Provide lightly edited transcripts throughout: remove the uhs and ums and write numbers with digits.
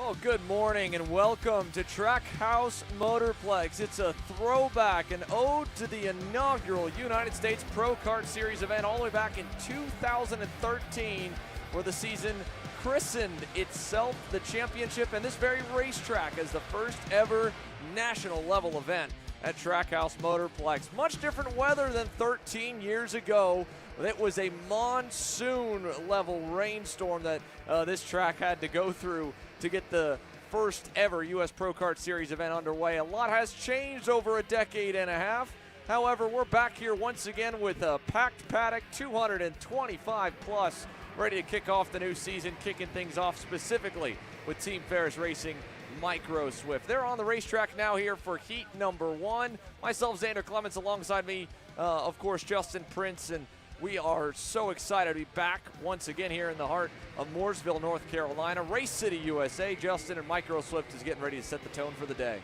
Well, good morning and welcome to Trackhouse Motorplex. It's a throwback, an ode to the inaugural United States Pro Kart Series event all the way back in 2013, where the season christened itself the championship and this very racetrack as the first ever national level event at Trackhouse Motorplex. Much different weather than 13 years ago. It was a monsoon level rainstorm that this track had to go through to get the first ever U.S. Pro Kart Series event underway. A lot has changed over a decade and a half. However, we're back here once again with a packed paddock, 225 plus, ready to kick off the new season, kicking things off specifically with Team Ferris Racing Micro Swift. They're on the racetrack now here for heat number one. Myself, Xander Clements, alongside me, of course, Justin Prince, and we are so excited to be back once again here in the heart of Mooresville, North Carolina, Race City, USA. Justin and Micro Swift is getting ready to set the tone for the day.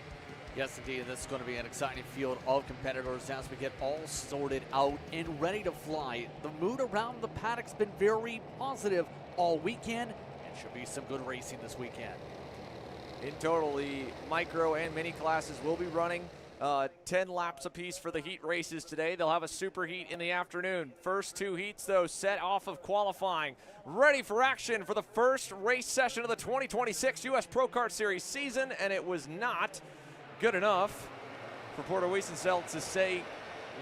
Yes, indeed. This is going to be an exciting field of competitors as we get all sorted out and ready to fly. The mood around the paddock's been very positive all weekend, and should be some good racing this weekend. In total, the micro and mini classes will be running 10 laps apiece for the heat races today. They'll have a super heat in the afternoon. First two heats, though, set off of qualifying. Ready for action for the first race session of the 2026 U.S. Pro Kart Series season, and it was not good enough for Porter Wiesenfeld to say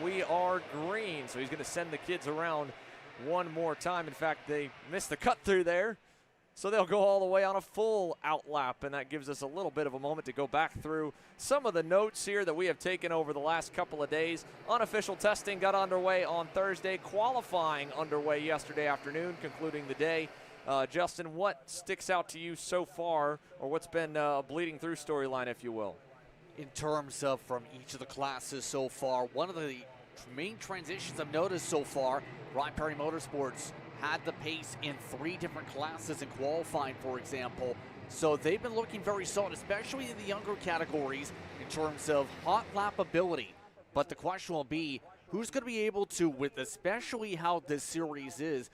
we are green. So he's going to send the kids around one more time. In fact, they missed the cut through there. So they'll go all the way on a full out lap, and that gives us a little bit of a moment to go back through some of the notes here that we have taken over the last couple of days. Unofficial testing got underway on Thursday, qualifying underway yesterday afternoon, concluding the day. Justin, what sticks out to you so far, or what's been a bleeding through storyline, if you will? In terms of from each of the classes so far, one of the main transitions I've noticed so far, Ryan Perry Motorsports had the pace in 3 different classes in qualifying, for example. So they've been looking very solid, especially in the younger categories in terms of hot lap ability. But the question will be, who's going to be able to, with especially how this series is,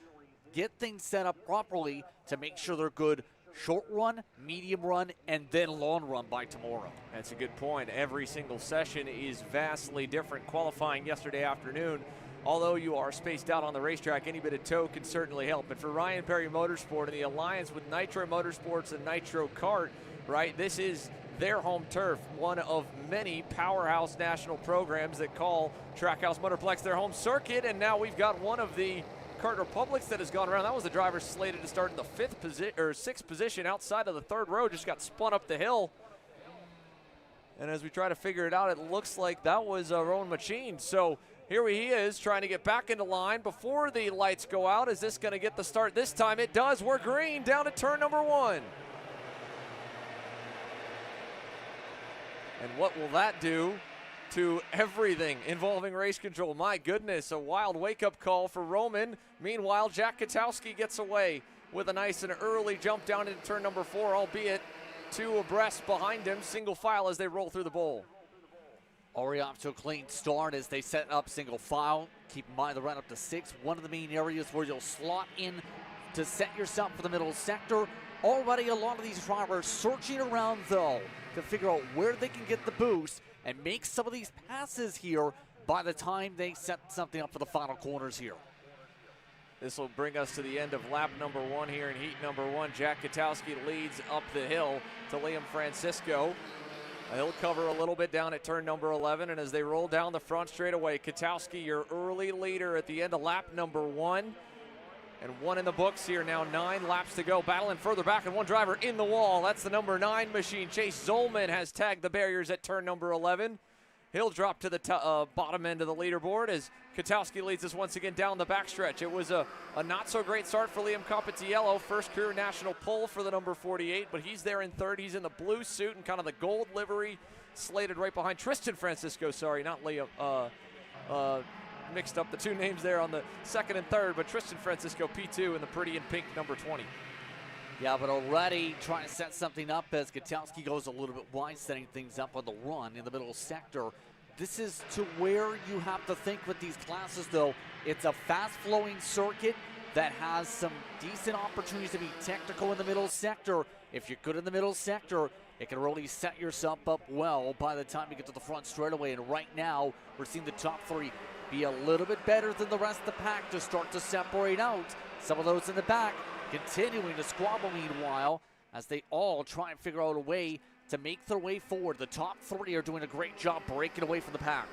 get things set up properly to make sure they're good short run, medium run, and then long run by tomorrow. That's a good point. Every single session is vastly different. Qualifying yesterday afternoon, although you are spaced out on the racetrack, any bit of tow can certainly help. And for Ryan Perry Motorsport and the alliance with Nitro Motorsports and Nitro Kart, right, this is their home turf, one of many powerhouse national programs that call Trackhouse Motorplex their home circuit. And now we've got one of the Kart Republics that has gone around. That was the driver slated to start in the 6th position outside of the 3rd row, just got spun up the hill. And as we try to figure it out, it looks like that was Rowan Machine. So here he is trying to get back into line before the lights go out. Is this going to get the start this time? It does. We're green down at turn number 1. And what will that do to everything involving race control? My goodness, a wild wake-up call for Roman. Meanwhile, Jack Katowski gets away with a nice and early jump down into turn number 4, albeit 2 abreast behind him, single file as they roll through the bowl. Already off to a clean start as they set up single file. Keep in mind the run up to 6, one of the main areas where you'll slot in to set yourself for the middle sector. Already a lot of these drivers searching around though to figure out where they can get the boost and make some of these passes here by the time they set something up for the final corners here. This will bring us to the end of lap number 1 here in heat number 1. Jack Katowski leads up the hill to Liam Francisco. He'll cover a little bit down at turn number 11, and as they roll down the front straightaway, Katowski, your early leader at the end of lap number 1. And 1 in the books here now, 9 laps to go. Battling further back, and 1 driver in the wall. That's the number 9 machine. Chase Zolman has tagged the barriers at turn number 11. He'll drop to the bottom end of the leaderboard as Katowski leads us once again down the backstretch. It was a not-so-great start for Liam Compitiello. First career national pole for the number 48, but he's there in 3rd. He's in the blue suit and kind of the gold livery, slated right behind Tristan Francisco. Sorry, not Liam. Mixed up the 2 names there on the 2nd and 3rd, but Tristan Francisco P2 in the pretty and pink number 20. Yeah, but already trying to set something up as Katowski goes a little bit wide, setting things up on the run in the middle sector. This is to where you have to think with these classes, though. It's a fast-flowing circuit that has some decent opportunities to be technical in the middle sector. if you're good in the middle sector, it can really set yourself up well by the time you get to the front straightaway. And right now, we're seeing the top three be a little bit better than the rest of the pack to start to separate out. Some of those in the back continuing to squabble meanwhile as they all try and figure out a way to make their way forward. The top three are doing a great job breaking away from the pack.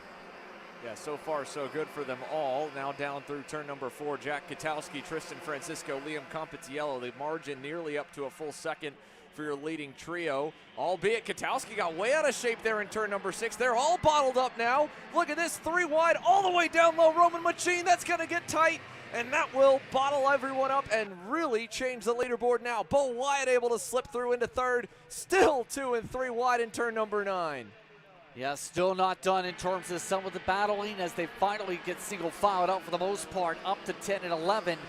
Yeah, so far so good for them all. Now down through turn number 4, Jack Katowski, Tristan Francisco, Liam Compitiello. The margin nearly up to a full second for your leading trio. Albeit Katowski got way out of shape there in turn number 6. They're all bottled up now. Look at this, 3 wide, all the way down low. Roman Machine, that's going to get tight. And that will bottle everyone up and really change the leaderboard now. Bo Wyatt able to slip through into third. Still 2 and 3 wide in turn number 9. Yeah, still not done in terms of some of the battling as they finally get single filed out for the most part, up to 10 and 11.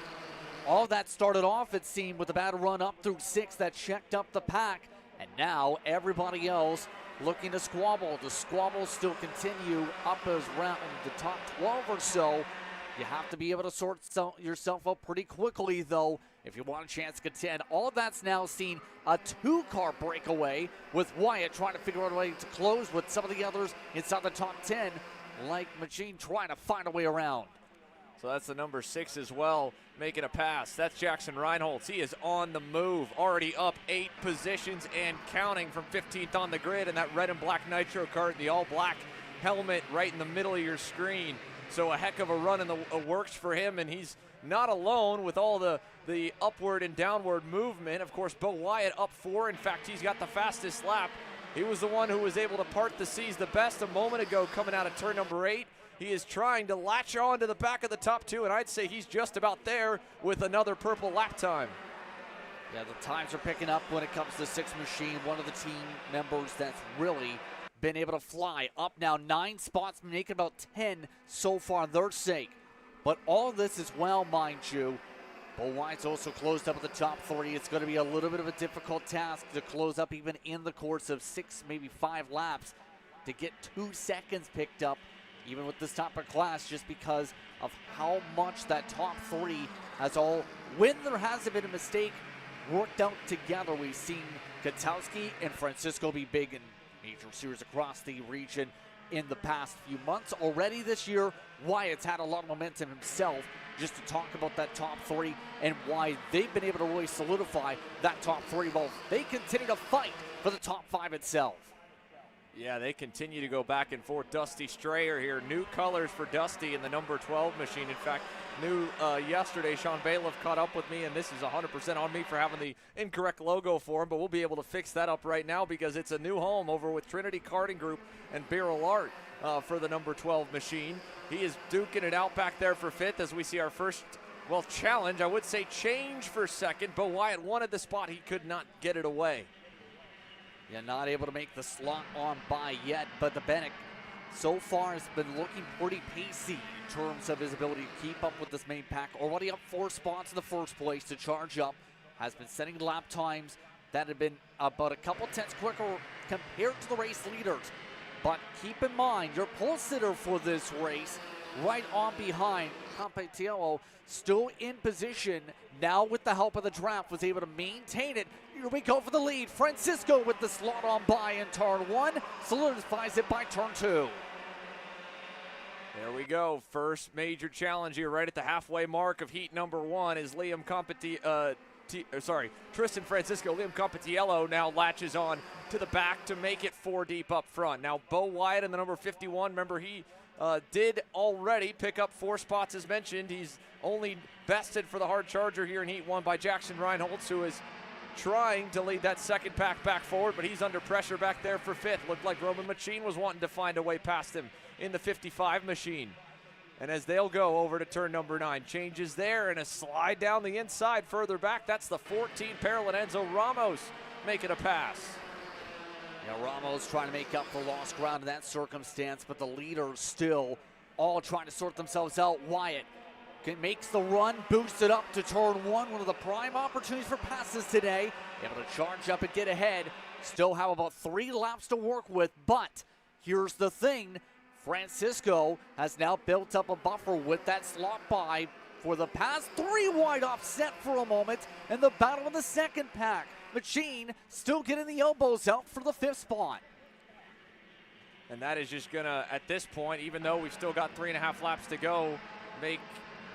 All that started off, it seemed, with a battle run up through 6 that checked up the pack. And now everybody else looking to squabble. The squabbles still continue up as around the top 12 or so. You have to be able to sort yourself up pretty quickly, though, if you want a chance to contend. All of that's now seen a 2-car breakaway with Wyatt trying to figure out a way to close with some of the others inside the top 10, like Machine trying to find a way around. So that's the number 6 as well, making a pass. That's Jackson Reinholtz. He is on the move, already up 8 positions and counting from 15th on the grid in that red and black nitro kart, the all-black helmet right in the middle of your screen. So a heck of a run in the works for him, and he's not alone with all the upward and downward movement. Of course, Bo Wyatt up 4. In fact, he's got the fastest lap. He was the one who was able to part the seas the best a moment ago coming out of turn number 8. He is trying to latch on to the back of the top 2, and I'd say he's just about there with another purple lap time. Yeah, the times are picking up when it comes to 6 Machine, one of the team members that's really been able to fly up now 9 spots, making about 10 so far their sake. But all of this as well, mind you, Bo Wyatt's also closed up at the top 3. It's going to be a little bit of a difficult task to close up even in the course of 6, maybe 5 laps to get 2 seconds picked up, even with this top of class, just because of how much that top 3 has all, when there hasn't been a mistake, worked out together. We've seen Katowski and Francisco be big in major series across the region in the past few months. Already this year, Wyatt's had a lot of momentum himself, just to talk about that top 3 and why they've been able to really solidify that top 3 while they continue to fight for the top 5 itself. Yeah, they continue to go back and forth. Dusty Strayer here, new colors for Dusty in the number 12 machine. In fact, new yesterday, Sean Bailiff caught up with me, and this is 100% on me for having the incorrect logo for him, but we'll be able to fix that up right now because it's a new home over with Trinity Karting Group and Barrel Art for the number 12 machine. He is duking it out back there for 5th as we see our first, well, challenge, I would say change for 2nd. Bo Wyatt wanted the spot. He could not get it away. Yeah, not able to make the slot on by yet, but the Bennett so far has been looking pretty pacey in terms of his ability to keep up with this main pack. Already up 4 spots in the first place to charge up. Has been setting lap times that have been about a couple tenths quicker compared to the race leaders. But keep in mind, your pole sitter for this race, right on behind, Compitiello, still in position. Now with the help of the draft, was able to maintain it. Here we go for the lead. Francisco with the slot on by in turn 1, solidifies it by turn 2. There we go. First major challenge here right at the halfway mark of heat number 1 is Tristan Francisco. Liam Compitiello now latches on to the back to make it 4 deep up front. Now Bo Wyatt in the number 51, remember he did already pick up 4 spots as mentioned. He's only bested for the hard charger here in heat 1 by Jackson Reinholtz, who is trying to lead that 2nd pack back forward, but he's under pressure back there for 5th. Looked like Roman Machine was wanting to find a way past him in the 55 machine. And as they'll go over to turn number 9, changes there and a slide down the inside further back. That's the 14 Parallel Enzo Ramos making a pass. Yeah, Ramos trying to make up for lost ground in that circumstance, but the leaders still all trying to sort themselves out. Wyatt makes the run, boosts it up to turn 1, one of the prime opportunities for passes today. Able to charge up and get ahead. Still have about 3 laps to work with, but here's the thing. Francisco has now built up a buffer with that slot by for the pass. 3 wide offset for a moment, and the battle in the 2nd pack. Machine still getting the elbows out for the 5th spot. And that is just going to, at this point, even though we've still got 3.5 laps to go, make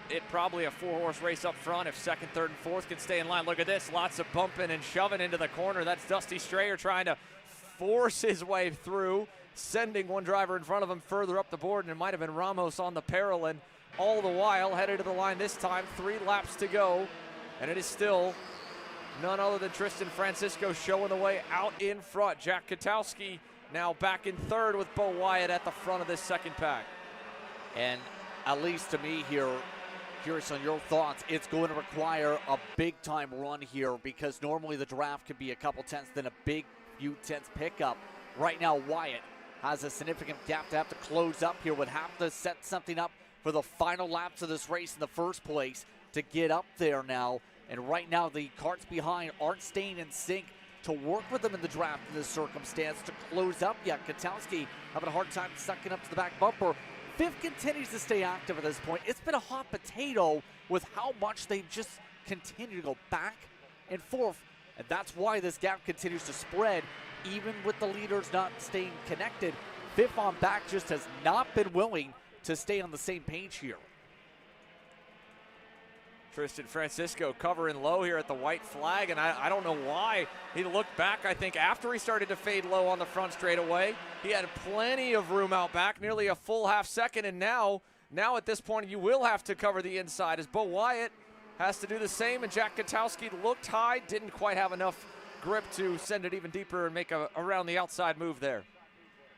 it probably a 4-horse race up front if 2nd, 3rd, and 4th can stay in line. Look at this, lots of bumping and shoving into the corner. That's Dusty Strayer trying to force his way through, sending one driver in front of him further up the board, and it might have been Ramos on the Parolin. All the while, headed to the line this time, 3 laps to go, and it is still none other than Tristan Francisco showing the way out in front. Jack Katowski now back in 3rd with Bo Wyatt at the front of this 2nd pack. And at least to me here, curious on your thoughts, it's going to require a big-time run here because normally the draft could be a couple tenths, then a big few tenths pickup. Right now, Wyatt has a significant gap to have to close up here, would have to set something up for the final laps of this race in the first place to get up there now. And right now, the carts behind aren't staying in sync to work with them in the draft in this circumstance to close up yet. Katowski having a hard time sucking up to the back bumper. 5th continues to stay active at this point. It's been a hot potato with how much they just continue to go back and forth. And that's why this gap continues to spread, even with the leaders not staying connected. 5th on back just has not been willing to stay on the same page here. Tristan Francisco covering low here at the white flag, and I don't know why. He looked back, I think, after he started to fade low on the front straightaway. He had plenty of room out back, nearly a full half second, and now at this point you will have to cover the inside as Bo Wyatt has to do the same, and Jack Katowski looked high, didn't quite have enough grip to send it even deeper and make a around the outside move there.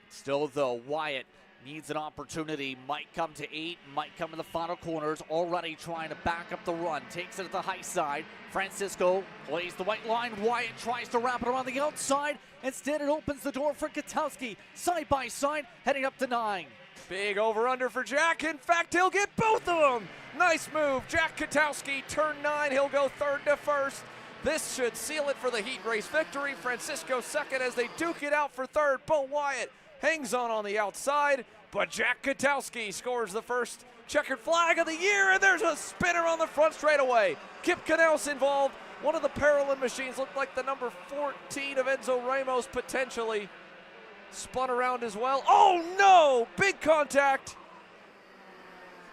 Still though, Wyatt needs an opportunity, might come to 8, might come in the final corners, already trying to back up the run, takes it at the high side. Francisco plays the white line, Wyatt tries to wrap it around the outside, instead it opens the door for Katowski, side by side, heading up to 9. Big over-under for Jack, in fact he'll get both of them! Nice move, Jack Katowski, turn 9, he'll go 3rd to 1st. This should seal it for the heat race victory. Francisco 2nd as they duke it out for 3rd. Bo Wyatt hangs on the outside, but Jack Katowski scores the first checkered flag of the year, and there's a spinner on the front straightaway. Kip Knaus involved. One of the Parolin machines looked like the number 14 of Enzo Ramos potentially. Spun around as well. Oh no! Big contact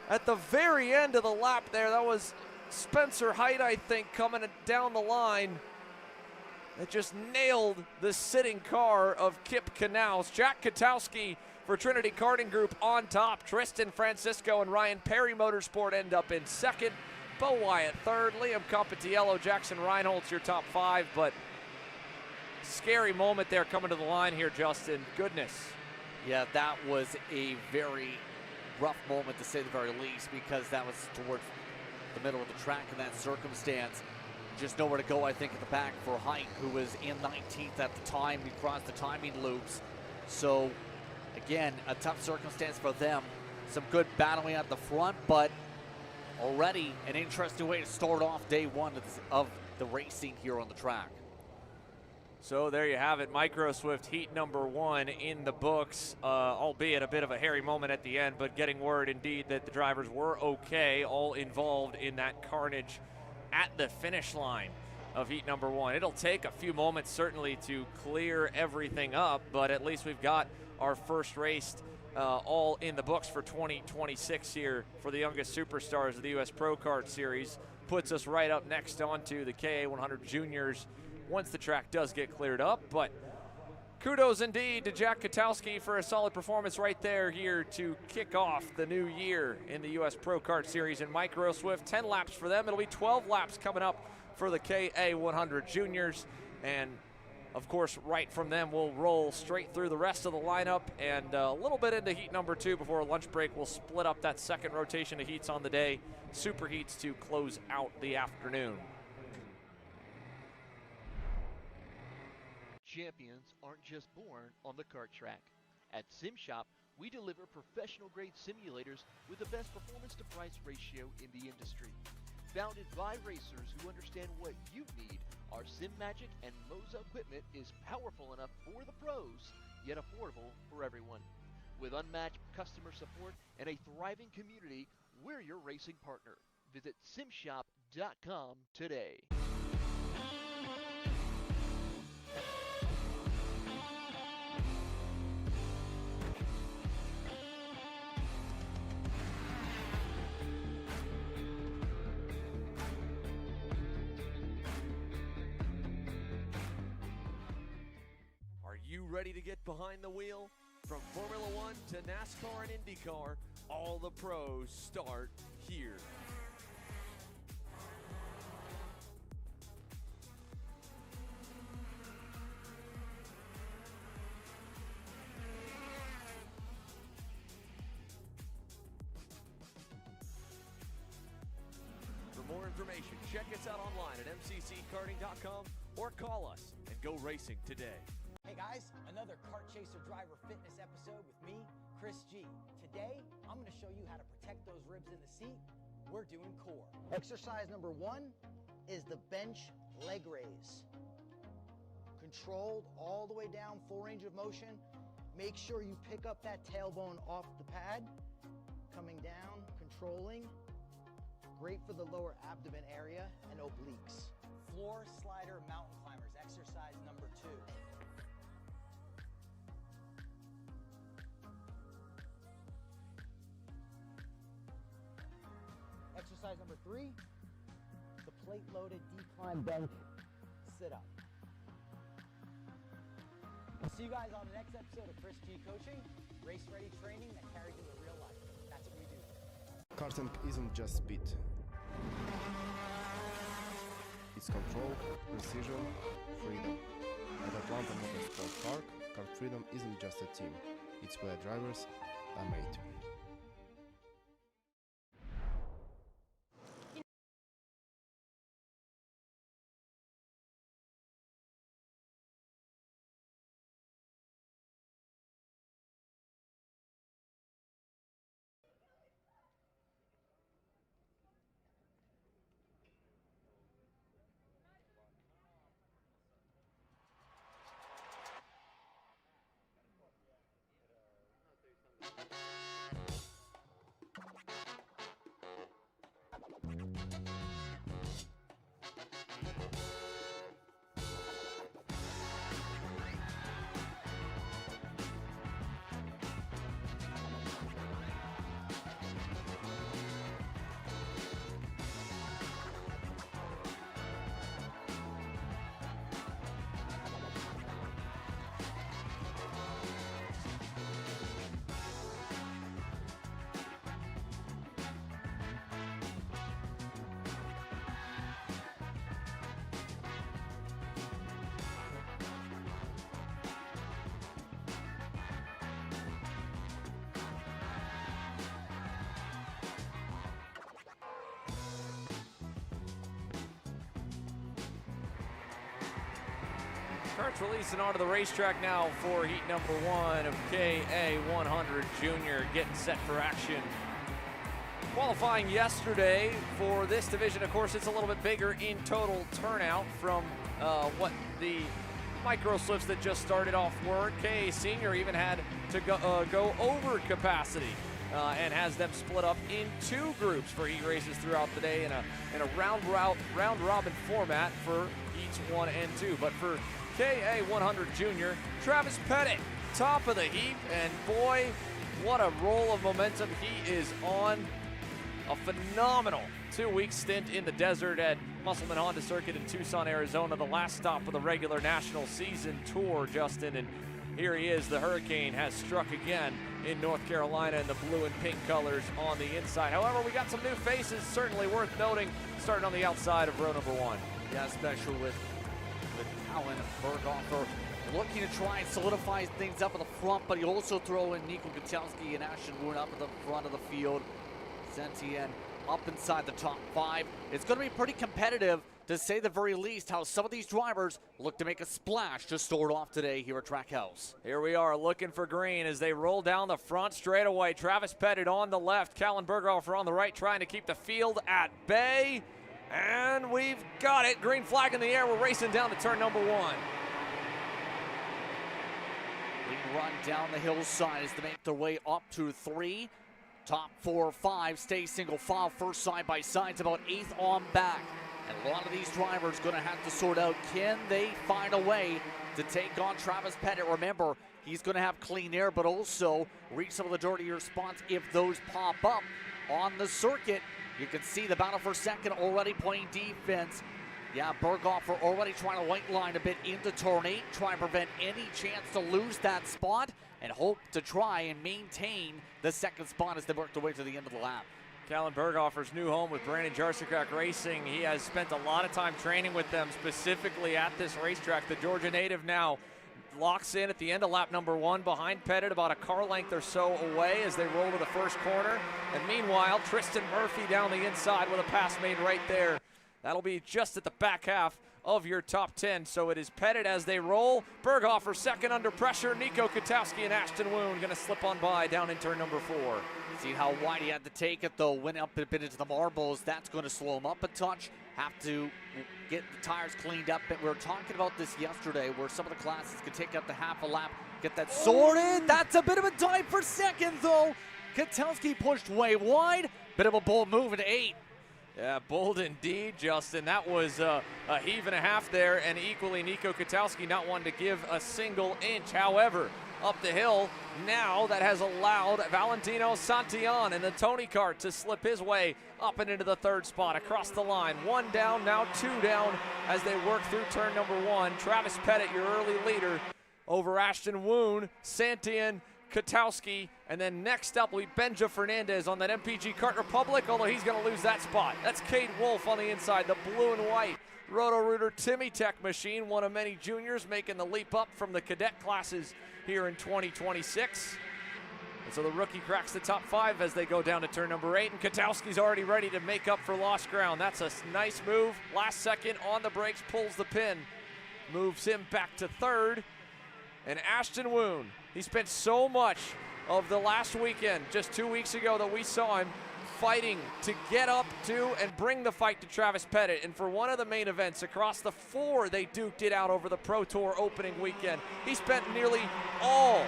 at the very end of the lap there. That was Spencer Height, I think, coming down the line. It just nailed the sitting car of Kip Knaus. Jack Katowski for Trinity Karting Group on top. Tristan Francisco and Ryan Perry Motorsport end up in 2nd. Bo Wyatt 3rd. Liam Compatiello, Jackson Reinhold's your top 5, but scary moment there coming to the line here, Justin. Goodness. Yeah, that was a very rough moment to say the very least because that was towards the middle of the track in that circumstance. Just nowhere to go, I think, at the back for Height, who was in 19th at the time. He crossed the timing loops. So, again, a tough circumstance for them. Some good battling at the front, but already an interesting way to start off day 1 of the racing here on the track. So there you have it, Micro Swift Heat number 1 in the books, albeit a bit of a hairy moment at the end, but getting word indeed that the drivers were okay, all involved in that carnage at the finish line of heat number 1. It'll take a few moments certainly to clear everything up, but at least we've got our first race all in the books for 2026 here for the youngest superstars of the U.S. Pro Kart Series. Puts us right up next onto the KA100 Juniors once the track does get cleared up, but kudos indeed to Jack Katowski for a solid performance right there here to kick off the new year in the U.S. Pro Kart Series in Micro Swift. 10 laps for them. It'll be 12 laps coming up for the KA100 Juniors. And, of course, right from them, we'll roll straight through the rest of the lineup and a little bit into heat number 2 before a lunch break. We'll split up that second rotation of heats on the day, super heats to close out the afternoon. Champions aren't just born on the kart track. At SimShop, we deliver professional-grade simulators with the best performance-to-price ratio in the industry. Founded by racers who understand what you need, our SimMagic and Moza equipment is powerful enough for the pros, yet affordable for everyone. With unmatched customer support and a thriving community, we're your racing partner. Visit simshop.com today. Are you ready to get behind the wheel? From Formula One to NASCAR and IndyCar, all the pros start here. For more information, check us out online at mcckarting.com or call us and go racing today. Hey guys, another Kart Chaser Driver Fitness episode with me, Chris G. Today, I'm going to show you how to protect those ribs in the seat. We're doing core. Exercise number 1 is the bench leg raise. Controlled all the way down, full range of motion. Make sure you pick up that tailbone off the pad. Coming down, controlling. Great for the lower abdomen area and obliques. Floor slider mountain climbers, exercise number 2. Exercise number 3, the plate-loaded decline bench sit-up. I'll see you guys on the next episode of Chris G Coaching, race-ready training that carries into real life. That's what we do. Karting isn't just speed. It's control, precision, freedom. At Atlanta Motorsport Park, Kart Freedom isn't just a team. It's where drivers are made. Kart's releasing onto the racetrack now for heat number 1 of KA100 Junior, getting set for action. Qualifying yesterday for this division, of course, it's a little bit bigger in total turnout from what the micro slips that just started off were. KA Senior even had to go over capacity and has them split up in 2 groups for heat races throughout the day in a round robin format for heats 1 and 2. But for KA100 Junior, Travis Pettit, top of the heap, and boy, what a roll of momentum he is on. A phenomenal 2-week stint in the desert at Musselman Honda Circuit in Tucson, Arizona, the last stop of the regular national season tour, Justin, and here he is. The Hurricane has struck again in North Carolina in the blue and pink colors on the inside. However, we got some new faces, certainly worth noting, starting on the outside of row number 1. Yeah, especially with Alan Berghofer looking to try and solidify things up at the front, but he also throw in Nico Gutowski and Ashton Woon up at the front of the field. Sentien up inside the top 5. It's going to be pretty competitive, to say the very least, how some of these drivers look to make a splash to start off today here at Trackhouse. Here we are looking for green as they roll down the front straightaway. Travis Pettit on the left, Callan Berghofer on the right, trying to keep the field at bay. And we've got it. Green flag in the air. We're racing down to turn number 1. Lead run down the hillside as they make their way up to 3. Top 4 or 5 stay single file. First side by side's about 8th on back. And a lot of these drivers going to have to sort out, can they find a way to take on Travis Pettit. Remember, he's going to have clean air, but also reach some of the dirtier spots if those pop up on the circuit. You can see the battle for second already playing defense. Yeah, Berghofer already trying to white line a bit into turn 8, trying to prevent any chance to lose that spot, and hope to try and maintain the second spot as they work their way to the end of the lap. Callan Berghofer's new home with Brandon Jarsicak Racing. He has spent a lot of time training with them, specifically at this racetrack. The Georgia native now locks in at the end of lap number 1 behind Pettit, about a car length or so away as they roll to the first corner. And meanwhile, Tristan Murphy down the inside with a pass made right there. That'll be just at the back half of your top 10. So it is Pettit as they roll. Berghofer second under pressure. Nico Kwiatkowski and Ashton Woon going to slip on by down in turn number 4. See how wide he had to take it, though. Went up a bit into the marbles. That's going to slow him up a touch. Have to get the tires cleaned up. We were talking about this yesterday, where some of the classes could take up to half a lap, get that sorted. That's a bit of a dive for second, though. Kwiatkowski pushed way wide. Bit of a bold move into 8. Yeah, bold indeed, Justin. That was a heave and a half there, and equally Nico Kwiatkowski not wanting to give a single inch. However, up the hill, now that has allowed Valentino Santillan and the Tony Kart to slip his way up and into the third spot across the line. 1 down, now 2 down as they work through turn number 1. Travis Pettit, your early leader, over Ashton Woon, Santillan, Kwiatkowski, and then next up will be Benja Fernandez on that MPG Kart Republic, although he's going to lose that spot. That's Cade Wolf on the inside, the blue and white Roto-Rooter Timmy Tech machine, one of many juniors making the leap up from the cadet classes here in 2026. And so the rookie cracks the top 5 as they go down to turn number 8, and Kwiatkowski's already ready to make up for lost ground. That's a nice move. Last second on the brakes, pulls the pin, moves him back to third. And Ashton Woon, he spent so much of the last weekend, just 2 weeks ago, that we saw him fighting to get up to and bring the fight to Travis Pettit. And for one of the main events across the 4, they duked it out over the Pro Tour opening weekend. He spent nearly all,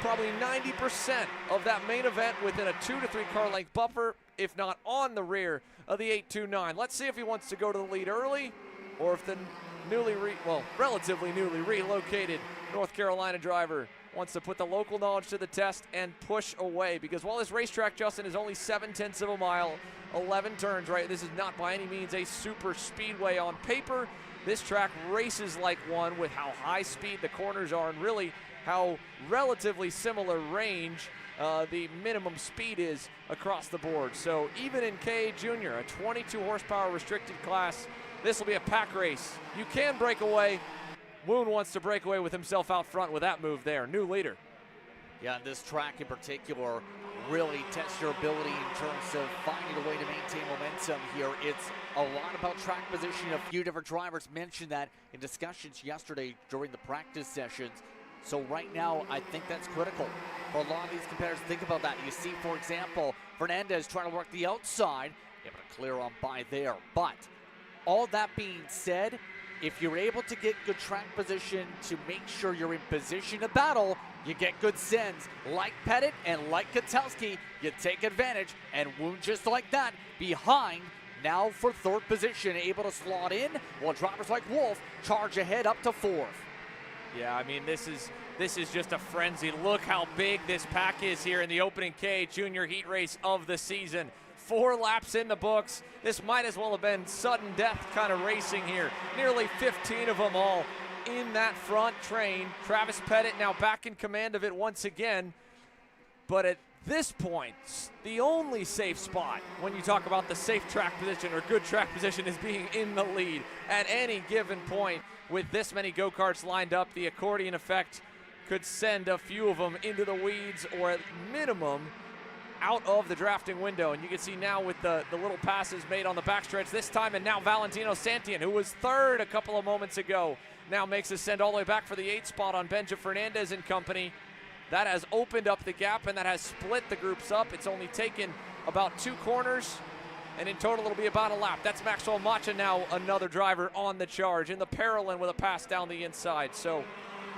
probably 90% of that main event within a 2 to 3 car length buffer, if not on the rear of the 829. Let's see if he wants to go to the lead early, or if the relatively newly relocated North Carolina driver wants to put the local knowledge to the test and push away. Because while this racetrack, Justin, is only 7/10 of a mile, 11 turns, right? This is not by any means a super speedway on paper. This track races like one with how high speed the corners are and really how relatively similar range the minimum speed is across the board. So even in KA Junior, a 22 horsepower restricted class, this will be a pack race. You can break away. Woon wants to break away with himself out front with that move there. New leader. Yeah, this track in particular really tests your ability in terms of finding a way to maintain momentum here. It's a lot about track position. A few different drivers mentioned that in discussions yesterday during the practice sessions. So right now, I think that's critical for a lot of these competitors. Think about that. You see, for example, Fernandez trying to work the outside, able to clear on by there. But all that being said, if you're able to get good track position to make sure you're in position to battle, you get good sends. Like Pettit and like Kwiatkowski, you take advantage, and Woon just like that, behind, now for third position, able to slot in, while drivers like Wolf charge ahead up to 4th. Yeah, I mean, this is just a frenzy. Look how big this pack is here in the opening K Junior Heat race of the season. 4 laps in the books. This might as well have been sudden death kind of racing here. Nearly 15 of them all in that front train. Travis Pettit now back in command of it once again. But at this point, the only safe spot when you talk about the safe track position or good track position is being in the lead. At any given point, with this many go-karts lined up, the accordion effect could send a few of them into the weeds, or at minimum out of the drafting window. And you can see now with the little passes made on the backstretch this time, and now Valentino Santillan, who was third a couple of moments ago, now makes a send all the way back for the 8th spot on Benja Fernandez and company. That has opened up the gap, and that has split the groups up. It's only taken about 2 corners, and in total it'll be about a lap. That's Maxwell Macha now, another driver on the charge in the Paralyn with a pass down the inside. So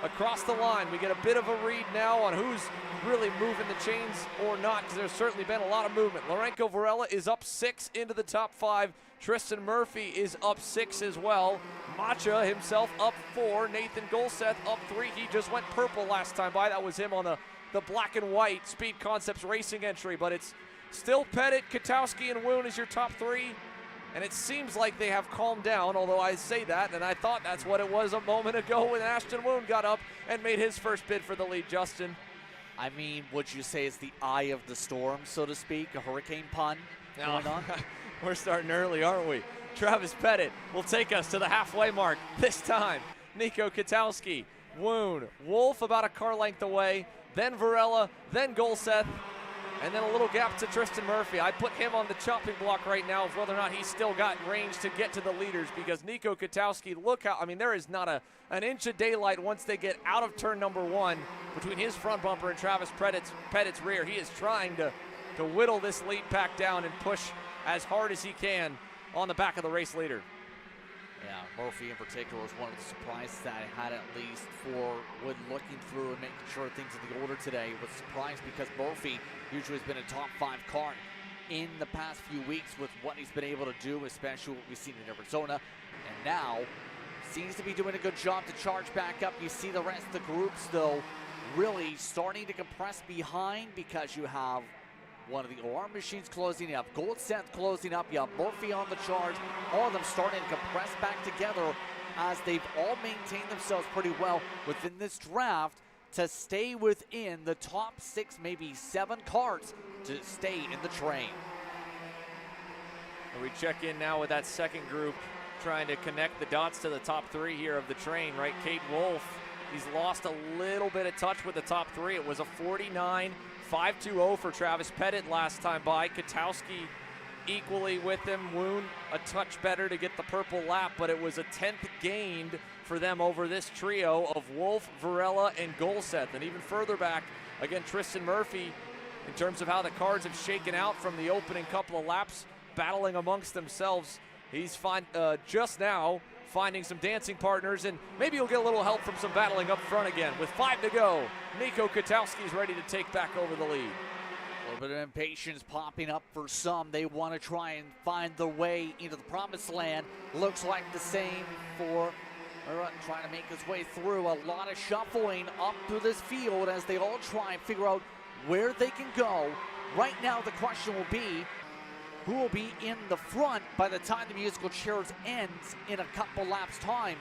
across the line. We get a bit of a read now on who's really moving the chains or not, because there's certainly been a lot of movement. Lourenco Varela is up 6 into the top 5. Tristan Murphy is up 6 as well. Macha himself up 4. Nathan Golseth up 3. He just went purple last time by. That was him on the black and white Speed Concepts Racing entry, but it's still Pettit, Katowski, and Woon as your top 3. And it seems like they have calmed down, although I say that, and I thought that's what it was a moment ago when Ashton Woon got up and made his first bid for the lead, Justin. I mean, would you say it's the eye of the storm, so to speak, a hurricane pun going on? We're starting early, aren't we? Travis Pettit will take us to the halfway mark this time. Nico Katowski, Woon, Wolf about a car length away, then Varela, then Golseth, and then a little gap to Tristan Murphy. I put him on the chopping block right now of whether or not he's still got range to get to the leaders, because Nico Katowski, look how, I mean, there is not an inch of daylight once they get out of turn number 1 between his front bumper and Travis Pettit's rear. He is trying to whittle this lead pack down and push as hard as he can on the back of the race leader. Yeah, Murphy in particular was one of the surprises that I had, at least for when looking through and making sure things in the order today. Was surprised because Murphy usually has been a top 5 car in the past few weeks with what he's been able to do, especially what we've seen in Arizona. And now seems to be doing a good job to charge back up. You see the rest of the groups, though, really starting to compress behind, because you have one of the OR machines closing up, Goldseth closing up, you have Murphy on the charge, all of them starting to compress back together as they've all maintained themselves pretty well within this draft to stay within the top 6, maybe 7 carts to stay in the train. And we check in now with that second group, trying to connect the dots to the top 3 here of the train, right? Kate Wolf, he's lost a little bit of touch with the top 3. It was a 49.520 for Travis Pettit last time by. Katowski equally with him. Woon a touch better to get the purple lap, but it was a 10th gained for them over this trio of Wolf, Varela, and Golseth. And even further back, again, Tristan Murphy, in terms of how the cars have shaken out from the opening couple of laps, battling amongst themselves. He's just now finding some dancing partners, and maybe he'll get a little help from some battling up front again. With 5 to go, Nico Katowski is ready to take back over the lead. A little bit of impatience popping up for some. They want to try and find their way into the promised land. Looks like the same for trying to make his way through. A lot of shuffling up through this field as they all try and figure out where they can go. Right now the question will be, who will be in the front by the time the musical chairs ends in a couple laps time.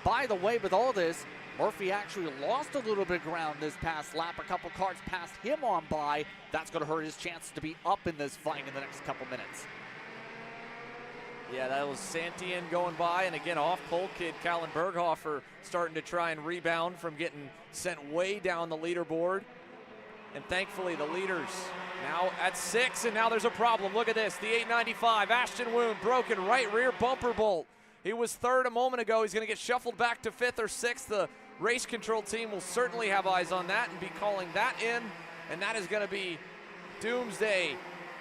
By the way, with all this, Murphy actually lost a little bit of ground this past lap. A couple cars passed him on by. That's going to hurt his chances to be up in this fight in the next couple minutes. Yeah, that was Santian going by, and again, off-pole kid Callan Berghofer starting to try and rebound from getting sent way down the leaderboard. And thankfully, the leaders now at 6, and now there's a problem. Look at this, the 895, Ashton Woon, broken right rear bumper bolt. He was 3rd a moment ago. He's going to get shuffled back to 5th or 6th. The race control team will certainly have eyes on that and be calling that in, and that is going to be doomsday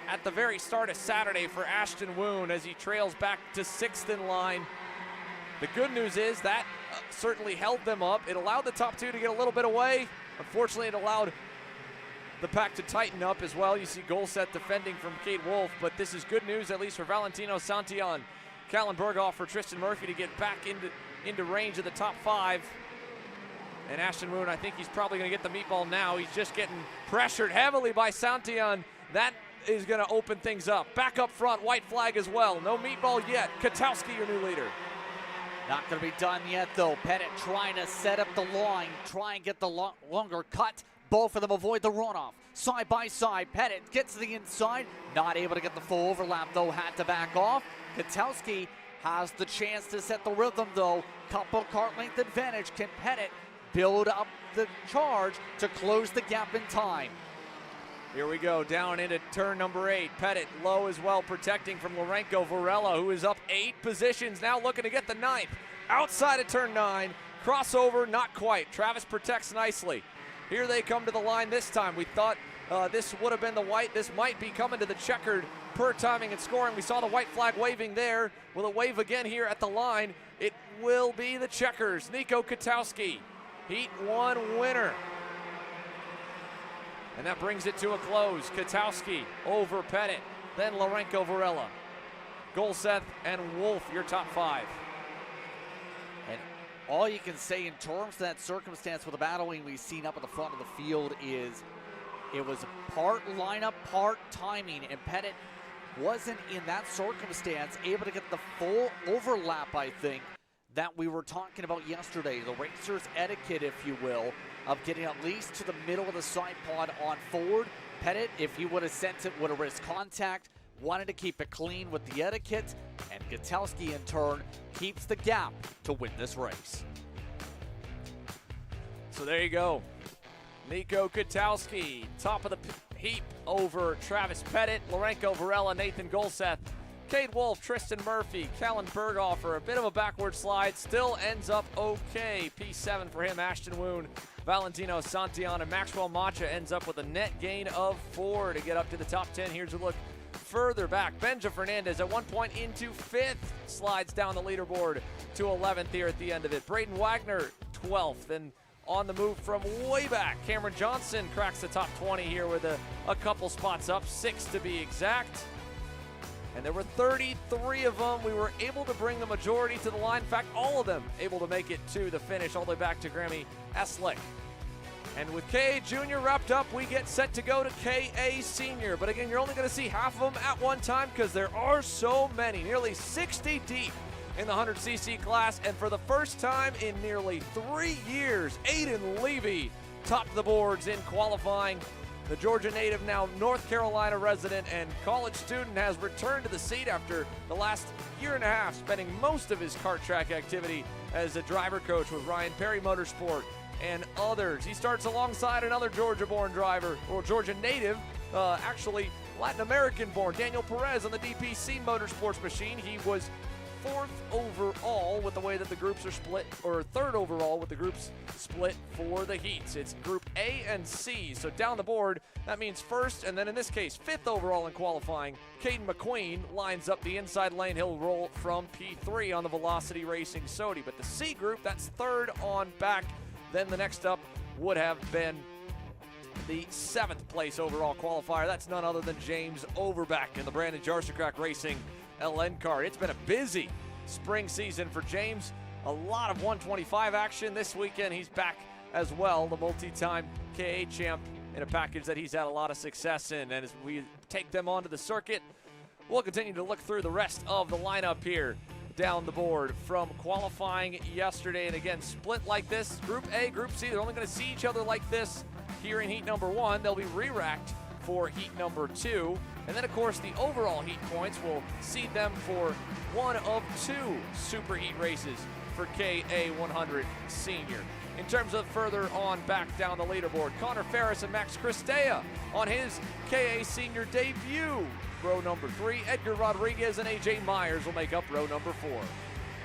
at the very start of Saturday for Ashton Woon as he trails back to 6th in line. The good news is that certainly held them up. It allowed the top 2 to get a little bit away. Unfortunately, it allowed the pack to tighten up as well. You see Golseth defending from Kate Wolf, but this is good news, at least for Valentino Santillan. Callan Berghofer, Tristan Murphy to get back into range of the top 5. And Ashton Woon, I think he's probably going to get the meatball now. He's just getting pressured heavily by Santillan. That is going to open things up. Back up front, white flag as well. No meatball yet. Katowski, your new leader. Not going to be done yet, though. Pettit trying to set up the line, try and get the longer cut. Both of them avoid the runoff. Side by side, Pettit gets to the inside. Not able to get the full overlap, though. Had to back off. Katowski has the chance to set the rhythm, though. Couple cart length advantage. Can Pettit build up the charge to close the gap in time? Here we go, down into turn number 8. Pettit low as well, protecting from Lourenco Varela, who is up 8 positions, now looking to get the 9th. Outside of turn 9, crossover, not quite. Travis protects nicely. Here they come to the line this time. We thought this would have been the white. This might be coming to the checkered per timing and scoring. We saw the white flag waving there. Will it wave again here at the line? It will be the checkers. Nico Katowski Heat 1 winner. And that brings it to a close. Katowski over Pettit, then Larenko Varela. Golseth and Wolf, your top 5. And all you can say in terms of that circumstance with the battling we've seen up at the front of the field is it was part lineup, part timing, and Pettit wasn't in that circumstance able to get the full overlap, I think, that we were talking about yesterday. The racer's etiquette, if you will, of getting at least to the middle of the side pod on forward. Pettit, if he would have sent it, would have risked contact, wanted to keep it clean with the etiquette, and Katowski in turn keeps the gap to win this race. So there you go. Nico Katowski, top of the heap over Travis Pettit, Larenko Varela, Nathan Golseth, Cade Wolf, Tristan Murphy, Callan Berghofer, a bit of a backward slide, still ends up okay. P7 for him, Ashton Woon, Valentino Santillan, and Maxwell Macha ends up with a net gain of 4 to get up to the top 10. Here's a look further back. Benja Fernandez at one point into 5th, slides down the leaderboard to 11th here at the end of it. Braden Wagner, 12th, and on the move from way back, Cameron Johnson cracks the top 20 here with a couple spots up, 6 to be exact. And there were 33 of them. We were able to bring the majority to the line. In fact, all of them able to make it to the finish, all the way back to Grammy Eslick. And with KA Junior wrapped up, we get set to go to KA Senior. But again, you're only going to see half of them at one time because there are so many, nearly 60 deep in the 100cc class. And for the first time in nearly 3 years, Aiden Levy topped the boards in qualifying. The Georgia native, now North Carolina resident and college student, has returned to the seat after the last year and a half, spending most of his kart track activity as a driver coach with Ryan Perry Motorsport and others. He starts alongside another Georgia-born driver, or Georgia native, actually Latin American-born, Daniel Perez on the DPC Motorsports machine. He was 4th overall with the way that the groups are split, or 3rd overall with the groups split for the heats. It's Group A and C, so down the board, that means 1st, and then in this case, 5th overall in qualifying. Caden McQueen lines up the inside lane. He'll roll from P3 on the Velocity Racing Sodi. But the C group, that's 3rd on back. Then the next up would have been the 7th place overall qualifier. That's none other than James Overback in the Brandon Jarsacrack Racing LN Kart. It's been a busy spring season for James. A lot of 125 action this weekend. He's back as well, the multi-time KA champ, in a package that he's had a lot of success in. And as we take them onto the circuit, we'll continue to look through the rest of the lineup here down the board from qualifying yesterday. And again, split like this, Group A, Group C, they're only going to see each other like this here in heat number 1. They'll be re-racked for heat number 2. And then, of course, the overall heat points will seed them for one of 2 SuperHeat races for KA100 Senior. In terms of further on back down the leaderboard, Connor Ferris and Max Christea on his KA Senior debut. Row number 3, Edgar Rodriguez and AJ Myers will make up row number 4.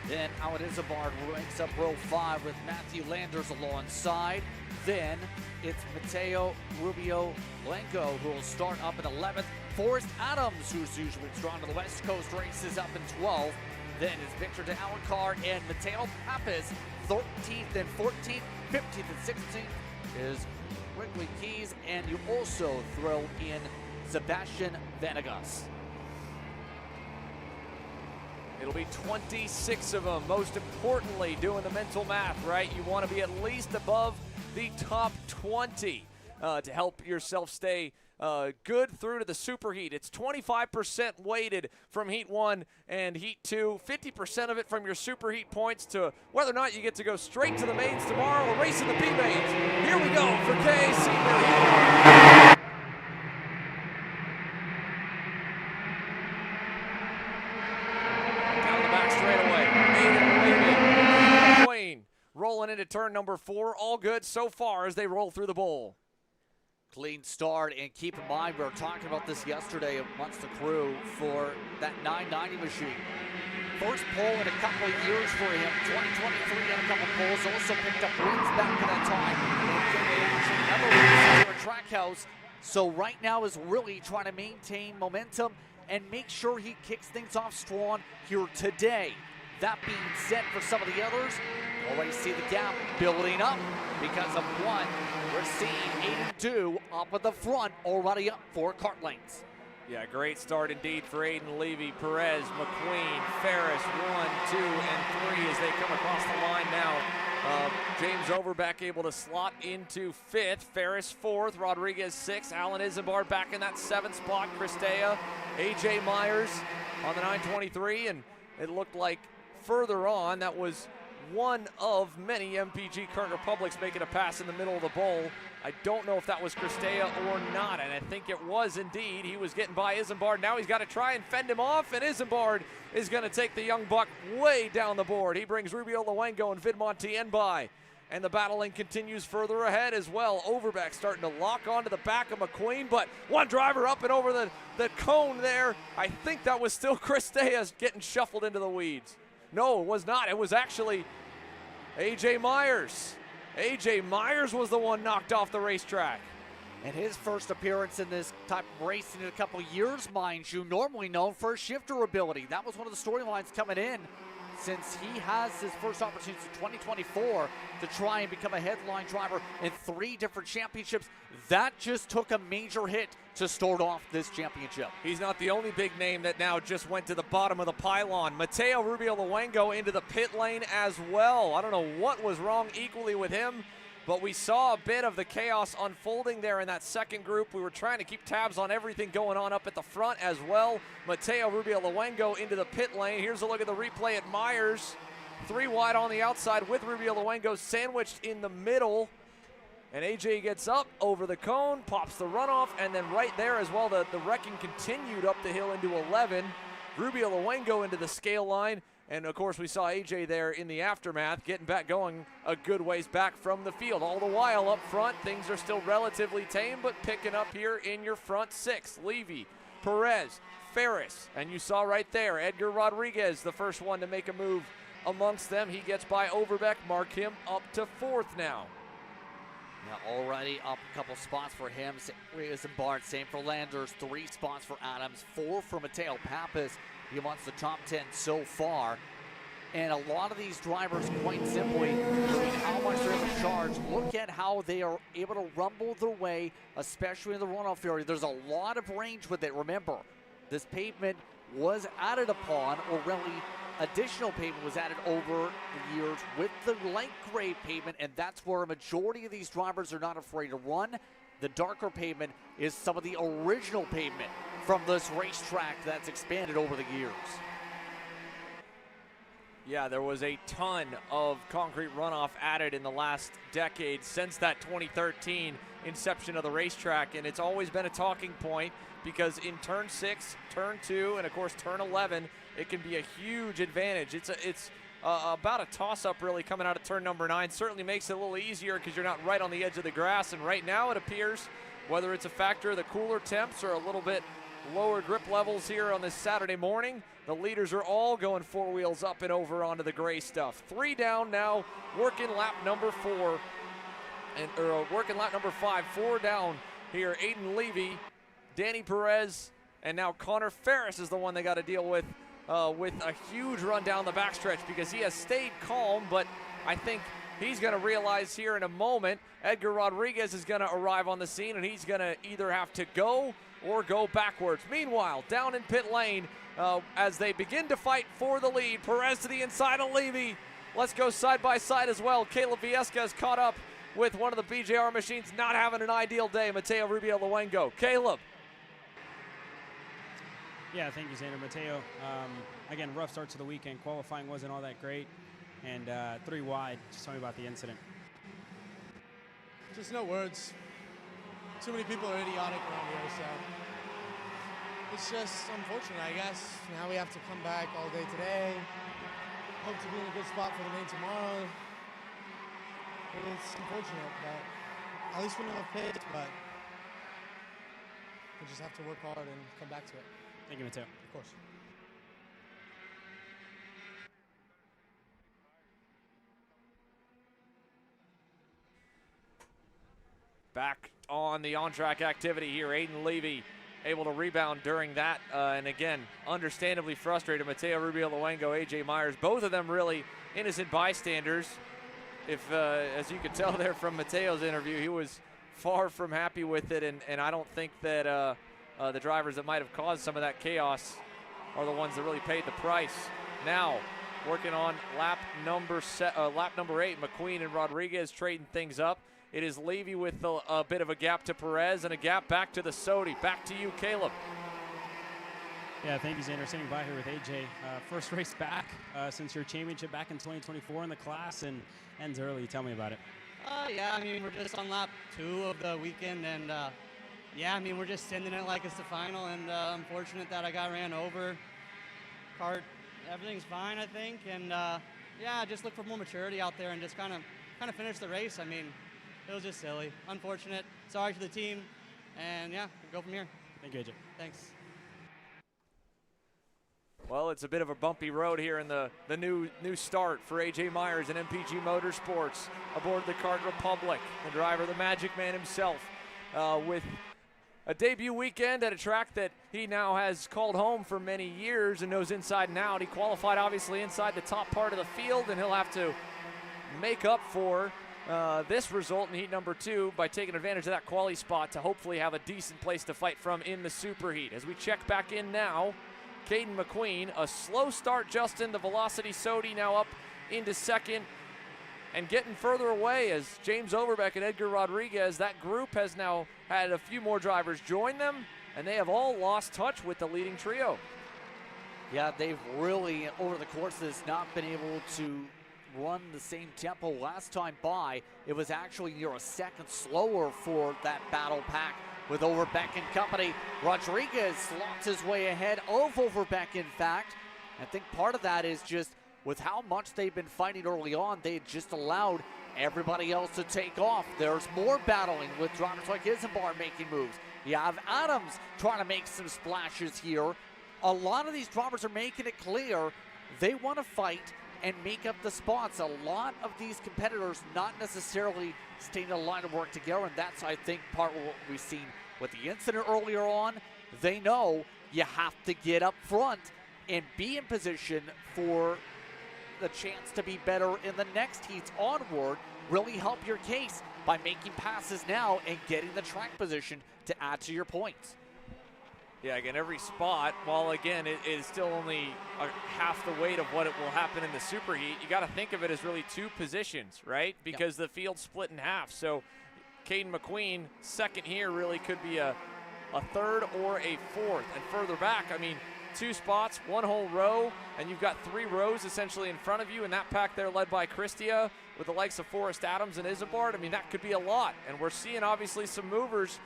Then Alan Isabard ranks up row 5 with Matthew Landers alongside. Then it's Mateo Rubio Blanco who will start up in 11th. Forrest Adams, who's usually strong to the West Coast, races up in 12th. Then it's Victor de Alencar and Mateo Pappas, 13th and 14th. 15th and 16th is Wrigley Keys, and you also throw in Sebastian Venegas. It'll be 26 of them. Most importantly, doing the mental math, right? You want to be at least above the top 20 to help yourself stay good through to the SuperHeat. It's 25% weighted from Heat 1 and Heat 2, 50% of it from your SuperHeat points to whether or not you get to go straight to the mains tomorrow or race in the P-mains. Here we go for KA Senior. Down the back straightaway. Aiden Wayne rolling into turn number 4. All good so far as they roll through the bowl. Clean start, and keep in mind, we were talking about this yesterday amongst the crew for that 990 machine. First pole in a couple of years for him, 2023 and a couple poles, also picked up wins back at that time. Never raced here at Trackhouse, so right now is really trying to maintain momentum and make sure he kicks things off strong here today. That being said, for some of the others, already see the gap building up because of one. We're seeing Aiden Do up at the front, already up 4 kart lanes. Yeah, great start indeed for Aiden Levy, Perez, McQueen, Ferris, 1, 2, and 3 as they come across the line now. James Overbeck able to slot into 5th, Ferris 4th, Rodriguez 6th, Alan Isambard back in that 7th spot, Christea, AJ Myers on the 923, and it looked like further on that was one of many MPG Kart Republics making a pass in the middle of the bowl. I don't know if that was Christea or not, and I think it was indeed. He was getting by Isambard. Now he's got to try and fend him off, and Isambard is going to take the young buck way down the board. He brings Rubio Luengo and Vid Montien by, and the battling continues further ahead as well. Overbeck starting to lock onto the back of McQueen, but one driver up and over the cone there. I think that was still Christea getting shuffled into the weeds. No, it was not. It was actually AJ Myers. AJ Myers was the one knocked off the racetrack. And his first appearance in this type of racing in a couple years, mind you, normally known for his shifter ability. That was one of the storylines coming in, since he has his first opportunity in 2024 to try and become a headline driver in 3 different championships. That just took a major hit to start off this championship. He's not the only big name that now just went to the bottom of the pylon. Mateo Rubio Luengo into the pit lane as well. I don't know what was wrong equally with him, but we saw a bit of the chaos unfolding there in that second group. We were trying to keep tabs on everything going on up at the front as well. Mateo Rubio Luengo into the pit lane. Here's a look at the replay at Myers. 3 wide on the outside with Rubio Luengo sandwiched in the middle. And AJ gets up over the cone, pops the runoff, and then right there as well, the wrecking continued up the hill into 11. Rubio Luengo into the scale line. And of course, we saw AJ there in the aftermath, getting back going a good ways back from the field. All the while up front, things are still relatively tame, but picking up here in your front 6. Levy, Perez, Ferris, and you saw right there, Edgar Rodriguez, the first one to make a move amongst them. He gets by Overbeck, mark him up to 4th now. Yeah, already up a couple spots for him. Isambard, same for Landers. 3 spots for Adams, 4 for Mateo Pappas. He wants the top 10 so far. And a lot of these drivers, quite simply, looking at how much they're able to charge, look at how they are able to rumble their way, especially in the runoff area. There's a lot of range with it. Remember, this pavement was added upon, or really additional pavement was added over the years with the light gray pavement, and that's where a majority of these drivers are not afraid to run. The darker pavement is some of the original pavement from this racetrack that's expanded over the years. Yeah, there was a ton of concrete runoff added in the last decade since that 2013 inception of the racetrack, and it's always been a talking point because in turn 6, turn 2, and of course turn 11, it can be a huge advantage. It's about a toss-up really coming out of turn number 9. Certainly makes it a little easier because you're not right on the edge of the grass, and right now it appears, whether it's a factor of the cooler temps or a little bit lower grip levels here on this Saturday morning, the leaders are all going 4 wheels up and over onto the gray stuff. 3 down now, working lap number 4, or working lap number 5, 4 down here. Aiden Levy, Danny Perez, and now Connor Ferris is the one they got to deal with a huge run down the backstretch because he has stayed calm, but I think he's going to realize here in a moment Edgar Rodriguez is going to arrive on the scene, and he's going to either have to go or go backwards. Meanwhile, down in pit lane, as they begin to fight for the lead, Perez to the inside of Levy. Let's go side by side as well. Caleb Viesca caught up with one of the BJR machines, not having an ideal day. Mateo Rubio Luengo. Caleb. Yeah, thank you, Xander. Mateo, again, rough start to the weekend. Qualifying wasn't all that great, and 3 wide. Just tell me about the incident. Just no words. Too many people are idiotic around here, so it's just unfortunate, I guess. Now we have to come back all day today. Hope to be in a good spot for the main tomorrow. But it's unfortunate, but at least we don't have pace, but we just have to work hard and come back to it. Thank you, Mateo. Of course. Back on the on-track activity here, Aiden Levy able to rebound during that. And again, understandably frustrated. Mateo Rubio Luengo, AJ Myers, both of them really innocent bystanders. If, as you could tell there from Mateo's interview, he was far from happy with it. And I don't think that the drivers that might have caused some of that chaos are the ones that really paid the price. Now, working on lap number 8, McQueen and Rodriguez trading things up. It is Levy with a bit of a gap to Perez and a gap back to the Sodi. Back to you, Caleb. Yeah, thank you, Xander. Sitting by here with AJ. First race back since your championship back in 2024 in the class, and ends early. Tell me about it. Yeah, I mean, we're just on lap 2 of the weekend, and yeah, I mean, we're just sending it like it's the final, and unfortunate that I got ran over. Kart, everything's fine, I think, and yeah, just look for more maturity out there and just kind of finish the race. I mean, it was just silly, unfortunate. Sorry to the team, and yeah, we'll go from here. Thank you, AJ. Thanks. Well, it's a bit of a bumpy road here in the new start for AJ Myers and MPG Motorsports aboard the Kart Republic. The driver, the Magic Man himself, with a debut weekend at a track that he now has called home for many years and knows inside and out. He qualified obviously inside the top part of the field, and he'll have to make up for this result in heat number 2 by taking advantage of that quali spot to hopefully have a decent place to fight from in the superheat. As we check back in now, Caden McQueen, a slow start, Justin. The Velocity Sodi now up into second and getting further away as James Overbeck and Edgar Rodriguez. That group has now had a few more drivers join them, and they have all lost touch with the leading trio. Yeah, they've really, over the course of this, not been able to run the same tempo. Last time by, it was actually near a second slower for that battle pack with Overbeck and company. Rodriguez slots his way ahead of Overbeck, in fact. I think part of that is just with how much they've been fighting early on, they just allowed everybody else to take off. There's more battling with drivers like Isenbar making moves. You have Adams trying to make some splashes here. A lot of these drivers are making it clear they want to fight and make up the spots. A lot of these competitors not necessarily staying in a line of work together, and that's, I think, part of what we've seen with the incident earlier on. They know you have to get up front and be in position for the chance to be better in the next heats onward. Really help your case by making passes now and getting the track position to add to your points. Yeah, again, every spot, while again, it is still only half the weight of what it will happen in the superheat, you got to think of it as really 2 positions, right? Because the field's split in half. So Caden McQueen, second here, really could be a 3rd or a 4th. And further back, I mean, 2 spots, 1 whole row, and you've got 3 rows essentially in front of you, and that pack there led by Christia with the likes of Forrest Adams and Isobard. I mean, that could be a lot. And we're seeing obviously some movers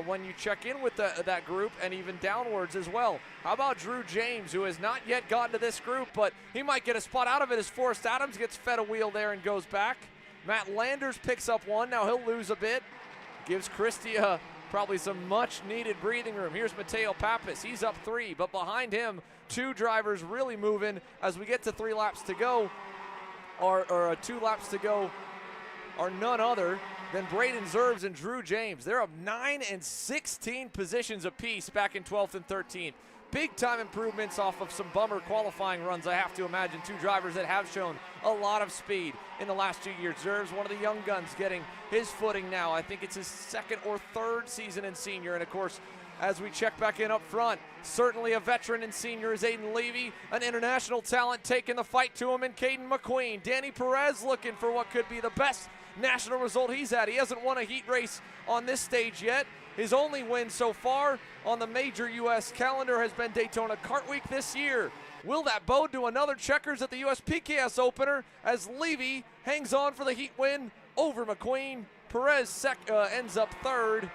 when you check in with that group, and even downwards as well. How about Drew James, who has not yet gotten to this group, but he might get a spot out of it as Forrest Adams gets fed a wheel there and goes back. Matt Landers picks up 1. Now he'll lose a bit. Gives Christia probably some much-needed breathing room. Here's Mateo Pappas. He's up 3, but behind him, 2 drivers really moving as we get to 3 laps to go, or 2 laps to go, are none other than Braden Zerbs and Drew James. They're up 9 and 16 positions apiece back in 12th and 13th. Big-time improvements off of some bummer qualifying runs, I have to imagine. 2 drivers that have shown a lot of speed in the last 2 years. Zerbs, one of the young guns, getting his footing now. I think it's his 2nd or 3rd season in senior. And, of course, as we check back in up front, certainly a veteran in senior is Aiden Levy, an international talent taking the fight to him in Caden McQueen. Danny Perez looking for what could be the best national result he's had. He hasn't won a heat race on this stage yet. His only win so far on the major U.S. calendar has been Daytona Kart Week this year. Will that bode to another checkers at the U.S. PKS opener as Levy hangs on for the heat win over McQueen? Perez ends up 3rd,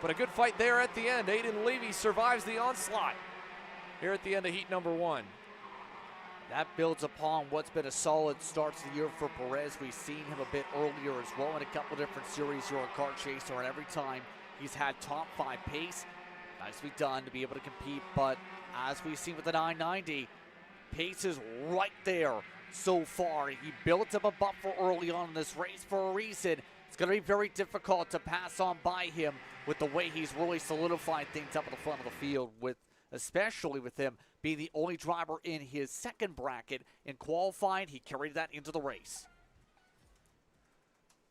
but a good fight there at the end. Aiden Levy survives the onslaught here at the end of heat number 1. That builds upon what's been a solid start to the year for Perez. We've seen him a bit earlier as well in a couple different series here on Kart Chaser, and every time he's had top 5 pace. Nicely done to be able to compete, but as we've seen with the 990, pace is right there so far. He built up a buffer early on in this race for a reason. It's going to be very difficult to pass on by him with the way he's really solidified things up at the front of the field, especially with him being the only driver in his second bracket in qualifying. He carried that into the race.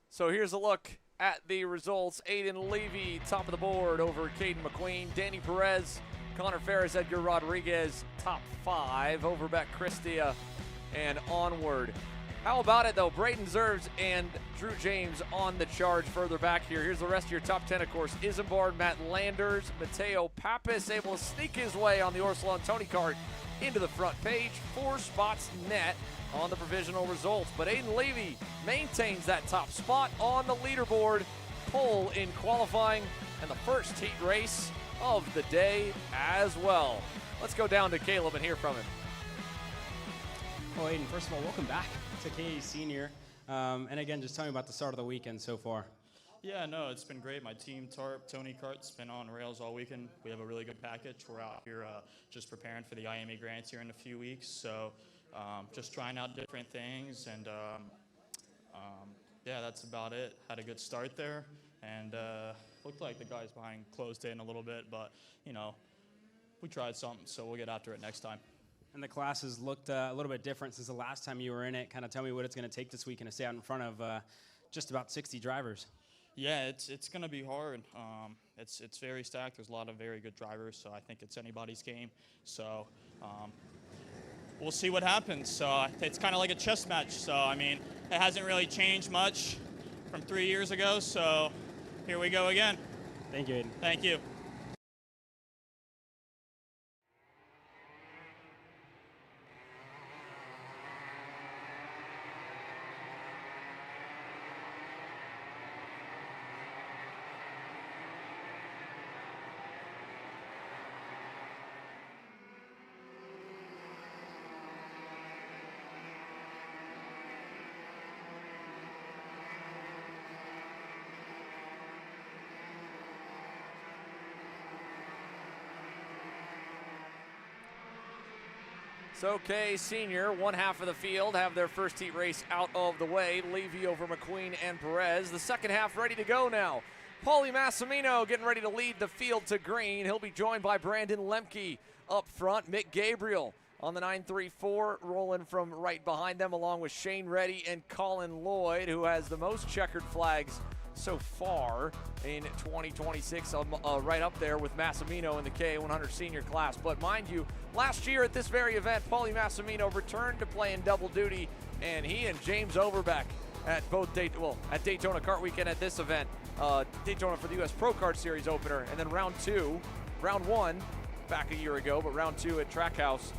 So here's a look at the results. Aiden Levy, top of the board over Caden McQueen. Danny Perez, Connor Ferris, Edgar Rodriguez, top 5 over Beck Christia and onward. How about it, though? Braden Zerves and Drew James on the charge further back here. Here's the rest of your top 10, of course. Isambard, Matt Landers, Mateo Pappas able to sneak his way on the Ursula and Tony Kart into the front page. 4 spots net on the provisional results. But Aiden Levy maintains that top spot on the leaderboard. Pole in qualifying and the first heat race of the day as well. Let's go down to Caleb and hear from him. Well, Aiden, first of all, welcome back to KA Senior. And again, just tell me about the start of the weekend so far. Yeah, no, it's been great. My team, Tarp, Tony Kart's been on rails all weekend. We have a really good package. We're out here just preparing for the IME grants here in a few weeks. So just trying out different things. And yeah, that's about it. Had a good start there. And looked like the guys behind closed in a little bit. But, you know, we tried something, so we'll get after it next time. And the classes looked a little bit different since the last time you were in it. Kind of tell me what it's going to take this weekend to stay out in front of just about 60 drivers. Yeah, it's going to be hard. It's very stacked. There's a lot of very good drivers, so I think it's anybody's game. So we'll see what happens. So it's kind of like a chess match. So, I mean, it hasn't really changed much from 3 years ago. So here we go again. Thank you, Aiden. Thank you. So K Senior, one half of the field, have their first heat race out of the way. Levy over McQueen and Perez. The second half ready to go now. Paulie Massimino getting ready to lead the field to green. He'll be joined by Brandon Lemke up front. Mick Gabriel on the 934, rolling from right behind them, along with Shane Reddy and Colin Lloyd, who has the most checkered flags so far in 2026, right up there with Massimino in the K100 senior class. But mind you, last year at this very event, Paulie Massimino returned to playing double duty, and he and James Overbeck at both at Daytona Kart Weekend at this event, Daytona for the US Pro Kart Series opener, and then round one back a year ago, but round 2 at Trackhouse,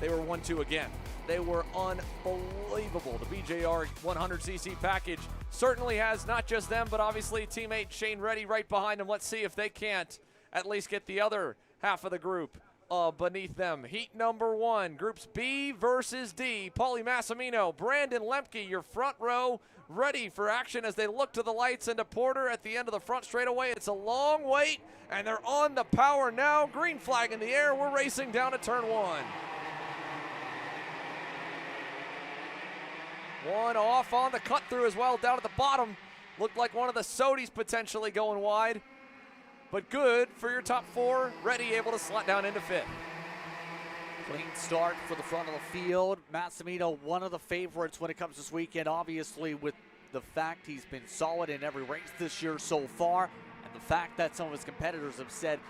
they were 1-2 again. They were unbelievable. The BJR 100cc package certainly has not just them, but obviously teammate Shane Reddy right behind them. Let's see if they can't at least get the other half of the group beneath them. Heat number 1, groups B versus D. Paulie Massimino, Brandon Lemke, your front row, ready for action as they look to the lights and to Porter at the end of the front straightaway. It's a long wait, and they're on the power now. Green flag in the air. We're racing down to turn 1. One off on the cut through as well, down at the bottom. Looked like one of the Sodis potentially going wide. But good for your top 4. Reddy able to slot down into 5th. Clean start for the front of the field. Massimino, one of the favorites when it comes this weekend, obviously with the fact he's been solid in every race this year so far, and the fact that some of his competitors have said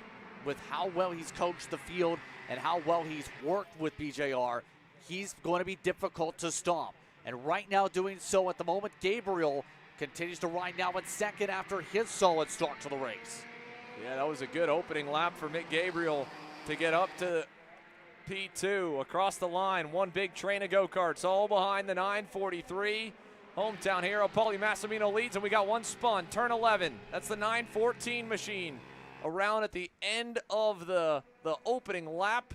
with how well he's coached the field and how well he's worked with BJR, he's going to be difficult to stomp. And right now doing so at the moment, Gabriel continues to ride now in second after his solid start to the race. Yeah, that was a good opening lap for Mick Gabriel to get up to P2 across the line. One big train of go-karts all behind the 943. Hometown hero Paulie Massimino leads, and we got one spun, turn 11. That's the 914 machine. Around at the end of the opening lap.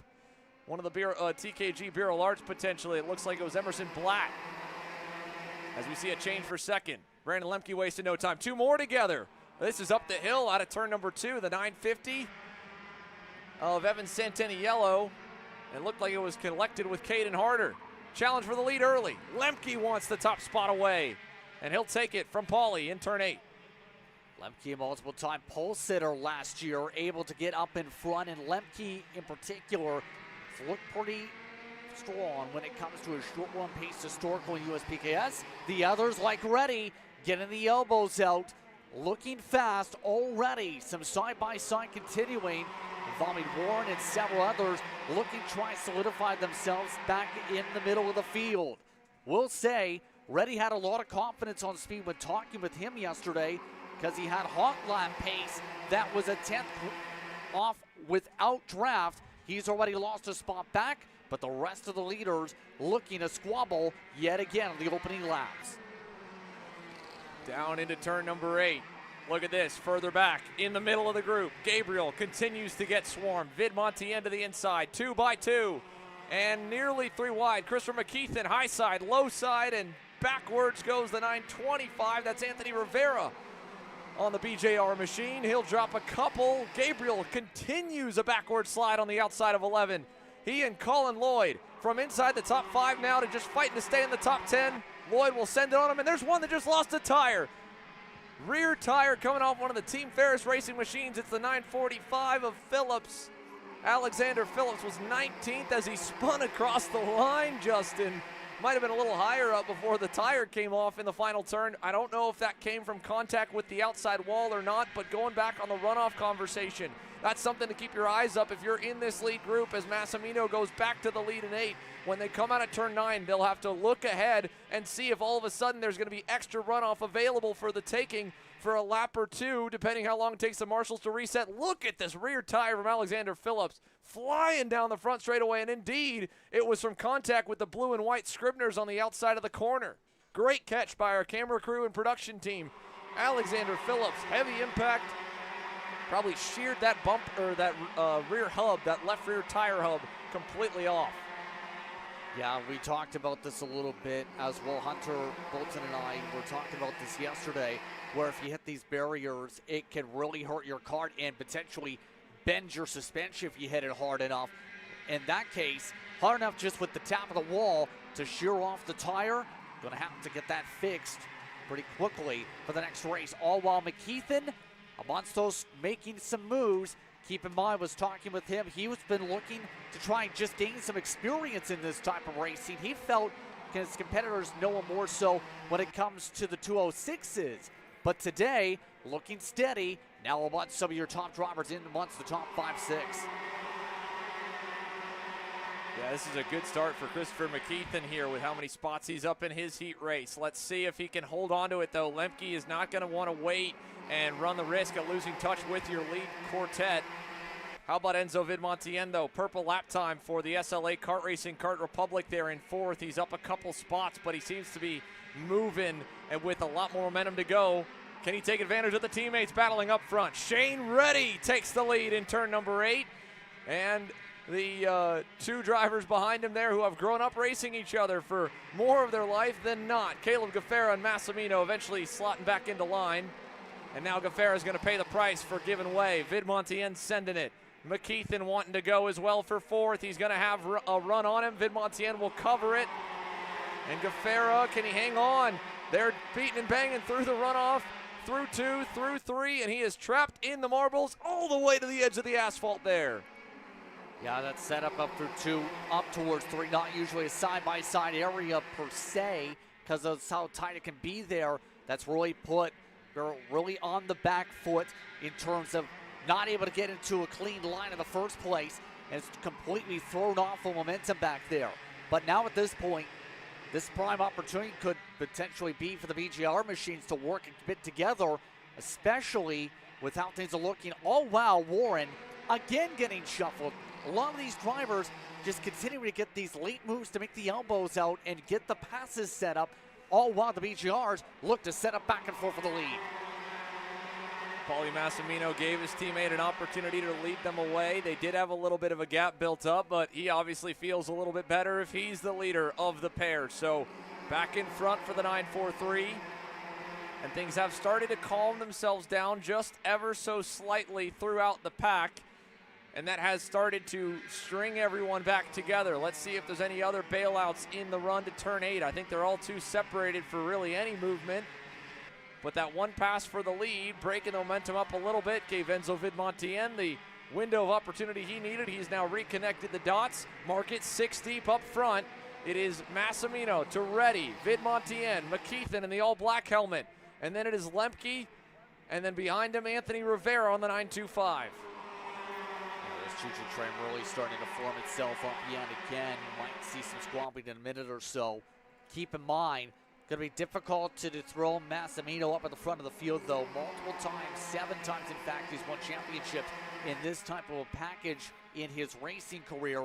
One of the TKG Bureau Arts potentially. It looks like it was Emerson Blatt. As we see a change for second. Brandon Lemke wasted no time. 2 more together. This is up the hill out of turn number 2, the 950 of Evan Santaniello. It looked like it was collected with Caden Harder. Challenge for the lead early. Lemke wants the top spot away. and he'll take it from Pauly in turn 8. Lemke, a multiple-time pole sitter last year, able to get up in front, and Lemke in particular has looked pretty strong when it comes to a short run pace historical in USPKS. The others, like Reddy, getting the elbows out, looking fast already. Some side-by-side continuing, involving Warren and several others, looking to try and solidify themselves back in the middle of the field. We'll say Reddy had a lot of confidence on speed when talking with him yesterday, because he had hot lap pace that was a 10th off without draft. He's already lost a spot back, but the rest of the leaders looking to squabble yet again in the opening laps. Down into turn number 8. Look at this, further back in the middle of the group. Gabriel continues to get swarmed. Vidmontien to the inside, 2 by 2, and nearly 3 wide. Christopher McKeithen, high side, low side, and backwards goes the 925. That's Anthony Rivera on the BJR machine. He'll drop a couple. Gabriel continues a backward slide on the outside of 11. He and Colin Lloyd from inside the top 5 now to just fighting to stay in the top 10. Lloyd will send it on him, and there's one that just lost a tire. Rear tire coming off one of the Team Ferris racing machines. It's the 945 of Phillips. Alexander Phillips was 19th as he spun across the line, Justin. Might have been a little higher up before the tire came off in the final turn. I don't know if that came from contact with the outside wall or not, but going back on the runoff conversation, that's something to keep your eyes up if you're in this lead group as Massimino goes back to the lead in 8. When they come out of turn 9, they'll have to look ahead and see if all of a sudden there's going to be extra runoff available for the taking for a lap or 2, depending how long it takes the marshals to reset. Look at this rear tire from Alexander Phillips flying down the front straightaway, and indeed, it was from contact with the blue and white Scribners on the outside of the corner. Great catch by our camera crew and production team. Alexander Phillips, heavy impact, probably sheared that bump or that rear hub, that left rear tire hub, completely off. Yeah, we talked about this a little bit as well. Hunter Bolton and I were talking about this yesterday, where if you hit these barriers, it can really hurt your kart and potentially bend your suspension if you hit it hard enough. In that case, hard enough just with the tap of the wall to shear off the tire. Gonna have to get that fixed pretty quickly for the next race. All while McKeithen, amongst those making some moves. Keep in mind, was talking with him, he's been looking to try and just gain some experience in this type of racing. He felt his competitors know him more so when it comes to the 206s. But today, looking steady, now amongst some of your top drivers in amongst the top 5-6. Yeah, this is a good start for Christopher McKeithen here with how many spots he's up in his heat race. Let's see if he can hold on to it, though. Lemke is not going to want to wait and run the risk of losing touch with your lead quartet. How about Enzo Vidmontien, though? Purple lap time for the SLA Kart Racing Kart Republic there in 4th. He's up a couple spots, but he seems to be moving and with a lot more momentum to go. Can he take advantage of the teammates battling up front? Shane Reddy takes the lead in turn number 8. And the 2 drivers behind him there who have grown up racing each other for more of their life than not. Caleb Gaffera and Massimino eventually slotting back into line. And now Gaffera is going to pay the price for giving way. Vidmontien sending it. McKeithen wanting to go as well for 4th. He's going to have a run on him. Vidmontien will cover it. And Gaffera, can he hang on? They're beating and banging through the runoff, through 2, through 3, and he is trapped in the marbles all the way to the edge of the asphalt there. Yeah, that's set up through 2, up towards 3. Not usually a side-by-side area per se, because of how tight it can be there. That's really put, they're really on the back foot in terms of not able to get into a clean line in the first place, and it's completely thrown off the momentum back there. But now at this point, this prime opportunity could potentially be for the BGR machines to work a bit together, especially with how things are looking. Oh, wow, Warren again getting shuffled. A lot of these drivers just continuing to get these late moves to make the elbows out and get the passes set up, all while the BGRs look to set up back and forth for the lead. Pauly Massimino gave his teammate an opportunity to lead them away. They did have a little bit of a gap built up, but he obviously feels a little bit better if he's the leader of the pair. So back in front for the 943. And things have started to calm themselves down just ever so slightly throughout the pack. and that has started to string everyone back together. Let's see if there's any other bailouts in the run to turn 8. I think they're all too separated for really any movement. But that one pass for the lead, breaking the momentum up a little bit, gave Enzo Vidmontien the window of opportunity he needed. He's now reconnected the dots. Mark it 6 deep up front. It is Massimino to Reddy, Vidmontien, McKeithen in the all-black helmet. And then it is Lemke, and then behind him, Anthony Rivera on the 925. This choo-choo train really starting to form itself up yet again. You might see some squabbling in a minute or so. Keep in mind, going to be difficult to dethrone Massimino up at the front of the field, though. Multiple times, 7 times, in fact, he's won championships in this type of a package in his racing career.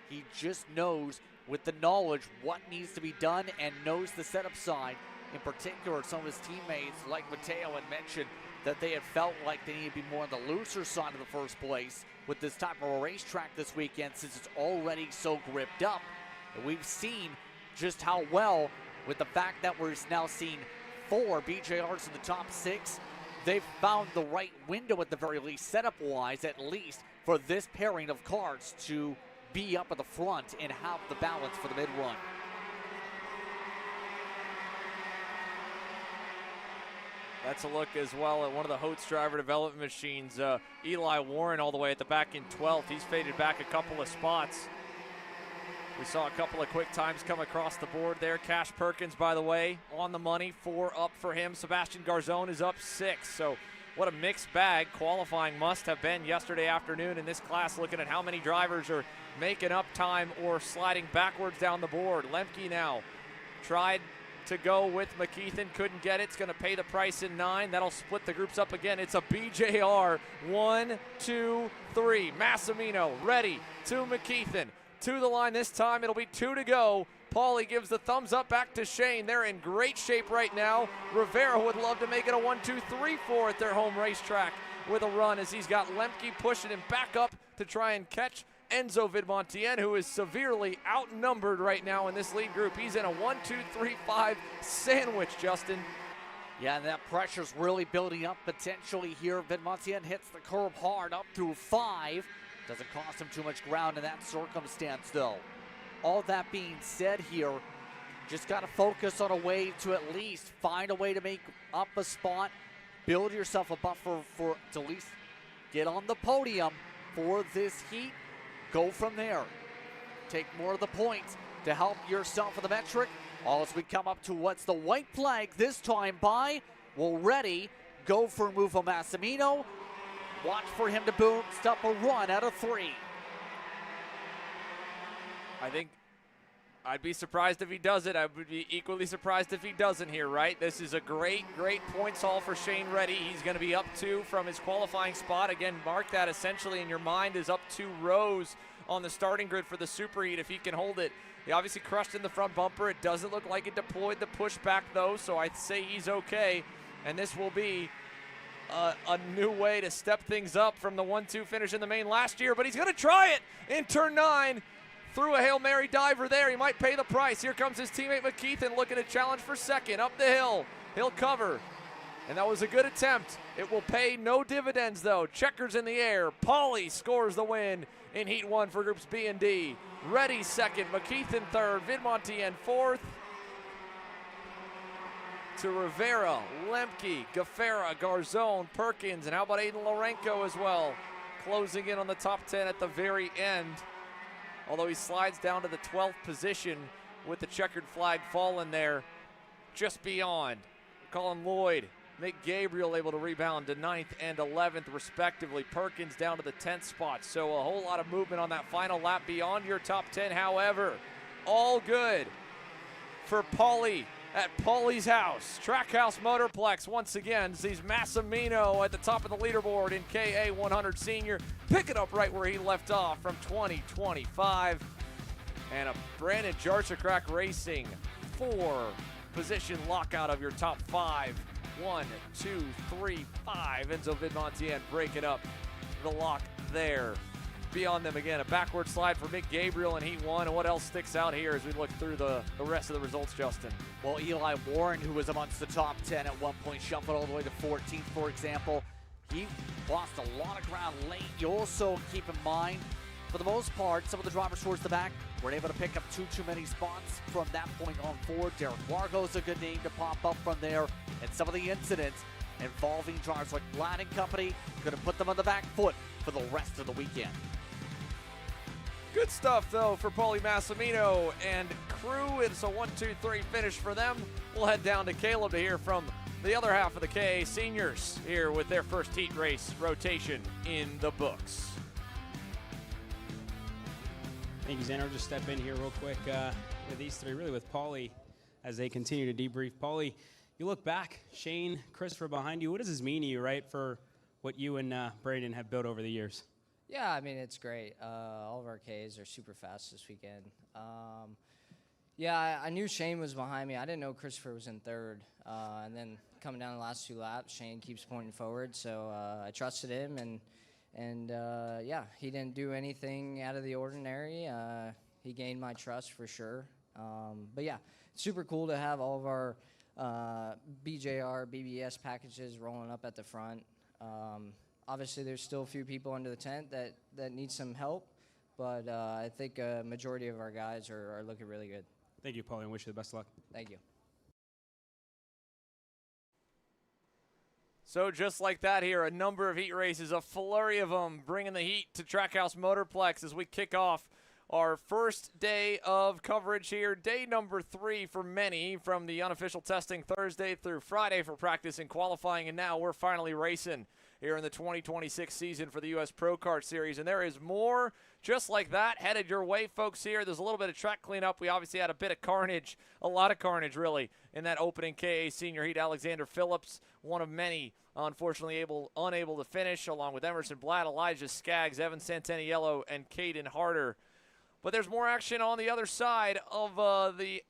He just knows, with the knowledge, what needs to be done and knows the setup side. In particular, some of his teammates, like Mateo, had mentioned that they had felt like they needed to be more on the looser side of the first place with this type of a racetrack this weekend, since it's already so gripped up. And we've seen just how well, with the fact that we're now seeing 4 BJRs in the top 6, they've found the right window at the very least, setup-wise at least, for this pairing of cars to be up at the front and have the balance for the mid-run. That's a look as well at one of the Holtz driver development machines. Eli Warren all the way at the back in 12th. He's faded back a couple of spots. We saw a couple of quick times come across the board there. Cash Perkins, by the way, on the money, 4 up for him. Sebastian Garzone is up 6. So what a mixed bag qualifying must have been yesterday afternoon in this class, looking at how many drivers are making up time or sliding backwards down the board. Lemke now tried to go with McKeithen, couldn't get it. It's going to pay the price in 9. That'll split the groups up again. It's a BJR. 1, 2, 3. Massimino ready to McKeithen. To the line this time. It'll be 2 to go. Paulie gives the thumbs up back to Shane. They're in great shape right now. Rivera would love to make it a 1, 2, 3, 4 at their home racetrack with a run, as he's got Lemke pushing him back up to try and catch Enzo Vidmontien, who is severely outnumbered right now in this lead group. He's in a 1, 2, 3, 5 sandwich, Justin. Yeah, and that pressure's really building up potentially here. Vidmontien hits the curb hard up through 5. Doesn't cost him too much ground in that circumstance, though. All that being said here, just got to focus on a way to at least find a way to make up a spot, build yourself a buffer for to at least get on the podium for this heat. Go from there. Take more of the points to help yourself with the metric. All as we come up to what's the white flag this time by. Well, ready. Go for a move on Massimino. Watch for him to boom, stop a run out of 3. I think I'd be surprised if he does it. I would be equally surprised if he doesn't here, right? This is a great, great points haul for Shane Reddy. He's going to be up 2 from his qualifying spot. Again, mark that essentially in your mind is up 2 rows on the starting grid for the SuperHeat if he can hold it. He obviously crushed in the front bumper. It doesn't look like it deployed the pushback, though, so I'd say he's okay. And this will be a new way to step things up from the 1-2 finish in the main last year, but he's going to try it in turn 9. Threw a Hail Mary diver there. He might pay the price. Here comes his teammate McKeithen looking to challenge for second. Up the hill. He'll cover. And that was a good attempt. It will pay no dividends, though. Checkers in the air. Paulie scores the win in Heat 1 for Groups B and D. Reddy second. McKeithen third. Vidmontien fourth. To Rivera, Lemke, Gaffera, Garzone, Perkins, and how about Aiden Lorenko as well? Closing in on the top 10 at the very end. Although he slides down to the 12th position with the checkered flag falling there just beyond. Colin Lloyd, Mick Gabriel able to rebound to 9th and 11th respectively. Perkins down to the 10th spot. So a whole lot of movement on that final lap beyond your top 10. However, all good for Paulie at Paulie's house. Trackhouse Motorplex once again sees Massimino at the top of the leaderboard in KA 100 Senior. Pick it up right where he left off from 2025. And a Brandon Jarchakrak Racing 4-position lockout of your top 5. 1, 2, 3, 5. Enzo Vidmontien breaking up the lock there. Beyond them again, a backward slide for Mick Gabriel in Heat 1. And what else sticks out here as we look through the rest of the results, Justin? Well, Eli Warren, who was amongst the top 10 at one point, shuffled all the way to 14th, for example. He lost a lot of ground late. You also keep in mind, for the most part, some of the drivers towards the back weren't able to pick up too many spots from that point on forward. Derek Largo's a good name to pop up from there. And some of the incidents involving drivers like Glad and company going to put them on the back foot for the rest of the weekend. Good stuff, though, for Paulie Massimino and crew. It's a 1-2-3 finish for them. We'll head down to Caleb to hear from the other half of the KA seniors here with their first heat race rotation in the books. Thank you, Xander. I'll just step in here real quick with these three, really with Paulie as they continue to debrief. Paulie, you look back, Shane, Christopher behind you. What does this mean to you, right, for what you and Braden have built over the years? Yeah, I mean, it's great. All of our Ks are super fast this weekend. Yeah, I knew Shane was behind me. I didn't know Christopher was in third. And then coming down the last 2 laps, Shane keeps pointing forward, so I trusted him. And yeah, he didn't do anything out of the ordinary. He gained my trust for sure. But yeah, super cool to have all of our BJR, BBS packages rolling up at the front. Obviously, there's still a few people under the tent that need some help, but I think a majority of our guys are looking really good. Thank you, Paulie, and wish you the best of luck. Thank you. So just like that here, a number of heat races, a flurry of them, bringing the heat to Trackhouse Motorplex as we kick off our first day of coverage here. Day number 3 for many, from the unofficial testing Thursday through Friday for practice and qualifying, and now we're finally racing here in the 2026 season for the U.S. Pro Kart Series. And there is more just like that headed your way, folks, here. There's a little bit of track cleanup. We obviously had a bit of carnage, a lot of carnage, really, in that opening KA Senior Heat. Alexander Phillips, one of many, unfortunately unable to finish, along with Emerson Blatt, Elijah Skaggs, Evan Santaniello, and Caden Harder. But there's more action on the other side of the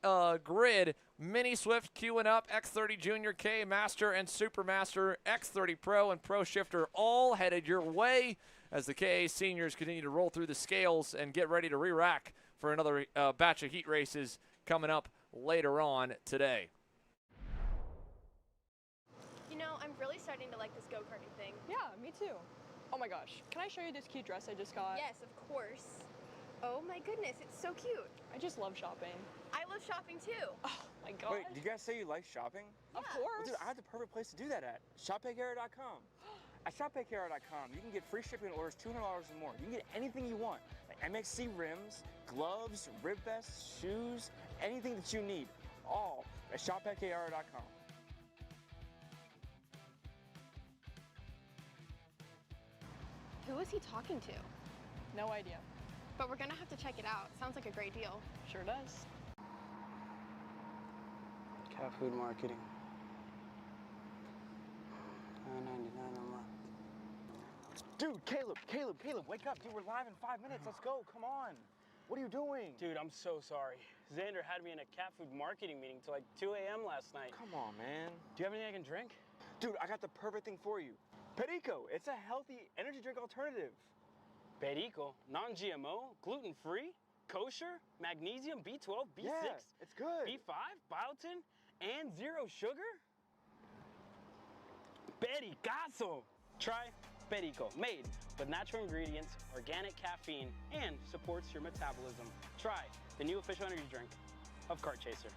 grid. Mini Swift queuing up, X30 Junior, K Master, and Supermaster, X30 Pro, and Pro Shifter all headed your way as the KA seniors continue to roll through the scales and get ready to re-rack for another batch of heat races coming up later on today. You know, I'm really starting to like this go-karting thing. Yeah, me too. Oh my gosh, can I show you this cute dress I just got? Yes, of course. Oh my goodness, it's so cute. I just love shopping. I love shopping too. Oh my god. Wait, do you guys say you like shopping? Of course. Well, dude, I have the perfect place to do that at. ShopPayCara.com. At ShopPayCara.com, you can get free shipping on orders $200 or more. You can get anything you want, like MXC rims, gloves, rib vests, shoes, anything that you need, all at ShopPayCara.com. Who is he talking to? No idea. But we're gonna have to check it out. Sounds like a great deal. Sure does. Cat food marketing. $9.99 a month. Dude, Caleb, wake up. Dude, we're live in 5 minutes. Let's go. Come on. What are you doing? Dude, I'm so sorry. Xander had me in a cat food marketing meeting till like 2 a.m. last night. Come on, man. Do you have anything I can drink? Dude, I got the perfect thing for you. Perico. It's a healthy energy drink alternative. Perico, non-GMO, gluten-free, kosher, magnesium, B12, B6, yeah, it's good. B5, biotin, and 0 sugar? Pericazo! Try Perico, made with natural ingredients, organic caffeine, and supports your metabolism. Try the new official energy drink of Kart Chaser.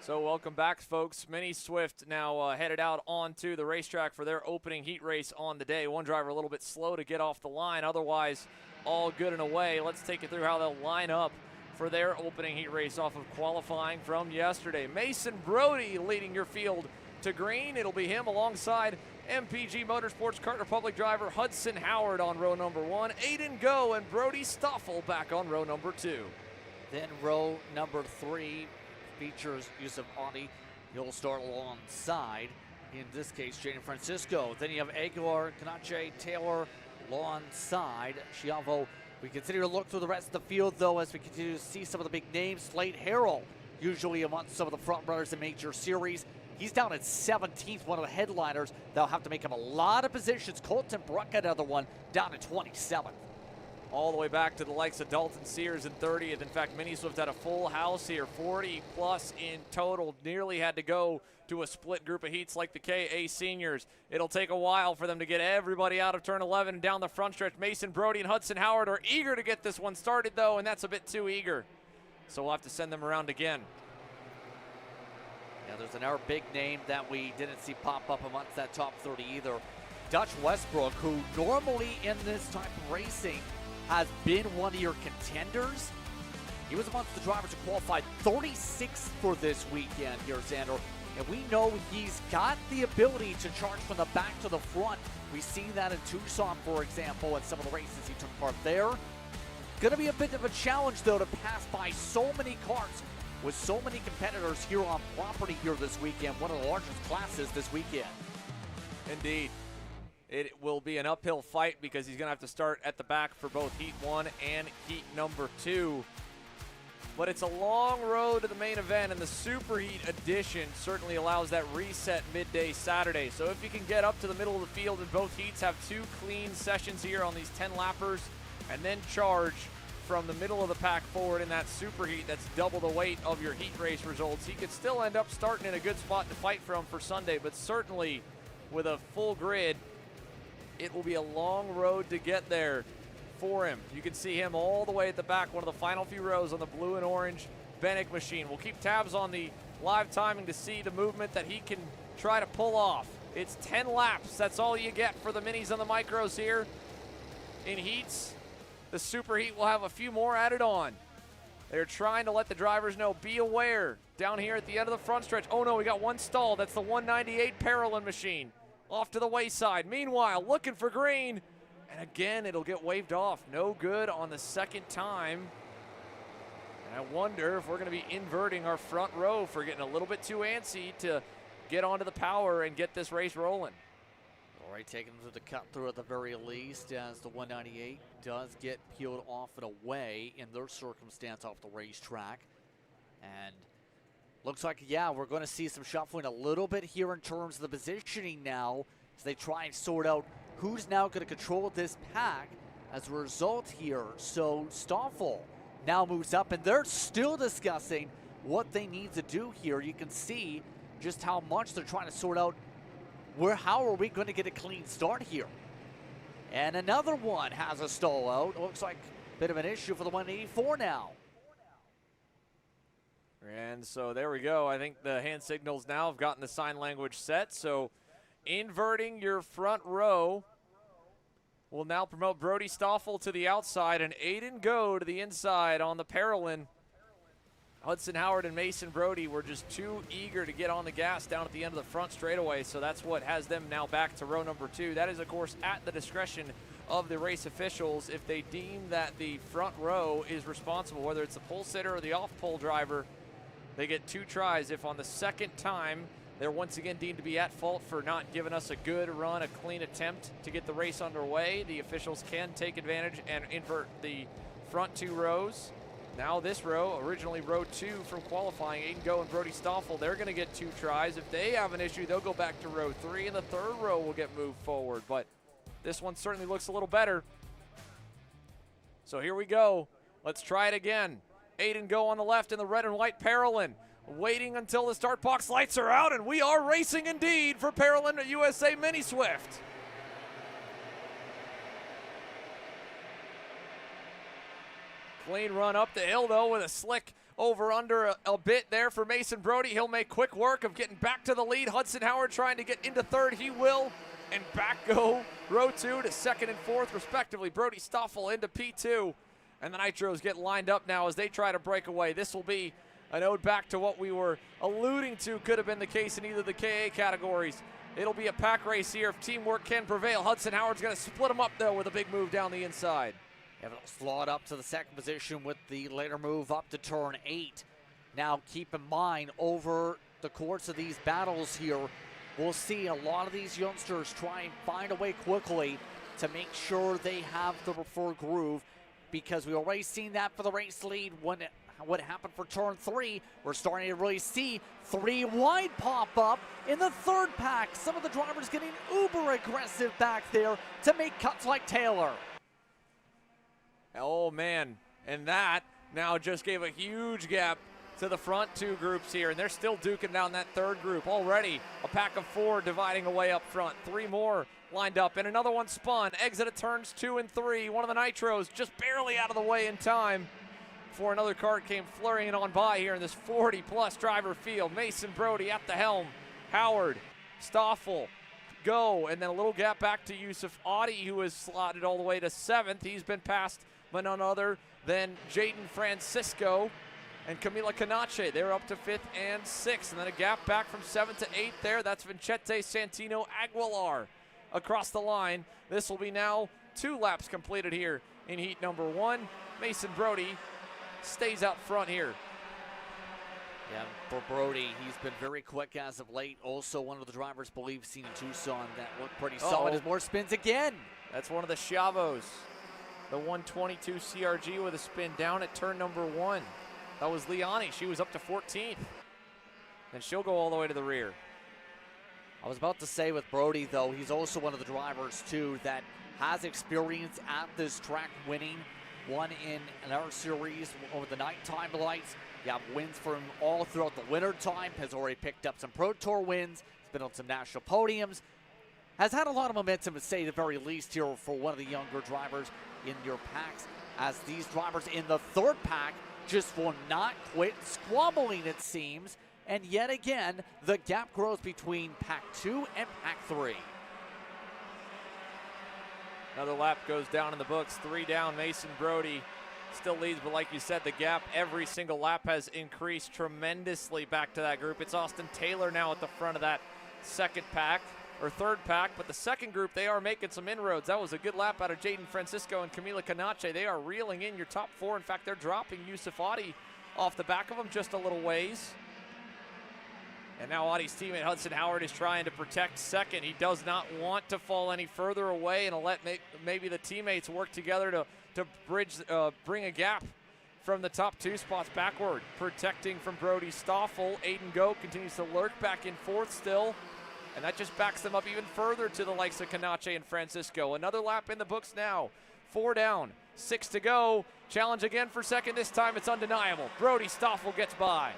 So welcome back, folks. Mini Swift now headed out onto the racetrack for their opening heat race on the day. One driver a little bit slow to get off the line, otherwise all good and away. Let's take you through how they'll line up for their opening heat race off of qualifying from yesterday. Mason Brody leading your field to green. It'll be him alongside MPG Motorsports Kart Republic driver Hudson Howard on row number 1. Aiden Go and Brody Stoffel back on row number 2. Then row number 3 features Yusuf Adi. He'll start alongside, in this case, Jaden Francisco. Then you have Aguilar, Kanache, Taylor alongside Chiavo. We continue to look through the rest of the field, though, as we continue to see some of the big names. Slade Harrell, usually amongst some of the front runners in major series. He's down at 17th, one of the headliners. They'll have to make him a lot of positions. Colton Bruck, another one, down at 27th. All the way back to the likes of Dalton Sears in 30th. In fact, Mini Swift had a full house here, 40 plus in total. Nearly had to go to a split group of heats like the KA seniors. It'll take a while for them to get everybody out of turn 11 and down the front stretch. Mason Brody and Hudson Howard are eager to get this one started, though, and that's a bit too eager. So we'll have to send them around again. Yeah, there's another big name that we didn't see pop up amongst that top 30 either. Dutch Westbrook, who normally in this type of racing has been one of your contenders. He was amongst the drivers who qualified 36th for this weekend here, Xander. And we know he's got the ability to charge from the back to the front. We see that in Tucson, for example, and some of the races he took part there. Going to be a bit of a challenge, though, to pass by so many karts with so many competitors here on property here this weekend. One of the largest classes this weekend. Indeed. It will be an uphill fight because he's going to have to start at the back for both Heat 1 and Heat number 2. But it's a long road to the main event, and the SuperHeat edition certainly allows that reset midday Saturday. So if you can get up to the middle of the field in both heats, have 2 clean sessions here on these 10 lappers, and then charge from the middle of the pack forward in that SuperHeat, that's double the weight of your heat race results. He could still end up starting in a good spot to fight from for Sunday, but certainly with a full grid, it will be a long road to get there for him. You can see him all the way at the back, one of the final few rows on the blue and orange Bennett machine. We'll keep tabs on the live timing to see the movement that he can try to pull off. It's 10 laps. That's all you get for the minis and the micros here. In heats, the SuperHeat will have a few more added on. They're trying to let the drivers know, be aware. Down here at the end of the front stretch. Oh no, we got one stall. That's the 198 Paralyn machine. Off to the wayside. Meanwhile, looking for green. And again, it'll get waved off. No good on the second time. And I wonder if we're going to be inverting our front row for getting a little bit too antsy to get onto the power and get this race rolling. All right, taking them to the cut through at the very least, as the 198 does get peeled off and away in their circumstance off the racetrack. And looks like, yeah, we're going to see some shuffling a little bit here in terms of the positioning now as they try and sort out who's now going to control this pack as a result here. So Stoffel now moves up, and they're still discussing what they need to do here. You can see just how much they're trying to sort out how are we going to get a clean start here. And another one has a stall out. It looks like a bit of an issue for the 184 now. And so there we go. I think the hand signals now have gotten the sign language set. So inverting your front row will now promote Brody Stoffel to the outside and Aiden Go to the inside on the Paralyn. Hudson Howard and Mason Brody were just too eager to get on the gas down at the end of the front straightaway, so that's what has them now back to row number 2. That is, of course, at the discretion of the race officials. If they deem that the front row is responsible, whether it's the pole sitter or the off-pole driver, they get 2 tries. If on the second time they're once again deemed to be at fault for not giving us a good run, a clean attempt to get the race underway, the officials can take advantage and invert the front 2 rows. Now this row, originally row 2 from qualifying, Aiden Go and Brody Stoffel, they're going to get 2 tries. If they have an issue, they'll go back to row 3, and the third row will get moved forward. But this one certainly looks a little better. So here we go. Let's try it again. Aiden Go on the left in the red and white Paralyn. Waiting until the start box lights are out, and we are racing indeed for Paralyn USA Mini Swift. Clean run up the hill, though, with a slick over-under a bit there for Mason Brody. He'll make quick work of getting back to the lead. Hudson Howard trying to get into third. He will. And back go row 2 to second and fourth, respectively. Brody Stoffel into P2. And the Nitros get lined up now as they try to break away. This will be an ode back to what we were alluding to could have been the case in either of the KA categories. It'll be a pack race here if teamwork can prevail. Hudson Howard's going to split them up, though, with a big move down the inside. Evan slot up to the second position with the later move up to turn 8. Now keep in mind, over the course of these battles here, we'll see a lot of these youngsters try and find a way quickly to make sure they have the preferred groove, because we already seen that for the race lead when what happened for turn 3. We're starting to really see 3 wide pop up in the third pack. Some of the drivers getting uber aggressive back there to make cuts like Taylor. Oh, man. And that now just gave a huge gap to the front 2 groups here, and they're still duking down that third group. Already a pack of 4 dividing away up front. 3 more lined up, and another one spun. Exit at turns 2 and 3. One of the Nitros just barely out of the way in time before another kart came flurrying on by here in this 40-plus driver field. Mason Brody at the helm. Howard, Stoffel, go, and then a little gap back to Yusuf Audi, who is slotted all the way to 7th. He's been passed by none other than Jaden Francisco and Camila Canache. They're up to 5th and 6th, and then a gap back from 7th to 8th there. That's Vincente Santino Aguilar across the line. This will be now 2 laps completed here in heat number 1. Mason Brody stays out front here. Yeah, for Brody, he's been very quick as of late. Also, one of the drivers believe seen in Tucson that looked pretty solid as more spins again. That's one of the Chavos. The 122 CRG with a spin down at turn number 1. That was Liani. She was up to 14th. And she'll go all the way to the rear. I was about to say with Brody, though, he's also one of the drivers, too, that has experience at this track, winning one in our series over the nighttime lights. You have wins for him all throughout the winter time. Has already picked up some Pro Tour wins. He's been on some national podiums. Has had a lot of momentum, to say the very least, here for one of the younger drivers in your packs, as these drivers in the third pack just will not quit squabbling, it seems. And yet again, the gap grows between pack 2 and pack 3. Another lap goes down in the books. 3 down. Mason Brody still leads, but like you said, the gap every single lap has increased tremendously back to that group. It's Austin Taylor now at the front of that second pack, or third pack, but the second group, they are making some inroads. That was a good lap out of Jaden Francisco and Camila Canache. They are reeling in your top 4. In fact, they're dropping Yusuf Adi off the back of them just a little ways. And now Adi's teammate Hudson Howard is trying to protect second. He does not want to fall any further away and let maybe the teammates work together to bring a gap from the top 2 spots backward. Protecting from Brody Stoffel. Aiden Goat continues to lurk back in 4th still. And that just backs them up even further to the likes of Canache and Francisco. Another lap in the books now. 4 down, 6 to go. Challenge again for second. This time it's undeniable. Brody Stoffel gets by.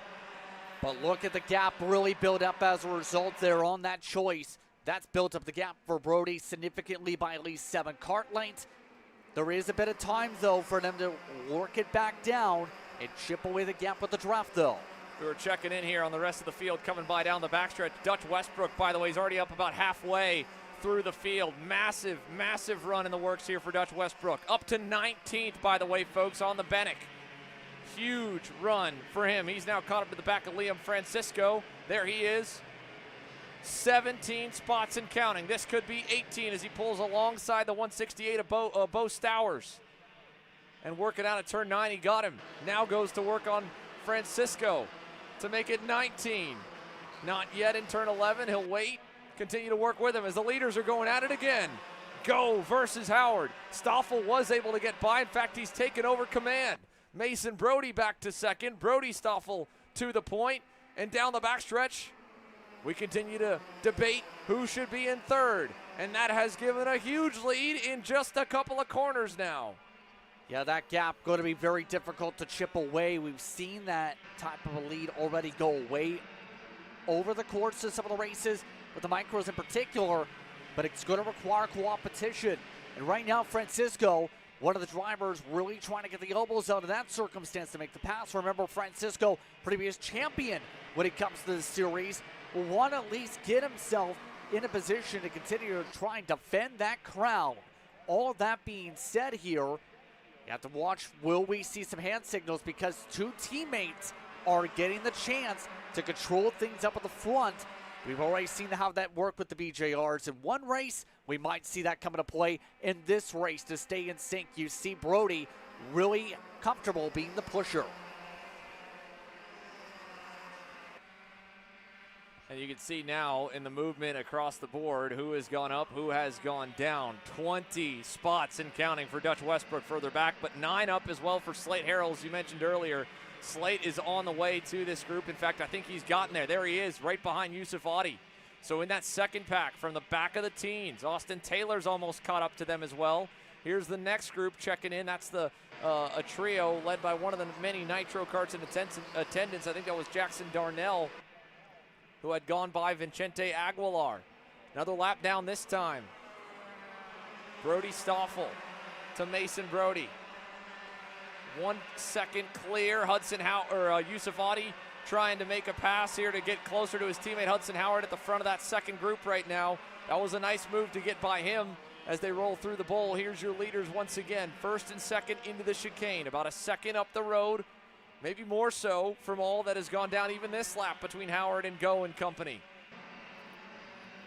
But look at the gap really build up as a result there on that choice. That's built up the gap for Brody significantly by at least 7 kart lengths. There is a bit of time, though, for them to work it back down and chip away the gap with the draft, though. We were checking in here on the rest of the field coming by down the backstretch. Dutch Westbrook, by the way, is already up about halfway through the field. Massive, massive run in the works here for Dutch Westbrook. Up to 19th, by the way, folks, on the Bennick. Huge run for him. He's now caught up to the back of Liam Francisco. There he is. 17 spots and counting. This could be 18 as he pulls alongside the 168 of Bo Stowers. And working out at turn 9, he got him. Now goes to work on Francisco to make it 19. Not yet in turn 11. He'll wait, continue to work with him as the leaders are going at it again. Go versus Howard. Stoffel was able to get by. In fact, he's taken over command. Mason Brody back to second. Brody Stoffel to the point. And down the backstretch, we continue to debate who should be in third. And that has given a huge lead in just a couple of corners now. Yeah, that gap going to be very difficult to chip away. We've seen that type of a lead already go away over the course of some of the races, with the micros in particular, but it's going to require competition. And right now, Francisco, one of the drivers, really trying to get the elbows out of that circumstance to make the pass. Remember, Francisco, previous champion when it comes to the series, will want to at least get himself in a position to continue to try and defend that crown. All of that being said here, you have to watch, will we see some hand signals, because 2 teammates are getting the chance to control things up at the front. We've already seen how that work with the BJRs in one race. We might see that come into play in this race to stay in sync. You see Brody really comfortable being the pusher. And you can see now in the movement across the board who has gone up, who has gone down. 20 spots and counting for Dutch Westbrook further back, but 9 up as well for Slate Harrell, as you mentioned earlier. Slate is on the way to this group. In fact, I think he's gotten there. There he is, right behind Yusuf Adi. So in that second pack from the back of the teens, Austin Taylor's almost caught up to them as well. Here's the next group checking in. That's a trio led by one of the many Nitro Karts in attendance. I think that was Jackson Darnell, who had gone by Vincente Aguilar. Another lap down this time. Brody Stoffel to Mason Brody. 1 second clear. Yusuf Adi trying to make a pass here to get closer to his teammate Hudson Howard at the front of that second group right now. That was a nice move to get by him as they roll through the bowl. Here's your leaders once again. First and second into the chicane. About a second up the road. Maybe more so from all that has gone down even this lap between Howard and Go and company.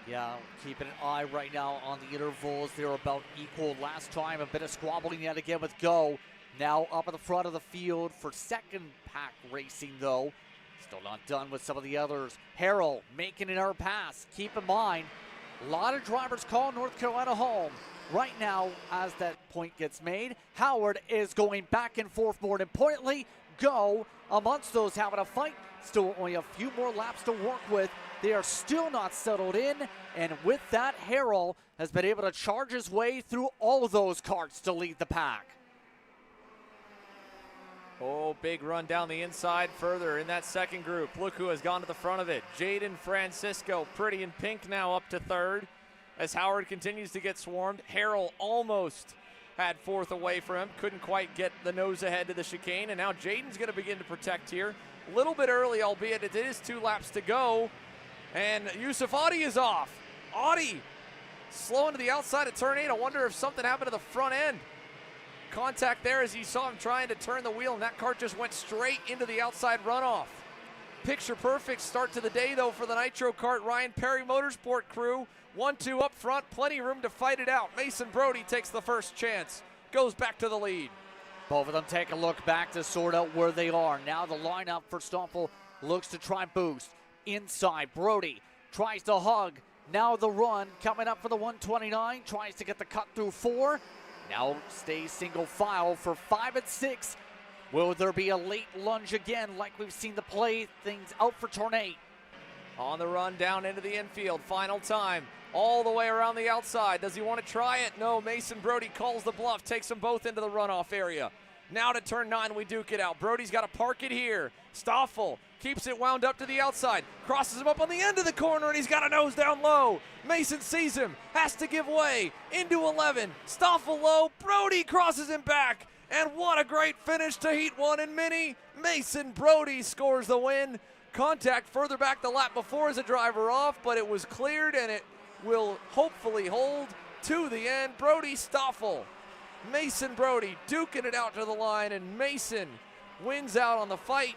Yeah, keeping an eye right now on the intervals. They're about equal last time. A bit of squabbling yet again with Go. Now up at the front of the field for second pack racing, though. Still not done with some of the others. Harrell making an air pass. Keep in mind, a lot of drivers call North Carolina home. Right now, as that point gets made, Howard is going back and forth more importantly. Go amongst those having a fight. Still only a few more laps to work with. They are still not settled in. And with that, Harrell has been able to charge his way through all of those karts to lead the pack. Oh, big run down the inside further in that second group. Look who has gone to the front of it. Jaden Francisco, pretty in pink now, up to third. As Howard continues to get swarmed. Harrell almost had fourth away from him. Couldn't quite get the nose ahead to the chicane. And now Jaden's going to begin to protect here. A little bit early, albeit it is 2 laps to go. And Yusuf Adi is off. Adi slowing to the outside of turn 8. I wonder if something happened to the front end. Contact there as you saw him trying to turn the wheel, and that kart just went straight into the outside runoff. Picture perfect start to the day, though, for the Nitro Kart Ryan Perry Motorsport crew. 1-2 up front, plenty of room to fight it out. Mason Brody takes the first chance, goes back to the lead. Both of them take a look back to sort out where they are. Now the lineup for Stoffel looks to try and boost. Inside, Brody tries to hug. Now the run coming up for the 129, tries to get the cut through 4. Now stays single file for 5 and 6. Will there be a late lunge again like we've seen the play things out for turn 8? On the run down into the infield, final time. All the way around the outside. Does he want to try it? No, Mason Brody calls the bluff, takes them both into the runoff area. Now to turn 9, we duke it out. Brody's got to park it here. Stoffel keeps it wound up to the outside. Crosses him up on the end of the corner, and he's got a nose down low. Mason sees him, has to give way. Into 11, Stoffel low. Brody crosses him back. And what a great finish to Heat 1 in Mini. Mason Brody scores the win. Contact further back the lap before as a driver off, but it was cleared, and it will hopefully hold to the end. Brody Stoffel. Mason Brody duking it out to the line, and Mason wins out on the fight.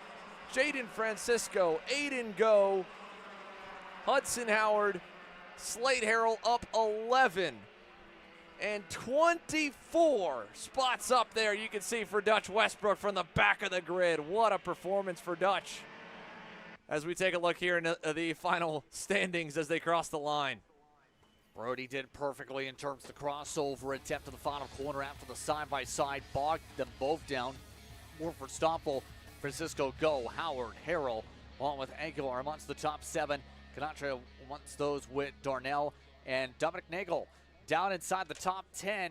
Jaden Francisco, Aiden Go, Hudson Howard, Slate Harrell up 11. And 24 spots up there you can see for Dutch Westbrook from the back of the grid. What a performance for Dutch. As we take a look here in the final standings as they cross the line. Brody did perfectly in terms of the crossover attempt to the final corner after the side-by-side bogged them both down. More for Stoffel, Francisco, Go, Howard, Harrell, along with Aguilar amongst the top 7. Canatra amongst those with Darnell and Dominic Nagel down inside the top 10.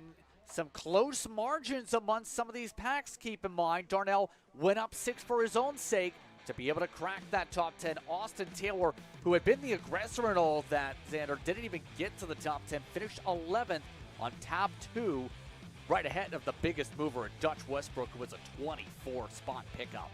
Some close margins amongst some of these packs, keep in mind. Darnell went up 6 for his own sake to be able to crack that top 10. Austin Taylor, who had been the aggressor in all of that, Xander, didn't even get to the top 10. Finished 11th on tab 2, right ahead of the biggest mover, Dutch Westbrook, who was a 24-spot pickup.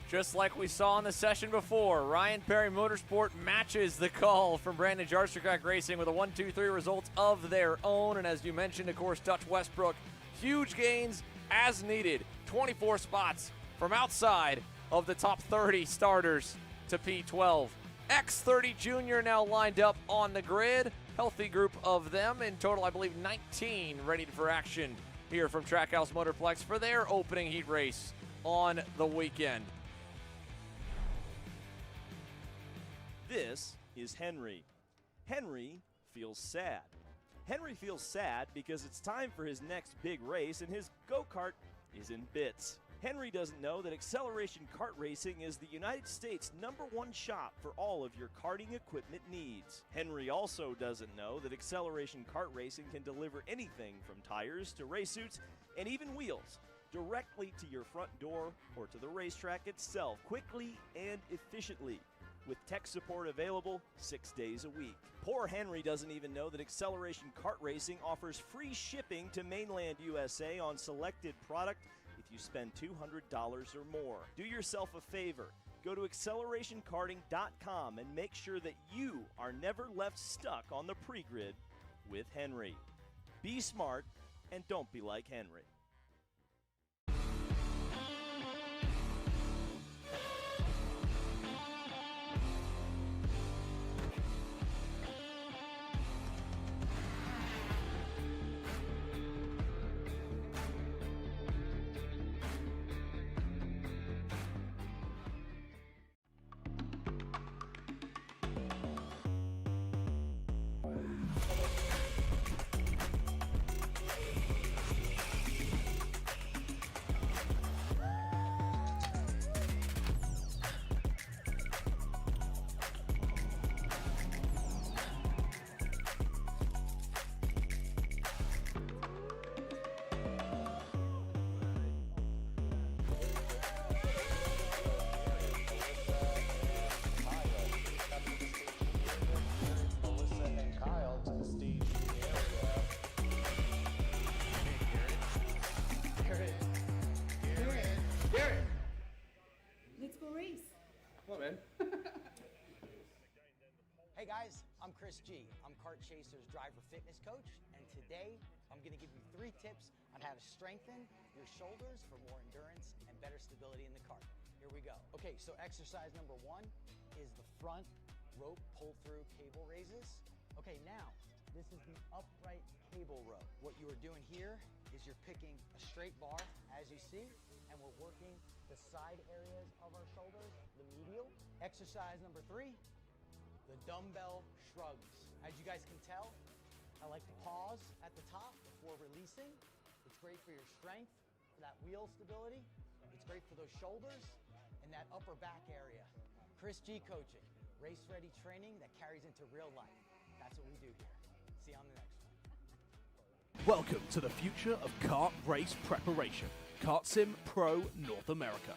Just like we saw in the session before, Ryan Perry Motorsport matches the call from Brandon Jarstracrack Racing with a 1-2-3 results of their own. And as you mentioned, of course, Dutch Westbrook, huge gains as needed. 24 spots from outside of the top 30 starters to P12. X30 Junior now lined up on the grid. Healthy group of them. In total, I believe 19 ready for action here from Trackhouse Motorplex for their opening heat race on the weekend. This is Henry. Henry feels sad. Henry feels sad because it's time for his next big race and his go-kart is in bits. Henry doesn't know that Acceleration Kart Racing is the United States' #1 shop for all of your karting equipment needs. Henry also doesn't know that Acceleration Kart Racing can deliver anything from tires to race suits and even wheels directly to your front door or to the racetrack itself, quickly and efficiently, with tech support available 6 days a week. Poor Henry doesn't even know that Acceleration Kart Racing offers free shipping to mainland USA on selected product if you spend $200 or more. Do yourself a favor. Go to accelerationkarting.com and make sure that you are never left stuck on the pre-grid with Henry. Be smart and don't be like Henry. Hey guys, I'm Chris G. I'm Kart Chaser's driver fitness coach, and today I'm going to give you 3 tips on how to strengthen your shoulders for more endurance and better stability in the kart. Here we go. Okay, so exercise number 1 is the front rope pull-through cable raises. Okay, now this is the upright cable row. What you are doing here is you're picking a straight bar, as you see, and we're working the side areas of our shoulders, the medial. Exercise number 3, the dumbbell shrugs. As you guys can tell, I like to pause at the top before releasing. It's great for your strength, for that wheel stability. It's great for those shoulders and that upper back area. Chris G coaching, race-ready training that carries into real life. That's what we do here. See you on the next one. Welcome to the future of kart race preparation. Kart Sim Pro North America.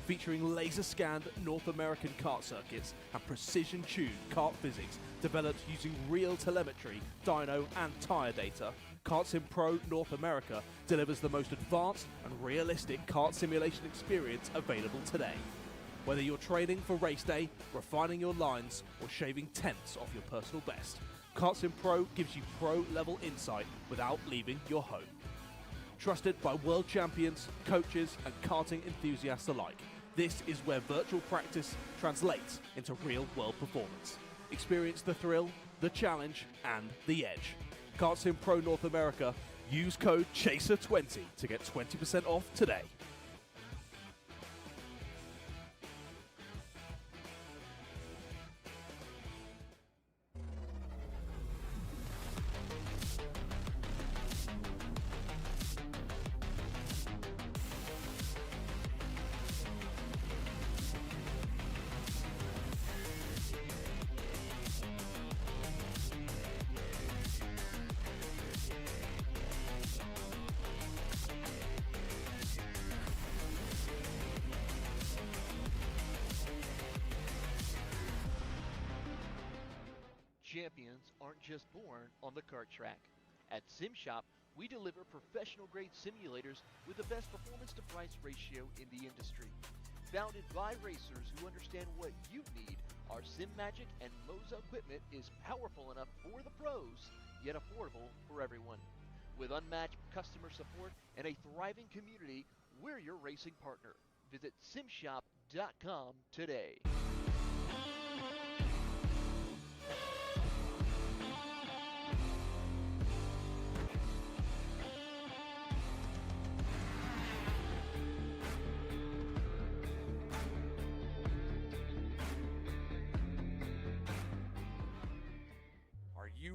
Featuring laser-scanned North American kart circuits and precision-tuned kart physics developed using real telemetry, dyno and tyre data, Kart Sim Pro North America delivers the most advanced and realistic kart simulation experience available today. Whether you're training for race day, refining your lines, or shaving tenths off your personal best, Kart Sim Pro gives you pro-level insight without leaving your home. Trusted by world champions, coaches and karting enthusiasts alike, this is where virtual practice translates into real-world performance. Experience the thrill, the challenge, and the edge. Kart Sim Pro North America. Use code CHASER20 to get 20% off today. Champions aren't just born on the kart track. At SimShop, we deliver professional-grade simulators with the best performance-to-price ratio in the industry. Founded by racers who understand what you need, our SimMagic and Moza equipment is powerful enough for the pros, yet affordable for everyone. With unmatched customer support and a thriving community, we're your racing partner. Visit simshop.com today.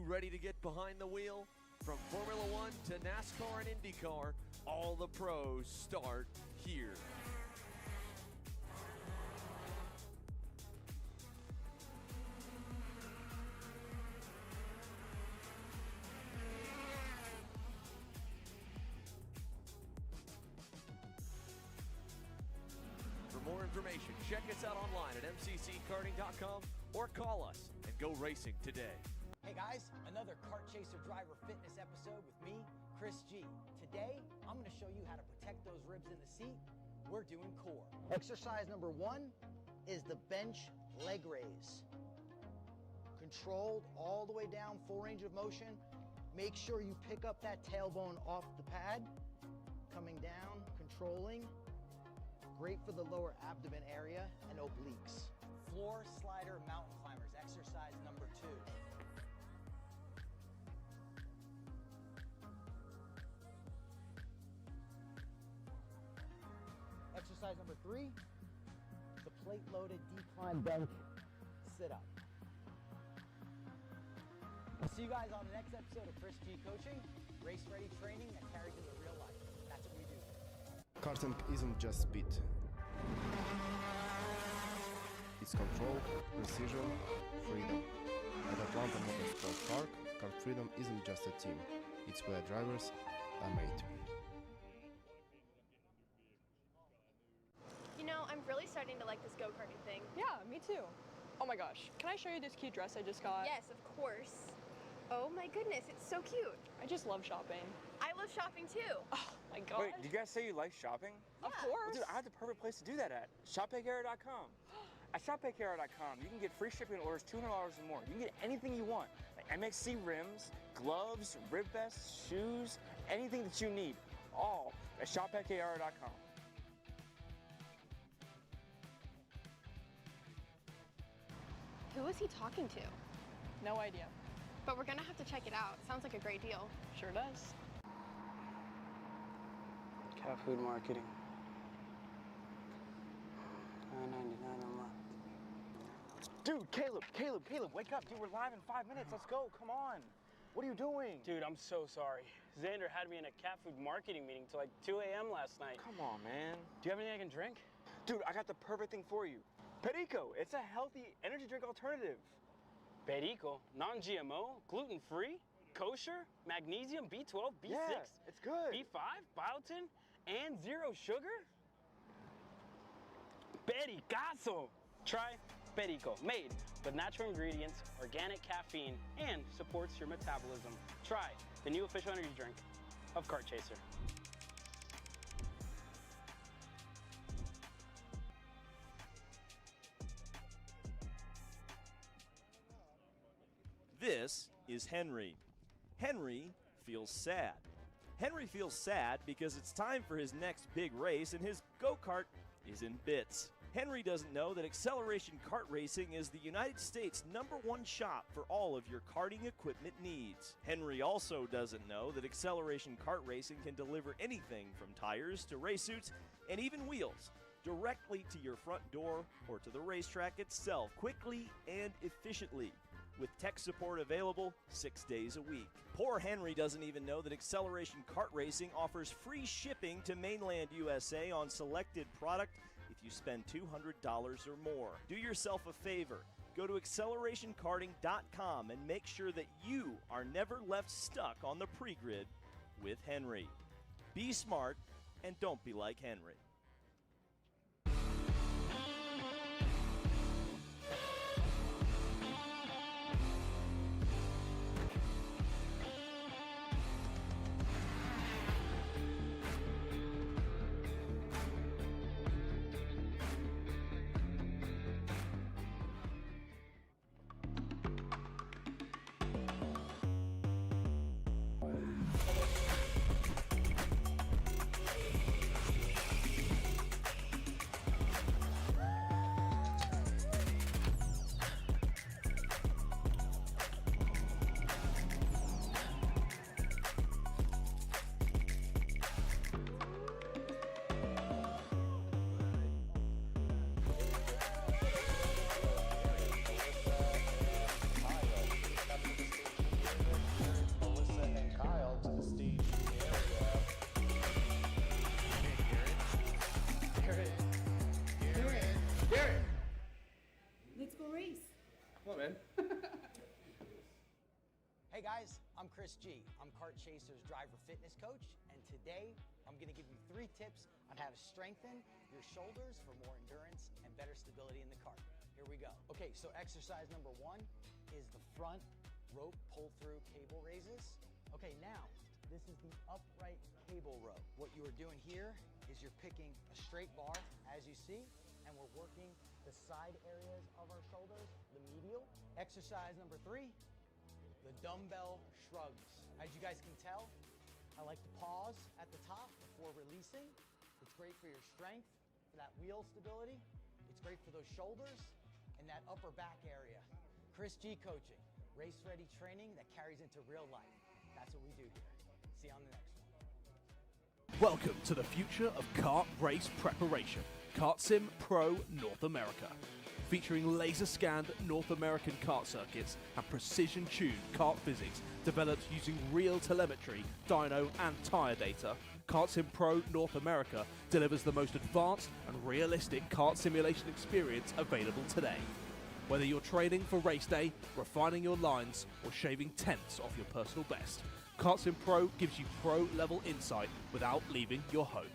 Ready to get behind the wheel? From Formula One to NASCAR and IndyCar, all the pros start here. For more information, check us out online at mcckarting.com or call us and go racing today. Hey guys, another Kart Chaser Driver Fitness episode with me, Chris G. Today, I'm gonna show you how to protect those ribs in the seat. We're doing core. Exercise number 1 is the bench leg raise. Controlled all the way down, full range of motion. Make sure you pick up that tailbone off the pad. Coming down, controlling. Great for the lower abdomen area and obliques. Floor slider mountain climbers, exercise number 2. Exercise number 3, the plate-loaded decline bench sit-up. I'll see you guys on the next episode of Chris G Coaching, race-ready training that carries into real life. That's what we do. Karting isn't just speed. It's control, precision, freedom. At Atlanta Motorsport Park, Kart Freedom isn't just a team. It's where drivers are made. You know, I'm really starting to like this go-karting thing. Yeah, me too. Oh my gosh, can I show you this cute dress I just got? Yes, of course. Oh my goodness, it's so cute. I just love shopping. I love shopping too. Oh my gosh. Wait, did you guys say you like shopping? Of course. Well, dude, I have the perfect place to do that at. ShopPayCarrier.com. At ShopPayCarrier.com, you can get free shipping on orders $200 or more. You can get anything you want, like MXC rims, gloves, rib vests, shoes, anything that you need, all at ShopPayCarrier.com. Who is he talking to? No idea. But we're gonna have to check it out. Sounds like a great deal. Sure does. Cat food marketing. $9.99 a month. Dude, Caleb, wake up. Dude, we're live in 5 minutes. Let's go, come on. What are you doing? Dude, I'm so sorry. Xander had me in a cat food marketing meeting till like 2 a.m. last night. Come on, man. Do you have anything I can drink? Dude, I got the perfect thing for you. Perico, it's a healthy energy drink alternative. Perico, non-GMO, gluten-free, kosher, magnesium, B12, B6, Yeah, it's good. B5, biotin, and 0 sugar? Pericazo! Try Perico, made with natural ingredients, organic caffeine, and supports your metabolism. Try the new official energy drink of Kart Chaser. This is Henry. Henry feels sad. Henry feels sad because it's time for his next big race and his go-kart is in bits. Henry doesn't know that Acceleration Kart Racing is the United States #1 shop for all of your karting equipment needs. Henry also doesn't know that Acceleration Kart Racing can deliver anything from tires to race suits and even wheels directly to your front door or to the racetrack itself quickly and efficiently, with tech support available 6 days a week. Poor Henry doesn't even know that Acceleration Kart Racing offers free shipping to mainland USA on selected product if you spend $200 or more. Do yourself a favor. Go to accelerationkarting.com and make sure that you are never left stuck on the pre-grid with Henry. Be smart and don't be like Henry. Chris G. I'm Kart Chaser's driver fitness coach, and today I'm going to give you 3 tips on how to strengthen your shoulders for more endurance and better stability in the cart. Here we go. Okay, so exercise number 1 is the front rope pull-through cable raises. Okay, now this is the upright cable row. What you are doing here is you're picking a straight bar, as you see, and we're working the side areas of our shoulders, the medial. Exercise number 3, the dumbbell shrugs. As you guys can tell, I like to pause at the top before releasing. It's great for your strength, for that wheel stability. It's great for those shoulders and that upper back area. Chris G coaching, race-ready training that carries into real life. That's what we do here. See you on the next one. Welcome to the future of kart race preparation. Kart Sim Pro North America. Featuring laser-scanned North American kart circuits and precision-tuned kart physics developed using real telemetry, dyno and tyre data, Kart Sim Pro North America delivers the most advanced and realistic kart simulation experience available today. Whether you're training for race day, refining your lines, or shaving tenths off your personal best, Kart Sim Pro gives you pro-level insight without leaving your home.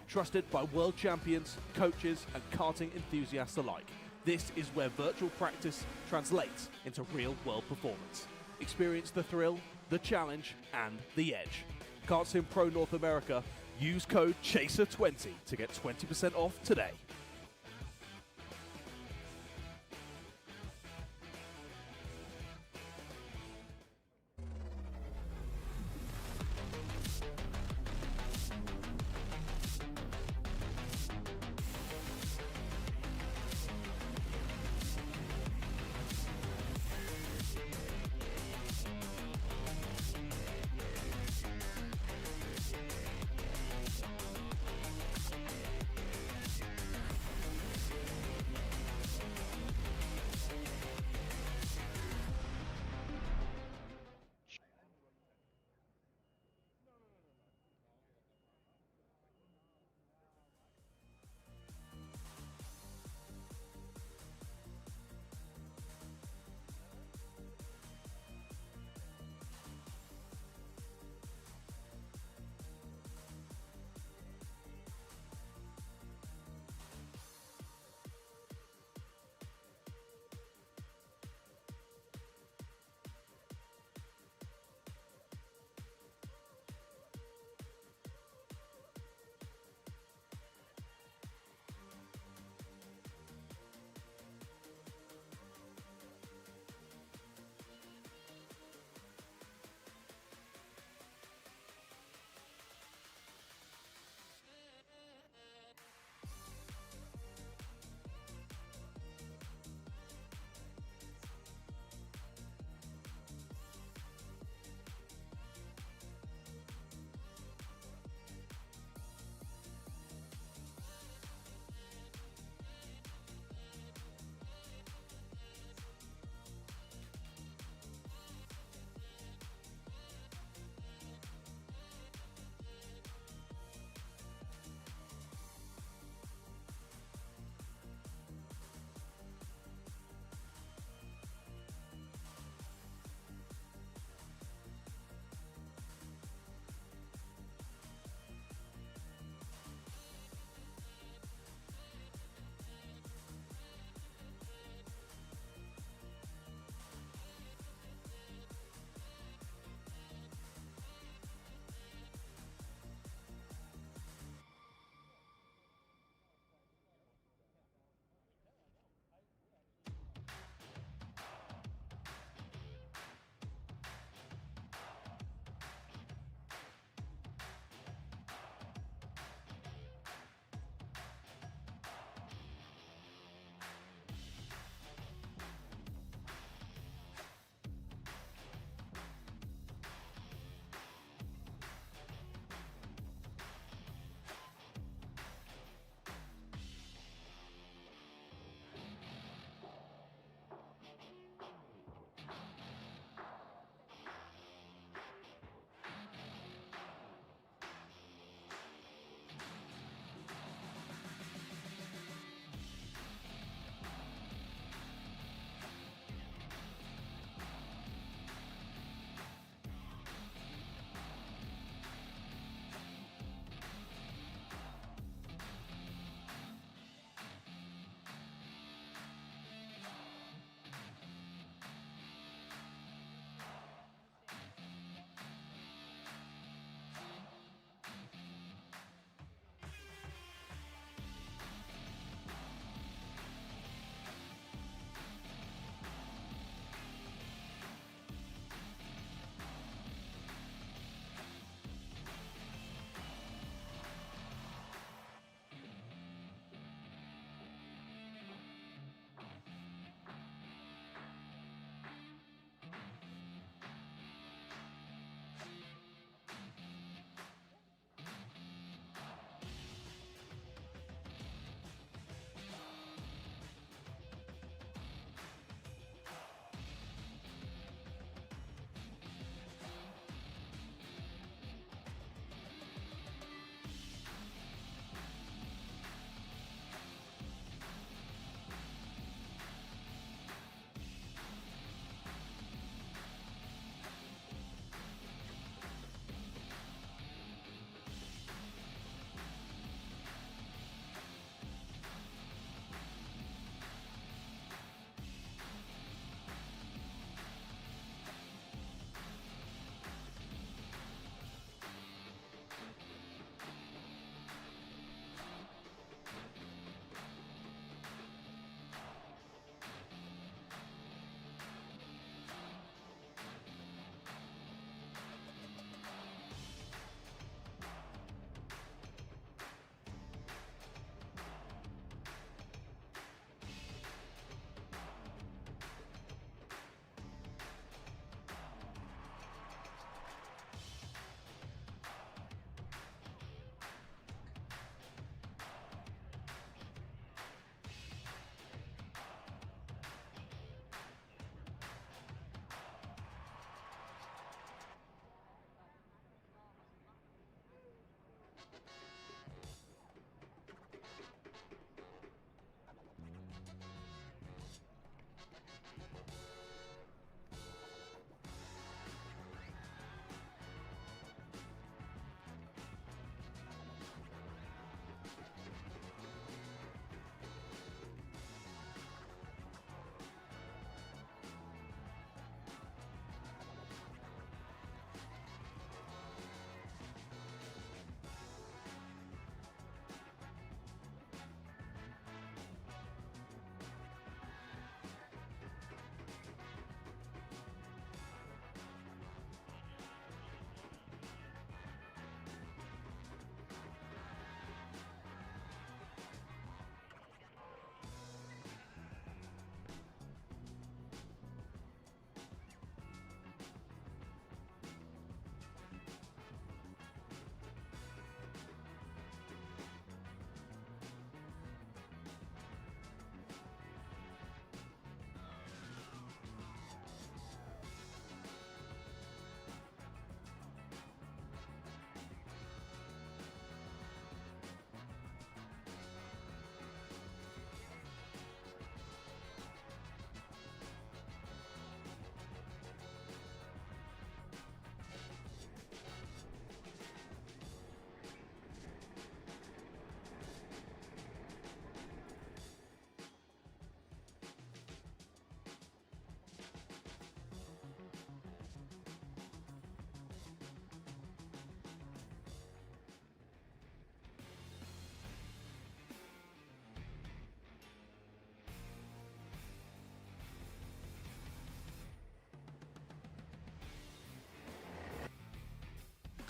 Trusted by world champions, coaches, and karting enthusiasts alike, this is where virtual practice translates into real-world performance. Experience the thrill, the challenge, and the edge. Kart Sim Pro North America. Use code CHASER20 to get 20% off today.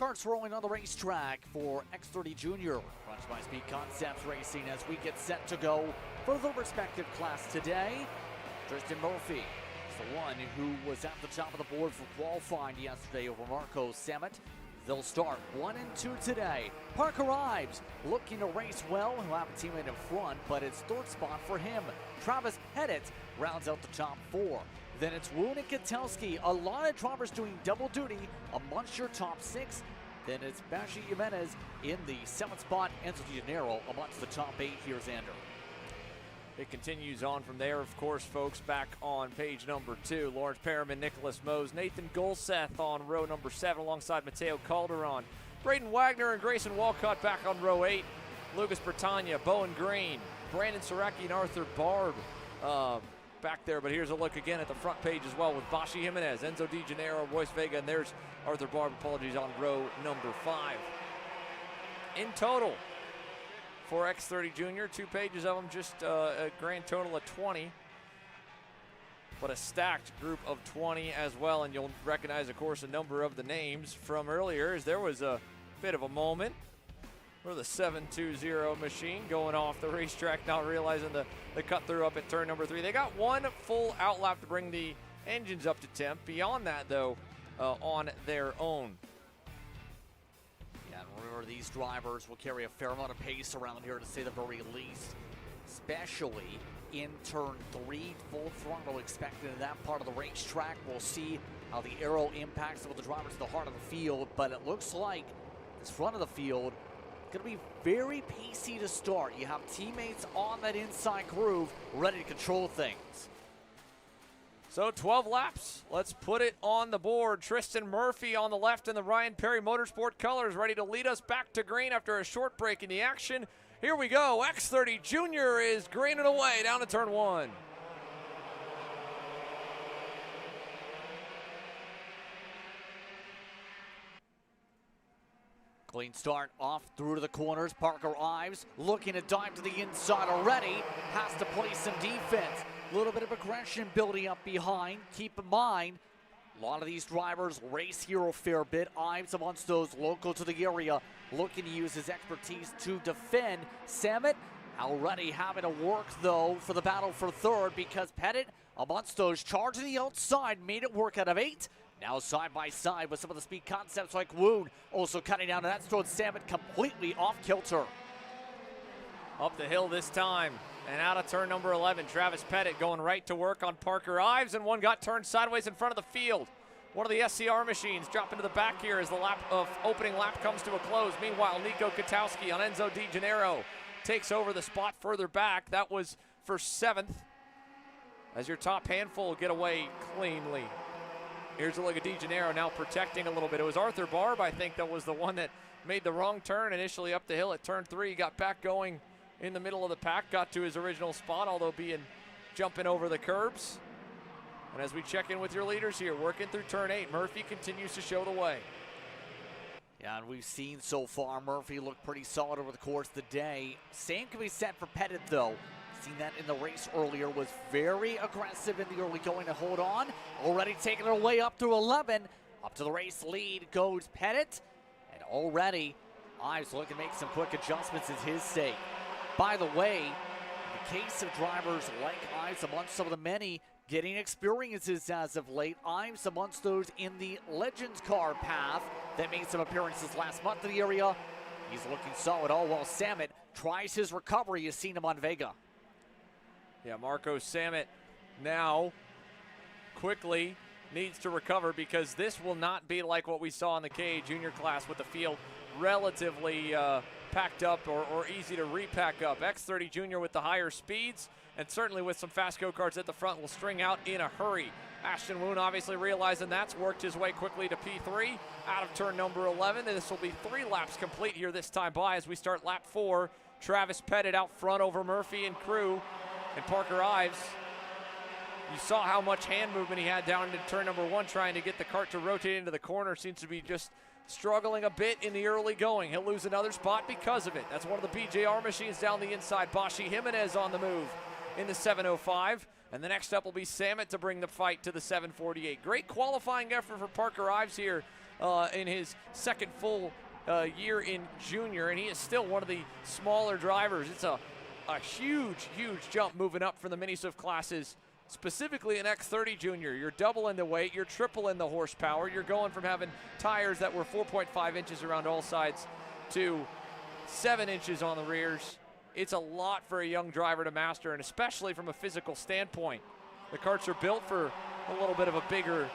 karts rolling on the racetrack for X30 Junior. Brought to you by Speed Concepts Racing as we get set to go for the respective class today. Tristan Murphy is the one who was at the top of the board for qualifying yesterday over Marco Samet. They'll start 1 and 2 today. Parker Ives looking to race well. He'll have a teammate in front, but it's third spot for him. Travis Pettit rounds out the top 4. Then it's Woon and Katowski. A lot of drivers doing double duty amongst your top 6. Then it's Bashi Jimenez in the 7th spot. Enzo Di Gennaro amongst the top 8. Here's Ander. It continues on from there, of course, folks. Back on page number 2, Lawrence Perriman, Nicholas Mose, Nathan Golseth on row number 7 alongside Mateo Calderon. Braden Wagner and Grayson Walcott back on row 8. Lucas Bertagna, Bowen Green, Brandon Saraki, and Arthur Barb back there. But here's a look again at the front page as well with Bashi Jimenez, Enzo Di Gennaro, Royce Vega, and there's Arthur Barb, apologies, on row number 5. In total, for X30 Junior, 2 pages of them, just a grand total of 20. But a stacked group of 20 as well, and you'll recognize, of course, a number of the names from earlier, as there was a bit of a moment where the 720 machine going off the racetrack, not realizing the cut through up at turn number 3. They got one full outlap to bring the engines up to temp. Beyond that, though, on their own. Remember, these drivers will carry a fair amount of pace around here, to say the very least, especially in turn 3. Full throttle expected in that part of the racetrack. We'll see how the aero impacts with the drivers to the heart of the field, but it looks like this front of the field going to be very pacey to start. You have teammates on that inside groove ready to control things. So 12 laps, let's put it on the board. Tristan Murphy on the left in the Ryan Perry Motorsport colors, ready to lead us back to green after a short break in the action. Here we go, X30 Junior is greening away down to turn 1. Clean start off through to the corners. Parker Ives looking to dive to the inside already. Has to play some defense. A little bit of aggression building up behind. Keep in mind, a lot of these drivers race here a fair bit. Ives amongst those local to the area, looking to use his expertise to defend. Samet already having to work, though, for the battle for third, because Pettit amongst those charging the outside made it work out of 8. Now side by side with some of the speed concepts like Woon, also cutting down, and that's thrown Samet completely off kilter. Up the hill this time. And out of turn number 11, Travis Pettit going right to work on Parker Ives, and one got turned sideways in front of the field. One of the SCR machines dropping to the back here as the opening lap comes to a close. Meanwhile, Nico Katowski on Enzo Di Gennaro takes over the spot further back. That was for 7th, as your top handful will get away cleanly. Here's a look at Di Gennaro now protecting a little bit. It was Arthur Barb, I think, that was the one that made the wrong turn initially up the hill at turn 3. Got back going in the middle of the pack, got to his original spot, although jumping over the curbs. And as we check in with your leaders here, working through turn 8, Murphy continues to show the way. Yeah, and we've seen so far Murphy look pretty solid over the course of the day. Same can be said for Pettit, though. Seen that in the race earlier, was very aggressive in the early going to hold on. Already taking it away up through 11. Up to the race lead goes Pettit. And already, Ives looking to make some quick adjustments is his sake. By the way, in the case of drivers like Ives, amongst some of the many getting experiences as of late, Ives amongst those in the Legends car path that made some appearances last month in the area. He's looking solid, all while Samet tries his recovery. You've seen him on Vega. Yeah, Marco Samet now quickly needs to recover, because this will not be like what we saw in the K Junior class with the field relatively packed up or easy to repack up. X30 Junior with the higher speeds, and certainly with some fast go-karts at the front, will string out in a hurry. Ashton Woon obviously realizing that's worked his way quickly to P3 out of turn number 11. And this will be 3 laps complete here this time by as we start lap 4. Travis Pettit out front over Murphy and crew. And Parker Ives, you saw how much hand movement he had down into turn number 1 trying to get the cart to rotate into the corner. Seems to be just struggling a bit in the early going. He'll lose another spot because of it. That's one of the BJR machines down the inside. Bashi Jimenez on the move in the 705. And the next up will be Samet to bring the fight to the 748. Great qualifying effort for Parker Ives here in his second full year in junior, and he is still one of the smaller drivers. It's a huge, huge jump moving up from the mini Swift classes, specifically in X30 Junior. You're doubling the weight, you're tripling the horsepower, you're going from having tires that were 4.5 inches around all sides to 7 inches on the rears. It's a lot for a young driver to master, and especially from a physical standpoint. The karts are built for a little bit of a bigger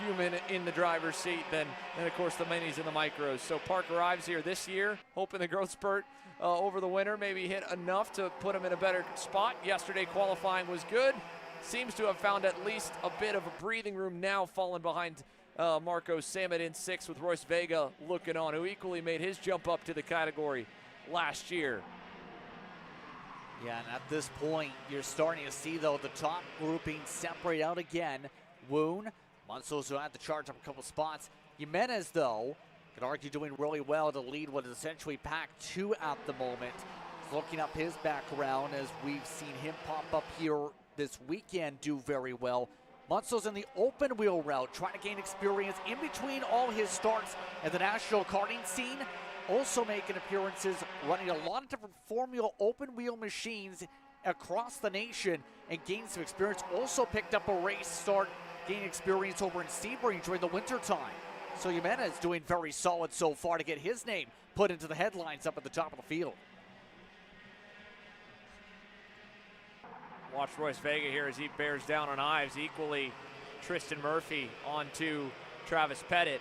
human in the driver's seat than of course the minis and the micros. So Park arrives here this year, hoping the growth spurt over the winter maybe hit enough to put him in a better spot. Yesterday qualifying was good. Seems to have found at least a bit of a breathing room now, falling behind Marco Samet in 6th, with Royce Vega looking on, who equally made his jump up to the category last year. Yeah, and at this point, you're starting to see, though, the top grouping separate out again. Woon, Munsos, who had to charge up a couple spots. Jimenez, though, could argue doing really well to lead what is essentially Pack 2 at the moment. He's looking up his background as we've seen him pop up here this weekend, do very well. Munsos in the open wheel route, trying to gain experience in between all his starts at the national karting scene. Also making appearances, running a lot of different Formula open wheel machines across the nation and gaining some experience. Also picked up a race start, gaining experience over in Sebring during the winter time. So Jimenez doing very solid so far to get his name put into the headlines up at the top of the field. Watch Royce Vega here as he bears down on Ives. Equally, Tristan Murphy onto Travis Pettit.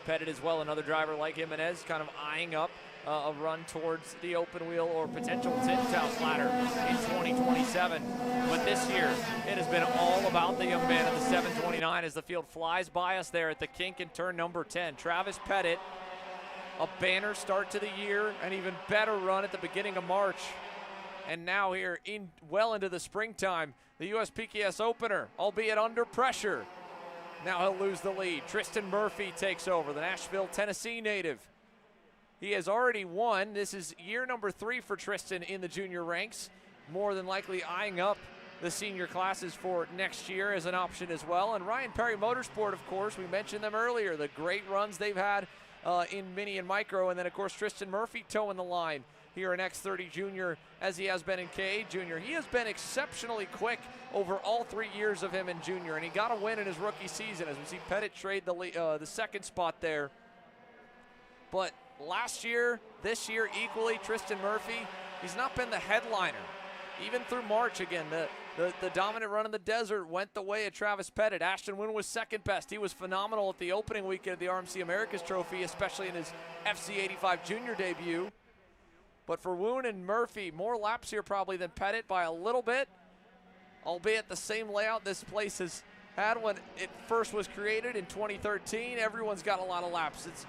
Pettit as well, another driver like Jimenez, kind of eyeing up a run towards the open wheel or potential Tinhouse ladder in 2027. But this year, it has been all about the young man at the 729 as the field flies by us there at the kink in turn number 10. Travis Pettit, a banner start to the year, an even better run at the beginning of March. And now here, well into the springtime, the USPKS opener, albeit under pressure. Now he'll lose the lead. Tristan Murphy takes over, the Nashville, Tennessee native. He has already won. This is year number 3 for Tristan in the junior ranks. More than likely eyeing up the senior classes for next year as an option as well. And Ryan Perry Motorsport, of course, we mentioned them earlier, the great runs they've had in mini and micro. And then, of course, Tristan Murphy towing the line here in X30 Junior as he has been in KA Junior. He has been exceptionally quick over all 3 years of him in junior, and he got a win in his rookie season as we see Pettit trade the second spot there. But last year, this year equally, Tristan Murphy, he's not been the headliner. Even through March again, the dominant run in the desert went the way of Travis Pettit. Ashton Wynn was second best. He was phenomenal at the opening weekend of the RMC Americas Trophy, especially in his FC85 junior debut. But for Woon and Murphy, more laps here probably than Pettit by a little bit, albeit the same layout this place has had when it first was created in 2013. Everyone's got a lot of laps. It's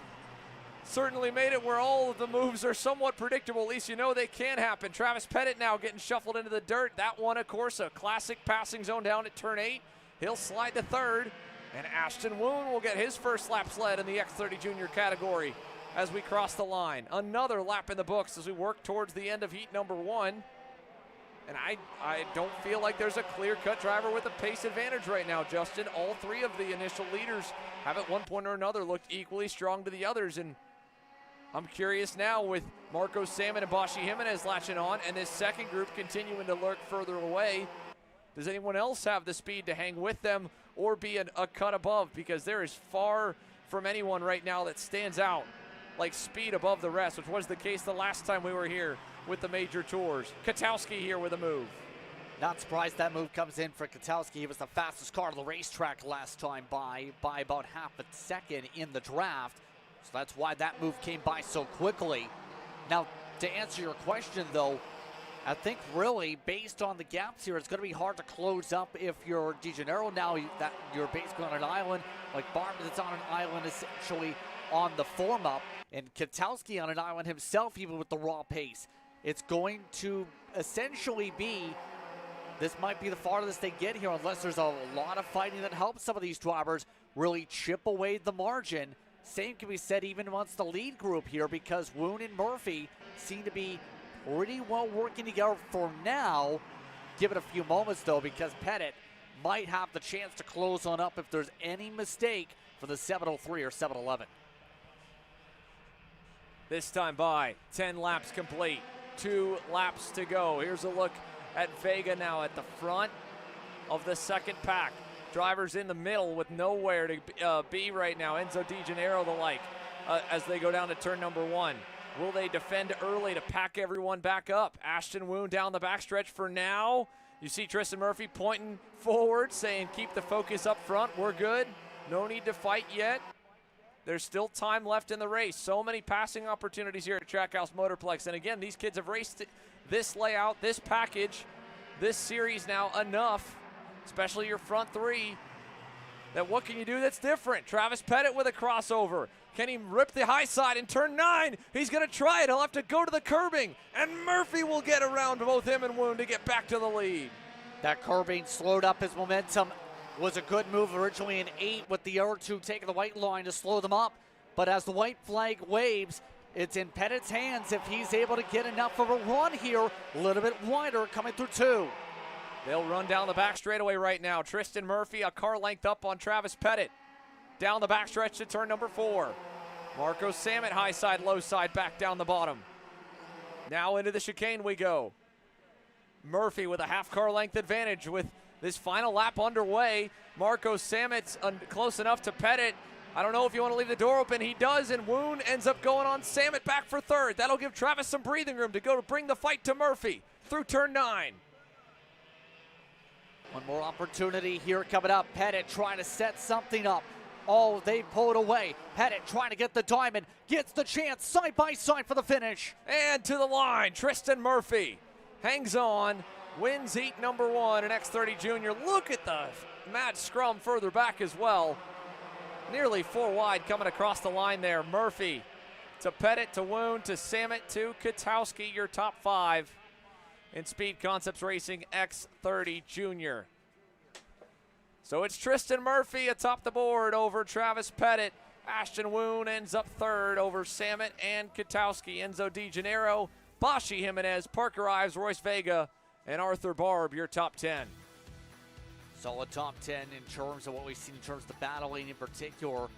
certainly made it where all of the moves are somewhat predictable. At least you know they can happen. Travis Pettit now getting shuffled into the dirt. That one, of course, a classic passing zone down at turn 8. He'll slide to third, and Ashton Woon will get his first lap sled in the X30 Junior category as we cross the line. Another lap in the books as we work towards the end of heat number 1. And I don't feel like there's a clear-cut driver with a pace advantage right now, Justin. All 3 of the initial leaders have at one point or another looked equally strong to the others. And I'm curious now with Marco Samet and Bashi Jimenez latching on and this second group continuing to lurk further away. Does anyone else have the speed to hang with them or be a cut above? Because there is far from anyone right now that stands out like speed above the rest, which was the case the last time we were here with the major tours. Katowski here with a move. Not surprised that move comes in for Katowski. He was the fastest car on the racetrack last time by about half a second in the draft. So that's why that move came by so quickly. Now, to answer your question, though, I think really based on the gaps here, it's going to be hard to close up if you're De Janeiro now, that you're basically on an island, like Barton that's on an island essentially on the form-up, and Katowski on an island himself, even with the raw pace. It's going to essentially be, this might be the farthest they get here unless there's a lot of fighting that helps some of these drivers really chip away the margin. Same can be said even amongst the lead group here because Woon and Murphy seem to be pretty well working together for now. Give it a few moments though because Pettit might have the chance to close on up if there's any mistake for the 7:03 or 7:11. This time by 10 laps complete, 2 laps to go. Here's a look at Vega now at the front of the second pack. Drivers in the middle with nowhere to be right now. Enzo Di Gennaro the like as they go down to turn number 1. Will they defend early to pack everyone back up? Ashton Woon down the backstretch for now. You see Tristan Murphy pointing forward, saying keep the focus up front. We're good. No need to fight yet. There's still time left in the race. So many passing opportunities here at Trackhouse Motorplex. And again, these kids have raced this layout, this package, this series now enough, especially your front 3, that what can you do that's different? Travis Pettit with a crossover. Can he rip the high side in turn 9? He's going to try it. He'll have to go to the curbing. And Murphy will get around both him and Woon to get back to the lead. That curbing slowed up his momentum. Was a good move originally in 8 with the other 2 taking the white line to slow them up. But as the white flag waves, it's in Pettit's hands if he's able to get enough of a run here. A little bit wider coming through 2. They'll run down the back straightaway right now. Tristan Murphy a car length up on Travis Pettit. Down the backstretch to turn number 4. Marco Samet high side, low side, back down the bottom. Now into the chicane we go. Murphy with a half car length advantage with this final lap underway. Marco Samet's close enough to Pettit. I don't know if you want to leave the door open. He does, and Woon ends up going on Samet back for 3rd. That'll give Travis some breathing room to go to bring the fight to Murphy through turn 9. One more opportunity here coming up. Pettit trying to set something up. Oh, they pull it away. Pettit trying to get the diamond. Gets the chance side by side for the finish. And to the line, Tristan Murphy hangs on, wins heat number 1 in X30 Junior. Look at the mad scrum further back as well. Nearly 4 wide coming across the line there. Murphy to Pettit to Woon to Samet to Katowski, your top 5 in Speed Concepts Racing X30 Junior. So it's Tristan Murphy atop the board over Travis Pettit. Ashton Woon ends up 3rd over Samet and Katowski. Enzo Di Gennaro, Bashi Jimenez, Parker Ives, Royce Vega, and Arthur Barb, your top 10. Solid top 10 in terms of what we've seen in terms of the battling in particular.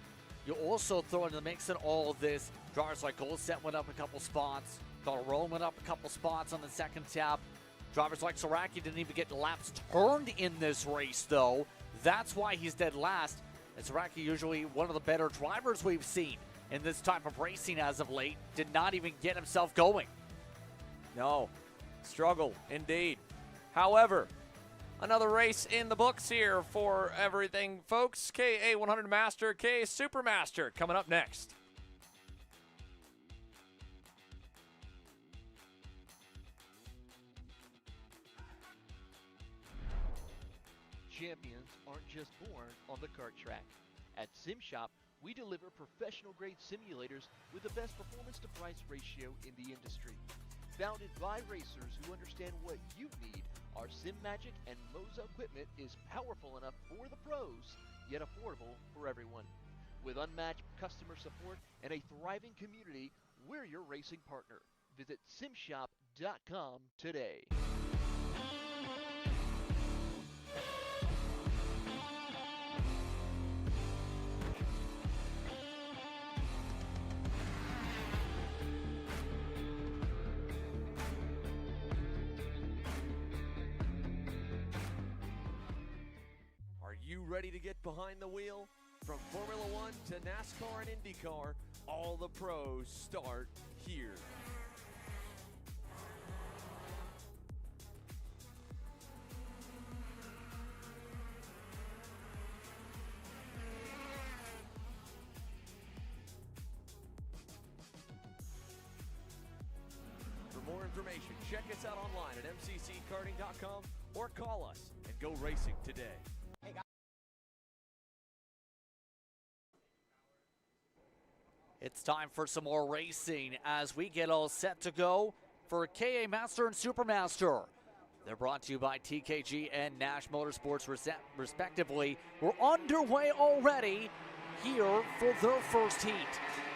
You also throw into the mix in all of this. Drivers like Goldset went up a couple spots. Calderon went up a couple spots on the second tab. Drivers like Saraki didn't even get laps turned in this race, though. That's why he's dead last. And Saraki, usually one of the better drivers we've seen in this type of racing as of late, did not even get himself going. No, struggle indeed. However, another race in the books here for everything, folks. KA 100 Master, KA Supermaster coming up next. Champions aren't just born on the kart track. At SimShop, we deliver professional-grade simulators with the best performance-to-price ratio in the industry. Founded by racers who understand what you need, our SimMagic and Moza equipment is powerful enough for the pros, yet affordable for everyone. With unmatched customer support and a thriving community, we're your racing partner. Visit simshop.com today. You ready to get behind the wheel? From Formula One to NASCAR and IndyCar, all the pros start here. For more information, check us out online at mcckarting.com or call us and go racing today. It's time for some more racing as we get all set to go for KA Master and Supermaster. They're brought to you by TKG and Nash Motorsports respectively. We're underway already here for their first heat.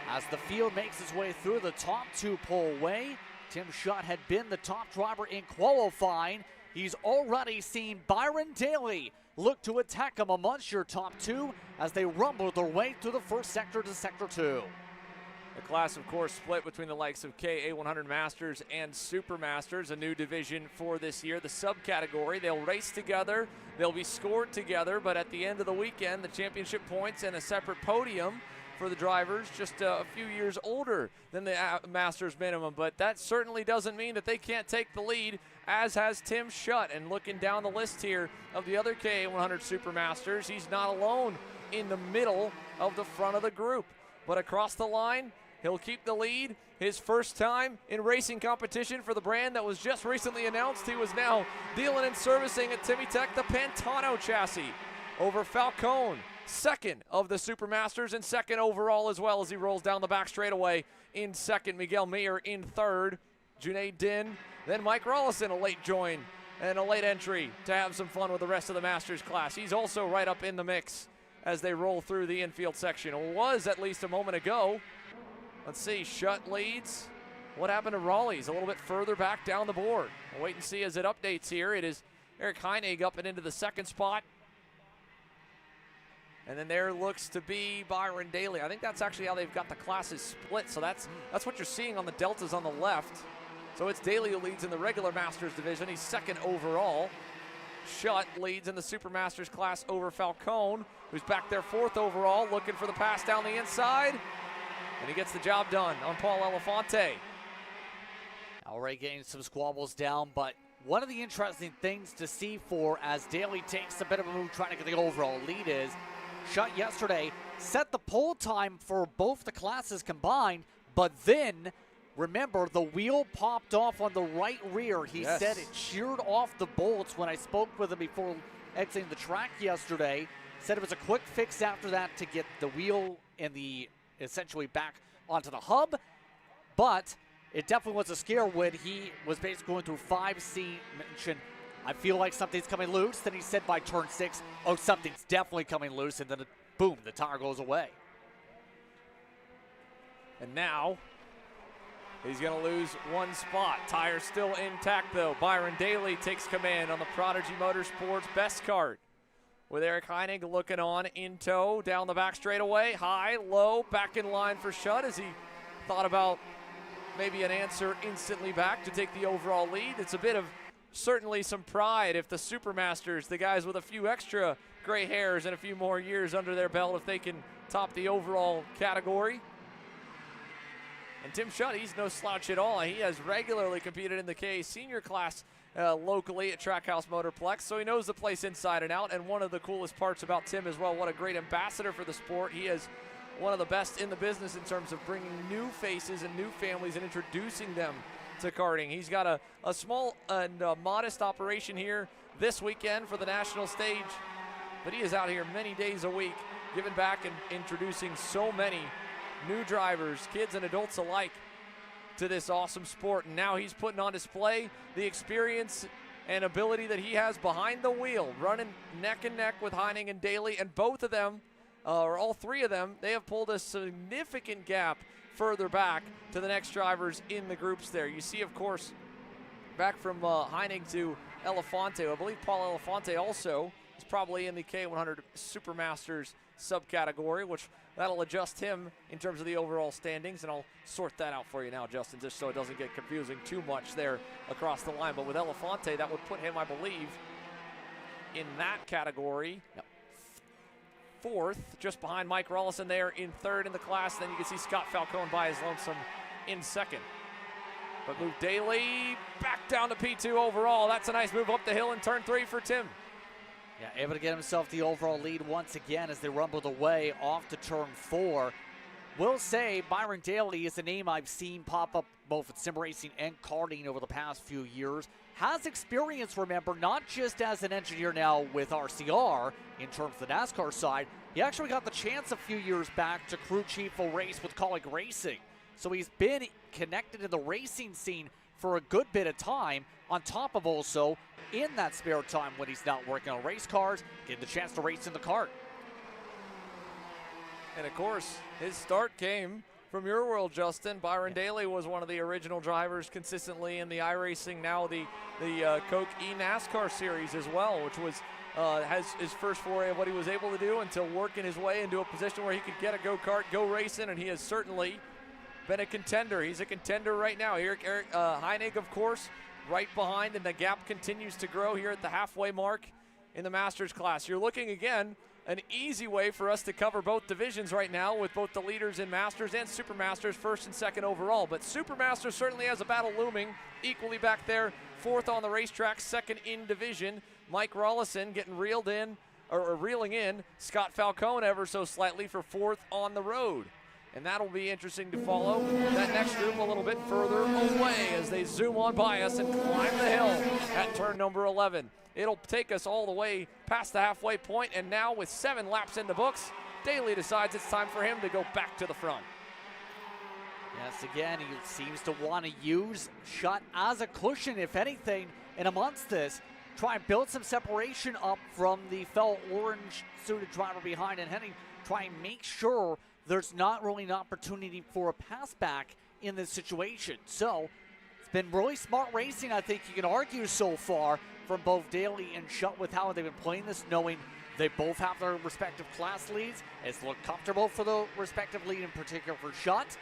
As the field makes its way through the top 2 pole way, Tim Schutt had been the top driver in qualifying. He's already seen Byron Daly look to attack them amongst your top two as they rumble their way through the first sector to sector 2. The class, of course, split between the likes of KA100 Masters and Super Masters, a new division for this year. The subcategory, they'll race together, they'll be scored together, but at the end of the weekend, the championship points and a separate podium for the drivers just a few years older than the Masters minimum. But that certainly doesn't mean that they can't take the lead, as has Tim Schutt. And looking down the list here of the other KA100 Super Masters, he's not alone in the middle of the front of the group. But across the line, he'll keep the lead. His first time in racing competition for the brand that was just recently announced. He was now dealing and servicing at Timmy Tech the Pantano chassis over Falcone. Second of the Super Masters and second overall as well as he rolls down the back straightaway in second. Miguel Mayer in third. Junaid Din, then Mike Rollison, a late join and a late entry to have some fun with the rest of the Masters class. He's also right up in the mix as they roll through the infield section. It was at least a moment ago. Let's see, Schutt leads. What happened to Raleigh? He's a little bit further back down the board. We'll wait and see as it updates here. It is Eric Heinig up and into the second spot. And then there looks to be Byron Daly. I think that's actually how they've got the classes split. So that's what you're seeing on the deltas on the left. So it's Daly who leads in the regular Masters division. He's second overall. Schutt leads in the Super Masters class over Falcone, who's back there fourth overall, looking for the pass down the inside. And he gets the job done on Paul Elefante. Already getting some squabbles down, but one of the interesting things to see for as Daly takes a bit of a move trying to get the overall lead is Schutt yesterday set the pole time for both the classes combined, but then, remember, the wheel popped off on the right rear. He said it sheared off the bolts when I spoke with him before exiting the track yesterday. Said it was a quick fix after that to get the wheel and the essentially back onto the hub, but it definitely was a scare when he was basically going through 5C, mentioned, I feel like something's coming loose. Then he said by turn 6, oh, something's definitely coming loose, and then boom, the tire goes away. And now he's going to lose one spot. Tire still intact, though. Byron Daly takes command on the Prodigy Motorsports best kart, with Eric Heinig looking on in tow down the back straightaway. High, low, back in line for Schutt as he thought about maybe an answer instantly back to take the overall lead. It's a bit of certainly some pride if the Supermasters, the guys with a few extra gray hairs and a few more years under their belt, if they can top the overall category. And Tim Schutt, he's no slouch at all. He has regularly competed in the KA senior class locally at Trackhouse Motorplex, so he knows the place inside and out. And one of the coolest parts about Tim as well, what a great ambassador for the sport. He is one of the best in the business in terms of bringing new faces and new families and introducing them to karting. He's got a small and modest operation here this weekend for the national stage, but he is out here many days a week, giving back and introducing so many new drivers, kids and adults alike, to this awesome sport. And now he's putting on display the experience and ability that he has behind the wheel, running neck and neck with Heining and Daly, and both of them, or all three of them, they have pulled a significant gap further back to the next drivers in the groups there. You see, of course, back from Heining to Elefante. I believe Paul Elefante also is probably in the K100 Supermasters subcategory, which that'll adjust him in terms of the overall standings, and I'll sort that out for you now, Justin, just so it doesn't get confusing too much there across the line. But with Elefante, that would put him, I believe, in that category. Yep. Fourth, just behind Mike Rollison there in third in the class. Then you can see Scott Falcone by his lonesome in second. But move Daly back down to P2 overall. That's a nice move up the hill in turn 3 for Tim. Yeah, able to get himself the overall lead once again as they rumbled away off to turn 4. Will say Byron Daly is a name I've seen pop up both at sim racing and karting over the past few years. Has experience, remember, not just as an engineer now with RCR in terms of the NASCAR side. He actually got the chance a few years back to crew chief a race with Colleague Racing. So he's been connected in the racing scene for a good bit of time, on top of also in that spare time when he's not working on race cars, getting the chance to race in the kart. And of course, his start came from your world, Justin. Byron Daly was one of the original drivers consistently in the iRacing, now the Coke E-NASCAR series as well, which was has his first foray of what he was able to do until working his way into a position where he could get a go-kart, go racing, and he has certainly been a contender. He's a contender right now. Eric Heinig, of course, right behind, and the gap continues to grow here at the halfway mark in the Masters class. You're looking, again, an easy way for us to cover both divisions right now with both the leaders in Masters and Supermasters, first and second overall. But Supermasters certainly has a battle looming, equally back there, fourth on the racetrack, second in division. Mike Rollison getting reeled in, or reeling in Scott Falcone ever so slightly for fourth on the road. And that'll be interesting to follow. That next group a little bit further away as they zoom on by us and climb the hill at turn number 11. It'll take us all the way past the halfway point, and now with 7 laps in the books, Daly decides it's time for him to go back to the front. Yes, again, he seems to want to use Schutt as a cushion, if anything, and amongst this, try and build some separation up from the fellow orange-suited driver behind, and Henning try and make sure there's not really an opportunity for a pass back in this situation. So it's been really smart racing, I think you can argue so far, from both Daly and Schutt with how they've been playing this, knowing they both have their respective class leads. It's looked comfortable for the respective lead, in particular for Schutt.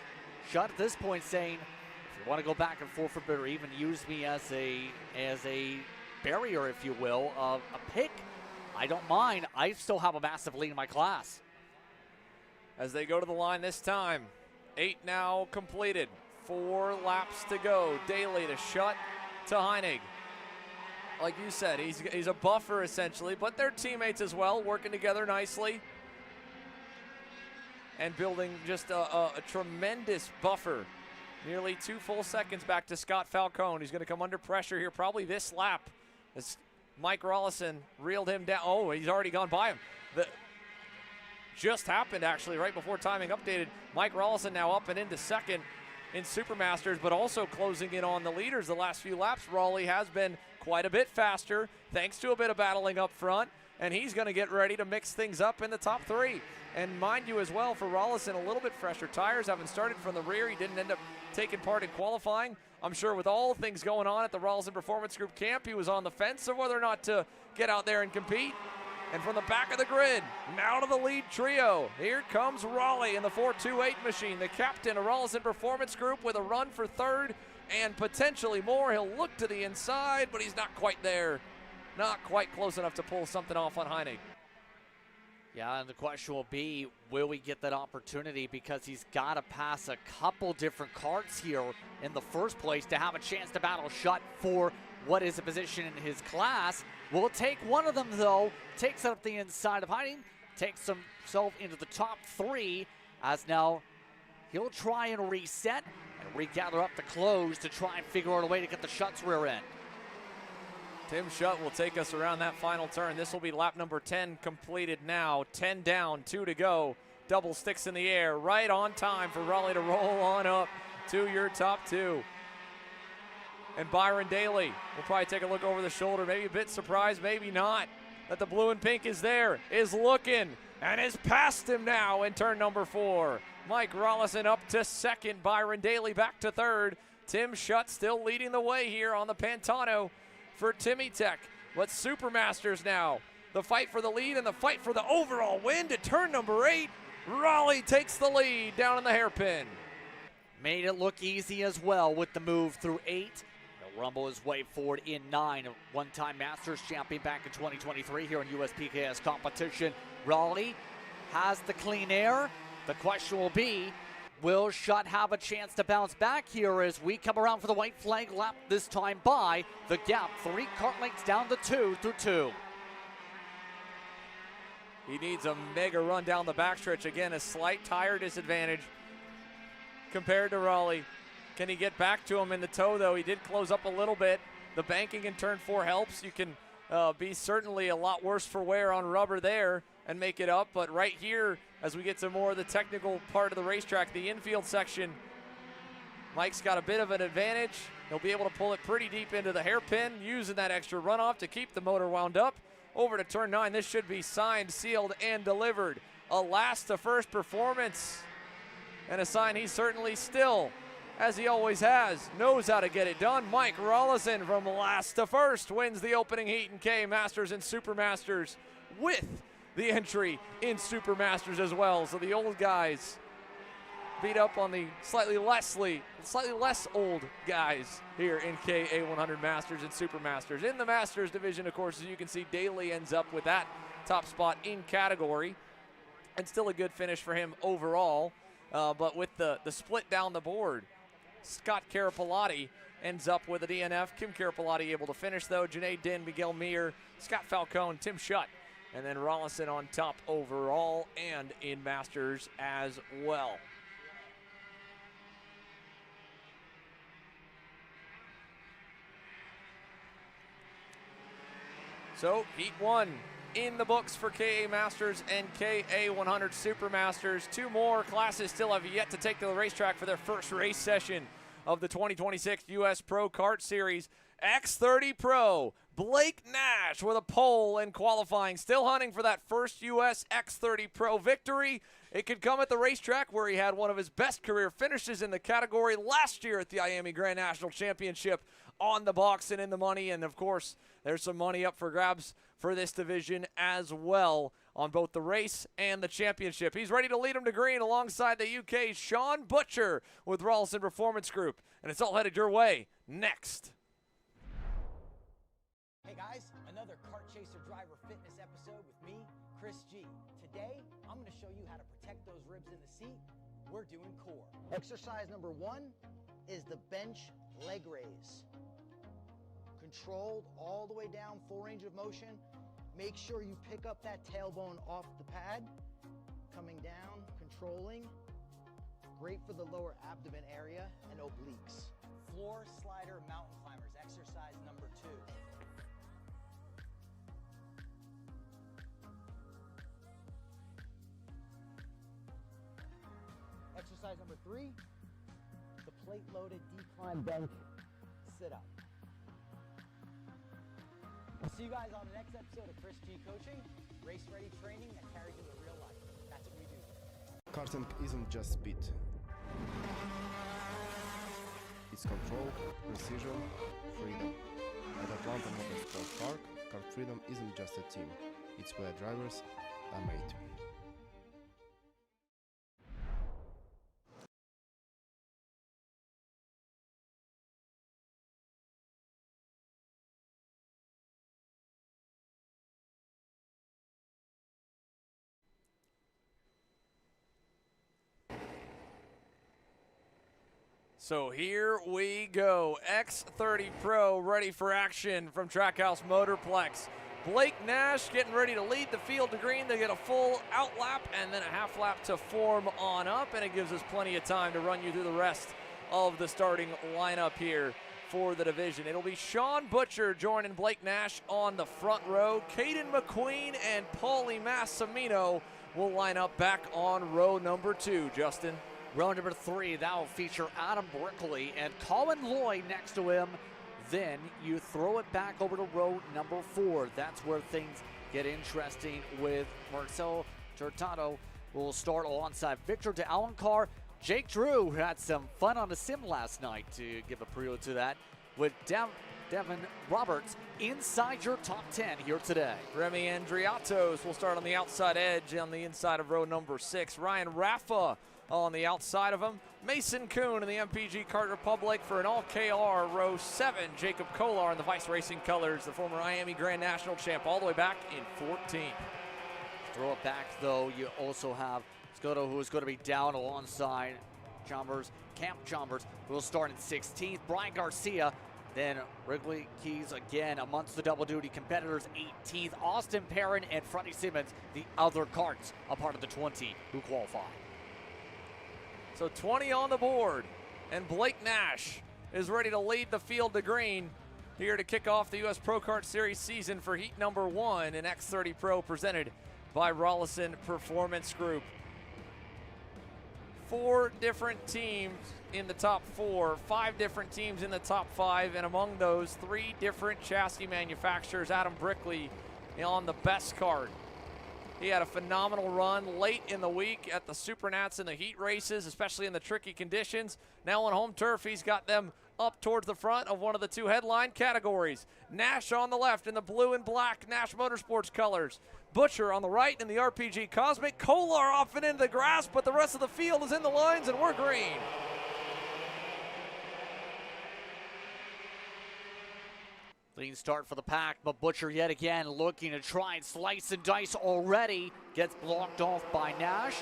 Schutt at this point saying, if you want to go back and forth a bit or even use me as a barrier, if you will, of a pick, I don't mind. I still have a massive lead in my class. As they go to the line this time, 8 now completed, 4 laps to go. Daly to Schutt to Heinig. Like you said, he's a buffer essentially, but they're teammates as well, working together nicely and building just a tremendous buffer. Nearly 2 full seconds back to Scott Falcone. He's going to come under pressure here probably this lap as Mike Rollison reeled him down. Oh, he's already gone by him. Just happened actually right before timing updated. Mike Rollison now up and into second in Supermasters, but also closing in on the leaders the last few laps. Raleigh has been quite a bit faster thanks to a bit of battling up front, and he's going to get ready to mix things up in the top 3. And mind you as well, for Rollison, a little bit fresher tires, having started from the rear. He didn't end up taking part in qualifying. I'm sure with all things going on at the Rollison Performance Group camp, he was on the fence of whether or not to get out there and compete. And from the back of the grid, now to the lead trio. Here comes Raleigh in the 428 machine, the captain of Rollison Performance Group with a run for third and potentially more. He'll look to the inside, but he's not quite there. Not quite close enough to pull something off on Heinig. Yeah, and the question will be, will we get that opportunity? Because he's got to pass a couple different carts here in the first place to have a chance to battle Schutt for what is a position in his class. We'll take one of them, though. Takes up the inside of Heinig. Takes himself into the top 3, as now he'll try and reset and regather up the close to try and figure out a way to get the Schutt's rear end. Tim Schutt will take us around that final turn. This will be lap number 10 completed now. 10 down, 2 to go. Double sticks in the air, right on time for Raleigh to roll on up to your top 2. And Byron Daly will probably take a look over the shoulder, maybe a bit surprised, maybe not, that the blue and pink is there, is looking, and is past him now in turn number 4. Mike Rollison up to second, Byron Daly back to third. Tim Schutt still leading the way here on the Pantano for Timmy Tech. But Supermasters now, the fight for the lead and the fight for the overall win to turn number 8. Raleigh takes the lead down in the hairpin. Made it look easy as well with the move through 8. Rumble his way forward in 9. A one-time Masters champion back in 2023 here in USPKS competition. Raleigh has the clean air. The question will be, will Schutt have a chance to bounce back here as we come around for the white flag lap this time by the gap? 3 kart lengths down to 2 through 2. He needs a mega run down the backstretch. Again, a slight tire disadvantage compared to Raleigh. Can he get back to him in the toe, though? He did close up a little bit. The banking in turn 4 helps. You can be certainly a lot worse for wear on rubber there and make it up. But right here, as we get to more of the technical part of the racetrack, the infield section, Mike's got a bit of an advantage. He'll be able to pull it pretty deep into the hairpin, using that extra runoff to keep the motor wound up. Over to turn 9. This should be signed, sealed, and delivered. A last to first performance. And a sign he's certainly still as he always has, knows how to get it done. Mike Rollison from last to first wins the opening heat in KA Masters and Supermasters with the entry in Supermasters as well. So the old guys beat up on the slightly less old guys here in KA 100 Masters and Supermasters. In the Masters division, of course, as you can see, Daly ends up with that top spot in category, and still a good finish for him overall. But with the split down the board, Scott Carapalati ends up with a DNF. Kim Carapalati able to finish, though. Janae Din, Miguel Meir, Scott Falcone, Tim Schutt, and then Rollison on top overall and in Masters as well. So Heat 1 in the books for KA Masters and KA 100 Supermasters. Two more classes still have yet to take to the racetrack for their first race session of the 2026 U.S. Pro Kart Series. X30 Pro, Blake Nash with a pole in qualifying, still hunting for that first U.S. X30 Pro victory. It could come at the racetrack where he had one of his best career finishes in the category last year at the Miami Grand National Championship on the box and in the money. And, of course, there's some money up for grabs for this division as well on both the race and the championship. He's ready to lead him to green alongside the UK's Sean Butcher with Rollison Performance Group. And it's all headed your way next. Hey guys, another Kart Chaser Driver Fitness episode with me, Chris G. Today, I'm going to show you how to protect those ribs in the seat. We're doing core. Exercise number 1 is the bench leg raise. Controlled all the way down, full range of motion. Make sure you pick up that tailbone off the pad. Coming down, controlling. Great for the lower abdomen area and obliques. Floor slider mountain climbers, exercise number 2. Exercise number 3, the plate-loaded decline bench sit-up. I'll see you guys on the next episode of Chris G Coaching, race-ready training that carries into real life. That's what we do. Karting isn't just speed. It's control, precision, freedom. At Atlanta Motorsport Park, Kart Freedom isn't just a team. It's where drivers are made. So here we go. X30 Pro ready for action from Trackhouse Motorplex. Blake Nash getting ready to lead the field to green. They get a full out lap and then a half lap to form on up, and it gives us plenty of time to run you through the rest of the starting lineup here for the division. It'll be Sean Butcher joining Blake Nash on the front row. Caden McQueen and Paulie Massimino will line up back on row number 2, Justin. Row number 3, that will feature Adam Brickley and Colin Lloyd next to him. Then you throw it back over to row number 4. That's where things get interesting with Marcel Turtado. Will start alongside Victor de Alencar. Jake Drew, who had some fun on the sim last night, to give a prelude to that, with Devin Roberts inside your top 10 here today. Remy Andriatos will start on the outside edge on the inside of row number 6. Ryan Raffa on the outside of him. Mason Kuhn in the MPG Kart Republic for an all-KR row 7. Jacob Kolar in the Vice Racing colors, the former Miami Grand National champ, all the way back in 14th. Throw it back, though. You also have Scotto, who is going to be down alongside Camp Chambers, who will start in 16th. Brian Garcia, then Wrigley Keys again amongst the double-duty competitors, 18th. Austin Perrin and Freddie Simmons, the other karts, a part of the 20 who qualify. So 20 on the board, and Blake Nash is ready to lead the field to green here to kick off the U.S. Pro Kart Series season for Heat number 1 in X30 Pro, presented by Rollison Performance Group. 4 different teams in the top 4, 5 different teams in the top 5, and among those, 3 different chassis manufacturers. Adam Brickley on the best kart He had a phenomenal run late in the week at the Supernats and the heat races, especially in the tricky conditions. Now on home turf, he's got them up towards the front of one of the two headline categories. Nash on the left in the blue and black Nash Motorsports colors. Butcher on the right in the RPG Cosmic. Kolar off and into the grass, but the rest of the field is in the lines and we're green. Clean start for the pack, but Butcher yet again looking to try and slice and dice already. Gets blocked off by Nash.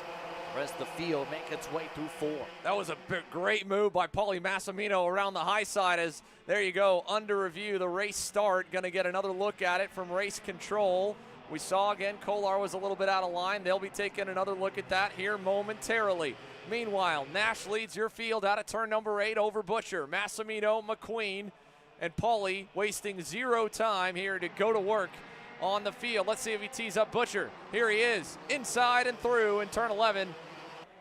The rest of the field make its way through 4. That was a great move by Paulie Massimino around the high side as, there you go, under review, the race start. Going to get another look at it from race control. We saw again Kolar was a little bit out of line. They'll be taking another look at that here momentarily. Meanwhile, Nash leads your field out of turn number 8 over Butcher. Massimino, McQueen, and Paulie wasting 0 time here to go to work on the field. Let's see if he tees up Butcher. Here he is, inside and through in turn 11.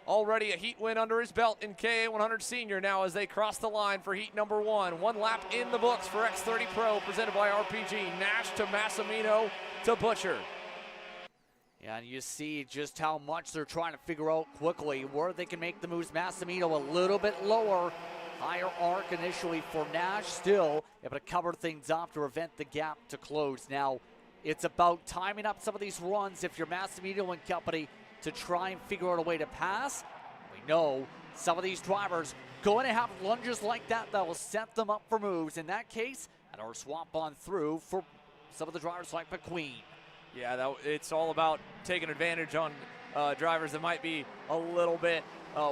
Already a heat win under his belt in KA100 Senior now as they cross the line for heat number 1. 1 lap in the books for X30 Pro presented by RPG. Nash to Massimino to Butcher. Yeah, and you see just how much they're trying to figure out quickly where they can make the moves. Massimino a little bit lower. Higher arc initially for Nash, still able to cover things up to prevent the gap to close. Now, it's about timing up some of these runs if you're Massimino and company to try and figure out a way to pass. We know some of these drivers going to have lunges like that will set them up for moves. In that case, and our swap on through for some of the drivers like McQueen. Yeah, it's all about taking advantage on drivers that might be a little bit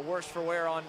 worse for wear on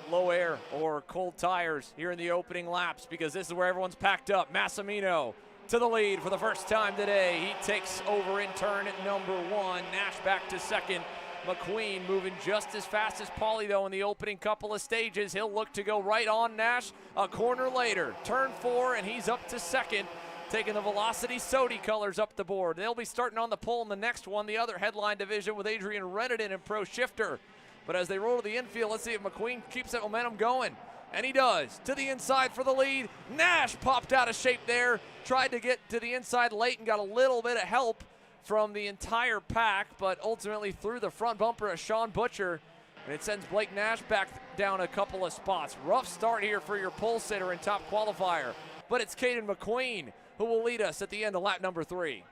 low air or cold tires here in the opening laps, because this is where everyone's packed up. Massimino to the lead for the first time today. He takes over in turn at number 1. Nash back to second. McQueen moving just as fast as Paulie, though, in the opening couple of stages. He'll look to go right on Nash a corner later. Turn 4, and he's up to second, taking the Velocity Sodi colors up the board. They'll be starting on the pole in the next one, the other headline division with Adrian Reddington and Pro Shifter. But as they roll to the infield, let's see if McQueen keeps that momentum going. And he does. To the inside for the lead. Nash popped out of shape there. Tried to get to the inside late and got a little bit of help from the entire pack, but ultimately through the front bumper of Sean Butcher. And it sends Blake Nash back down a couple of spots. Rough start here for your pole sitter and top qualifier. But it's Caden McQueen who will lead us at the end of lap number 3.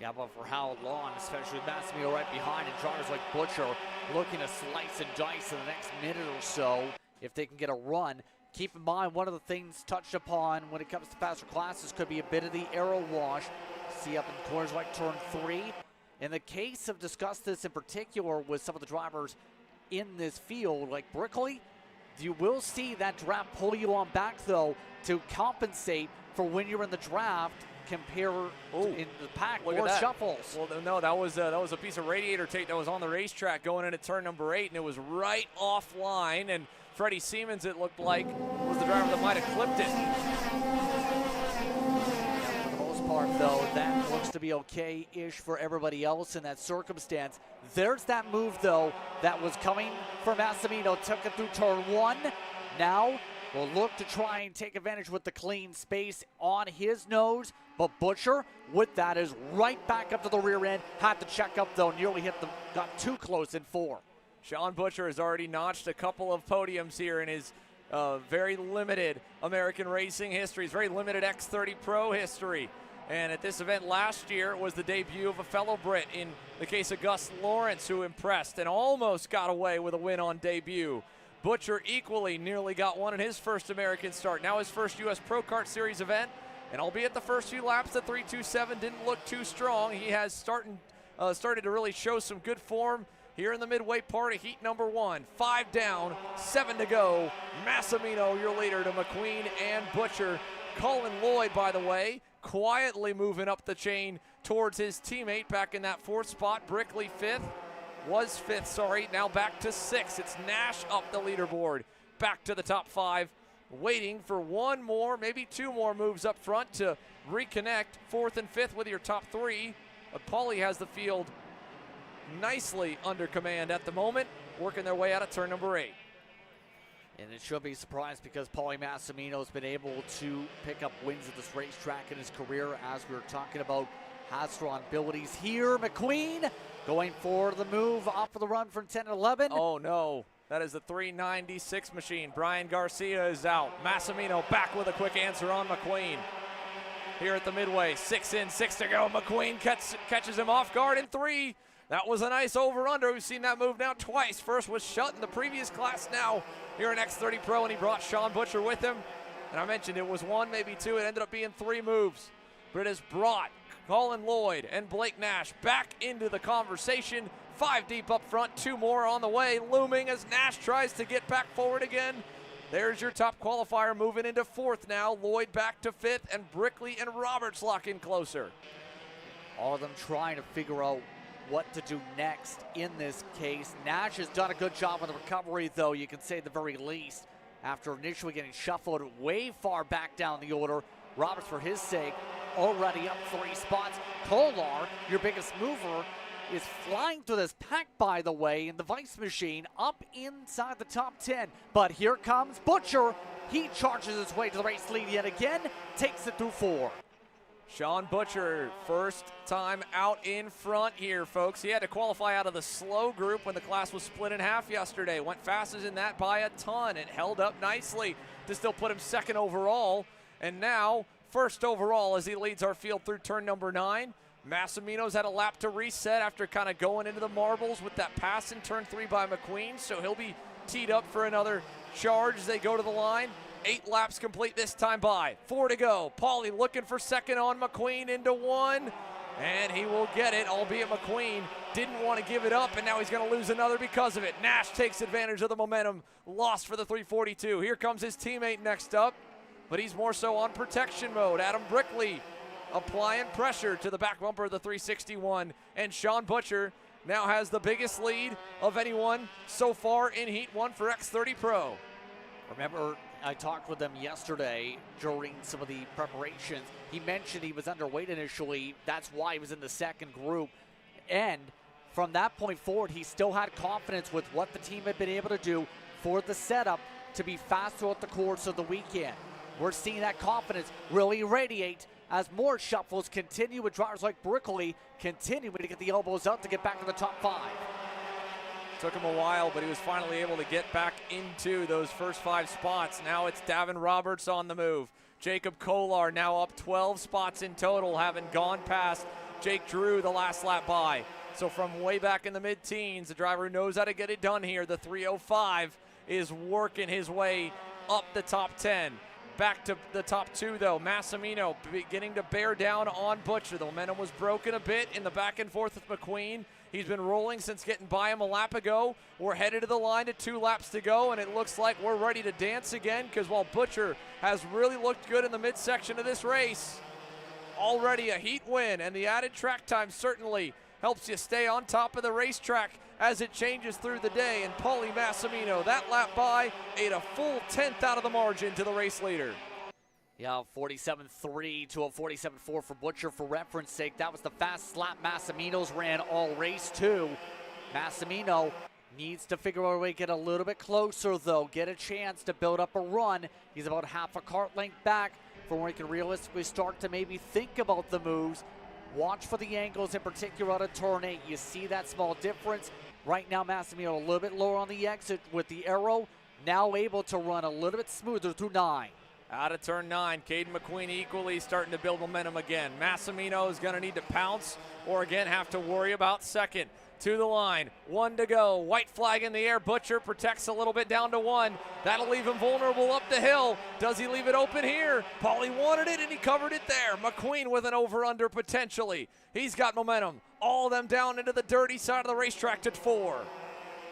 Yeah, but for how long, especially with Massimino right behind and drivers like Butcher looking to slice and dice in the next minute or so if they can get a run. Keep in mind, one of the things touched upon when it comes to faster classes could be a bit of the aero wash. See up in corners like turn 3. In the case of discussed this in particular with some of the drivers in this field, like Brickley, you will see that draft pull you on back, though, to compensate for when you're in the draft. Compare in the pack or shuffles. Well, no, that was a piece of radiator tape that was on the racetrack going into turn number 8, and it was right offline. And Freddie Siemens, it looked like, was the driver that might have clipped it. Yeah, for the most part, though, that looks to be okay-ish for everybody else in that circumstance. There's that move, though, that was coming for Massimino. Took it through turn 1. Now will look to try and take advantage with the clean space on his nose. But Butcher, with that, is right back up to the rear end. Had to check up, though. Nearly hit them. Got too close in 4. Sean Butcher has already notched a couple of podiums here in his very limited American racing history. His very limited X30 Pro history. And at this event last year, it was the debut of a fellow Brit in the case of Gus Lawrence, who impressed and almost got away with a win on debut. Butcher equally nearly got one in his first American start. Now his first U.S. Pro Kart Series event. And albeit the first few laps, the 3.27 didn't look too strong. He has started to really show some good form here in the midway part of heat number 1. 5 down, 7 to go. Massimino, your leader, to McQueen and Butcher. Colin Lloyd, by the way, quietly moving up the chain towards his teammate back in that 4th spot. Brickley 5th. Was 5th, sorry. Now back to 6th. It's Nash up the leaderboard. Back to the top 5. Waiting for one more, maybe 2 more moves up front to reconnect 4th and 5th with your top 3. But Paulie has the field nicely under command at the moment, working their way out of turn number 8. And it should be surprised because Paulie Massimino has been able to pick up wins at this racetrack in his career, as we were talking about has strong abilities here. McQueen going for the move off of the run from 10 and 11. Oh no, that is the 396 machine. Brian Garcia is out. Massimino back with a quick answer on McQueen. Here at the midway, 6 in, 6 to go. McQueen catches him off guard in 3. That was a nice over-under. We've seen that move now twice. First was shut in the previous class, now here in X30 Pro, and he brought Sean Butcher with him. And I mentioned it was 1, maybe 2. It ended up being 3 moves. But it has brought Colin Lloyd and Blake Nash back into the conversation. 5 deep up front, 2 more on the way, looming as Nash tries to get back forward again. There's your top qualifier moving into 4th now. Lloyd back to 5th, and Brickley and Roberts lock in closer. All of them trying to figure out what to do next in this case. Nash has done a good job with the recovery, though, you can say at the very least, after initially getting shuffled way far back down the order. Roberts, for his sake, already up 3 spots. Kolar, your biggest mover, is flying through this pack, by the way, in the Vice machine, up inside the top 10. But here comes Butcher. He charges his way to the race lead yet again, takes it through 4. Sean Butcher, first time out in front here, folks. He had to qualify out of the slow group when the class was split in half yesterday. Went fastest in that by a ton and held up nicely to still put him 2nd overall. And now, 1st overall as he leads our field through turn number 9. Massimino's had a lap to reset after kind of going into the marbles with that pass in turn 3 by McQueen. So he'll be teed up for another charge as they go to the line. 8 laps complete this time by. 4 to go. Paulie looking for 2nd on McQueen into 1. And he will get it, albeit McQueen didn't want to give it up, and now he's going to lose another because of it. Nash takes advantage of the momentum lost for the 342. Here comes his teammate next up, but he's more so on protection mode. Adam Brickley applying pressure to the back bumper of the 361. And Sean Butcher now has the biggest lead of anyone so far in Heat 1 for X30 Pro. Remember, I talked with him yesterday during some of the preparations. He mentioned he was underweight initially. That's why he was in the 2nd group. And from that point forward, he still had confidence with what the team had been able to do for the setup to be fast throughout the course of the weekend. We're seeing that confidence really radiate as more shuffles continue with drivers like Brickley continuing to get the elbows up to get back to the top 5. Took him a while, but he was finally able to get back into those first 5 spots. Now it's Davin Roberts on the move. Jacob Kolar now up 12 spots in total, having gone past Jake Drew the last lap by. So from way back in the mid-teens, the driver who knows how to get it done here, the 305, is working his way up the top 10. Back to the top 2, though. Massimino beginning to bear down on Butcher. The momentum was broken a bit in the back and forth with McQueen. He's been rolling since getting by him a lap ago. We're headed to the line to 2 laps to go, and it looks like we're ready to dance again, because while Butcher has really looked good in the midsection of this race, already a heat win, and the added track time certainly helps you stay on top of the racetrack as it changes through the day. And Paulie Massimino, that lap by, ate a full 10th out of the margin to the race leader. Yeah, 47.3 to a 47.4 for Butcher. For reference sake, that was the fast lap Massimino's ran all race 2. Massimino needs to figure out a way to get a little bit closer, though, get a chance to build up a run. He's about half a kart length back from where he can realistically start to maybe think about the moves. Watch for the angles, in particular out of turn 8. You see that small difference. Right now, Massimino a little bit lower on the exit with the arrow. Now able to run a little bit smoother through 9. Out of turn 9, Caden McQueen equally starting to build momentum again. Massimino is going to need to pounce or again have to worry about 2nd. To the line, 1 to go. White flag in the air. Butcher protects a little bit down to 1. That'll leave him vulnerable up the hill. Does he leave it open here? Paulie wanted it and he covered it there. McQueen with an over-under potentially. He's got momentum. All of them down into the dirty side of the racetrack to 4.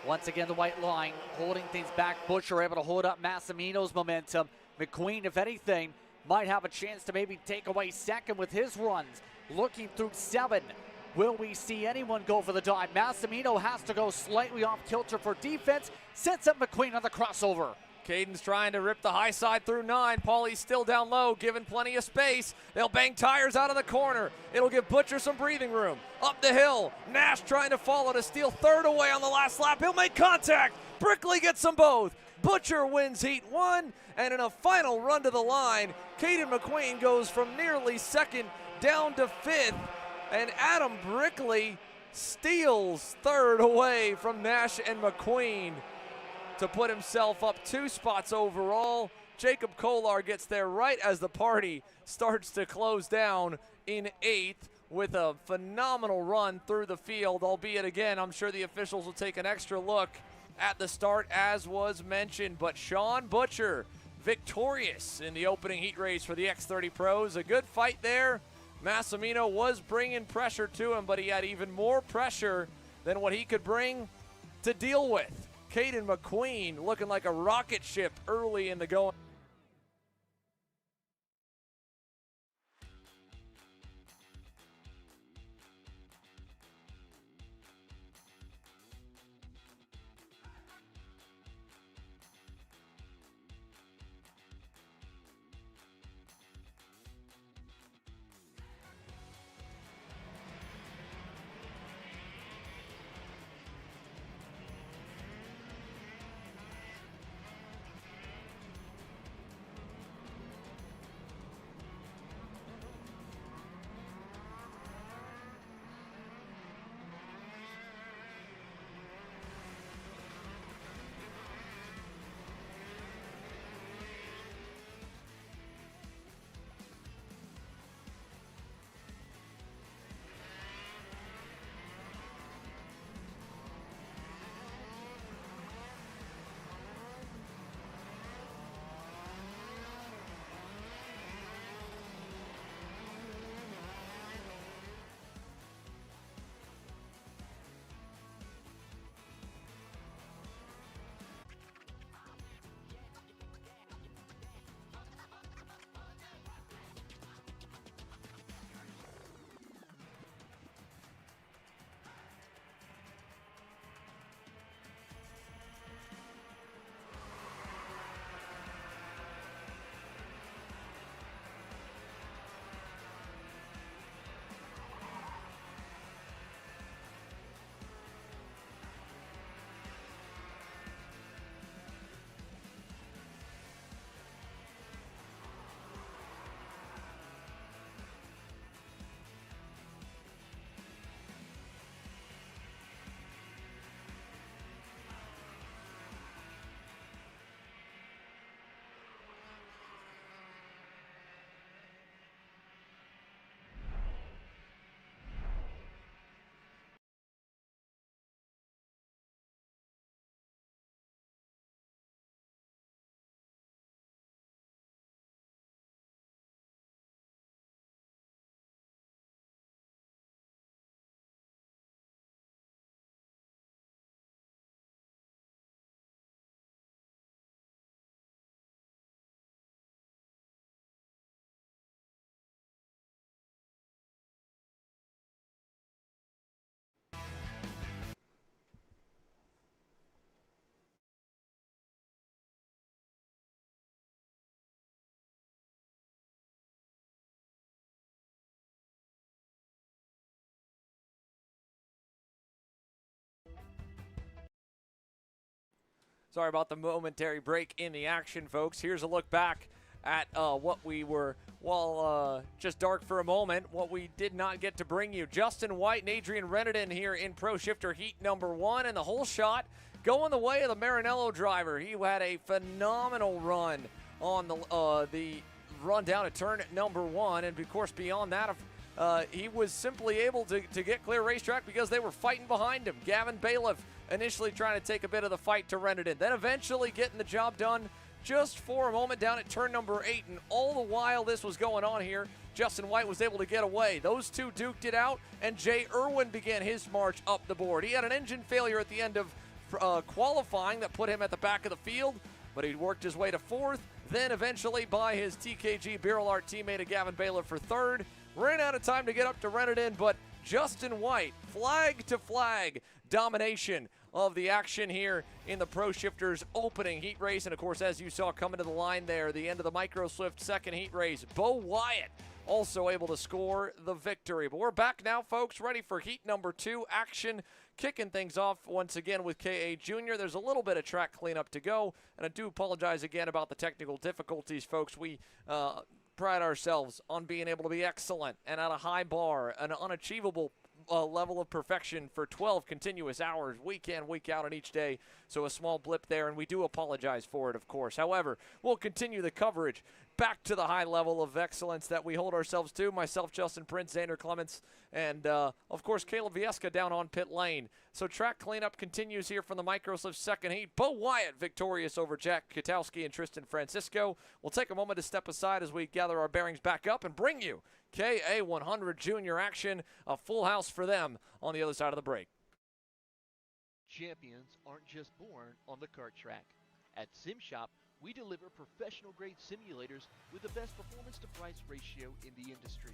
Once again, the white line holding things back. Butcher able to hold up Massimino's momentum. McQueen, if anything, might have a chance to maybe take away 2nd with his runs. Looking through 7. Will we see anyone go for the dive? Massimino has to go slightly off kilter for defense. Sets up McQueen on the crossover. Caden's trying to rip the high side through 9. Paulie's still down low, given plenty of space. They'll bang tires out of the corner. It'll give Butcher some breathing room. Up the hill, Nash trying to follow to steal 3rd away on the last lap. He'll make contact. Brickley gets them both. Butcher wins Heat 1, and in a final run to the line, Caden McQueen goes from nearly 2nd down to 5th. And Adam Brickley steals third away from Nash and McQueen to put himself up 2 spots overall. Jacob Kolar gets there right as the party starts to close down in 8th with a phenomenal run through the field, albeit again, I'm sure the officials will take an extra look at the start as was mentioned, but Sean Butcher victorious in the opening heat race for the X30 Pros. A good fight there. Massimino was bringing pressure to him, but he had even more pressure than what he could bring to deal with. Caden McQueen looking like a rocket ship early in the going. Sorry about the momentary break in the action, folks. Here's a look back at what we were, just dark for a moment, what we did not get to bring you. Justin White and Adrian Reneden here in Pro Shifter Heat number 1, and the whole shot going the way of the Maranello driver. He had a phenomenal run on the run down at turn number 1, and of course beyond that, he was simply able to get clear racetrack because they were fighting behind him. Gavin Bailiff initially trying to take a bit of the fight to Reneden, then eventually getting the job done just for a moment down at turn number 8. And all the while this was going on here, Justin White was able to get away. Those two duked it out, and Jay Irwin began his march up the board. He had an engine failure at the end of qualifying that put him at the back of the field, but he worked his way to 4th, then eventually by his TKG Barrel Art teammate of Gavin Bailiff for 3rd. Ran out of time to get up to Reneden, but Justin White, flag to flag domination of the action here in the Pro Shifters opening heat race. And of course, as you saw coming to the line there, the end of the Micro Swift second heat race, Bo Wyatt also able to score the victory. But we're back now, folks, ready for heat number 2 action. Kicking things off once again with KA Junior. There's a little bit of track cleanup to go, and I do apologize again about the technical difficulties, folks. We pride ourselves on being able to be excellent and at a high bar, an unachievable level of perfection for 12 continuous hours, week in, week out on each day. So a small blip there, and we do apologize for it, of course. However, we'll continue the coverage back to the high level of excellence that we hold ourselves to. Myself, Justin Prince, Xander Clements, and, of course, Caleb Vieska down on pit lane. So track cleanup continues here from the Microslift second heat. Bo Wyatt victorious over Jack Katowski and Tristan Francisco. We'll take a moment to step aside as we gather our bearings back up and bring you KA100 Junior action, a full house for them on the other side of the break. Champions aren't just born on the kart track. At SimShop, we deliver professional-grade simulators with the best performance-to-price ratio in the industry.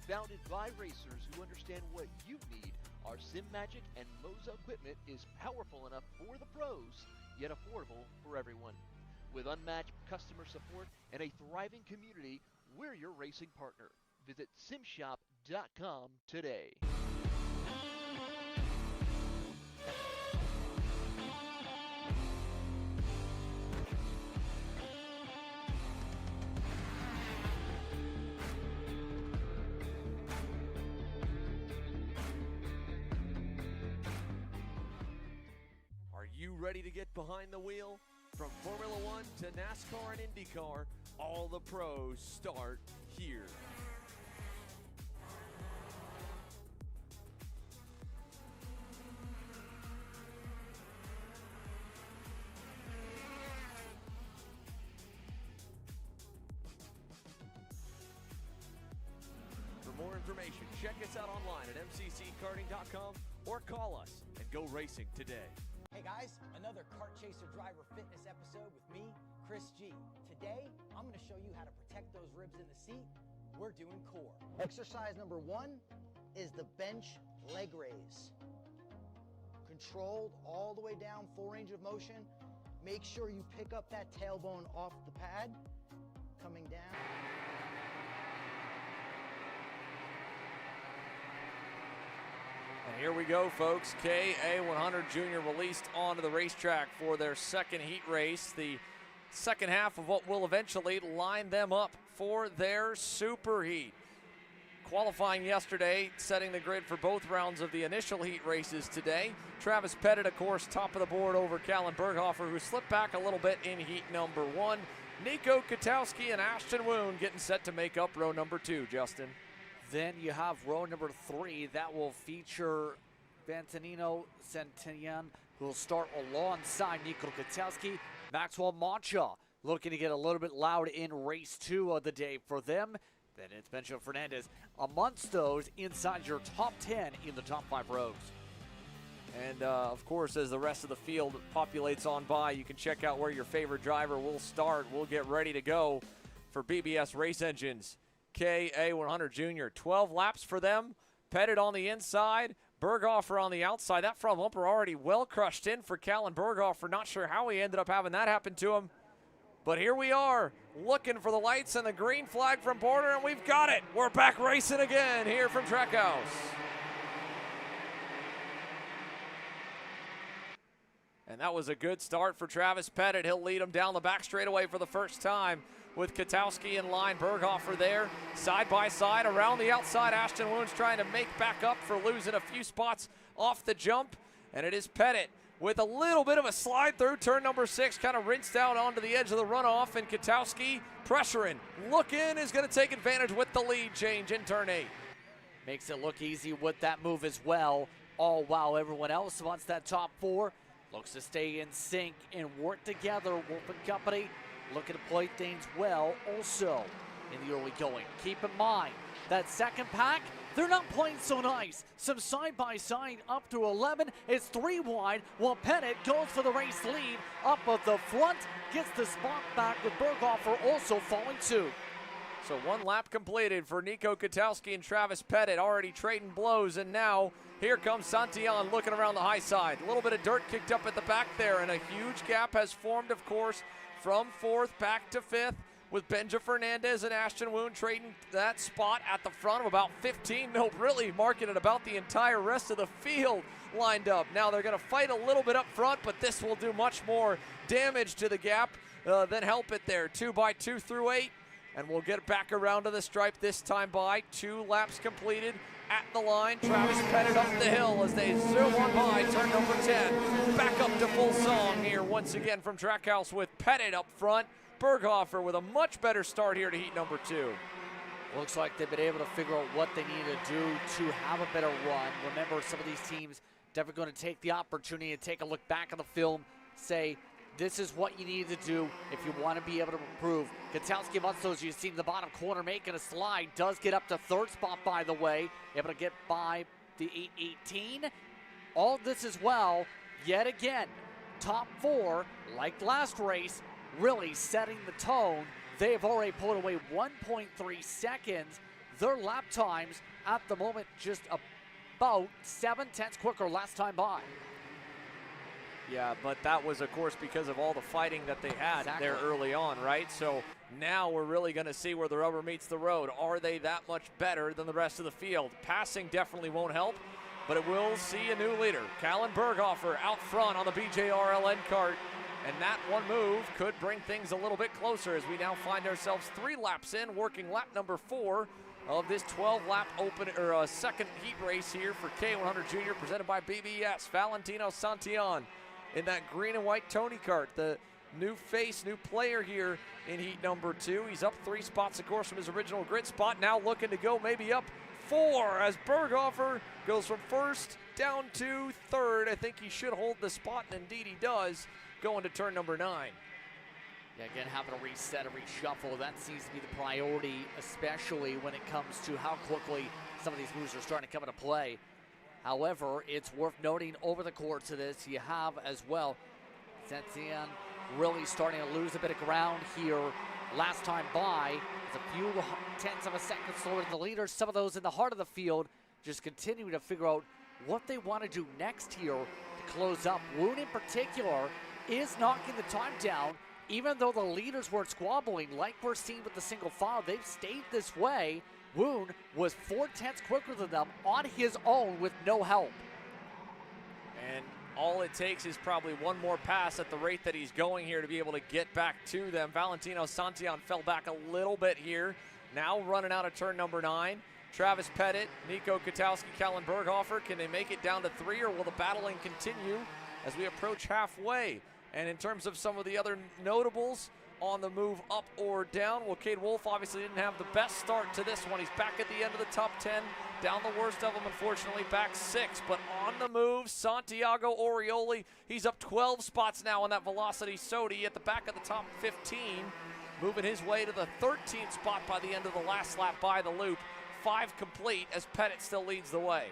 Founded by racers who understand what you need, our SimMagic and Moza equipment is powerful enough for the pros, yet affordable for everyone. With unmatched customer support and a thriving community, we're your racing partner. Visit simshop.com today. Are you ready to get behind the wheel? From Formula One to NASCAR and IndyCar, all the pros start here. For more information, check us out online at mcckarting.com or call us and go racing today. Hey guys, another Kart Chaser Driver Fitness episode with me, Chris G. Today, I'm going to show you how to protect those ribs in the seat. We're doing core. Exercise number 1 is the bench leg raise. Controlled all the way down, full range of motion. Make sure you pick up that tailbone off the pad, coming down. And here we go, folks. KA100 Junior released onto the racetrack for their second heat race, the second half of what will eventually line them up for their super heat. Qualifying yesterday, setting the grid for both rounds of the initial heat races today. Travis Pettit, of course, top of the board over Callan Berghofer, who slipped back a little bit in heat number 1. Nico Katowski and Ashton Woon getting set to make up row number 2, Justin. Then you have row number 3 that will feature Antonino Centenian, who will start alongside Nico Katowski. Maxwell Mancha looking to get a little bit loud in race 2 of the day for them. Then it's Benjo Fernandez amongst those inside your top 10 in the top 5 rows. And, of course, as the rest of the field populates on by, you can check out where your favorite driver will start. We'll get ready to go for BBS Race Engines. KA100 Junior, 12 laps for them. Pettit on the inside, Berghofer on the outside. That front bumper already well crushed in for Callan Berghofer. Not sure how he ended up having that happen to him. But here we are, looking for the lights and the green flag from Porter, and we've got it. We're back racing again here from Trackhouse. And that was a good start for Travis Pettit. He'll lead him down the back straightaway for the first time with Katowski in line, Berghofer there, side by side, around the outside. Ashton Woon's trying to make back up for losing a few spots off the jump, and it is Pettit with a little bit of a slide through turn number 6, kind of rinsed out onto the edge of the runoff, and Katowski pressuring, looking, is going to take advantage with the lead change in turn 8. Makes it look easy with that move as well, all while everyone else wants that top 4. Looks to stay in sync and work together. Wolf and Company looking to play things well also in the early going. Keep in mind that second pack, they're not playing so nice. Some side-by-side up to 11. It's 3 wide while Pettit goes for the race lead. Up of the front, gets the spot back with Berghofer also following suit. So 1 lap completed for Nico Katowski and Travis Pettit, already trading blows, and now here comes Santillan looking around the high side. A little bit of dirt kicked up at the back there, and a huge gap has formed, of course, from 4th back to 5th, with Benja Fernandez and Ashton Woon trading that spot at the front of about 15. No, really marking it about the entire rest of the field lined up. Now they're going to fight a little bit up front, but this will do much more damage to the gap than help it there. 2 by 2 through 8. And we'll get back around to the stripe this time by. 2 laps completed at the line. Travis Pettit up the hill as they zoom on by turn number 10. Back up to full song here once again from Trackhouse with Pettit up front. Berghofer with a much better start here to heat number 2. Looks like they've been able to figure out what they need to do to have a better run. Remember, some of these teams definitely going to take the opportunity to take a look back at the film, say, this is what you need to do if you want to be able to improve. Katowski Munso, as you see in the bottom corner, making a slide, does get up to 3rd spot, by the way, able to get by the 818. All this as well, yet again, top 4, like last race, really setting the tone. They've already pulled away 1.3 seconds. Their lap times at the moment just about 7/10 quicker last time by. Yeah, but that was, of course, because of all the fighting that they had there early on, right? So now we're really going to see where the rubber meets the road. Are they that much better than the rest of the field? Passing definitely won't help, but it will see a new leader. Callan Berghofer out front on the BJRLN kart. And that one move could bring things a little bit closer as we now find ourselves 3 laps in, working lap number 4 of this 12-lap second heat race here for K100 Junior, presented by BBS. Valentino Santillan in that green and white Tony kart, the new face, new player here in heat number 2. He's up 3 spots, of course, from his original grid spot. Now looking to go maybe up 4 as Berghofer goes from 1st down to 3rd. I think he should hold the spot, and indeed he does, going to turn number 9. Yeah, again, having to reset and reshuffle, that seems to be the priority, especially when it comes to how quickly some of these moves are starting to come into play. However, it's worth noting over the course of this, you have as well Santillan really starting to lose a bit of ground here. Last time by, it's a few tenths of a second slower than the leaders. Some of those in the heart of the field just continuing to figure out what they want to do next here to close up. Woon in particular is knocking the time down, even though the leaders weren't squabbling like we're seeing with the single file. They've stayed this way. Woon was 4/10 quicker than them on his own with no help. And all it takes is probably one more pass at the rate that he's going here to be able to get back to them. Valentino Santillan fell back a little bit here. Now running out of turn number 9. Travis Pettit, Nico Katowski, Callan Berghofer. Can they make it down to 3, or will the battling continue as we approach halfway? And in terms of some of the other notables on the move up or down, well, Cade Wolf obviously didn't have the best start to this one. He's back at the end of the top 10, down the worst of them, unfortunately, back 6. But on the move, Santiago Orioli, he's up 12 spots now on that Velocity Sodi at the back of the top 15, moving his way to the 13th spot by the end of the last lap by the loop. 5 complete as Pettit still leads the way.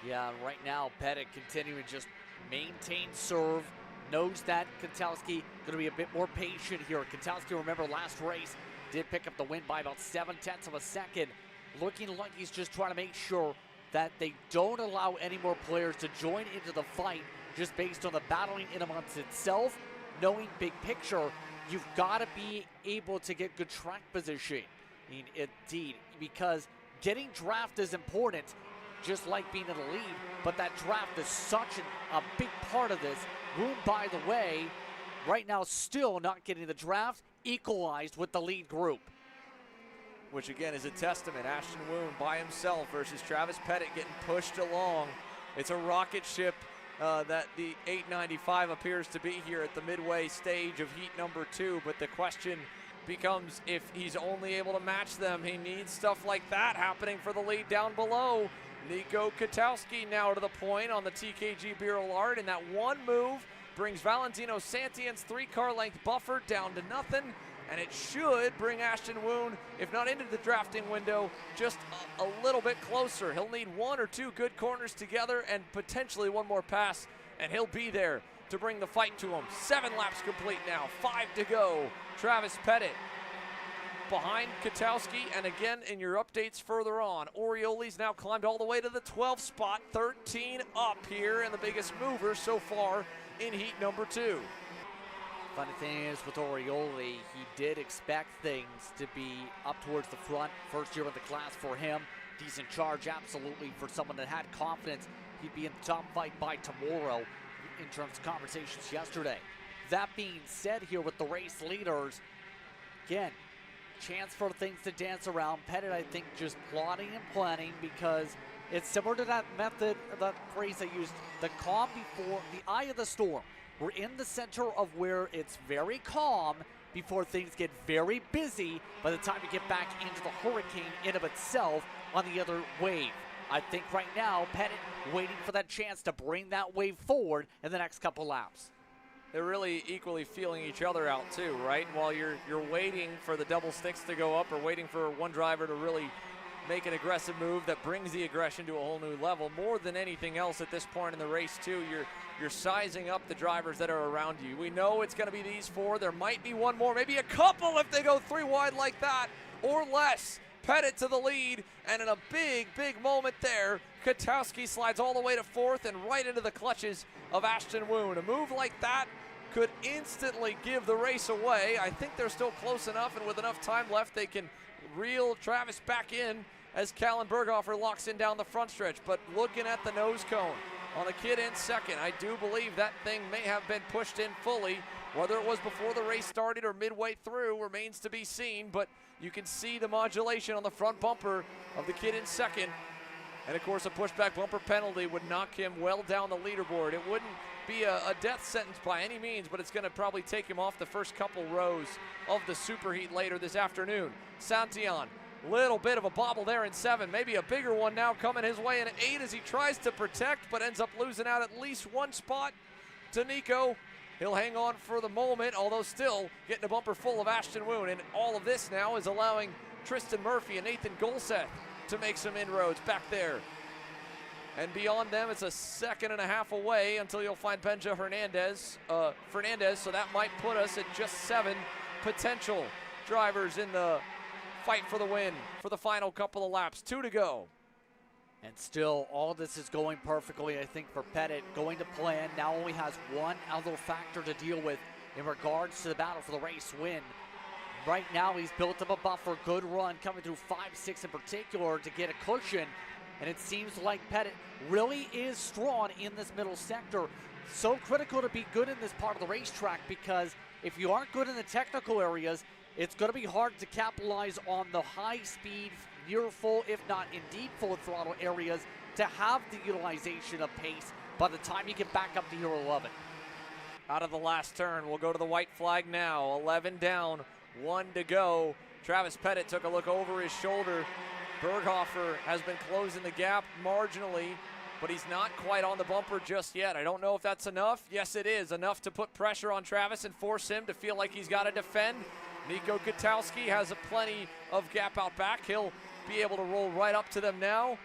Yeah, right now, Pettit continuing to just maintain serve. Knows that Katowski going to be a bit more patient here. Katowski, remember last race, did pick up the win by about 7/10 of a second. Looking like he's just trying to make sure that they don't allow any more players to join into the fight just based on the battling in amongst itself. Knowing big picture, you've got to be able to get good track position. I mean, indeed, because getting draft is important, just like being in the lead, but that draft is such a big part of this. Woon, by the way, right now still not getting the draft, equalized with the lead group. Which again is a testament. Ashton Woon by himself versus Travis Pettit getting pushed along. It's a rocket ship that the 895 appears to be here at the midway stage of heat number 2, but the question becomes if he's only able to match them. He needs stuff like that happening for the lead down below. Nico Katowski now to the point on the TKG Beer-Lard, and that one move brings Valentino Santillan's 3-car length buffer down to nothing, and it should bring Ashton Woon, if not into the drafting window, just a little bit closer. He'll need 1 or 2 good corners together and potentially one more pass, and he'll be there to bring the fight to him. 7 laps complete now, 5 to go. Travis Pettit behind Katowski, and again in your updates further on, Orioli's now climbed all the way to the 12th spot, 13 up here, and the biggest mover so far in heat number 2. Funny thing is with Orioli, he did expect things to be up towards the front. First year of the class for him. Decent charge, absolutely, for someone that had confidence he'd be in the top fight by tomorrow in terms of conversations yesterday. That being said here with the race leaders, again, chance for things to dance around. Pettit, I think, just plotting and planning, because it's similar to that method, that phrase I used, the calm before the eye of the storm. We're in the center of where it's very calm before things get very busy by the time you get back into the hurricane in of itself on the other wave. I think right now, Pettit waiting for that chance to bring that wave forward in the next couple laps. They're really equally feeling each other out too, right? While you're waiting for the double sticks to go up, or waiting for one driver to really make an aggressive move that brings the aggression to a whole new level. More than anything else at this point in the race too, you're sizing up the drivers that are around you. We know it's going to be these four. There might be one more, maybe a couple if they go 3 wide like that or less. Pettit to the lead, and in a big, big moment there, Katowski slides all the way to 4th and right into the clutches of Ashton Woon. A move like that could instantly give the race away. I think they're still close enough, and with enough time left, they can reel Travis back in as Callan Berghofer locks in down the front stretch. But looking at the nose cone on the kid in second, I do believe that thing may have been pushed in fully. Whether it was before the race started or midway through remains to be seen, but you can see the modulation on the front bumper of the kid in second. And of course, a pushback bumper penalty would knock him well down the leaderboard. It wouldn't be a death sentence by any means, but it's going to probably take him off the first couple rows of the Superheat later this afternoon. Santillan, little bit of a bobble there in 7, maybe a bigger one now coming his way in 8 as he tries to protect, but ends up losing out at least one spot to Nico. He'll hang on for the moment, although still getting a bumper full of Ashton Woon. And all of this now is allowing Tristan Murphy and Nathan Golseth to make some inroads back there. And beyond them, it's a 1.5 seconds away until you'll find Benja Fernandez, so that might put us at just 7 potential drivers in the fight for the win for the final couple of laps. 2 to go. And still, all this is going perfectly, I think, for Pettit. Going to plan, now only has one other factor to deal with in regards to the battle for the race win. Right now, he's built up a buffer, good run, coming through 5-6 in particular to get a cushion. And it seems like Pettit really is strong in this middle sector. So critical to be good in this part of the racetrack, because if you aren't good in the technical areas, it's going to be hard to capitalize on the high-speed, near full, if not indeed full throttle areas, to have the utilization of pace by the time you get back up to your 11. Out of the last turn, we'll go to the white flag now. 11 down, 1 to go. Travis Pettit took a look over his shoulder. Berghofer has been closing the gap marginally, but he's not quite on the bumper just yet. I don't know if that's enough. Yes, it is enough to put pressure on Travis and force him to feel like he's got to defend. Nico Katowski has plenty of gap out back. He'll be able to roll right up to them now.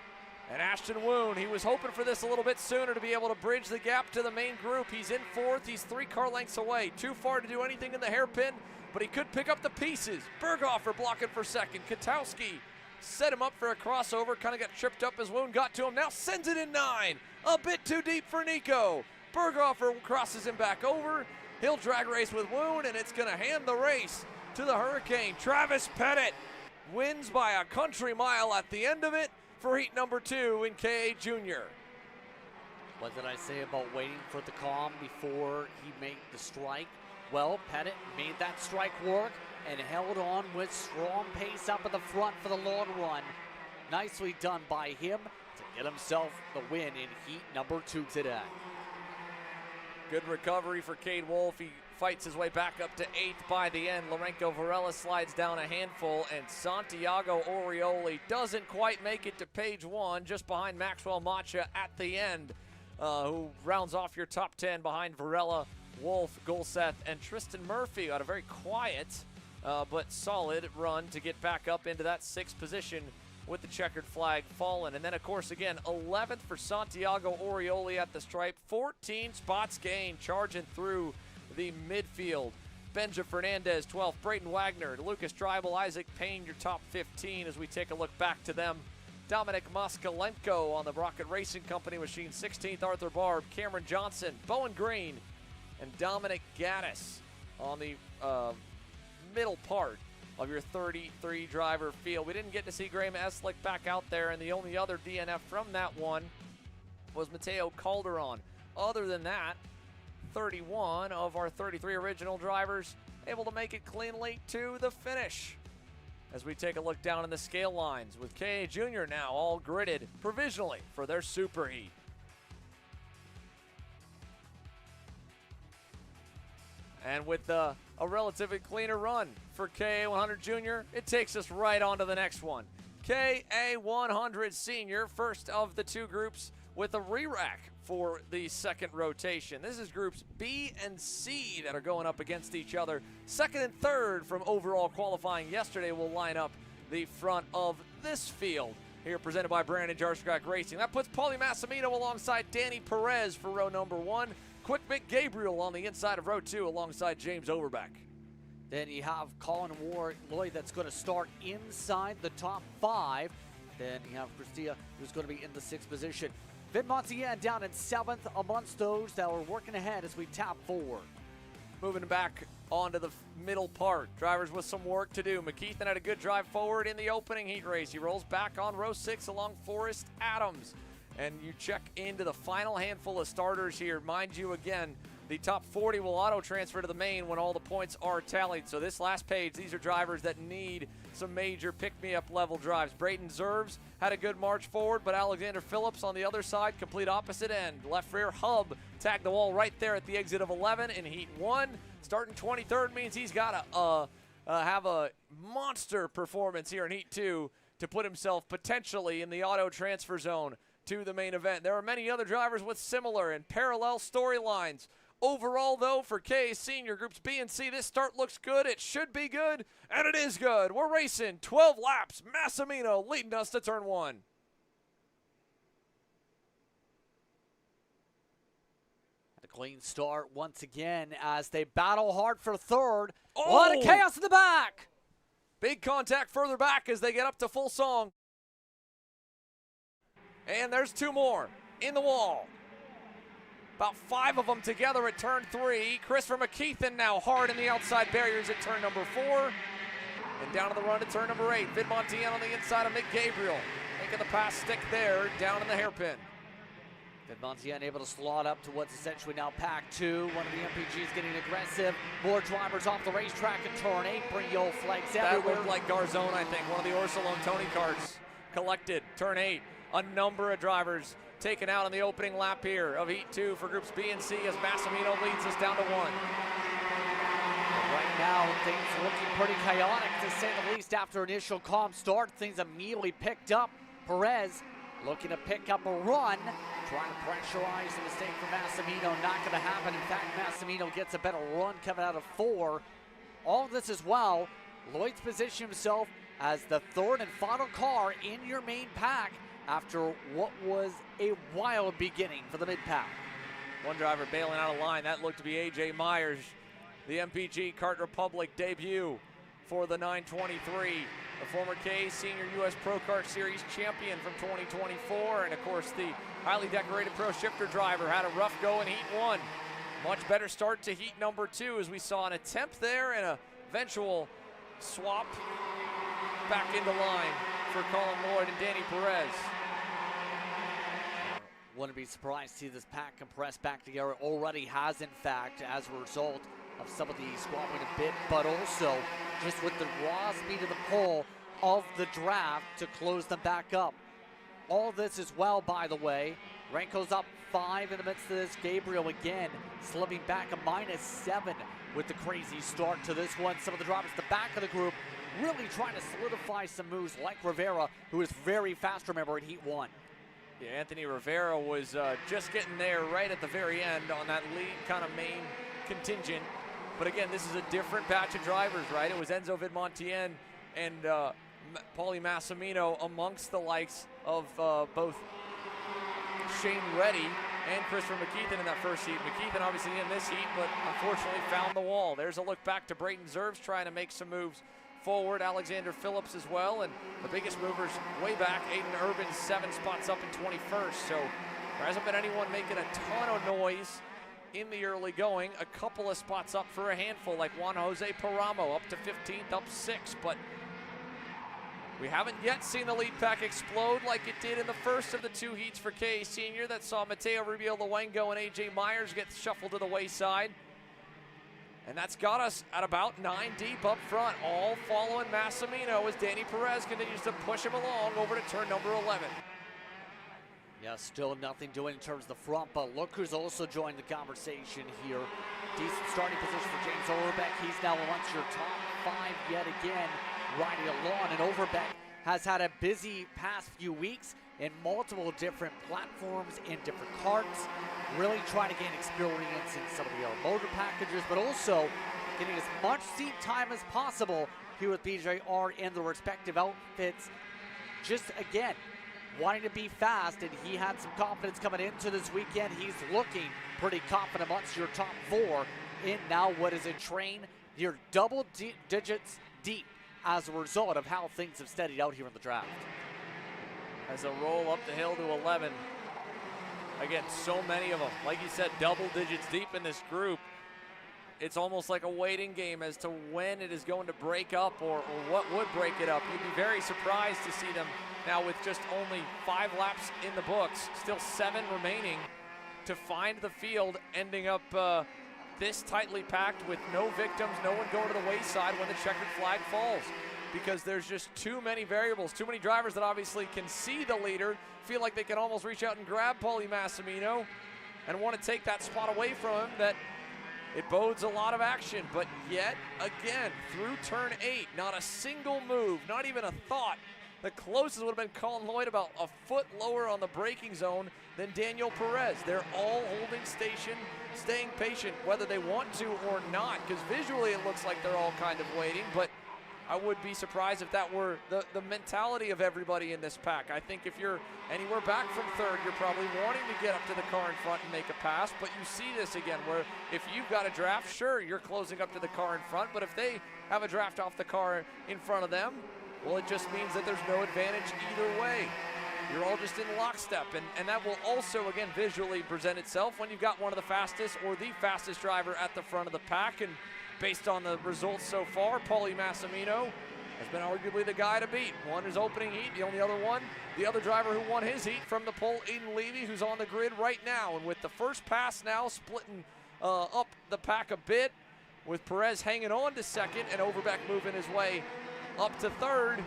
And Ashton Woon, he was hoping for this a little bit sooner to be able to bridge the gap to the main group. He's in 4th. He's 3 car lengths away. Too far to do anything in the hairpin, but he could pick up the pieces. Berghofer blocking for second. Katowski set him up for a crossover. Kind of got tripped up as Woon got to him. Now sends it in 9. A bit too deep for Nico. Berghofer crosses him back over. He'll drag race with Woon, and it's going to hand the race to the Hurricane. Travis Pettit wins by a country mile at the end of it for heat number 2 in KA Junior. What did I say about waiting for the calm before he made the strike? Well, Pettit made that strike work and held on with strong pace up at the front for the long run. Nicely done by him to get himself the win in heat number 2 today. Good recovery for Cade Wolf. He fights his way back up to 8th by the end. Lorenco Varela slides down a handful, and Santiago Orioli doesn't quite make it to page 1, just behind Maxwell Macha at the end, who rounds off your top 10 behind Varela, Wolf, Golseth, and Tristan Murphy. Got a very quiet but solid run to get back up into that 6th position with the checkered flag fallen. And then, of course, again, 11th for Santiago Orioli at the stripe. 14 spots gained, charging through the midfield. Benja Fernandez, 12th. Braden Wagner, Lucas Dreibel, Isaac Payne, your top 15 as we take a look back to them. Dominic Moskalenko on the Rocket Racing Company machine, 16th. Arthur Barb, Cameron Johnson, Bowen Green, and Dominic Gaddis on the middle part of your 33 driver field. We didn't get to see Graham Eslick back out there, and the only other DNF from that one was Mateo Calderon. Other than that, 31 of our 33 original drivers able to make it cleanly to the finish. as we take a look down in the scale lines with KA Junior now all gridded provisionally for their SuperHeat. And with a relatively cleaner run for KA100 Junior, it takes us right on to the next one. KA100 Senior, first of the two groups with a re-rack for the second rotation. This is groups B and C that are going up against each other. Second and third from overall qualifying yesterday will line up the front of this field. Here presented by Brandon Jarskak Racing. That puts Paulie Massimino alongside Danny Perez for row number 1. Quick Mick Gabriel on the inside of row 2 alongside James Overbeck. Then you have Colin Lloyd that's going to start inside the top 5. Then you have Christia, who's going to be in the 6th position. Vin Montien down in 7th amongst those that are working ahead as we tap forward. Moving back onto the middle part. Drivers with some work to do. McKeithen had a good drive forward in the opening heat race. He rolls back on row 6 along Forrest Adams. And you check into the final handful of starters here. Mind you, again, the top 40 will auto-transfer to the main when all the points are tallied. So this last page, these are drivers that need some major pick-me-up level drives. Braden Zerves had a good march forward, but Alexander Phillips on the other side, complete opposite end. Left rear hub tagged the wall right there at the exit of 11 in Heat 1. Starting 23rd means he's got to have a monster performance here in Heat 2 to put himself potentially in the auto-transfer zone to the main event. There are many other drivers with similar and parallel storylines. Overall, though, for KA Senior Groups B and C, this start looks good. It should be good, and it is good. We're racing 12 laps. Massimino leading us to turn 1. A clean start once again as they battle hard for third. Oh! A lot of chaos in the back. Big contact further back as they get up to full song. And there's 2 more in the wall. About 5 of them together at turn 3. Christopher McKeithen now hard in the outside barriers at turn number 4. And down to the run to turn number 8. Vin Montien on the inside of Mick Gabriel. Making the pass stick there, down in the hairpin. Vin Montien able to slot up to what's essentially now pack 2. One of the MPGs getting aggressive. More drivers off the racetrack in turn 8. Bring yellow flags everywhere. That looked like Garzone, I think. One of the Orsolone Tony karts collected. Turn 8. A number of drivers taken out on the opening lap here of Heat 2 for groups B and C as Massimino leads us down to 1. Right now, things are looking pretty chaotic to say the least after initial calm start. Things immediately picked up. Perez looking to pick up a run, trying to pressurize the mistake for Massimino. Not going to happen. In fact, Massimino gets a better run coming out of 4. All of this as well, Lloyd's positioned himself as the 3rd and final car in your main pack after what was a wild beginning for the mid-pack. One driver bailing out of line. That looked to be AJ Myers, the MPG Kart Republic debut for the 923. The former KA Senior U.S. Pro Kart Series champion from 2024. And, of course, the highly decorated Pro Shifter driver had a rough go in Heat 1. Much better start to Heat number 2 as we saw an attempt there and an eventual swap back into line for Colin Lloyd and Danny Perez. Wouldn't be surprised to see this pack compressed back together. It already has, in fact, as a result of some of the squabbling a bit, but also just with the raw speed of the pole of the draft to close them back up. All this as well, by the way. Renko's up 5 in the midst of this. Gabriel again slipping back a -7 with the crazy start to this one. Some of the drivers at the back of the group really trying to solidify some moves like Rivera, who is very fast, remember, in Heat 1. Yeah, Anthony Rivera was just getting there right at the very end on that lead kind of main contingent. But again, this is a different batch of drivers, right? It was Enzo Vidmontien and Paulie Massimino amongst the likes of both Shane Reddy and Christopher McKeithen in that first heat. McKeithen obviously in this heat, but unfortunately found the wall. There's a look back to Brayton Zerves trying to make some moves forward. Alexander Phillips as well, and the biggest movers way back, Aiden Urban 7 spots up in 21st. So there hasn't been anyone making a ton of noise in the early going. A couple of spots up for a handful, like Juan Jose Paramo up to 15th, up 6, but we haven't yet seen the lead pack explode like it did in the first of the 2 heats for KA Senior that saw Mateo Rubio Luengo and AJ Myers get shuffled to the wayside. And that's got us at about 9 deep up front, all following Massimino as Danny Perez continues to push him along over to turn number 11. Yeah, still nothing doing in terms of the front, but look who's also joined the conversation here. Decent starting position for James Overbeck. He's now amongst your top 5 yet again, riding along. And Overbeck has had a busy past few weeks in multiple different platforms, in different karts, really trying to gain experience in some of the other motor packages, but also getting as much seat time as possible here with BJR in the respective outfits. Just again, wanting to be fast, and he had some confidence coming into this weekend. He's looking pretty confident amongst your top 4 in now what is a train near double digits deep as a result of how things have steadied out here in the draft. As a roll up the hill to 11. Again, so many of them. Like you said, double digits deep in this group. It's almost like a waiting game as to when it is going to break up or what would break it up. You'd be very surprised to see them now with just only 5 laps in the books, still 7 remaining, to find the field ending up this tightly packed with no victims, no one going to the wayside when the checkered flag falls. Because there's just too many variables, too many drivers that obviously can see the leader, feel like they can almost reach out and grab Paulie Massimino and want to take that spot away from him, that it bodes a lot of action. But yet again, through turn 8, not a single move, not even a thought. The closest would have been Colin Lloyd, about a foot lower on the braking zone than Daniel Perez. They're all holding station, staying patient, whether they want to or not, because visually it looks like they're all kind of waiting, but I would be surprised if that were the mentality of everybody in this pack. I think if you're anywhere back from 3rd, you're probably wanting to get up to the car in front and make a pass, but you see this again where if you've got a draft, sure, you're closing up to the car in front, but if they have a draft off the car in front of them, well, it just means that there's no advantage either way. You're all just in lockstep, and that will also, again, visually present itself when you've got one of the fastest or the fastest driver at the front of the pack. And based on the results so far, Paulie Massimino has been arguably the guy to beat. One is opening heat, the only other one, the other driver who won his heat from the pole, Aiden Levy, who's on the grid right now. And with the first pass now splitting up the pack a bit, with Perez hanging on to 2nd and Overbeck moving his way up to 3rd.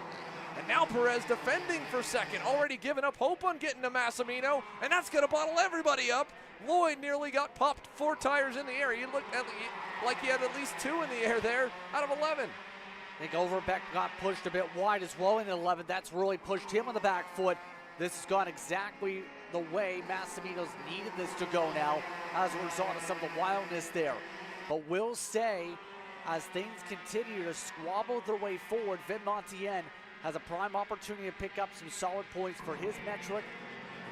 And now Perez defending for 2nd, already giving up hope on getting to Massimino, and that's going to bottle everybody up. Lloyd nearly got popped 4 tires in the air. He looked like he had at least 2 in the air there out of 11. I think Overbeck got pushed a bit wide as well in 11. That's really pushed him on the back foot. This has gone exactly the way Massimino's needed this to go now as a result of some of the wildness there. But we'll say, as things continue to squabble their way forward, Vin Montien has a prime opportunity to pick up some solid points for his metric,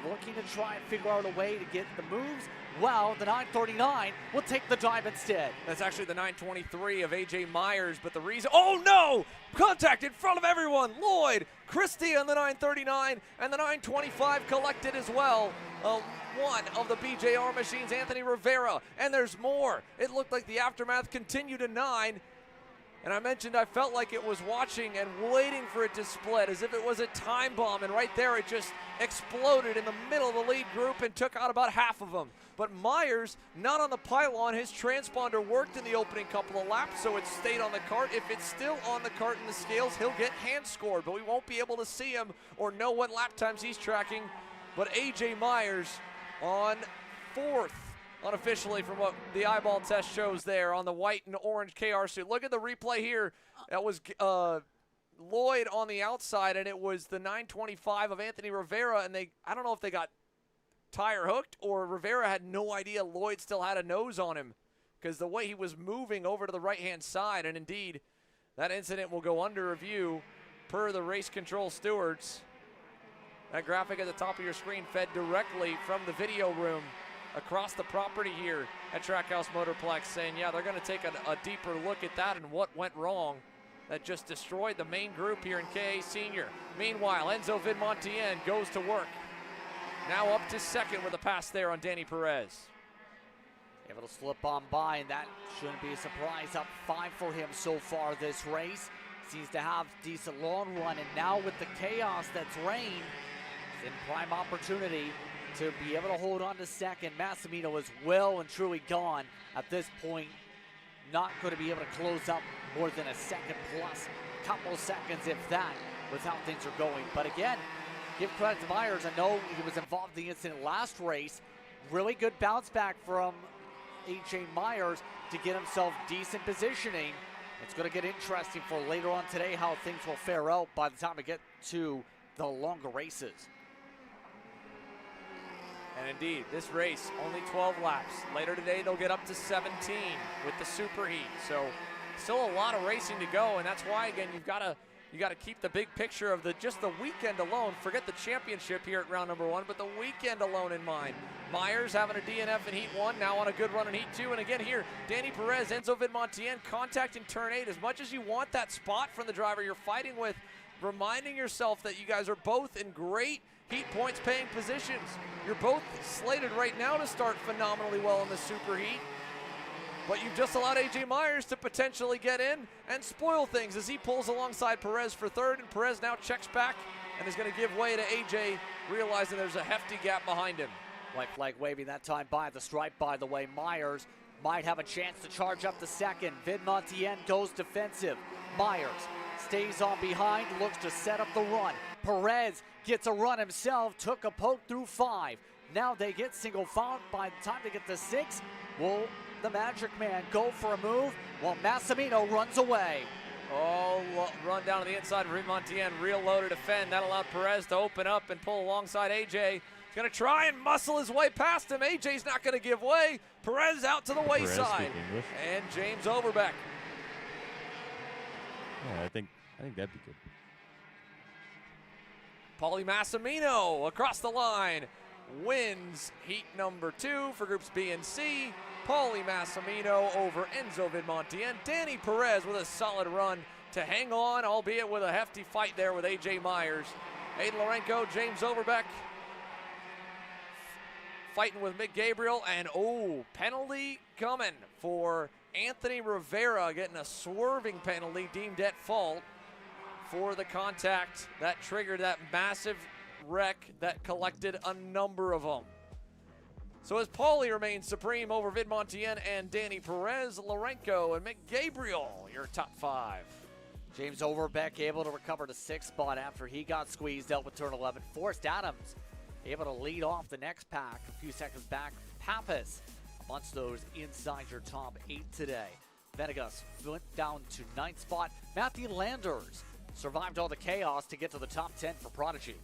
looking to try and figure out a way to get the moves. Well, the 939 will take the dive instead. That's actually the 923 of AJ Myers, but the reason, oh no! Contact in front of everyone. Lloyd, Christie on the 939, and the 925 collected as well. One of the BJR machines, Anthony Rivera, and there's more. It looked like the aftermath continued to 9. And I mentioned I felt like it was watching and waiting for it to split, as if it was a time bomb, and right there it just exploded in the middle of the lead group and took out about half of them. But Myers, not on the pylon, his transponder worked in the opening couple of laps, so it stayed on the cart. If it's still on the cart in the scales, he'll get hand scored, but we won't be able to see him or know what lap times he's tracking. But AJ Myers on 4th. Unofficially, from what the eyeball test shows there on the white and orange KR suit. Look at the replay here. That was Lloyd on the outside, and it was the 925 of Anthony Rivera, and I don't know if they got tire hooked or Rivera had no idea Lloyd still had a nose on him, because the way he was moving over to the right-hand side, and indeed, that incident will go under review per the race control stewards. That graphic at the top of your screen fed directly from the video room across the property here at Trackhouse Motorplex, saying, yeah, they're going to take a deeper look at that and what went wrong that just destroyed the main group here in KA Senior. Meanwhile, Enzo Vidmontien goes to work. Now up to 2nd with a pass there on Danny Perez. Able to slip on by, and that shouldn't be a surprise. Up 5 for him so far this race. Seems to have decent long run, and now with the chaos that's reigned, it's in prime opportunity to be able to hold on to 2nd. Massimino is well and truly gone at this point. not going to be able to close up more than a second plus, couple seconds if that, with how things are going. But again, give credit to Myers. I know he was involved in the incident last race. Really good bounce back from AJ Myers to get himself decent positioning. It's going to get interesting for later on today how things will fare out by the time we get to the longer races. And indeed, this race, only 12 laps. Later today, they'll get up to 17 with the SuperHeat. So still a lot of racing to go, and that's why, again, you got to keep the big picture of just the weekend alone. Forget the championship here at round number 1, but the weekend alone in mind. Myers having a DNF in Heat 1, now on a good run in Heat 2. And again here, Danny Perez, Enzo Vidmontien, contact in turn 8. As much as you want that spot from the driver you're fighting with, reminding yourself that you guys are both in great Heat points paying positions. You're both slated right now to start phenomenally well in the SuperHeat. But you've just allowed AJ Myers to potentially get in and spoil things as he pulls alongside Perez for third, and Perez now checks back and is going to give way to AJ, realizing there's a hefty gap behind him. White flag waving that time by the stripe, by the way. Myers might have a chance to charge up to second. Vidmontien goes defensive. Myers stays on behind, looks to set up the run. Perez gets a run himself, took a poke through 5. Now they get single foul. By the time they get to 6, will the Magic Man go for a move while Massimino runs away? Oh, run down to the inside of Vidmontien, real low to defend. That allowed Perez to open up and pull alongside AJ. He's going to try and muscle his way past him. AJ's not going to give way. Perez out to the wayside. And James Overbeck. Yeah, I think that'd be good. Paulie Massimino across the line wins Heat number 2 for groups B and C. Paulie Massimino over Enzo Vidmontien. Danny Perez with a solid run to hang on, albeit with a hefty fight there with AJ Myers. Aiden Lorenko, James Overbeck fighting with Mick Gabriel, and penalty coming for Anthony Rivera, getting a swerving penalty deemed at fault for the contact that triggered that massive wreck that collected a number of them. So as Paulie remains supreme over Vidmontien and Danny Perez, Lorenko and Mick Gabriel, your top 5. James Overbeck able to recover the 6th spot after he got squeezed out with turn 11. Forrest Adams able to lead off the next pack a few seconds back. Pappas amongst those inside your top 8 today. Venegas went down to 9th spot. Matthew Landers survived all the chaos to get to the top 10 for Prodigy.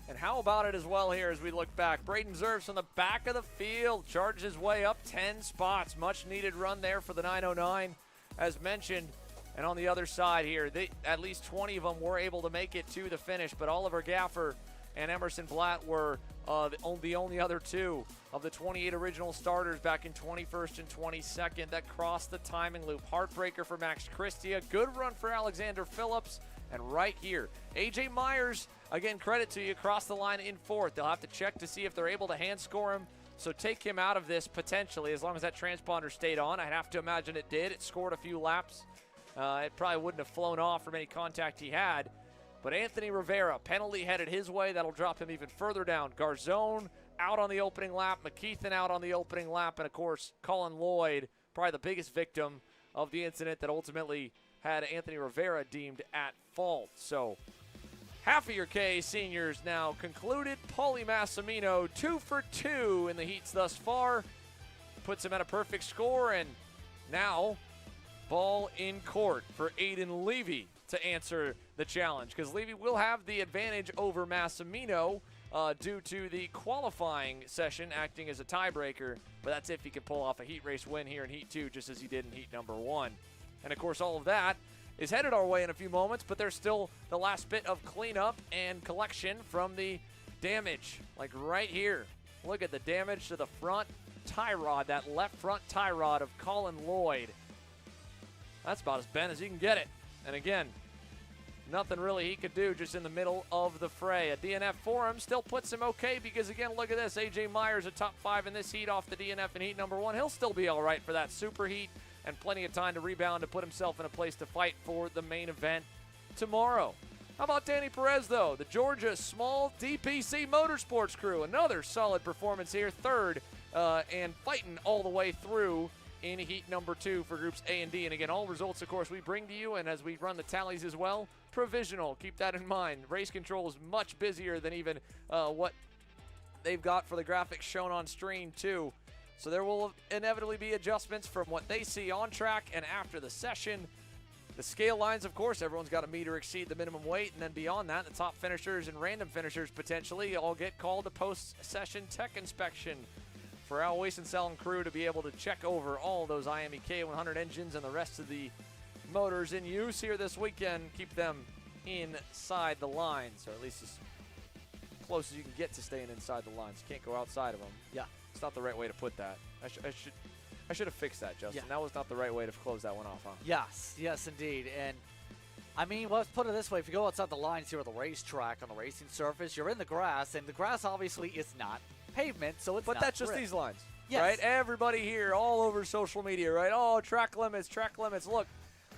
And how about it as well here as we look back? Braden Zerves from the back of the field charges his way up 10 spots. Much needed run there for the 909 as mentioned. And on the other side here, at least 20 of them were able to make it to the finish, but Oliver Gaffer and Emerson Blatt were the only other 2 of the 28 original starters back in 21st and 22nd that crossed the timing loop. Heartbreaker for Max Christia. Good run for Alexander Phillips. And right here, AJ Myers, again, credit to you, across the line in 4th. They'll have to check to see if they're able to hand score him. So take him out of this potentially as long as that transponder stayed on. I'd have to imagine it did. It scored a few laps. It probably wouldn't have flown off from any contact he had. But Anthony Rivera, penalty headed his way. That'll drop him even further down. Garzone out on the opening lap. McKeithen out on the opening lap. And, of course, Colin Lloyd, probably the biggest victim of the incident that ultimately had Anthony Rivera deemed at fault. So half of your K seniors now concluded. Paulie Massimino 2 for 2 in the heats thus far. Puts him at a perfect score. And now ball in court for Aiden Levy to answer the challenge, because Levy will have the advantage over Massimino due to the qualifying session acting as a tiebreaker, but that's if he can pull off a heat race win here in Heat 2 just as he did in Heat number 1. And of course all of that is headed our way in a few moments, but there's still the last bit of cleanup and collection from the damage. Like right here, look at the damage to the front tie rod, that left front tie rod of Colin Lloyd. That's about as bent as you can get it. And again, nothing really he could do just in the middle of the fray. A DNF for him still puts him okay because, again, look at this. AJ Myers, a top 5 in this heat off the DNF in Heat number 1. He'll still be all right for that SuperHeat and plenty of time to rebound to put himself in a place to fight for the main event tomorrow. How about Danny Perez, though? The Georgia Small DPC Motorsports crew. Another solid performance here. 3rd and fighting all the way through in heat number 2 for groups A and D. And again, all results, of course, we bring to you, and as we run the tallies as well, provisional. Keep that in mind. Race control is much busier than even what they've got for the graphics shown on screen, too. So there will inevitably be adjustments from what they see on track and after the session. The scale lines, of course, everyone's got to meet or exceed the minimum weight, and then beyond that, the top finishers and random finishers potentially all get called to post-session tech inspection for Al Weissensel and crew to be able to check over all those IME K100 engines and the rest of the motors in use here this weekend. Keep them inside the lines, or at least as close as you can get to staying inside the lines. You can't go outside of them. Yeah. It's not the right way to put that. I should have fixed that, Justin. Yeah. That was not the right way to close that one off, huh? Yes, indeed. And I mean, let's put it this way. If you go outside the lines here at the racetrack on the racing surface, you're in the grass, and the grass obviously is not pavement, so it's But not that's just grip. these lines, Yes. right? Everybody here, all over social media, right? Oh, track limits. Look,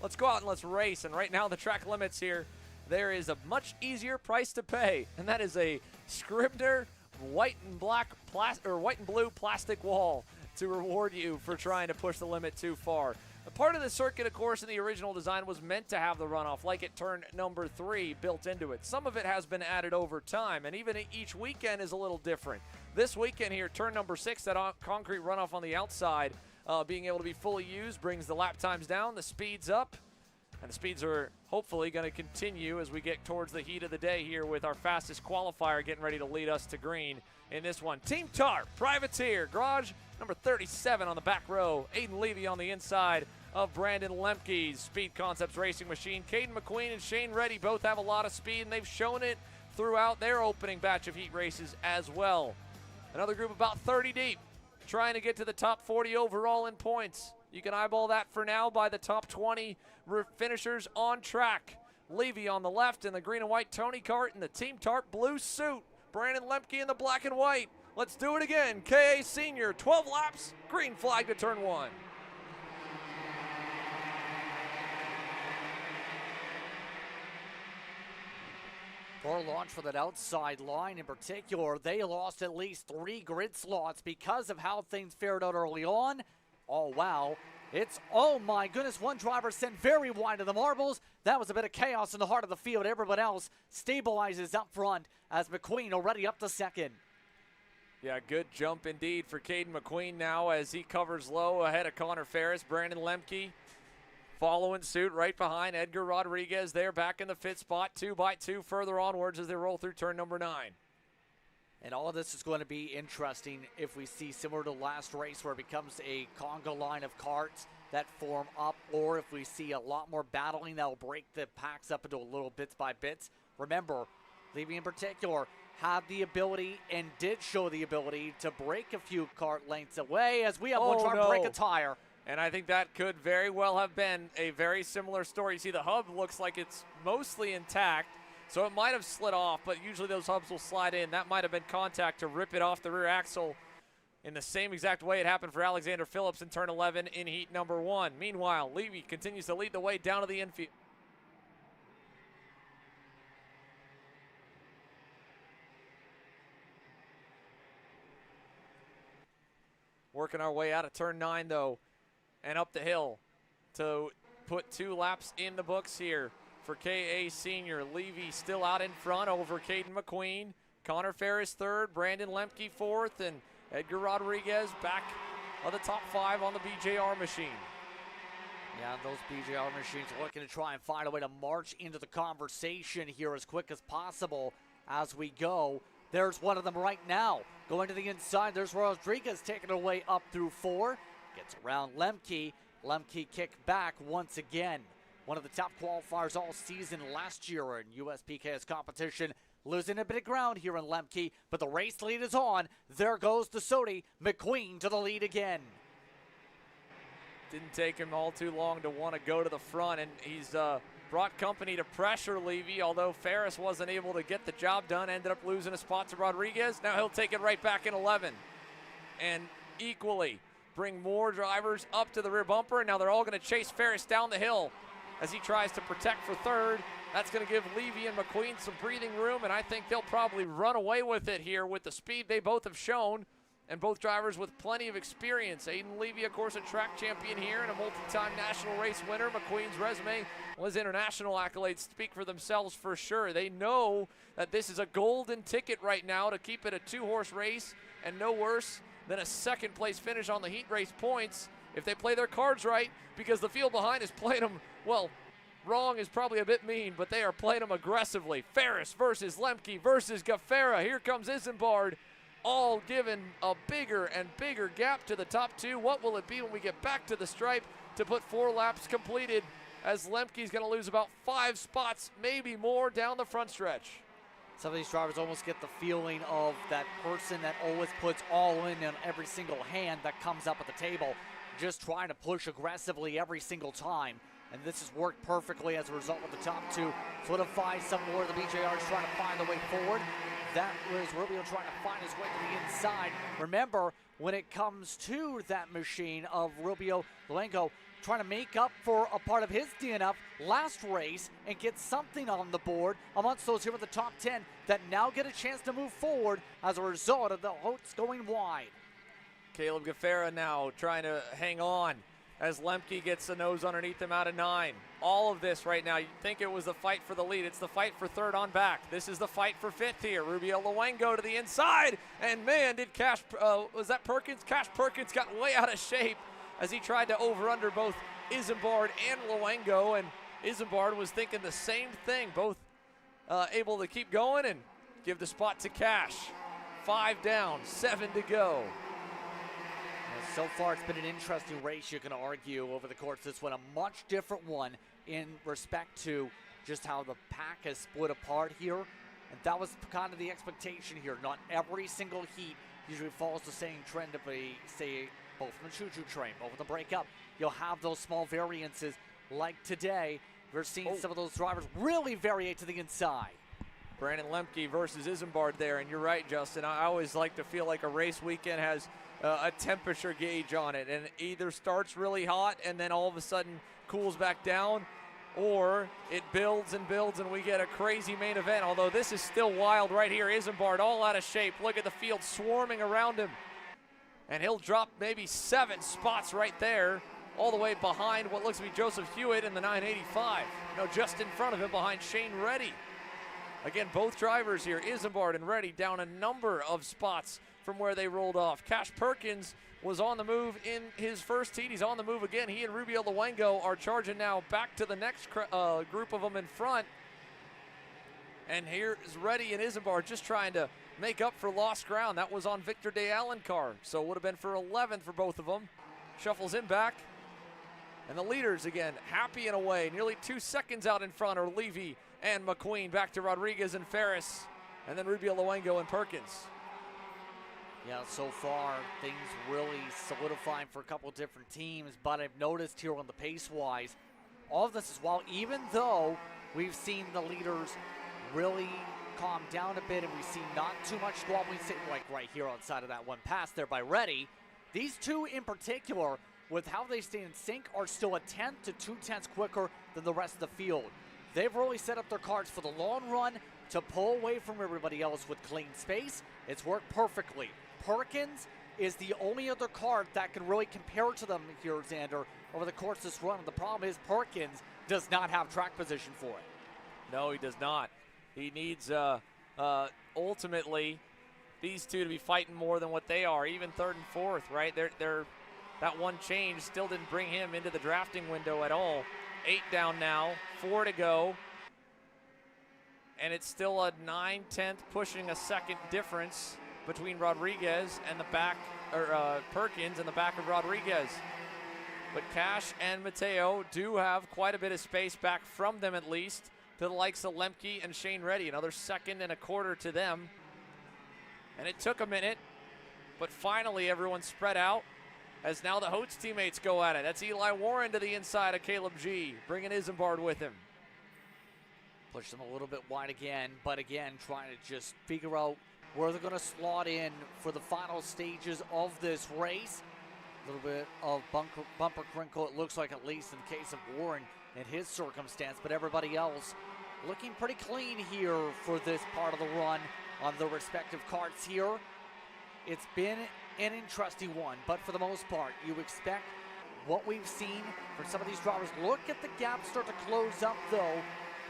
let's go out and let's race. And right now, the track limits here, there is a much easier price to pay, and that is a Scribner white and blue plastic wall to reward you for trying to push the limit too far. A part of the circuit, of course, in the original design was meant to have the runoff, like at turn number 3 built into it. Some of it has been added over time, and even each weekend is a little different. This weekend here, turn number 6, that concrete runoff on the outside, being able to be fully used, brings the lap times down, the speeds up, and the speeds are hopefully going to continue as we get towards the heat of the day here with our fastest qualifier getting ready to lead us to green in this one. Team Tarp, Privateer, Garage, number 37 on the back row. Aiden Levy on the inside of Brandon Lemke's Speed Concepts Racing Machine. Caden McQueen and Shane Reddy both have a lot of speed, and they've shown it throughout their opening batch of heat races as well. Another group about 30 deep, trying to get to the top 40 overall in points. You can eyeball that for now by the top 20 finishers on track. Levy on the left in the green and white Tony Kart in the Team Tarp blue suit. Brandon Lemke in the black and white. Let's do it again. KA Senior, 12 laps, green flag to turn 1. Poor launch for that outside line in particular. They lost at least 3 grid slots because of how things fared out early on. Oh, wow. Oh my goodness, one driver sent very wide of the marbles. That was a bit of chaos in the heart of the field. Everyone else stabilizes up front as McQueen already up to second. Yeah, good jump indeed for Caden McQueen now as he covers low ahead of Connor Ferris. Brandon Lemke following suit right behind Edgar Rodriguez there back in the 5th spot, 2 by 2 further onwards as they roll through turn number 9. And all of this is going to be interesting if we see similar to last race where it becomes a conga line of carts that form up, or if we see a lot more battling that will break the packs up into a little bits by bits. Remember, Levy in particular had the ability and did show the ability to break a few cart lengths away as we have one trying to break a tire. And I think that could very well have been a very similar story. You see the hub looks like it's mostly intact, so it might have slid off, but usually those hubs will slide in. That might have been contact to rip it off the rear axle in the same exact way it happened for Alexander Phillips in turn 11 in heat number 1. Meanwhile, Levy continues to lead the way down to the infield. Working our way out of turn 9, though, and up the hill to put 2 laps in the books here for KA Senior. Levy still out in front over Caden McQueen. Connor Ferris 3rd, Brandon Lemke 4th, and Edgar Rodriguez back of the top 5 on the BJR machine. Yeah, those BJR machines are looking to try and find a way to march into the conversation here as quick as possible as we go. There's one of them right now. Going to the inside, there's Rodriguez taking it away up through 4. Gets around Lemke. Lemke kick back once again. One of the top qualifiers all season last year in USPKS competition. Losing a bit of ground here in Lemke, but the race lead is on. There goes the Sodi. McQueen to the lead again. Didn't take him all too long to want to go to the front, and he's brought company to pressure Levy, although Ferris wasn't able to get the job done, ended up losing a spot to Rodriguez. Now he'll take it right back in 11. And equally bring more drivers up to the rear bumper, and now they're all going to chase Ferris down the hill as he tries to protect for 3rd. That's going to give Levy and McQueen some breathing room, and I think they'll probably run away with it here with the speed they both have shown. and both drivers with plenty of experience. Aiden Levy, of course, a track champion here and a multi-time national race winner. McQueen's resume, well, his international accolades speak for themselves for sure. They know that this is a golden ticket right now to keep it a 2-horse race and no worse than a second-place finish on the heat race points if they play their cards right, because the field behind is playing them, well, wrong is probably a bit mean, but they are playing them aggressively. Ferris versus Lemke versus Gaffera. Here comes Isambard, all given a bigger and bigger gap to the top two. What will it be when we get back to the stripe to put 4 laps completed, as Lemke's going to lose about 5 spots, maybe more, down the front stretch. Some of these drivers almost get the feeling of that person that always puts all in on every single hand that comes up at the table, just trying to push aggressively every single time. And this has worked perfectly as a result with the top two. Solidify some more of the BJRs trying to find the way forward. That was Rubio trying to find his way to the inside. Remember, when it comes to that machine of Rubio Luengo trying to make up for a part of his DNF last race and get something on the board amongst those here with the top 10 that now get a chance to move forward as a result of the Holtz going wide. Caleb Gaffera now trying to hang on as Lemke gets the nose underneath him out of 9. All of this right now, you'd think it was the fight for the lead. It's the fight for 3rd on back. This is the fight for 5th here. Rubio Luengo to the inside, and man, did was that Perkins? Cash Perkins got way out of shape as he tried to over-under both Isambard and Luengo, and Isambard was thinking the same thing, both able to keep going and give the spot to Cash. 5 down, 7 to go. So far, it's been an interesting race, you can argue, over the course. This one, a much different one in respect to just how the pack has split apart here. And that was kind of the expectation here. Not every single heat usually follows the same trend of a, say, both from the choo-choo train, both of the breakup. You'll have those small variances like today. We're seeing some of those drivers really variate to the inside. Brandon Lemke versus Isambard there, and you're right, Justin. I always like to feel like a race weekend has a temperature gauge on it, and either starts really hot and then all of a sudden cools back down, or it builds and builds and we get a crazy main event. Although this is still wild right here. Isambard all out of shape. Look at the field swarming around him, and he'll drop maybe 7 spots right there, all the way behind what looks to be Joseph Hewitt in the 985. No, just in front of him behind Shane Reddy. Again, both drivers here, Isambard and Reddy, down a number of spots from where they rolled off. Cash Perkins was on the move in his first heat. He's on the move again. He and Rubio Luengo are charging now back to the next group of them in front. And here is Reddy and Isambard just trying to make up for lost ground. That was on Victor De Alencar, so it would have been for 11th for both of them. Shuffles in back. And the leaders, again, happy in a way. Nearly 2 seconds out in front are Levy and McQueen. Back to Rodriguez and Ferris. And then Rubio Luengo and Perkins. Yeah, so far, things really solidifying for a couple different teams, but I've noticed here on the pace-wise, all of this as well, even though we've seen the leaders really calm down a bit and we've seen not too much squabbling, like right here outside of that one pass there by Reddy, these two in particular, with how they stay in sync, are still 1/10 to 2/10 quicker than the rest of the field. They've really set up their cards for the long run to pull away from everybody else with clean space. It's worked perfectly. Perkins is the only other card that can really compare to them here, Xander, over the course of this run. The problem is Perkins does not have track position for it. No, he does not. He needs, ultimately, these two to be fighting more than what they are, even 3rd and 4th, right? That one change still didn't bring him into the drafting window at all. 8 down now, 4 to go. And it's still a 9/10, pushing a second difference between Rodriguez and the back, or Perkins and the back of Rodriguez. But Cash and Mateo do have quite a bit of space back from them, at least, to the likes of Lemke and Shane Reddy. Another 1 1/4 to them. And it took a minute, but finally everyone spread out as now the Holtz teammates go at it. That's Eli Warren to the inside of Caleb G, bringing Isambard with him. Push them a little bit wide again, but again, trying to just figure out where they're going to slot in for the final stages of this race. A little bit of bumper crinkle, it looks like, at least in the case of Warren and his circumstance, but everybody else looking pretty clean here for this part of the run on the respective carts here. It's been an interesting one, but for the most part, you expect what we've seen from some of these drivers. Look at the gap start to close up, though.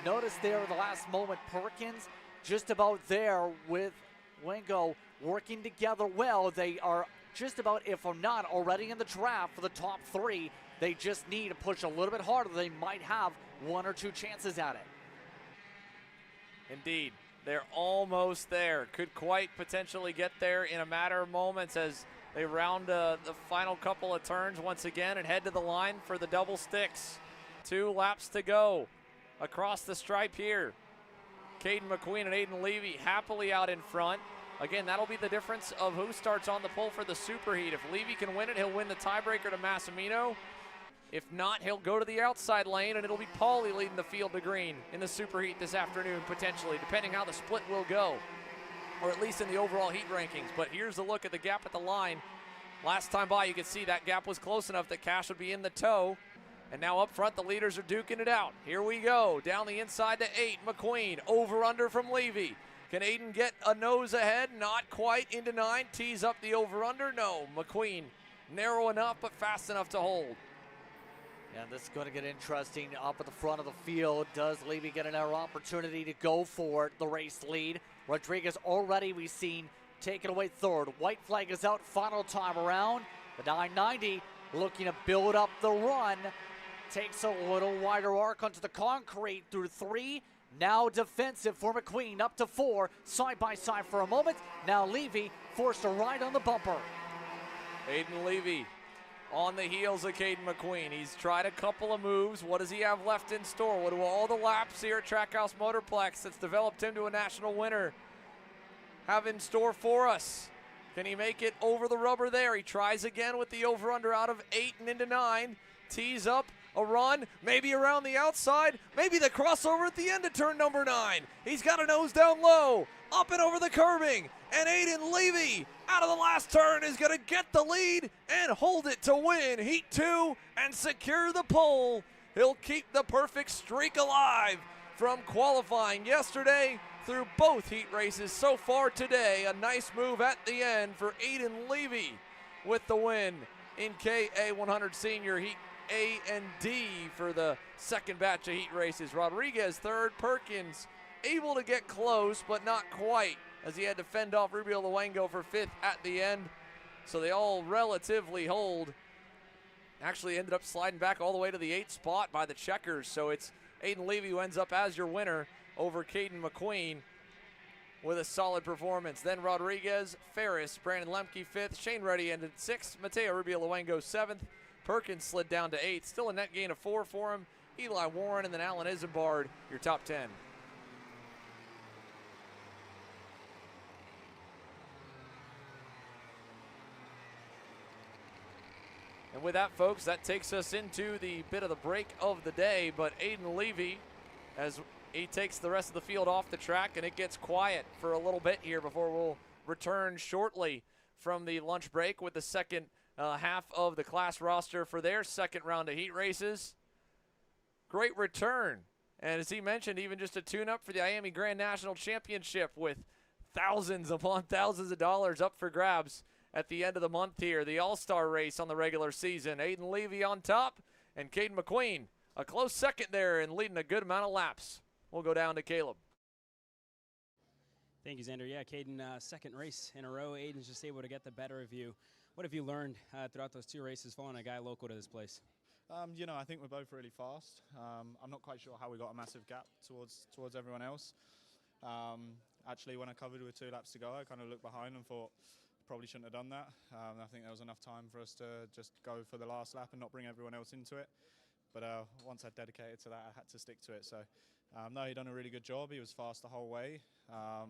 Notice there at the last moment, Perkins just about there with Wengo working together well. They are just about, if I'm not already in the draft for the top 3. They just need to push a little bit harder. They might have 1 or 2 chances at it. Indeed, they're almost there. Could quite potentially get there in a matter of moments as they round the final couple of turns once again and head to the line for the double sticks. 2 laps to go across the stripe here. Caden McQueen and Aiden Levy happily out in front. Again, that'll be the difference of who starts on the pole for the SuperHeat. If Levy can win it, he'll win the tiebreaker to Massimino. If not, he'll go to the outside lane, and it'll be Paulie leading the field to green in the SuperHeat this afternoon, potentially, depending how the split will go, or at least in the overall heat rankings. But here's a look at the gap at the line. Last time by, you could see that gap was close enough that Cash would be in the tow. And now up front, the leaders are duking it out. Here we go, down the inside to 8, McQueen, over-under from Levy. Can Aiden get a nose ahead? Not quite, into 9, tees up the over-under, no. McQueen, narrow enough, but fast enough to hold. Yeah, this is going to get interesting up at the front of the field. Does Levy get another opportunity to go for the race lead? Rodriguez already, we've seen, taken away third. White flag is out, final time around. The 990 looking to build up the run. Takes a little wider arc onto the concrete through 3. Now defensive for McQueen, up to 4. Side by side for a moment. Now Levy forced to ride on the bumper. Aiden Levy on the heels of Caden McQueen. He's tried a couple of moves. What does he have left in store? What do all the laps here at Trackhouse Motorplex that's developed him to a national winner have in store for us? Can he make it over the rubber there? He tries again with the over-under out of 8 and into 9. Tees up a run, maybe around the outside, maybe the crossover at the end of turn number 9. He's got a nose down low, up and over the curbing, and Aiden Levy out of the last turn is going to get the lead and hold it to win Heat 2 and secure the pole. He'll keep the perfect streak alive from qualifying yesterday through both heat races so far today. A nice move at the end for Aiden Levy with the win in KA100 Senior Heat A and D for the second batch of heat races. Rodriguez third, Perkins able to get close, but not quite, as he had to fend off Rubio Luengo for 5th at the end. So they all relatively hold. Actually ended up sliding back all the way to the 8th spot by the checkers. So it's Aiden Levy who ends up as your winner over Caden McQueen with a solid performance. Then Rodriguez, Ferris, Brandon Lemke 5th, Shane Reddy ended 6th, Mateo Rubio Luengo 7th, Perkins slid down to 8th, still a net gain of 4 for him, Eli Warren, and then Alan Isambard, your top 10. And with that, folks, that takes us into the bit of the break of the day, but Aiden Levy, as he takes the rest of the field off the track, and it gets quiet for a little bit here before we'll return shortly from the lunch break with the second half of the class roster for their second round of heat races. Great return. And as he mentioned, even just a tune-up for the Miami Grand National Championship with thousands upon thousands of dollars up for grabs at the end of the month here. The All-Star race on the regular season. Aiden Levy on top, and Caden McQueen a close second there and leading a good amount of laps. We'll go down to Caleb. Thank you, Xander. Yeah, Caden, second race in a row. Aiden's just able to get the better of you. What have you learned throughout those 2 races following a guy local to this place? You know, I think we're both really fast. I'm not quite sure how we got a massive gap towards everyone else. Actually, when I covered with 2 laps to go, I kind of looked behind and thought probably shouldn't have done that. I think there was enough time for us to just go for the last lap and not bring everyone else into it. But once I dedicated to that, I had to stick to it. So, no, he done a really good job. He was fast the whole way. Yeah,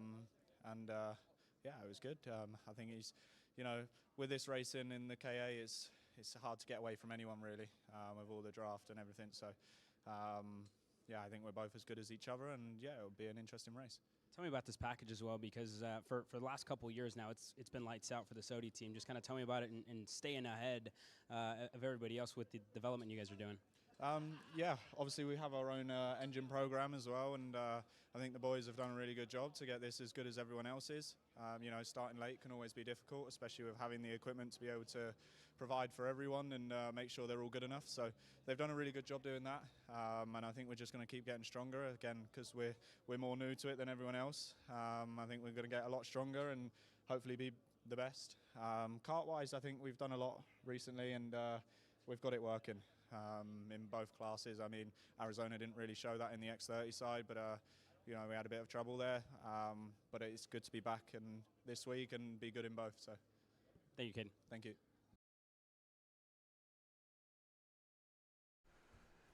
it was good. I think he's, you know, with this racing in the KA, it's hard to get away from anyone really, with all the draft and everything. So, yeah, I think we're both as good as each other, and yeah, it'll be an interesting race. Tell me about this package as well, because for the last couple of years now, it's been lights out for the SODI team. Just kind of tell me about it and staying ahead of everybody else with the development you guys are doing. Yeah, obviously we have our own engine program as well, and I think the boys have done a really good job to get this as good as everyone else's. You know, starting late can always be difficult, especially with having the equipment to be able to provide for everyone and make sure they're all good enough. So they've done a really good job doing that, and I think we're just going to keep getting stronger again because we're more new to it than everyone else. I think we're going to get a lot stronger and hopefully be the best. Kart-wise, I think we've done a lot recently, and we've got it working. In both classes. I mean, Arizona didn't really show that in the X30 side, but you know, we had a bit of trouble there. But it's good to be back and this week and be good in both. So, thank you, Ken. Thank you.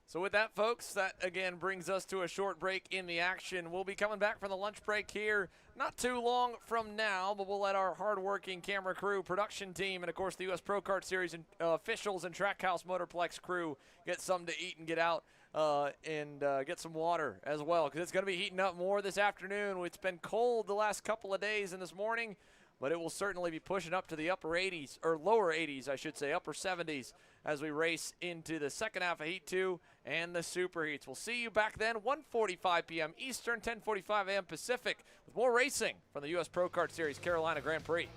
So with that, folks, that again brings us to a short break in the action. We'll be coming back from the lunch break here not too long from now, but we'll let our hardworking camera crew, production team, and of course the U.S. Pro Kart Series and, officials and Trackhouse Motorplex crew get something to eat and get out and get some water as well, because it's going to be heating up more this afternoon. It's been cold the last couple of days and this morning, but it will certainly be pushing up to the upper 80s, or lower 80s, I should say, upper 70s as we race into the second half of Heat 2 and the Super Heats. We'll see you back then, 1:45 p.m. Eastern, 10:45 a.m. Pacific, with more racing from the U.S. Pro Kart Series Carolina Grand Prix.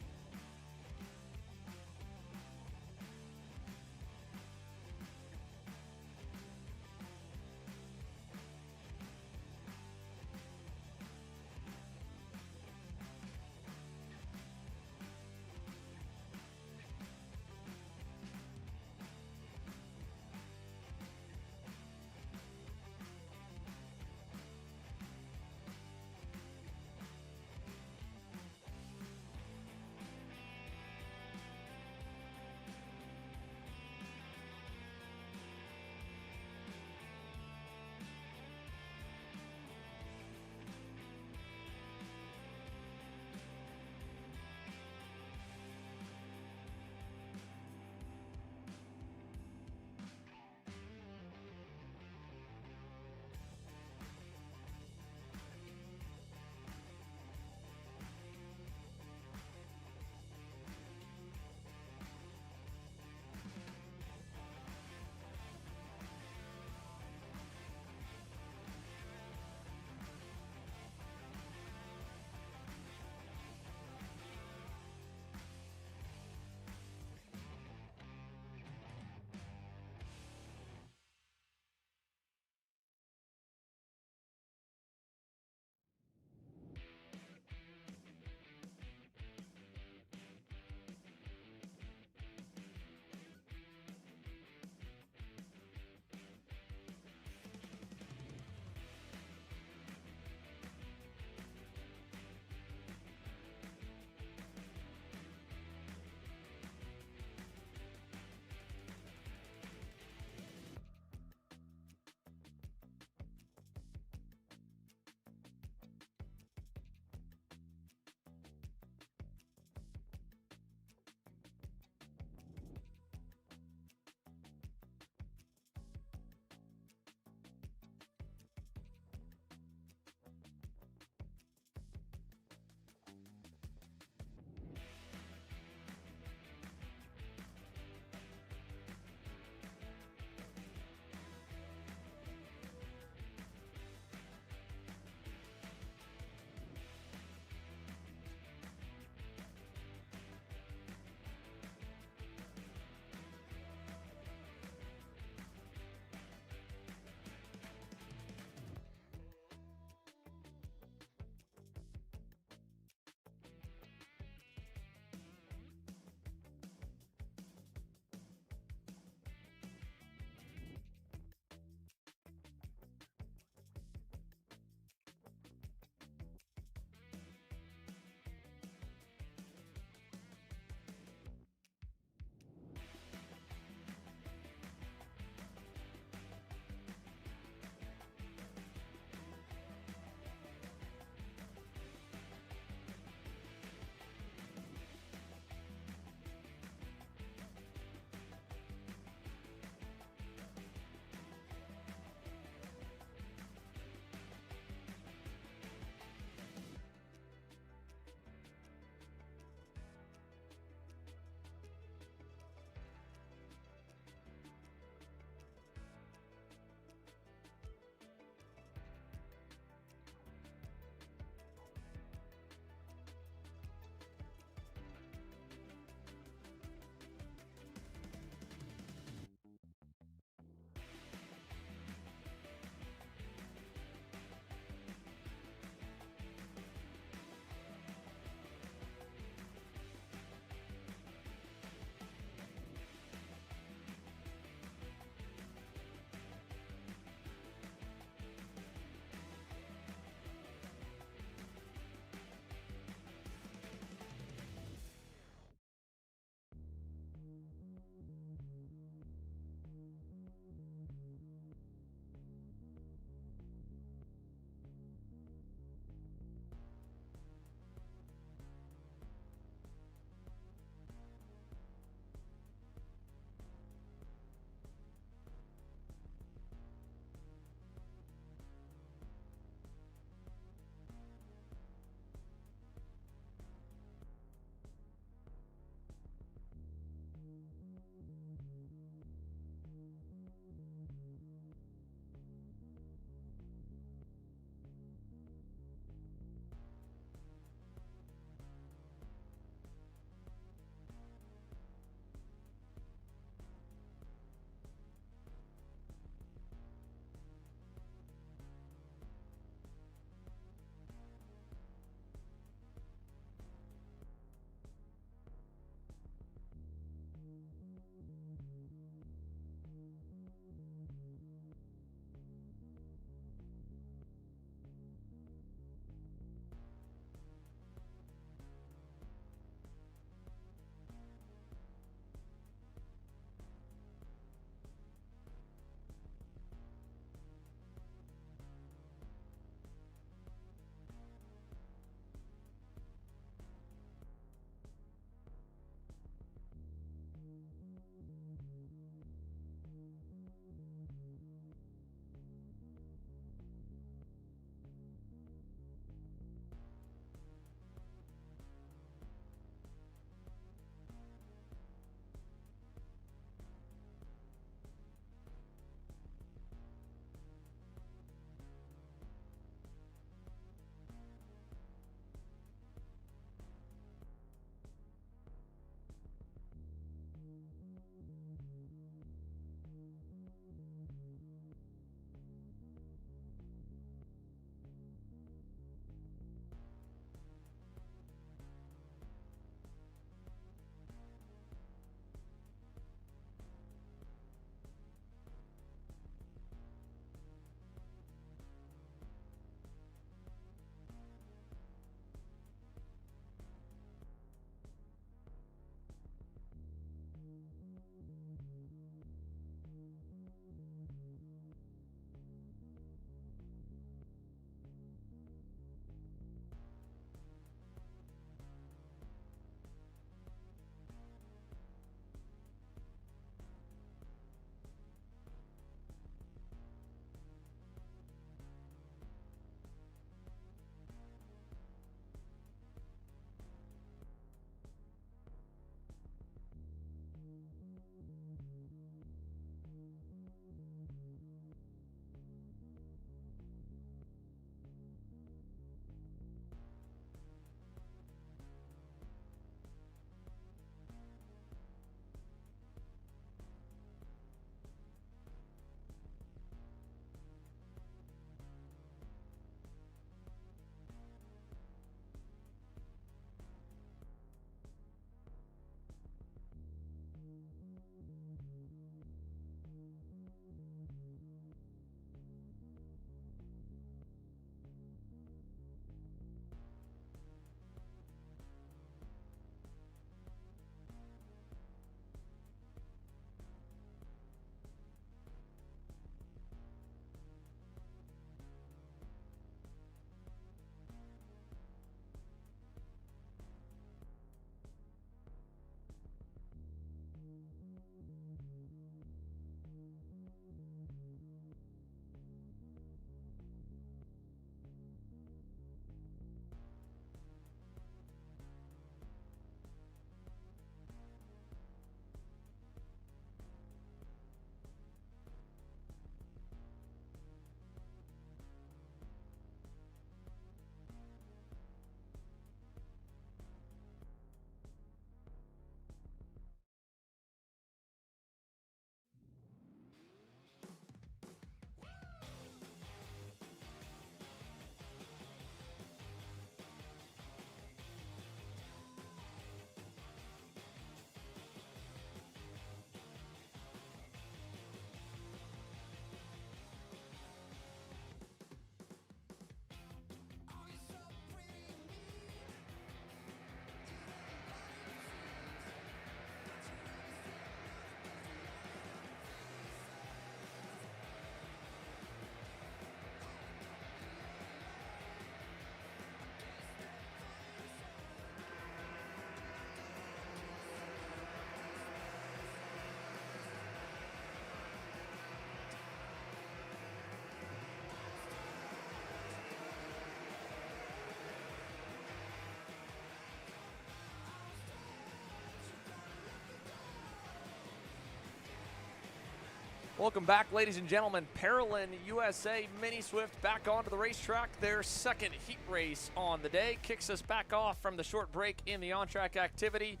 Welcome back, ladies and gentlemen. Parolin USA Mini Swift back onto the racetrack. Their second heat race on the day kicks us back off from the short break in the on-track activity,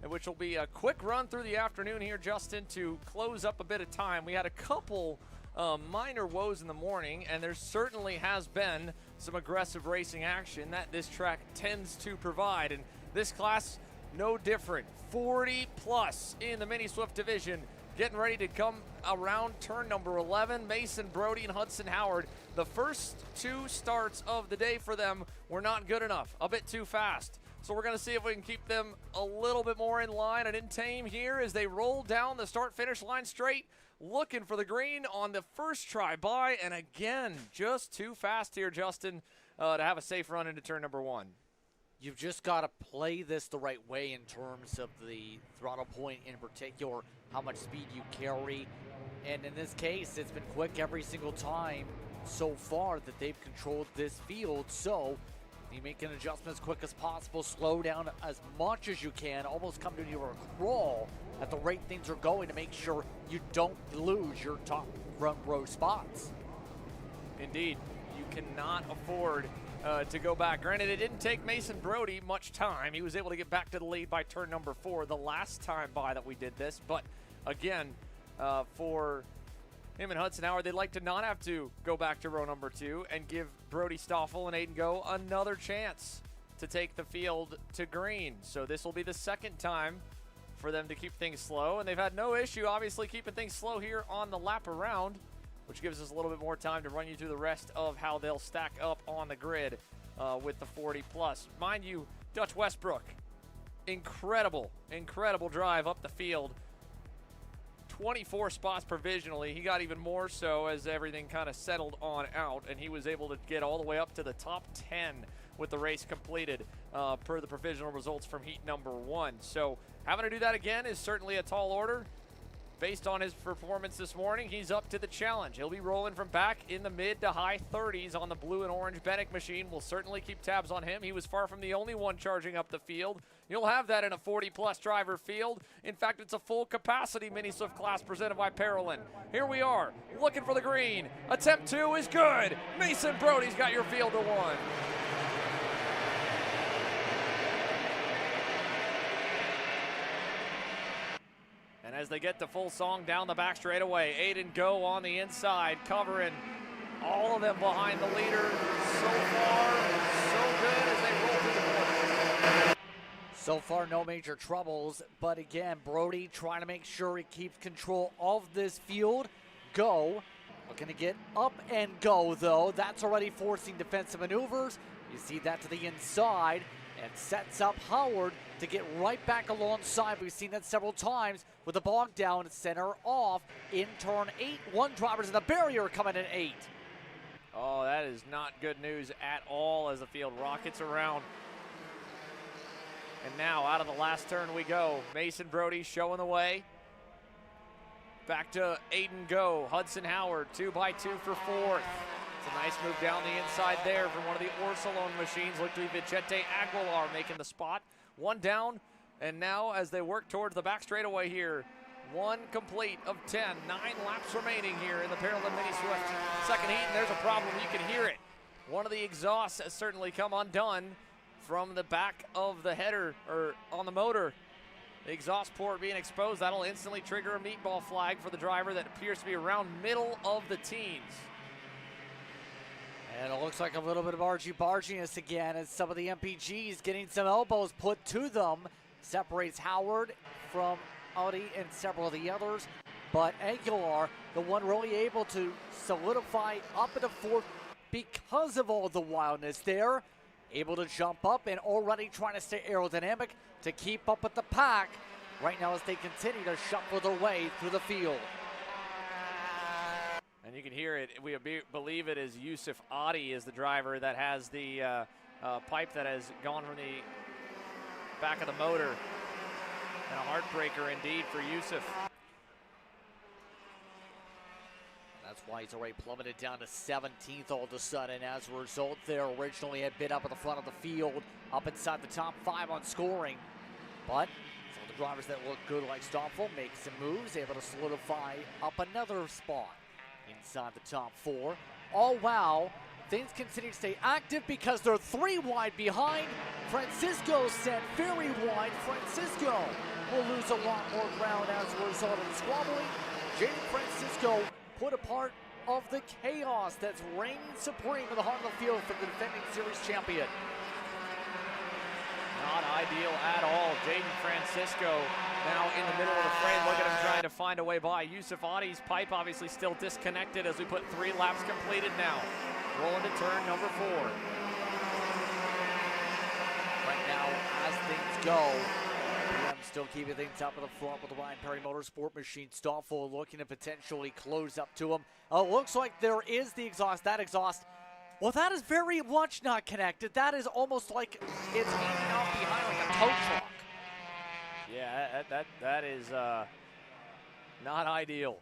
which will be a quick run through the afternoon here, Justin, to close up a bit of time. We had a couple minor woes in the morning, and there certainly has been some aggressive racing action that this track tends to provide, and this class no different. 40 plus in the Mini Swift division, getting ready to come around turn number 11. Mason Brody and Hudson Howard, the first two starts of the day for them were not good enough, a bit too fast. So we're going to see if we can keep them a little bit more in line and in tame here as they roll down the start-finish line straight, looking for the green on the first try by, and again, just too fast here, Justin, to have a safe run into turn number 1. You've just got to play this the right way in terms of the throttle point in particular, how much speed you carry. And in this case, it's been quick every single time so far that they've controlled this field. So you make an adjustment as quick as possible, slow down as much as you can, almost come to near a crawl at the rate things are going to make sure you don't lose your top front row spots. Indeed, you cannot afford to go back. Granted, it didn't take Mason Brody much time. He was able to get back to the lead by turn number 4 the last time by that we did this. But again, for him and Hudson Howard, they'd like to not have to go back to row number 2 and give Brody Stoffel and Aiden Go another chance to take the field to green. So this will be the second time for them to keep things slow, and they've had no issue obviously keeping things slow here on the lap around, which gives us a little bit more time to run you through the rest of how they'll stack up on the grid with the 40 plus. Mind you, Dutch Westbrook, incredible drive up the field. 24 spots provisionally. He got even more so as everything kind of settled on out, and he was able to get all the way up to the top 10 with the race completed per the provisional results from heat number 1. So having to do that again is certainly a tall order. Based on his performance this morning, he's up to the challenge. He'll be rolling from back in the mid to high 30s on the blue and orange Bennett machine. We'll certainly keep tabs on him. He was far from the only one charging up the field. You'll have that in a 40-plus driver field. In fact, it's a full capacity Mini Swift class presented by Parolin. Here we are, looking for the green. Attempt 2 is good. Mason Brody's got your field to 1. And as they get to full song down the back straightaway, Aiden Go on the inside, covering all of them behind the leader. So far, so good as they roll through the corner. So far, no major troubles, but again, Brody trying to make sure he keeps control of this field. Go, looking to get up and go, though. That's already forcing defensive maneuvers. You see that to the inside, and sets up Howard to get right back alongside. We've seen that several times with the bog down center off in turn 8. One driver's in the barrier coming in 8. Oh, that is not good news at all as the field rockets around. And now out of the last turn we go. Mason Brody showing the way. Back to Aiden Go. Hudson Howard, 2x2 for 4th. It's a nice move down the inside there from one of the Orsolone machines. Look to be Vicente Aguilar making the spot. One down, and now as they work towards the back straightaway here, 1 complete of 10. 9 laps remaining here in the Parolin Mini Swift second heat, and there's a problem. You can hear it. One of the exhausts has certainly come undone from the back of the header, or on the motor. The exhaust port being exposed, that'll instantly trigger a meatball flag for the driver that appears to be around middle of the teens. And it looks like a little bit of argy-barginess again as some of the MPGs getting some elbows put to them. Separates Howard from Audi and several of the others. But Aguilar, the one really able to solidify up into 4th because of all the wildness there. Able to jump up and already trying to stay aerodynamic to keep up with the pack right now as they continue to shuffle their way through the field. And you can hear it. We believe it is Yusuf Adi is the driver that has the pipe that has gone from the back of the motor. And a heartbreaker indeed for Yusuf. That's why he's already plummeted down to 17th all of a sudden. As a result, there originally had been up at the front of the field, up inside the top 5 on scoring. But some of the drivers that look good like Stoffel make some moves, able to solidify up another spot inside the top 4. Oh wow, things continue to stay active because they're 3 wide behind. Francisco sent very wide. Francisco will lose a lot more ground as a result of the squabbling. Jaden Francisco put a part of the chaos that's reigning supreme in the heart of the field for the defending series champion. Not ideal at all. Jaden Francisco now in the middle of the frame. Look at him trying to find a way by. Yusuf Adi's pipe obviously still disconnected as we put 3 laps completed now. Rolling to turn number 4. Right now, as things go, PM still keeping things up at the front with the Ryan Perry Motorsport machine. Stoffel looking to potentially close up to him. Looks like there is the exhaust. That exhaust, well, that is very much not connected. That is almost like it's hanging out behind like a tow truck. Yeah, that is not ideal.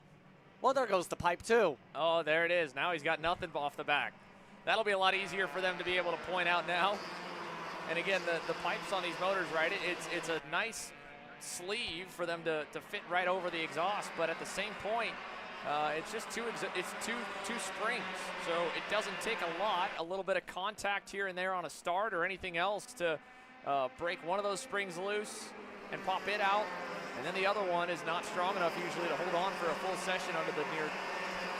Well, there goes the pipe too. Oh, there it is. Now he's got nothing off the back. That'll be a lot easier for them to be able to point out now. And again, the pipes on these motors, right, it's a nice sleeve for them to fit right over the exhaust, but at the same point, it's just two springs. So it doesn't take a lot, a little bit of contact here and there on a start or anything else to break one of those springs loose and pop it out. And then the other one is not strong enough usually to hold on for a full session under the near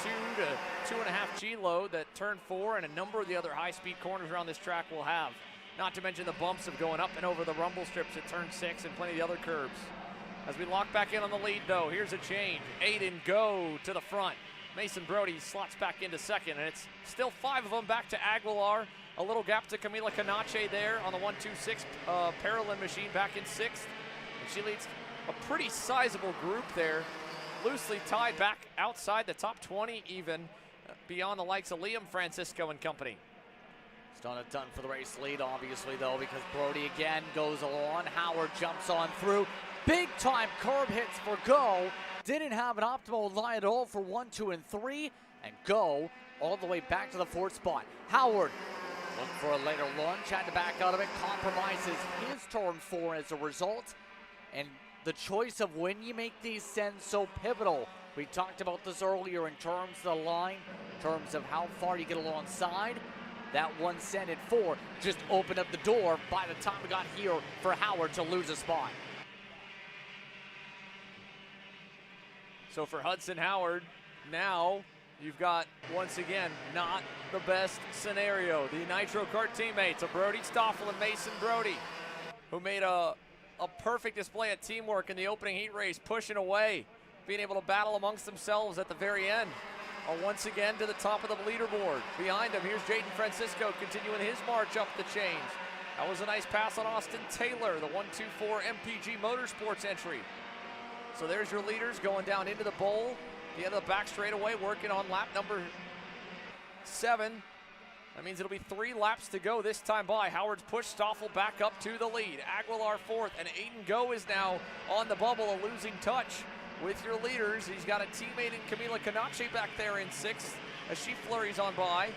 2 to 2.5 G load that turn 4 and a number of the other high-speed corners around this track will have. Not to mention the bumps of going up and over the rumble strips at turn 6 and plenty of the other curbs. As we lock back in on the lead though, here's a change. Aiden Go to the front. Mason Brody slots back into second, and it's still 5 of them back to Aguilar. A little gap to Camila Canache there on the 126 Paralympic machine back in 6th. And she leads a pretty sizable group there, loosely tied back outside the top 20 even, beyond the likes of Liam Francisco and company. It's not a ton for the race lead, obviously, though, because Brody again goes along. Howard jumps on through. Big time curb hits for Go. Didn't have an optimal line at all for 1, 2, and 3. And Go all the way back to the 4th spot. Howard looking for a later lunge, had to back out of it, compromises his turn 4 as a result. And the choice of when you make these sends so pivotal. We talked about this earlier in terms of the line, in terms of how far you get alongside. That one send at 4 just opened up the door by the time we got here for Howard to lose a spot. So for Hudson Howard, now you've got, once again, not the best scenario. The Nitro Kart teammates of Brody Stoffel and Mason Brody, who made a perfect display of teamwork in the opening heat race, pushing away, being able to battle amongst themselves at the very end, are once again to the top of the leaderboard. Behind him, here's Jaden Francisco continuing his march up the chains. That was a nice pass on Austin Taylor, the 124 MPG Motorsports entry. So there's your leaders going down into the bowl. The end of the back straightaway, working on lap number 7. That means it'll be 3 laps to go this time by. Howard's pushed Stoffel back up to the lead. Aguilar 4th, and Aiden Go is now on the bubble, a losing touch with your leaders. He's got a teammate in Camila Canache back there in 6th as she flurries on by.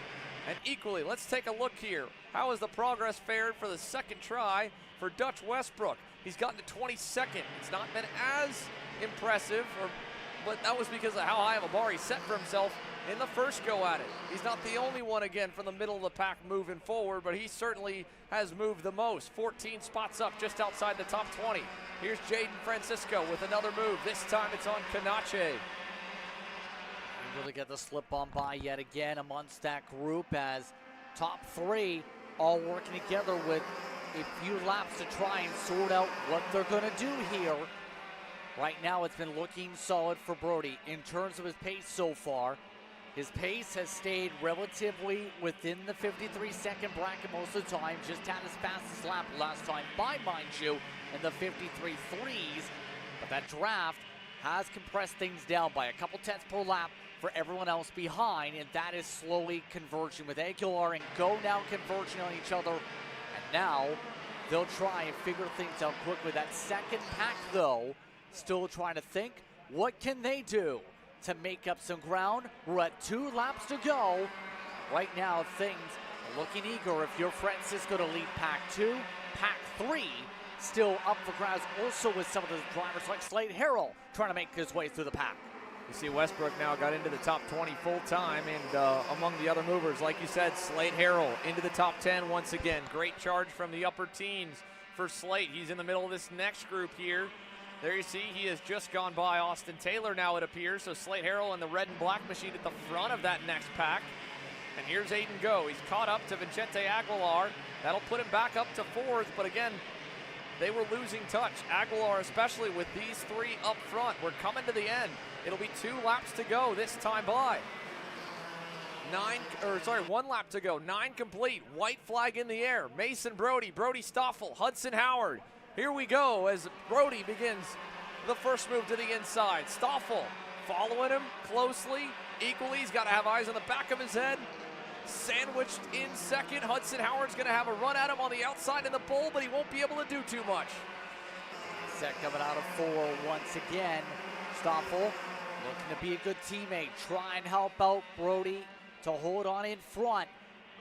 And equally, let's take a look here. How has the progress fared for the second try for Dutch Westbrook? He's gotten to 22nd. It's not been as impressive, but that was because of how high of a bar he set for himself in the first go at it. He's not the only one, again, from the middle of the pack moving forward, but he certainly has moved the most. 14 spots up just outside the top 20. Here's Jaden Francisco with another move. This time it's on Canache. Able to get the slip on by yet again amongst that group as top 3 all working together with a few laps to try and sort out what they're going to do here. Right now it's been looking solid for Brody in terms of his pace so far. His pace has stayed relatively within the 53-second bracket most of the time. Just had his fastest lap last time by, mind you, in the 53 threes. But that draft has compressed things down by a couple tenths per lap for everyone else behind, and that is slowly converging with Aguilar and Go now converging on each other. And now they'll try and figure things out quickly. That second pack, though, still trying to think, what can they do to make up some ground? We're at 2 laps to go. Right now, things are looking eager if you're Francisco to lead pack 2. Pack 3 still up for grabs also with some of the drivers like Slade Harrell trying to make his way through the pack. You see Westbrook now got into the top 20 full time, and among the other movers, like you said, Slade Harrell into the top 10 once again. Great charge from the upper teens for Slade. He's in the middle of this next group here. There you see he has just gone by Austin Taylor now, it appears. So Slade Harrell and the red and black machine at the front of that next pack. And here's Aiden Go. He's caught up to Vicente Aguilar. That'll put him back up to fourth, but again, they were losing touch. Aguilar especially with these three up front. We're coming to the end. It'll be 2 laps to go this time by. 1 lap to go. 9 complete. White flag in the air. Mason Brody, Brody Stoffel, Hudson Howard. Here we go as Brody begins the first move to the inside. Stoffel following him closely. Equally, he's got to have eyes on the back of his head. Sandwiched in second. Hudson Howard's going to have a run at him on the outside in the pole, but he won't be able to do too much. Set coming out of 4 once again. Stoffel looking to be a good teammate. Try and help out Brody to hold on in front.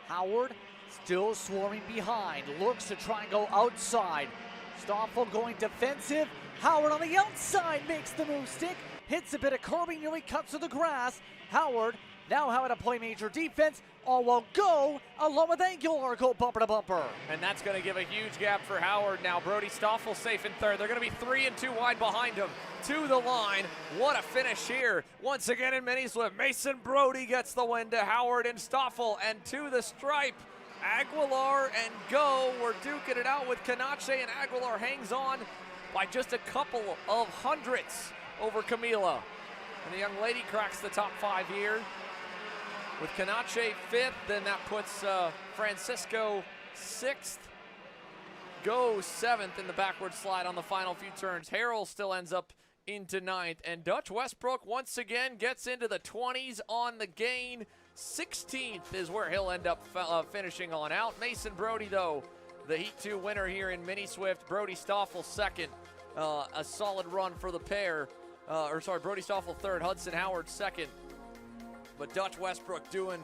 Howard still swarming behind. Looks to try and go outside. Stoffel going defensive. Howard on the outside makes the move stick. Hits a bit of curbing, nearly cuts through the grass. Howard now having to play major defense. All will go along with Aguilar, go bumper to bumper. And that's going to give a huge gap for Howard now. Brody Stoffel safe in third. They're going to be 3 and 2 wide behind him. To the line. What a finish here. Once again in mini swift. Mason Brody gets the win to Howard and Stoffel. And to the stripe. Aguilar and Go. We're duking it out with Canache, and Aguilar hangs on by just a couple of hundredths over Camila. And the young lady cracks the top 5 here. With Canache 5th, then that puts Francisco 6th. Go 7th in the backward slide on the final few turns. Harrell still ends up into 9th. And Dutch Westbrook once again gets into the 20s on the gain. 16th is where he'll end up finishing on out. Mason Brody, though, the Heat 2 winner here in Mini Swift. Brody Stoffel 2nd. A solid run for the pair. Brody Stoffel 3rd, Hudson Howard 2nd. But Dutch Westbrook doing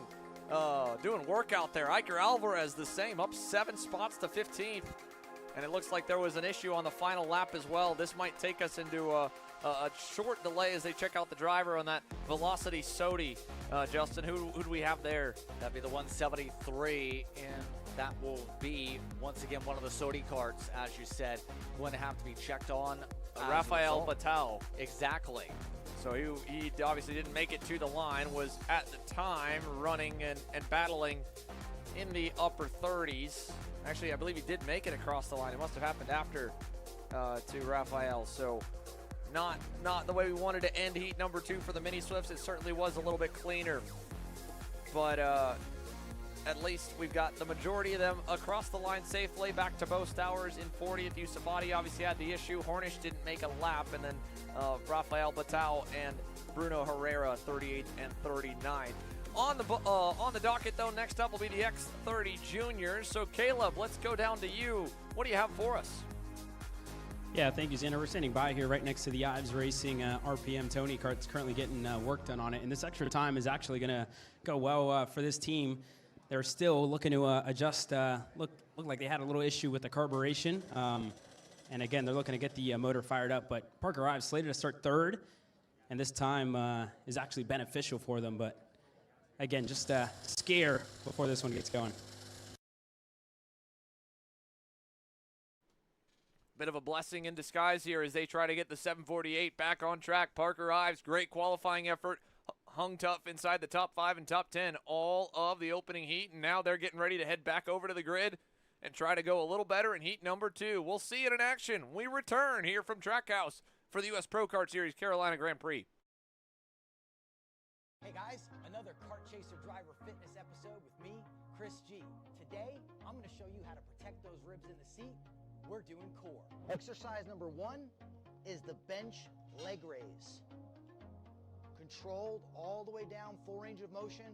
work out there. Iker Alvarez the same, up 7 spots to 15th. And it looks like there was an issue on the final lap as well. This might take us into a short delay as they check out the driver on that Velocity Sodi. Justin, who do we have there? That'd be the 173, and that will be, once again, one of the Sodi carts, as you said, going to have to be checked on. Rafael Batal. Exactly. So he obviously didn't make it to the line, was at the time running and battling in the upper 30s. Actually, I believe he did make it across the line. It must have happened after to Rafael. So not the way we wanted to end heat number 2 for the Mini Swifts. It certainly was a little bit cleaner. But at least we've got the majority of them across the line safely. Back to Bo Stowers in 40th. Usabati obviously had the issue. Hornish didn't make a lap. And then Rafael Batal and Bruno Herrera 38th and 39th. On the docket, though, next up will be the X30 Juniors. So, Caleb, let's go down to you. What do you have for us? Yeah, thank you, Xander. We're standing by here right next to the Ives Racing RPM Tony kart. It's currently getting work done on it. And this extra time is actually going to go well for this team. They're still looking to adjust. Look like they had a little issue with the carburation. And, again, they're looking to get the motor fired up. But Parker Ives slated to start 3rd. And this time is actually beneficial for them. But again, just a scare before this one gets going. Bit of a blessing in disguise here as they try to get the 748 back on track. Parker Ives, great qualifying effort. Hung tough inside the top 5 and top 10 all of the opening heat. And now they're getting ready to head back over to the grid and try to go a little better in heat number 2. We'll see it in action. We return here from Trackhouse for the U.S. Pro Kart Series Carolina Grand Prix. Hey guys, another Kart Chaser Driver Fitness episode with me, Chris G. Today, I'm going to show you how to protect those ribs in the seat. We're doing core. Exercise number 1 is the bench leg raise. Controlled all the way down, full range of motion.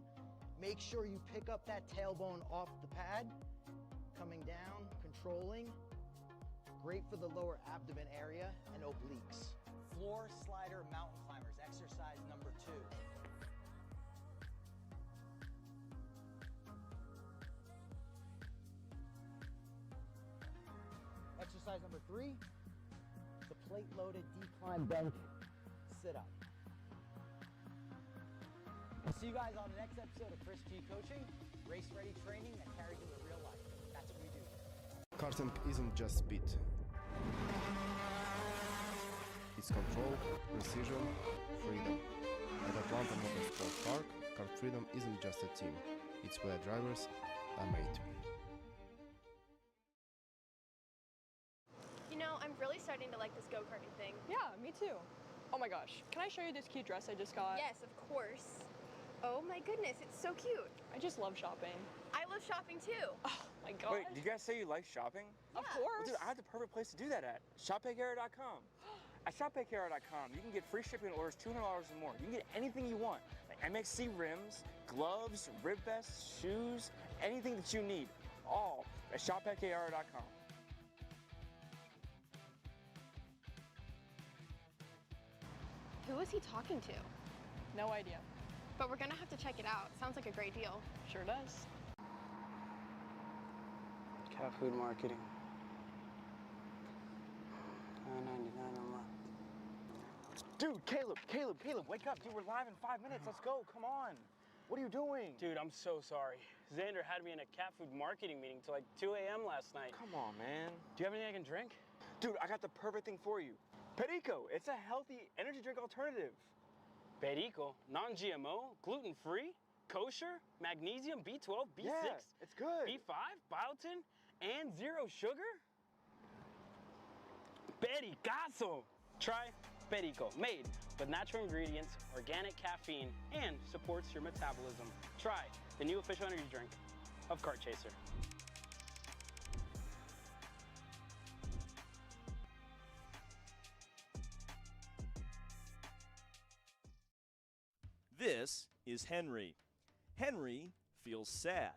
Make sure you pick up that tailbone off the pad. Coming down, controlling. Great for the lower abdomen area and obliques. Floor slider mountain climbers, exercise number 2. Exercise Exercise number 3, the plate-loaded decline bench sit-up. I'll see you guys on the next episode of Chris G Coaching, race-ready training that carries into real life. That's what we do here. Karting isn't just speed. It's control, precision, freedom. At Atlanta Motorsport Park, Kart Freedom isn't just a team. It's where drivers are made. You know, I'm really starting to like this go-karting thing. Yeah, me too. Oh my gosh, can I show you this cute dress I just got? Yes, of course. Oh my goodness, it's so cute. I just love shopping. I love shopping too. Oh my god. Wait, did you guys say you like shopping? Of Yeah. course. Well, dude, I have the perfect place to do that at. ShopPayCarrier.com. At ShopPayCarrier.com, you can get free shipping on orders $200 or more. You can get anything you want, like MXC rims, gloves, rib vests, shoes, anything that you need, all at ShopPayCarrier.com. Who is he talking to? No idea. But we're gonna have to check it out. Sounds like a great deal. Sure does. Cat food marketing. $9.99 a month. Dude, Caleb, wake up. Dude, we're live in 5 minutes. Let's go, come on. What are you doing? Dude, I'm so sorry. Xander had me in a cat food marketing meeting till like 2 a.m. last night. Come on, man. Do you have anything I can drink? Dude, I got the perfect thing for you. Perico, it's a healthy energy drink alternative. Perico, non-GMO, gluten-free, kosher, magnesium, B12, B6, Yeah, it's good. B5, biotin, and zero sugar? Pericazo! Try Perico, made with natural ingredients, organic caffeine, and supports your metabolism. Try the new official energy drink of Kart Chaser. This is Henry. Henry feels sad.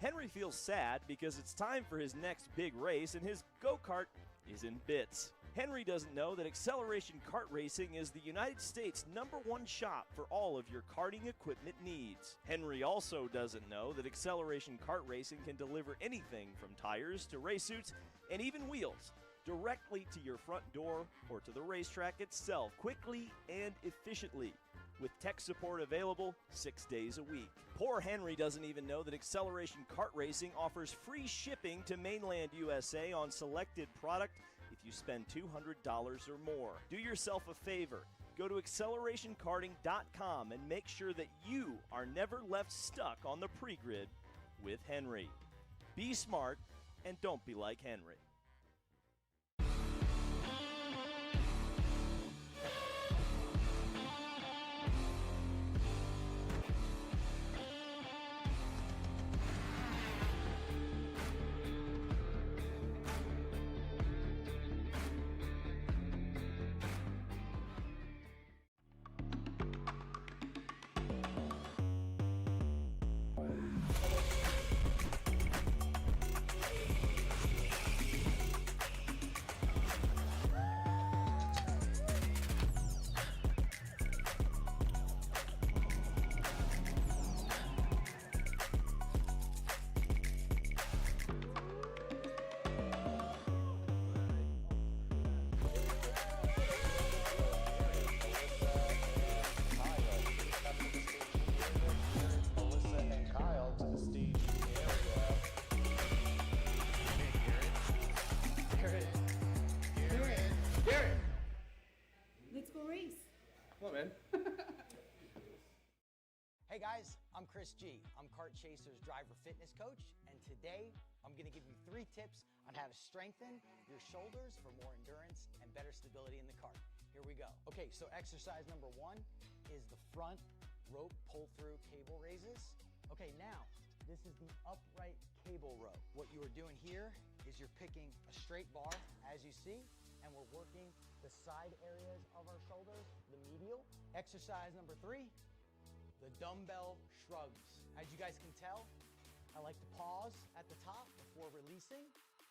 Henry feels sad because it's time for his next big race and his go-kart is in bits. Henry doesn't know that Acceleration Kart Racing is the United States' #1 shop for all of your karting equipment needs. Henry also doesn't know that Acceleration Kart Racing can deliver anything from tires to race suits and even wheels directly to your front door or to the racetrack itself quickly and efficiently, with tech support available 6 days a week. Poor Henry doesn't even know that Acceleration Kart Racing offers free shipping to mainland USA on selected product if you spend $200 or more. Do yourself a favor. Go to accelerationkarting.com and make sure that you are never left stuck on the pre-grid with Henry. Be smart and don't be like Henry. Hey guys, I'm Chris G. I'm Kart Chaser's driver fitness coach, and today I'm going to give you 3 tips on how to strengthen your shoulders for more endurance and better stability in the kart. Here we go. Okay, so exercise number 1 is the front rope pull-through cable raises. Okay, now this is the upright cable row. What you are doing here is you're picking a straight bar, as you see, and we're working the side areas of our shoulders, the medial. Exercise number 3, the dumbbell shrugs. As you guys can tell, I like to pause at the top before releasing.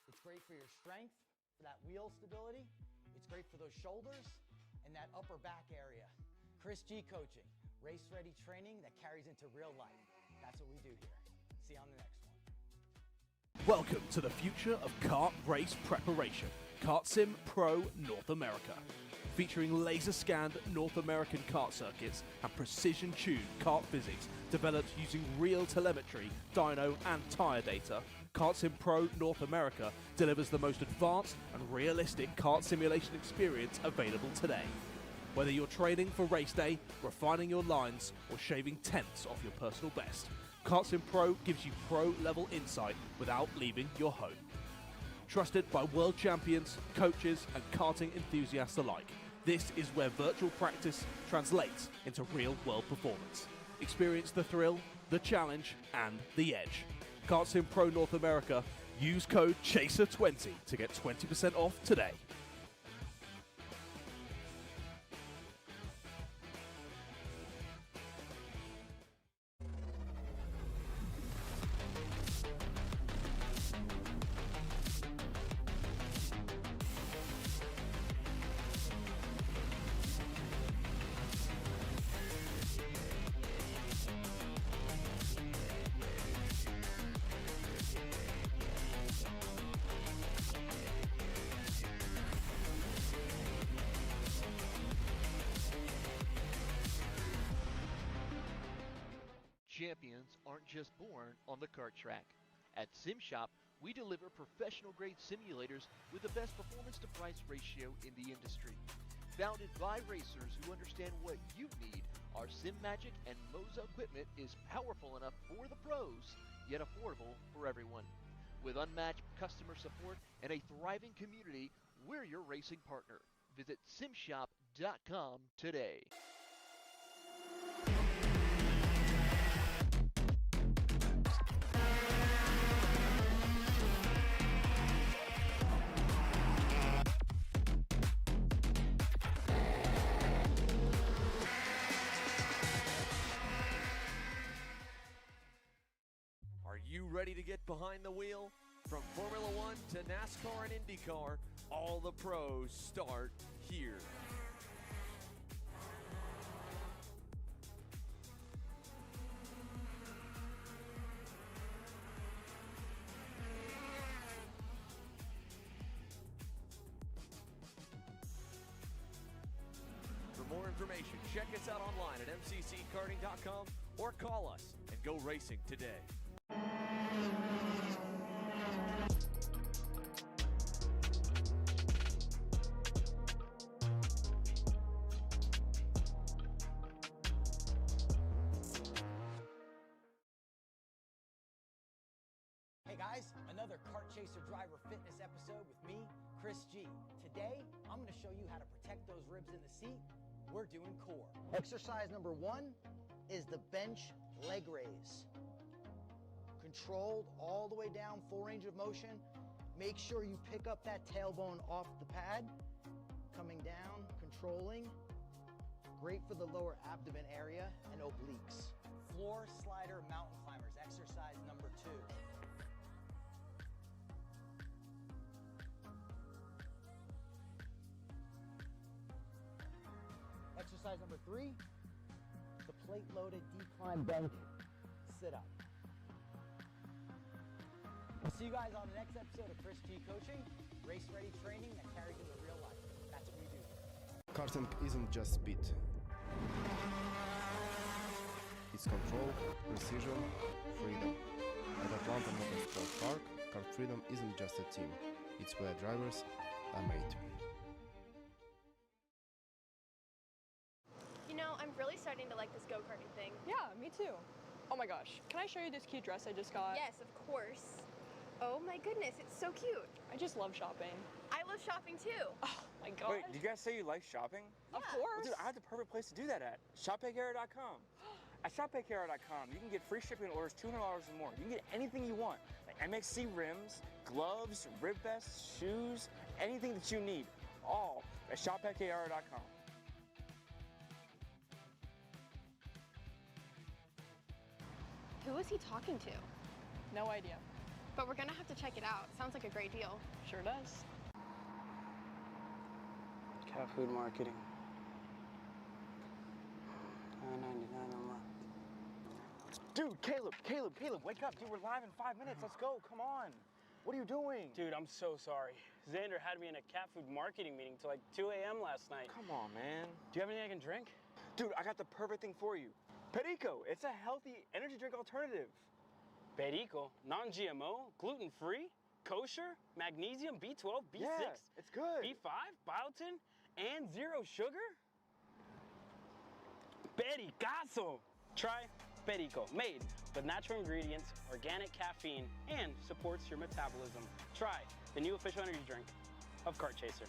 It's great for your strength, for that wheel stability. It's great for those shoulders and that upper back area. Chris G Coaching, race-ready training that carries into real life. That's what we do here. See you on the next one. Welcome to the future of kart race preparation. Kart Sim Pro North America. Featuring laser-scanned North American kart circuits and precision-tuned kart physics developed using real telemetry, dyno and tyre data, Kart Sim Pro North America delivers the most advanced and realistic kart simulation experience available today. Whether you're training for race day, refining your lines, or shaving tenths off your personal best, Kart Sim Pro gives you pro-level insight without leaving your home. Trusted by world champions, coaches and karting enthusiasts alike, this is where virtual practice translates into real-world performance. Experience the thrill, the challenge, and the edge. Kart Sim Pro North America. Use code CHASER20 to get 20% off today. Champions aren't just born on the kart track. At SimShop, we deliver professional-grade simulators with the best performance-to-price ratio in the industry. Founded by racers who understand what you need, our SimMagic and Moza equipment is powerful enough for the pros, yet affordable for everyone. With unmatched customer support and a thriving community, we're your racing partner. Visit simshop.com today. Are you ready to get behind the wheel? From Formula One to NASCAR and IndyCar, all the pros start here. For more information, check us out online at mcckarting.com or call us and go racing today. Hey guys, another Kart Chaser Driver Fitness episode with me, Chris G. Today, I'm going to show you how to protect those ribs in the seat. We're doing core. Exercise number 1 is the bench leg raise. Controlled all the way down, full range of motion. Make sure you pick up that tailbone off the pad. Coming down, controlling. Great for the lower abdomen area and obliques. Floor slider mountain climbers, exercise number 2. Exercise number 3, the plate-loaded decline bench sit-up. I'll see you guys on the next episode of Chris G Coaching, race-ready training that carries into real life. That's what we do. Karting isn't just speed. It's control, precision, freedom. At Atlanta Motorsport Park, Kart Freedom isn't just a team. It's where drivers are made. You know, I'm really starting to like this go-karting thing. Yeah, me too. Oh my gosh, can I show you this cute dress I just got? Yes, of course. Oh my goodness, it's so cute. I just love shopping. I love shopping too. Oh my gosh. Wait, did you guys say you like shopping? Of course. Well, dude, I have the perfect place to do that at. ShopPayCarrot.com. At ShopPayCarrot.com, you can get free shipping on orders $200 or more. You can get anything you want, like MXC rims, gloves, rib vests, shoes, anything that you need, all at ShopPayCarrot.com. Who is he talking to? No idea. But we're gonna have to check it out. Sounds like a great deal. Sure does. Cat food marketing. $9.99 a month. Dude, Caleb, wake up. Dude, we're live in 5 minutes. Let's go. Come on. What are you doing? Dude, I'm so sorry. Xander had me in a cat food marketing meeting till like 2 a.m. last night. Come on, man. Do you have anything I can drink? Dude, I got the perfect thing for you. Perico, it's a healthy energy drink alternative. Perico, non-GMO, gluten-free, kosher, magnesium, B12, B6, Yeah, it's good. B5, biotin, and 0 sugar? Pericazo! Try Perico, made with natural ingredients, organic caffeine, and supports your metabolism. Try the new official energy drink of Kart Chaser.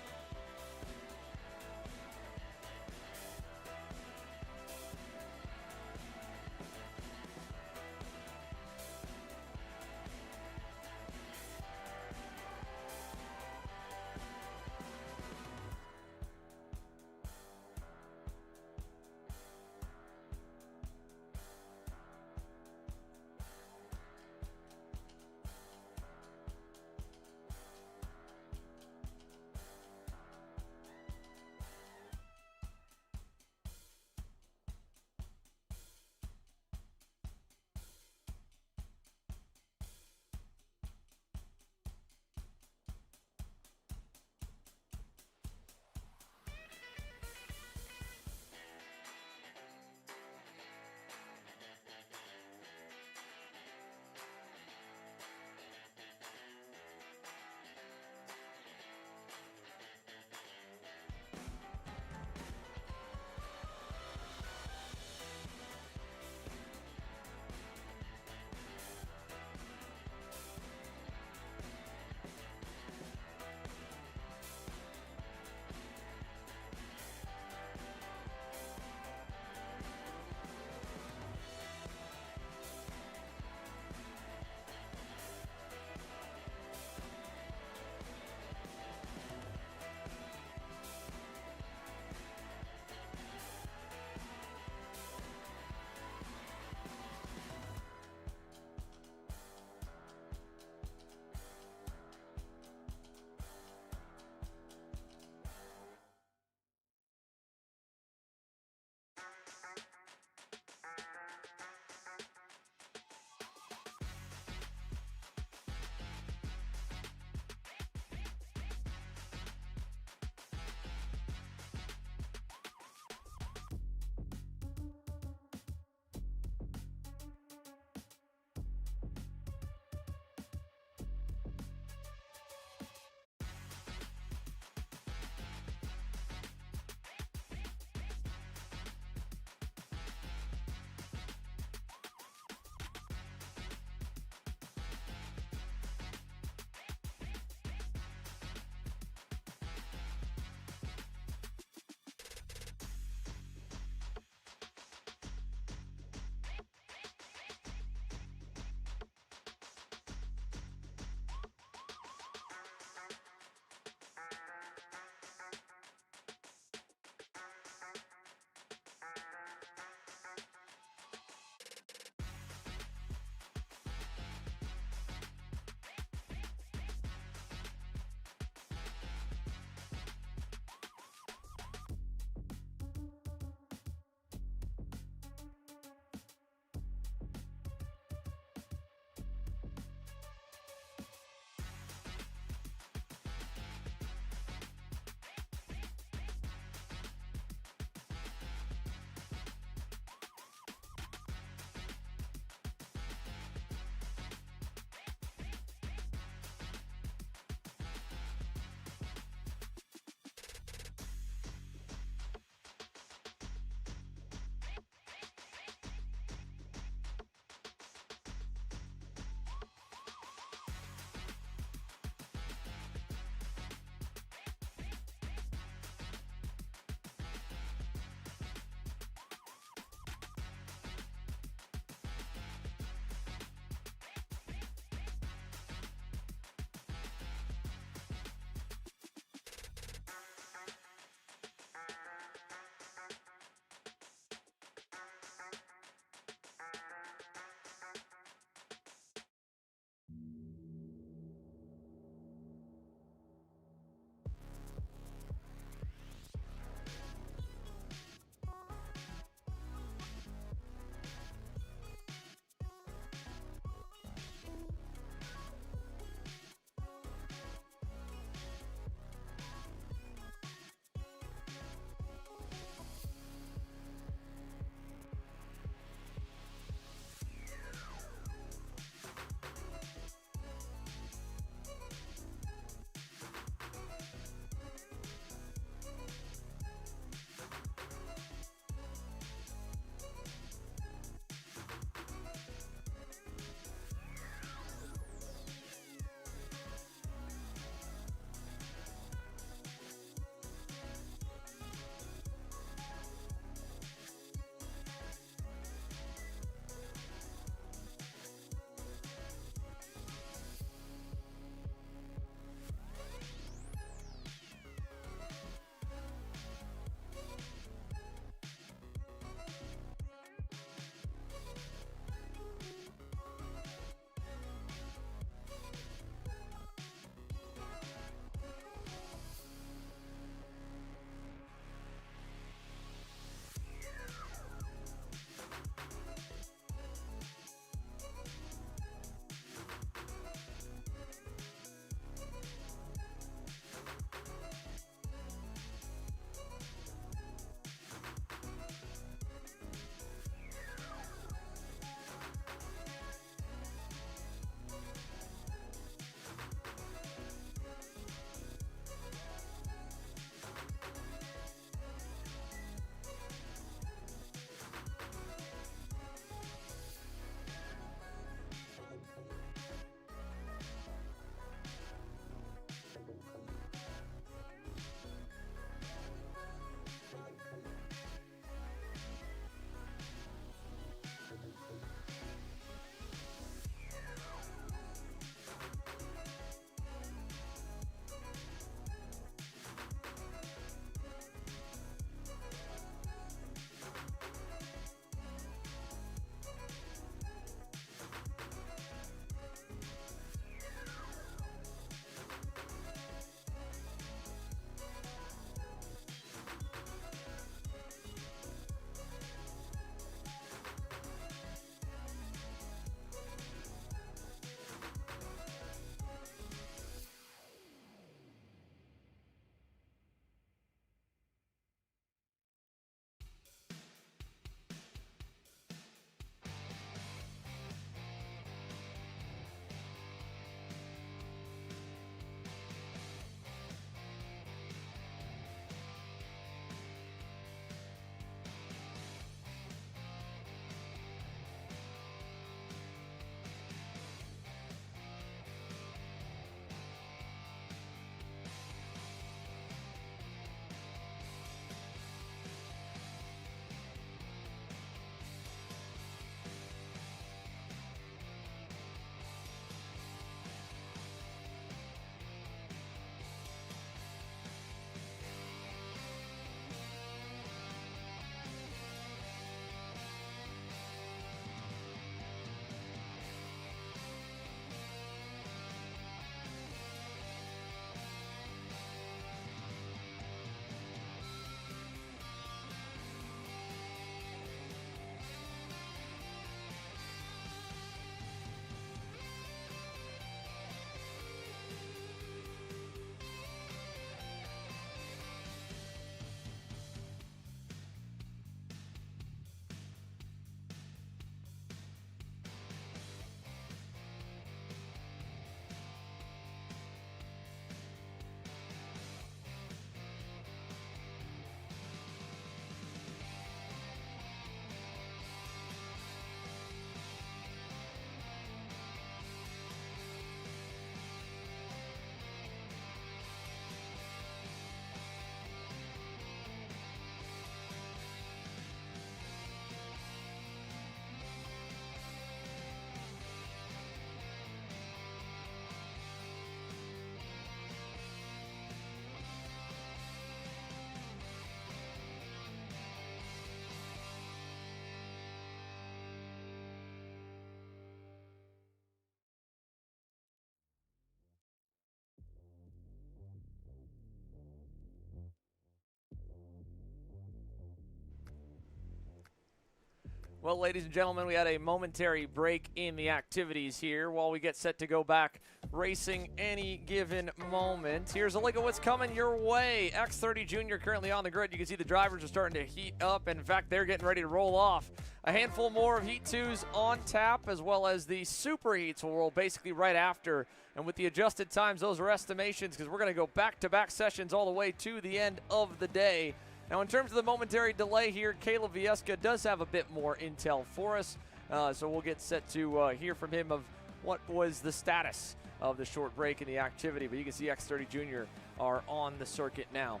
Well, ladies and gentlemen, we had a momentary break in the activities here while we get set to go back racing any given moment. Here's a look at what's coming your way. X30 Junior currently on the grid. You can see the drivers are starting to heat up. In fact, they're getting ready to roll off. A handful more of Heat 2s on tap, as well as the Super Heats will roll basically right after. And with the adjusted times, those are estimations because we're going to go back-to-back sessions all the way to the end of the day. Now, in terms of the momentary delay here, Caleb Vieska does have a bit more intel for us, so we'll get set to hear from him of what was the status of the short break in the activity. But you can see X30 Junior are on the circuit now.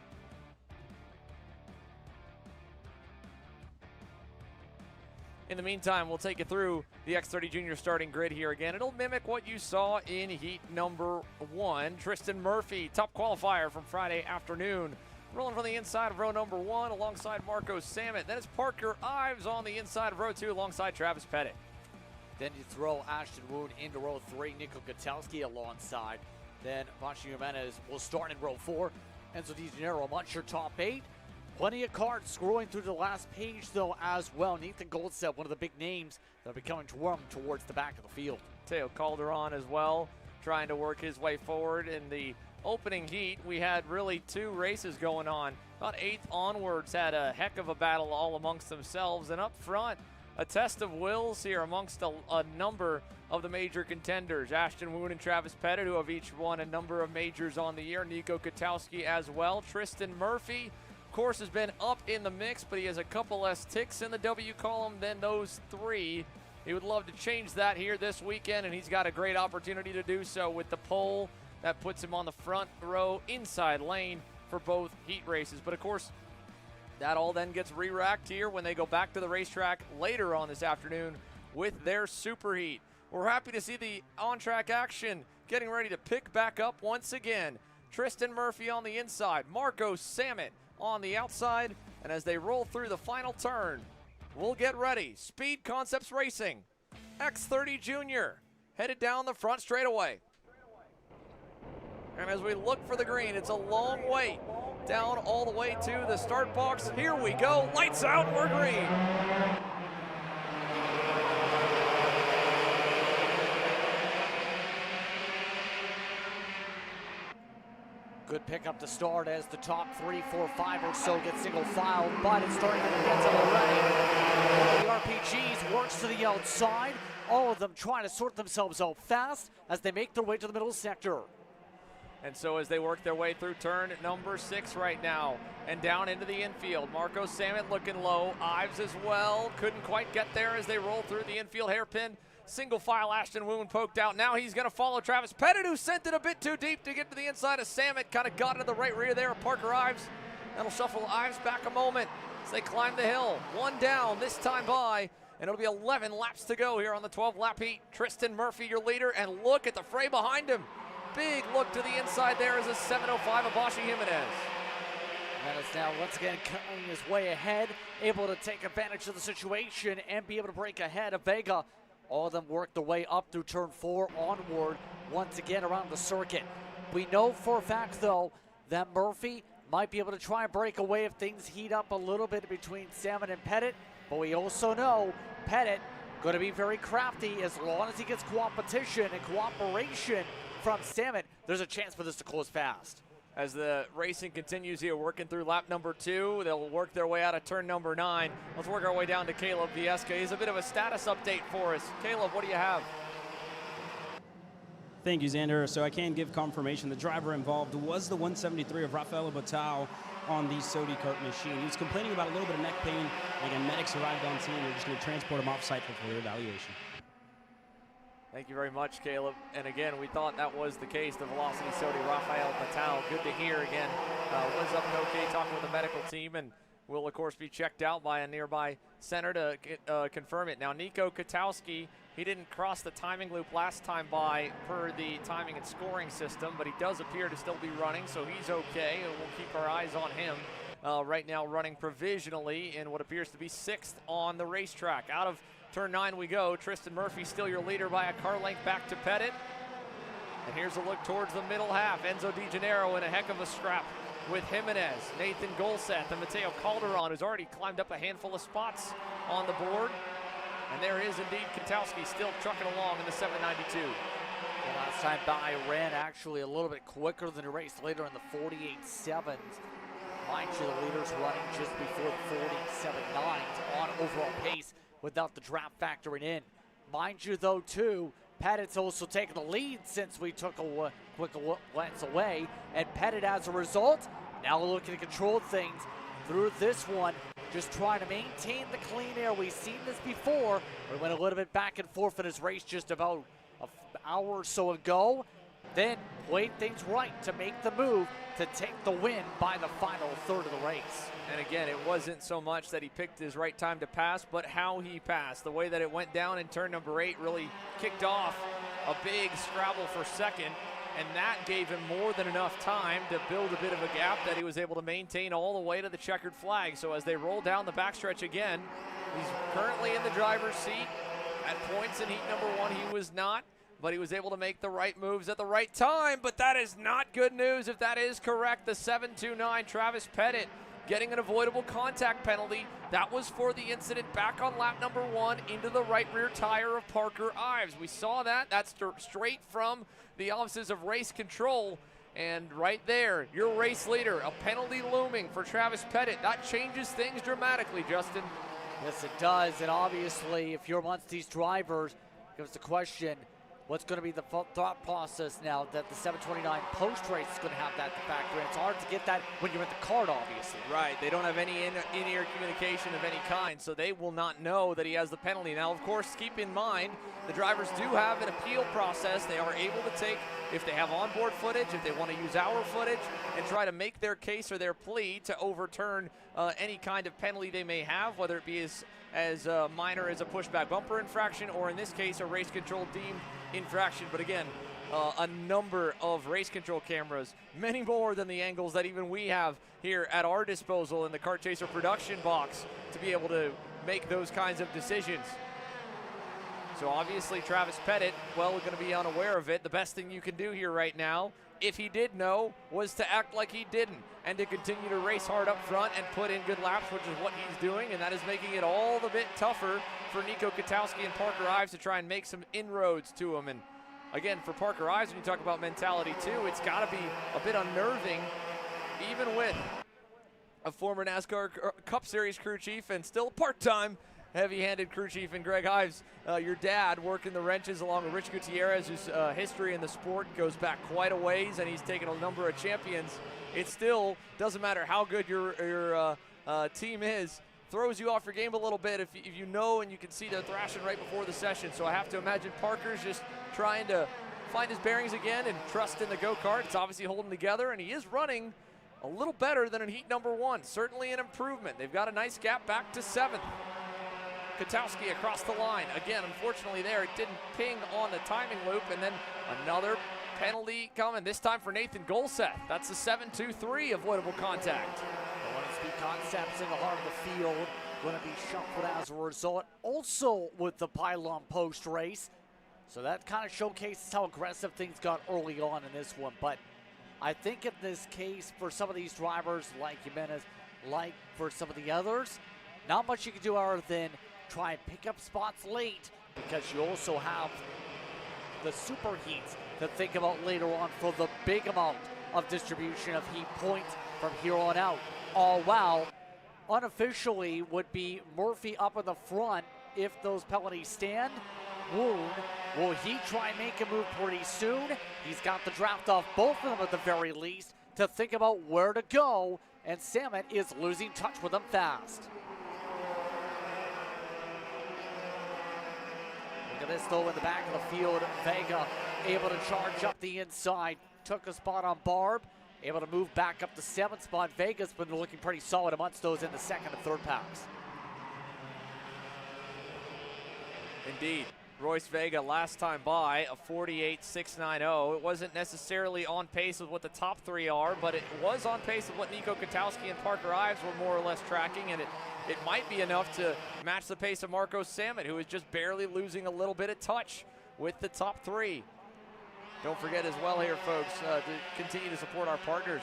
In the meantime, we'll take you through the X30 Junior starting grid here again. It'll mimic what you saw in heat number 1. Tristan Murphy, top qualifier from Friday afternoon, rolling from the inside of row number 1 alongside Marco Samet. Then it's Parker Ives on the inside of row 2 alongside Travis Pettit. Then you throw Ashton Wood into row 3, Nico Gutowski alongside. Then Bashi Jimenez will start in row 4. Enzo Di Gennaro amongst your top 8. Plenty of carts scrolling through the last page, though, as well. Nathan Goldstead, one of the big names that will be coming towards the back of the field. Teo Calderon as well, trying to work his way forward. In the opening heat, we had really 2 races going on. About 8th onwards had a heck of a battle all amongst themselves. And up front, a test of wills here amongst a number of the major contenders. Ashton Woon and Travis Pettit, who have each won a number of majors on the year. Nico Gutowski as well. Tristan Murphy, of course, has been up in the mix, but he has a couple less ticks in the W column than those 3. He would love to change that here this weekend, and he's got a great opportunity to do so with the pole. That puts him on the front row inside lane for both heat races. But, of course, that all then gets re-racked here when they go back to the racetrack later on this afternoon with their Super Heat. We're happy to see the on-track action getting ready to pick back up once again. Tristan Murphy on the inside, Marco Samet on the outside, and as they roll through the final turn, we'll get ready. Speed Concepts Racing, X30 Junior, headed down the front straightaway. And as we look for the green, it's a long wait down all the way to the start box. Here we go, lights out, we're green. Good pickup to start as the top 3, 4, 5 or so get single file, but it's starting to get to already. The RPGs works to the outside, all of them trying to sort themselves out fast as they make their way to the middle sector. And so as they work their way through turn number 6 right now and down into the infield, Marco Samet looking low, Ives as well, couldn't quite get there as they roll through the infield hairpin. Single file, Ashton Woon poked out. Now he's going to follow Travis Pettit, who sent it a bit too deep to get to the inside of Samet. Kind of got into the right rear there of Parker Ives. That'll shuffle Ives back a moment as they climb the hill. 1 down this time by, and it'll be 11 laps to go here on the 12-lap heat. Tristan Murphy, your leader, and look at the fray behind him. Big look to the inside there as a 705 of Bashi Jimenez. Jimenez now once again cutting his way ahead, able to take advantage of the situation and be able to break ahead of Vega. All of them work their way up through turn 4 onward, once again around the circuit. We know for a fact, though, that Murphy might be able to try and break away if things heat up a little bit between Salmon and Pettit, but we also know Pettit going to be very crafty. As long as he gets competition and cooperation from Salmon, there's a chance for this to close fast. As the racing continues here, working through lap number 2, they'll work their way out of turn number 9. Let's work our way down to Caleb Vieska. He's a bit of a status update for us. Caleb, what do you have? Thank you, Xander. So I can give confirmation the driver involved was the 173 of Rafael Batao on the Sodi Kart machine. He was complaining about a little bit of neck pain. And again, medics arrived on scene. They're just going to transport him off-site for further evaluation. Thank you very much, Caleb. And again, we thought that was the case. The Velocity Sodi, Rafael Batao. Good to hear again. Was up and okay, talking with the medical team, and will, of course, be checked out by a nearby center to confirm it. Now, Nico Gutowski, he didn't cross the timing loop last time by per the timing and scoring system, but he does appear to still be running, so he's okay. And we'll keep our eyes on him. Right now running provisionally in what appears to be 6th on the racetrack. Out of turn 9 we go. Tristan Murphy still your leader by a car length back to Pettit. And here's a look towards the middle half. Enzo Di Gennaro in a heck of a scrap with Jimenez, Nathan Golseth, and Mateo Calderon, who's already climbed up a handful of spots on the board. And there is indeed Katowski still trucking along in the 792. The last time by ran actually a little bit quicker than the race later in the 48.7s. Mind you, the leader's running just before the 47.9s on overall pace without the draft factoring in. Mind you, though, too, Pettit's also taken the lead since we took a quick glance away. And Pettit, as a result, now looking to control things through this one, just trying to maintain the clean air. We've seen this before. We went a little bit back and forth in his race just about an hour or so ago. Then played things right to make the move to take the win by the final third of the race. And again, it wasn't so much that he picked his right time to pass, but how he passed. The way that it went down in turn number 8 really kicked off a big scrabble for second, and that gave him more than enough time to build a bit of a gap that he was able to maintain all the way to the checkered flag. So as they roll down the backstretch again, he's currently in the driver's seat. At points in heat number 1, he was not, but he was able to make the right moves at the right time. But that is not good news if that is correct. The 729, Travis Pettit, getting an avoidable contact penalty. That was for the incident back on lap number 1 into the right rear tire of Parker Ives. We saw that. That's straight from the offices of race control. And right there, your race leader, a penalty looming for Travis Pettit. That changes things dramatically, Justin. Yes, it does. And obviously, if you're amongst these drivers, comes the question, what's going to be the thought process now that the 729 post-race is going to have that to factor in? It's hard to get that when you're in the Kart, obviously. Right. They don't have any in-ear communication of any kind, so they will not know that he has the penalty. Now, of course, keep in mind, the drivers do have an appeal process. They are able to take, if they have onboard footage, if they want to use our footage, and try to make their case or their plea to overturn any kind of penalty they may have, whether it be as minor as a pushback bumper infraction, or in this case, a race control deemed infraction. But again, a number of race control cameras, many more than the angles that even we have here at our disposal in the Kart Chaser production box to be able to make those kinds of decisions. So obviously Travis Pettit, well, going to be unaware of it. The best thing you can do here right now, if he did know, was to act like he didn't and to continue to race hard up front and put in good laps, which is what he's doing, and that is making it all the bit tougher for Nico Katowski and Parker Ives to try and make some inroads to him. And again, for Parker Ives, when you talk about mentality too, it's got to be a bit unnerving, even with a former NASCAR Cup Series crew chief and still part-time heavy-handed crew chief and Greg Ives, your dad, working the wrenches along with Rich Gutierrez, whose history in the sport goes back quite a ways, and he's taken a number of champions. It still doesn't matter how good your team is, throws you off your game a little bit if you know and you can see they're thrashing right before the session. So I have to imagine Parker's just trying to find his bearings again and trust in the go-kart. It's obviously holding together, and he is running a little better than in heat number 1. Certainly an improvement. They've got a nice gap back to 7th. Katowski across the line. Again, unfortunately there, it didn't ping on the timing loop, and then another penalty coming, this time for Nathan Golseth. That's the 7-2-3 avoidable contact. The one-speed concepts in the heart of the field going to be shuffled as a result. Also with the pylon post race. So that kind of showcases how aggressive things got early on in this one. But I think in this case, for some of these drivers like Jimenez, like for some of the others, not much you can do other than try and pick up spots late, because you also have the super heats to think about later on for the big amount of distribution of heat points from here on out. All while unofficially would be Murphy up in the front if those penalties stand. Woon, will he try and make a move pretty soon? He's got the draft off both of them at the very least to think about where to go, and Samet is losing touch with them fast. Look at this though in the back of the field. Vega able to charge up the inside. Took a spot on Barb. Able to move back up to 7th spot. Vega's been looking pretty solid amongst those in the 2nd and 3rd packs. Indeed. Royce Vega last time by a 48.690. It wasn't necessarily on pace with what the top 3 are, but it was on pace with what Nico Katowski and Parker Ives were more or less tracking, and it might be enough to match the pace of Marco Samet, who is just barely losing a little bit of touch with the top 3. Don't forget as well here, folks, to continue to support our partners.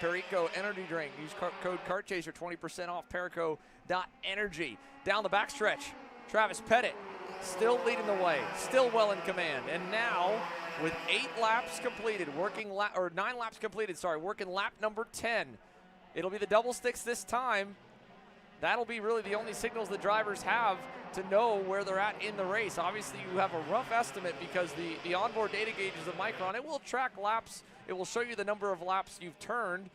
Perico Energy Drink. Use code KartChaser, 20% off, perico.energy. Down the backstretch, Travis Pettit still leading the way, still well in command. And now, with 9 laps completed, working lap number 10. It'll be the double sticks this time. That'll be really the only signals the drivers have to know where they're at in the race. Obviously, you have a rough estimate because the onboard data gauge is a micron. It will track laps. It will show you the number of laps you've turned.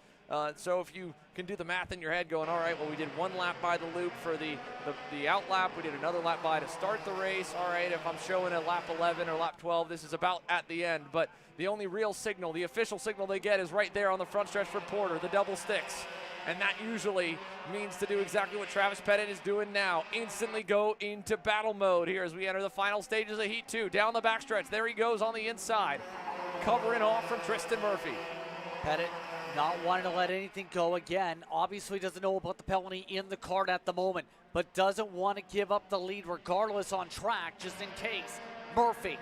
So if you can do the math in your head going, all right, well, we did 1 lap by the loop for the out lap. We did another lap by to start the race. All right, if I'm showing a lap 11 or lap 12, this is about at the end. But the only real signal, the official signal they get is right there on the front stretch for Porter, the double sticks. And that usually means to do exactly what Travis Pettit is doing now. Instantly go into battle mode here as we enter the final stages of Heat 2. Down the backstretch, there he goes on the inside. Covering off from Tristan Murphy. Pettit not wanting to let anything go again. Obviously doesn't know about the penalty in the Kart at the moment, but doesn't want to give up the lead regardless on track, just in case. Murphy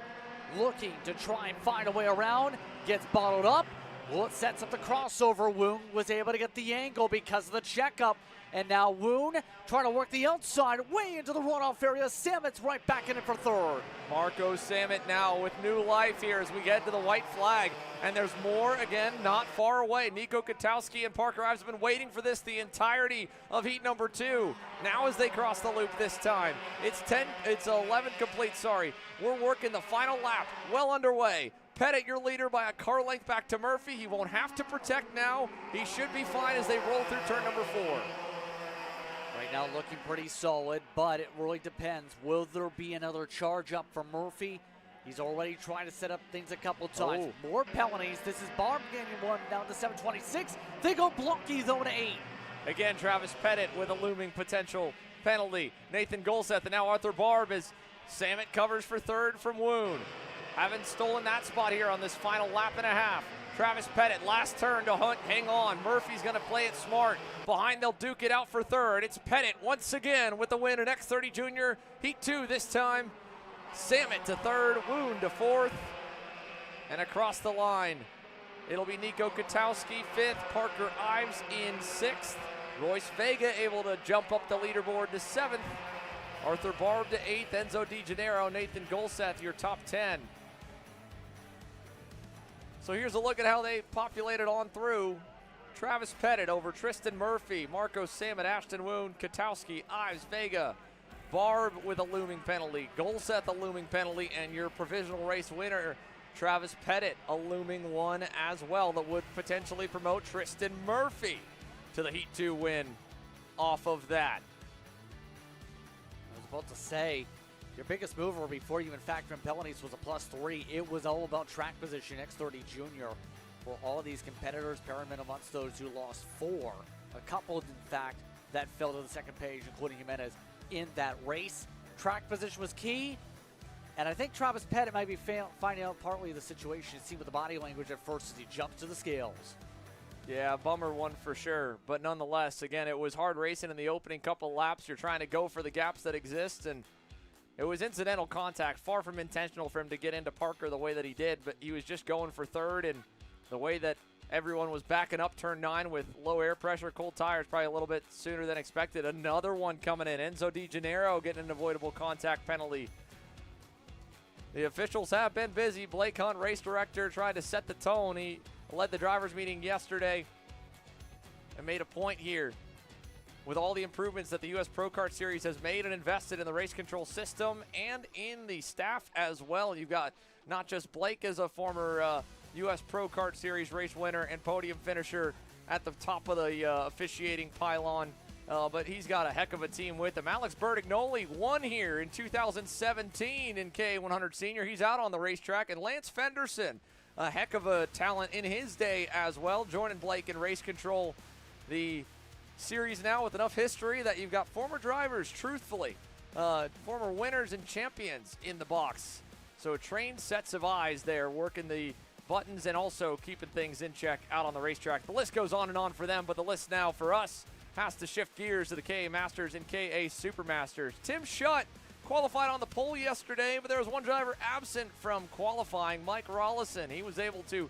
looking to try and find a way around, gets bottled up. Well, it sets up the crossover. Woon was able to get the angle because of the checkup. And now Woon trying to work the outside way into the runoff area. Samet's right back in it for third. Marco Samet now with new life here as we get to the white flag. And there's more, again, not far away. Nico Katowski and Parker Ives have been waiting for this the entirety of heat number 2. Now as they cross the loop this time, it's 11 complete, sorry. We're working the final lap, well underway. Pettit, your leader by a car length back to Murphy. He won't have to protect now. He should be fine as they roll through turn number 4. Right now looking pretty solid, but it really depends. Will there be another charge up for Murphy? He's already trying to set up things a couple times. More penalties. This is Barb gaining 1 down to 726. They go Blunky though to 8. Again, Travis Pettit with a looming potential penalty. Nathan Golseth and now Arthur Barb as Samet covers for third from Woon. Haven't stolen that spot here on this final lap and a half. Travis Pettit, last turn to Hunt, hang on. Murphy's gonna play it smart. Behind, they'll duke it out for third. It's Pettit once again with the win in X30 Junior Heat 2 this time. Samet to third, Woon to fourth. And across the line, it'll be Nico Katowski fifth, Parker Ives in sixth. Royce Vega able to jump up the leaderboard to seventh. Arthur Barb to eighth, Enzo Di Gennaro, Nathan Golseth, your top 10. So here's a look at how they populated on through. Travis Pettit over Tristan Murphy, Marco Samet, Ashton Woon, Katowski, Ives, Vega, Barb with a looming penalty, Golseth a looming penalty, and your provisional race winner, Travis Pettit, a looming one as well that would potentially promote Tristan Murphy to the Heat 2 win off of that. I was about to say, your biggest mover before you even factor in penalties was a +3. It was all about track position, X30 Junior. For all of these competitors, Perriman amongst those who lost 4. A couple, in fact, that fell to the second page, including Jimenez in that race. Track position was key, and I think Travis Pettit might be finding out partly the situation. See with the body language at first as he jumps to the scales. Yeah, bummer one for sure. But nonetheless, again, it was hard racing in the opening couple laps. You're trying to go for the gaps that exist, and it was incidental contact, far from intentional for him to get into Parker the way that he did, but he was just going for third, and the way that everyone was backing up turn 9 with low air pressure, cold tires, probably a little bit sooner than expected. Another one coming in. Enzo Di Gennaro getting an avoidable contact penalty. The officials have been busy. Blake Hunt, race director, tried to set the tone. He led the drivers' meeting yesterday and made a point here. With all the improvements that the U.S. Pro Kart Series has made and invested in the race control system and in the staff as well. You've got not just Blake as a former U.S. Pro Kart Series race winner and podium finisher at the top of the officiating pylon, but he's got a heck of a team with him. Alex Bertignoli won here in 2017 in K100 Senior. He's out on the racetrack. And Lance Fenderson, a heck of a talent in his day as well, joining Blake in race control. The series now with enough history that you've got former drivers, truthfully, former winners and champions in the box. So trained sets of eyes there working the buttons and also keeping things in check out on the racetrack. The list goes on and on for them, but the list now for us has to shift gears to the KA Masters and KA Supermasters. Tim Schutt qualified on the pole yesterday, but there was one driver absent from qualifying, Mike Rollison. He was able to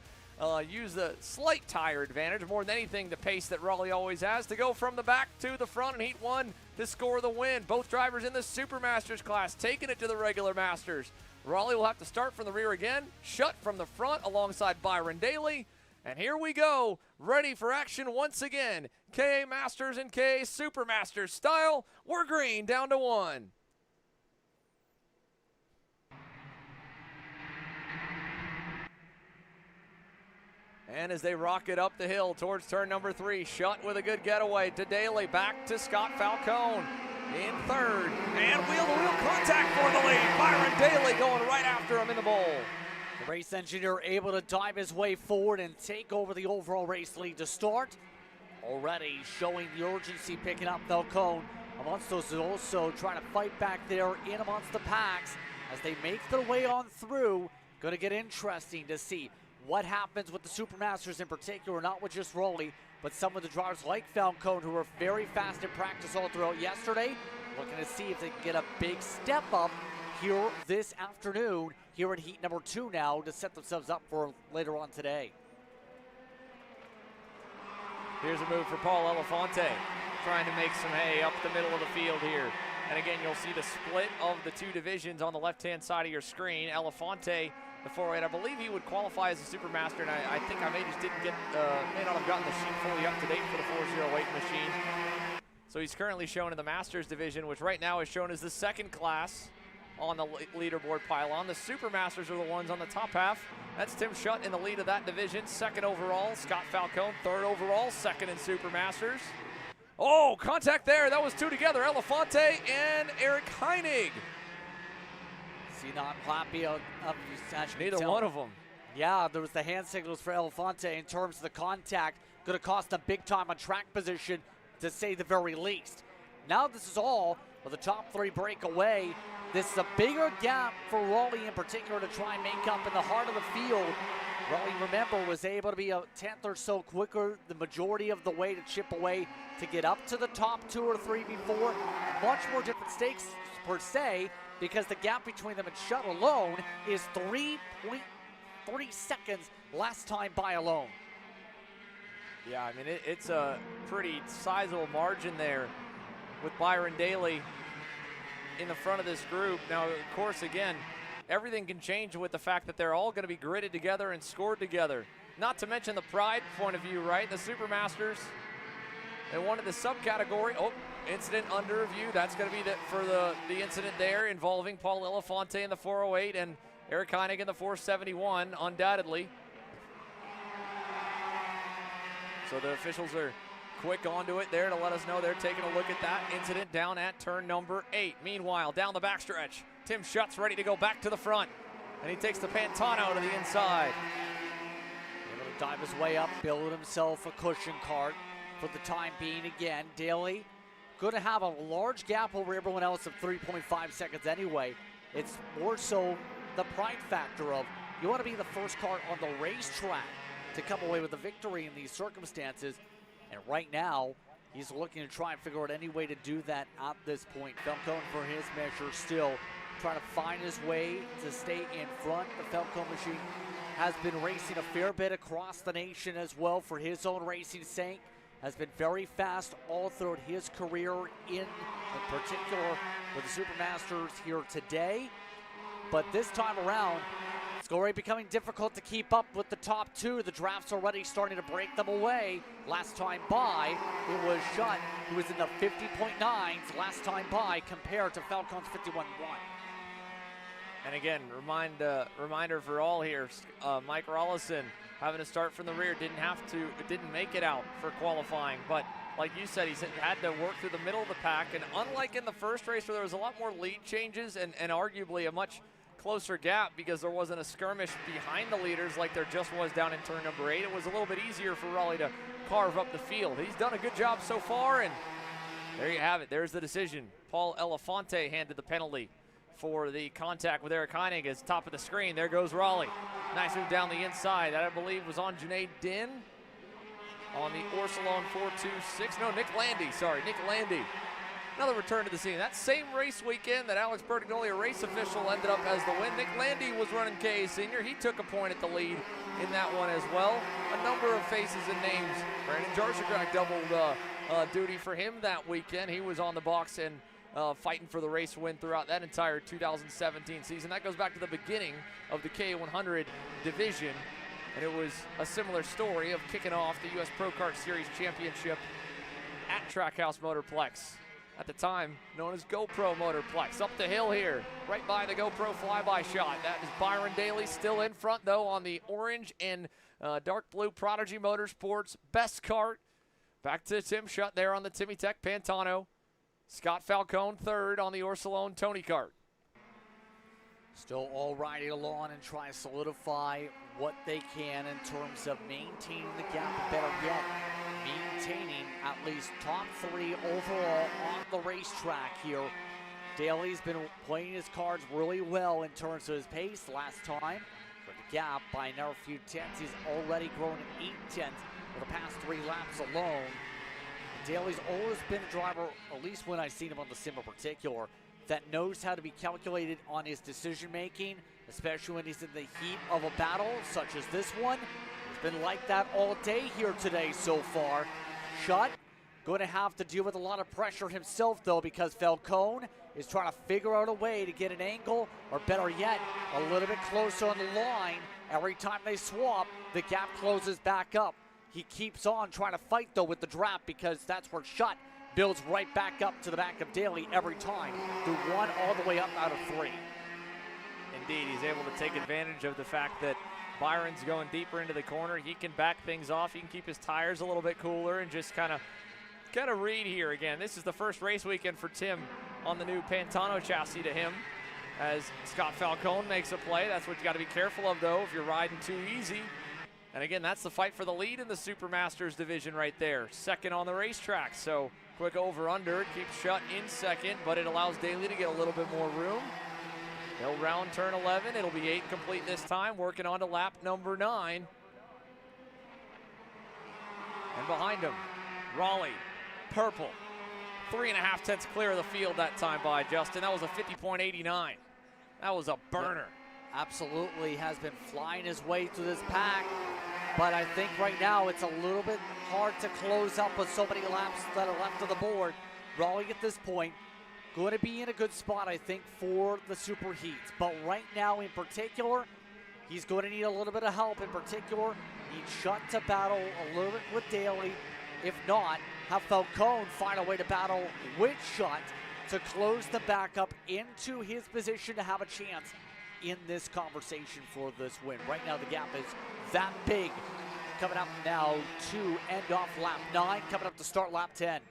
use the slight tire advantage, more than anything the pace that Raleigh always has, to go from the back to the front in Heat 1. to score the win. Both drivers in the Super Masters class taking it to the regular Masters. Raleigh will have to start from the rear again, Shutt from the front alongside Byron Daly. And here we go, ready for action once again. KA Masters and KA Super Masters style. We're green, down to 1. And as they rocket up the hill towards turn number 3, Shutt with a good getaway to Daly, back to Scott Falcone in third, and wheel-to-wheel contact for the lead. Byron Daly going right after him in the bowl. The race engineer able to dive his way forward and take over the overall race lead to start. Already showing the urgency, picking up Falcone. Amonstos is also trying to fight back there in amongst the packs as they make their way on through. Going to get interesting to see what happens with the Supermasters in particular, not with just Rowley, but some of the drivers like Falcone who were very fast in practice all throughout yesterday. Looking to see if they can get a big step up here this afternoon, here in heat number 2 now, to set themselves up for later on today. Here's a move for Paul Elefante, trying to make some hay up the middle of the field here. And again, you'll see the split of the 2 divisions on the left-hand side of your screen. Elefante, the 408, I believe he would qualify as a Supermaster, and I think I may not have gotten the sheet fully up to date for the 408 machine. So he's currently shown in the Masters division, which right now is shown as the 2nd class on the leaderboard pylon. The Supermasters are the ones on the top half. That's Tim Shutt in the lead of that division, 2nd overall. Scott Falcone, 3rd overall, 2nd in Supermasters. Oh, contact there. That was 2 together. Elefante and Eric Heinig. See, not happy of neither one of them. Yeah, there was the hand signals for Elefante in terms of the contact. Going to cost them big time on track position, to say the very least. Now this is all with the top 3 break away. This is a bigger gap for Raleigh in particular to try and make up in the heart of the field. Raleigh, remember, was able to be a 10th or so quicker the majority of the way to chip away to get up to the top 2 or 3 before. Much more different stakes per se, because the gap between them and Shutt alone is 3.3 seconds last time by alone. Yeah, I mean, it's a pretty sizable margin there with Byron Daly in the front of this group. Now, of course, again, everything can change with the fact that they're all going to be gridded together and scored together. Not to mention the pride point of view, right? The Supermasters, they wanted the subcategory. Oh, incident under review. That's going to be for the incident there involving Paul Elefante in the 408 and Eric Heinig in the 471, undoubtedly. So the officials are quick onto it there to let us know they're taking a look at that incident down at turn number 8. Meanwhile, down the backstretch, Tim Shutt's ready to go back to the front, and he takes the Pantano to the inside. Able to dive his way up, build himself a cushion cart for the time being again. Daly going to have a large gap over everyone else of 3.5 seconds anyway. It's more so the pride factor of you want to be the first car on the racetrack to come away with a victory in these circumstances. And right now, he's looking to try and figure out any way to do that at this point. Falcone, for his measure, still trying to find his way to stay in front. The Falcone machine has been racing a fair bit across the nation as well for his own racing sake. Has been very fast all throughout his career, in particular with the Supermasters here today. But this time around, it's already becoming difficult to keep up with the top 2. The draft's already starting to break them away. Last time by, it was Shutt, who was in the 50.9s last time by, compared to Falcone's 51.1. And again, reminder for all here, Mike Rollison having to start from the rear, didn't make it out for qualifying, but like you said, he had to work through the middle of the pack, and unlike in the first race where there was a lot more lead changes and arguably a much closer gap because there wasn't a skirmish behind the leaders like there just was down in turn number 8, it was a little bit easier for Raleigh to carve up the field. He's done a good job so far, and there you have it. There's the decision. Paul Elefante handed the penalty for the contact with Eric Heinig as top of the screen. There goes Raleigh. Nice move down the inside. That, I believe, was on Junaid Din on the Orsilon 426. No, Nick Landy. Sorry, Nick Landy. Another return to the scene. That same race weekend that Alex Bertagnoli, a race official, ended up as the win. Nick Landy was running KA Senior. He took a point at the lead in that one as well. A number of faces and names. Brandon Jarchagrak doubled duty for him that weekend. He was on the box and fighting for the race win throughout that entire 2017 season. That goes back to the beginning of the K100 division, and it was a similar story of kicking off the U.S. Pro Kart Series Championship at Trackhouse Motorplex, at the time known as GoPro Motorplex. Up the hill here, right by the GoPro flyby shot. That is Byron Daly still in front, though, on the orange and dark blue Prodigy Motorsports best kart. Back to Tim Schutt there on the Timmy Tech Pantano. Scott Falcone third on the Orsolone Tony kart. Still all riding along and trying to solidify what they can in terms of maintaining the gap, and better yet, maintaining at least top 3 overall on the racetrack here. Daly's been playing his cards really well in terms of his pace. Last time, for the gap by another few tenths, he's already grown 8 tenths for the past 3 laps alone. Daly's always been a driver, at least when I've seen him on the sim in particular, that knows how to be calculated on his decision making, especially when he's in the heat of a battle such as this one. It's been like that all day here today so far. Schutt going to have to deal with a lot of pressure himself, though, because Falcone is trying to figure out a way to get an angle, or better yet, a little bit closer on the line. Every time they swap, the gap closes back up. He keeps on trying to fight, though, with the draft, because that's where Schutt builds right back up to the back of Daly every time, through 1 all the way up out of 3. Indeed, he's able to take advantage of the fact that Byron's going deeper into the corner. He can back things off. He can keep his tires a little bit cooler and just kind of read here again. This is the first race weekend for Tim on the new Pantano chassis to him, as Scott Falcone makes a play. That's what you got to be careful of, though, if you're riding too easy. And again, that's the fight for the lead in the Supermasters division right there. Second on the racetrack, so quick over-under. It keeps Schutt in second, but it allows Daly to get a little bit more room. They'll round turn 11. It'll be 8 complete this time, working on to lap number 9. And behind him, Raleigh, purple. 3.5 tenths clear of the field that time by Justin. That was a 50.89. That was a burner. Absolutely has been flying his way through this pack, but I think right now it's a little bit hard to close up with so many laps that are left of the board. Raleigh at this point going to be in a good spot, I think, for the SuperHeats, but right now in particular, he's going to need a little bit of help. In particular, need Schutt to battle a little bit with Daly. If not, have Falcone find a way to battle with Schutt to close the backup into his position to have a chance in this conversation for this win. Right now the gap is that big. Coming up now to end off lap 9, coming up to start lap 10.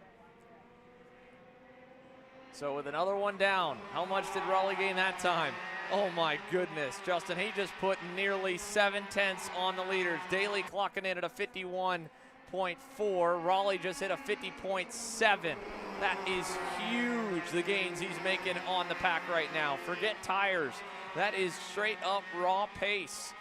So with another one down, how much did Raleigh gain that time? Oh my goodness, Justin, he just put nearly 7 tenths on the leaders. Daly clocking in at a 51.4. Raleigh just hit a 50.7. That is huge, the gains he's making on the pack right now. Forget tires. That is straight up raw pace.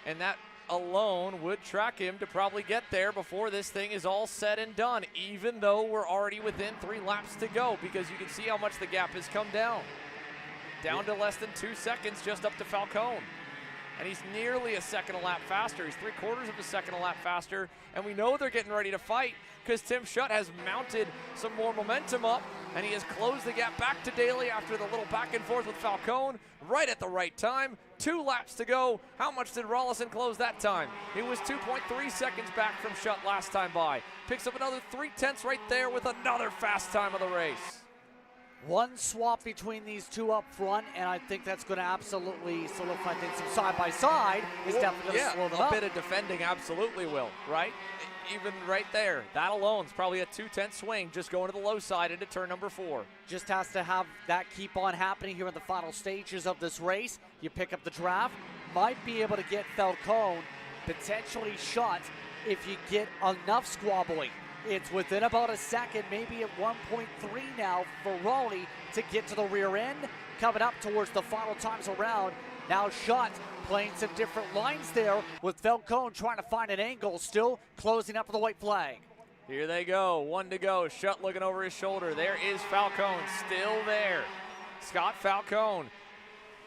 And that alone would track him to probably get there before this thing is all said and done, even though we're already within 3 laps to go, because you can see how much the gap has come down. Down to less than 2 seconds, just up to Falcone. And he's nearly a second a lap faster. He's 3/4 of a second a lap faster. And we know they're getting ready to fight, because Tim Schutt has mounted some more momentum up, and he has closed the gap back to Daly after the little back and forth with Falcone right at the right time. 2 laps to go. How much did Rollison close that time? He was 2.3 seconds back from Schutt last time by. Picks up another 3 tenths right there with another fast time of the race. One swap between these two up front, and I think that's going to absolutely solidify things. Some side-by-side is definitely going to slow them up. A bit of defending absolutely will, right? Even right there. That alone is probably a 2/10 swing just going to the low side into turn number 4. Just has to have that keep on happening here in the final stages of this race. You pick up the draft, might be able to get Falcone, potentially Schutt, if you get enough squabbling. It's within about a second, maybe at 1.3 now for Raleigh to get to the rear end. Coming up towards the final times around. Now Schutt playing some different lines there with Falcone trying to find an angle, still closing up with the white flag. Here they go, 1 to go. Schutt looking over his shoulder. There is Falcone still there. Scott Falcone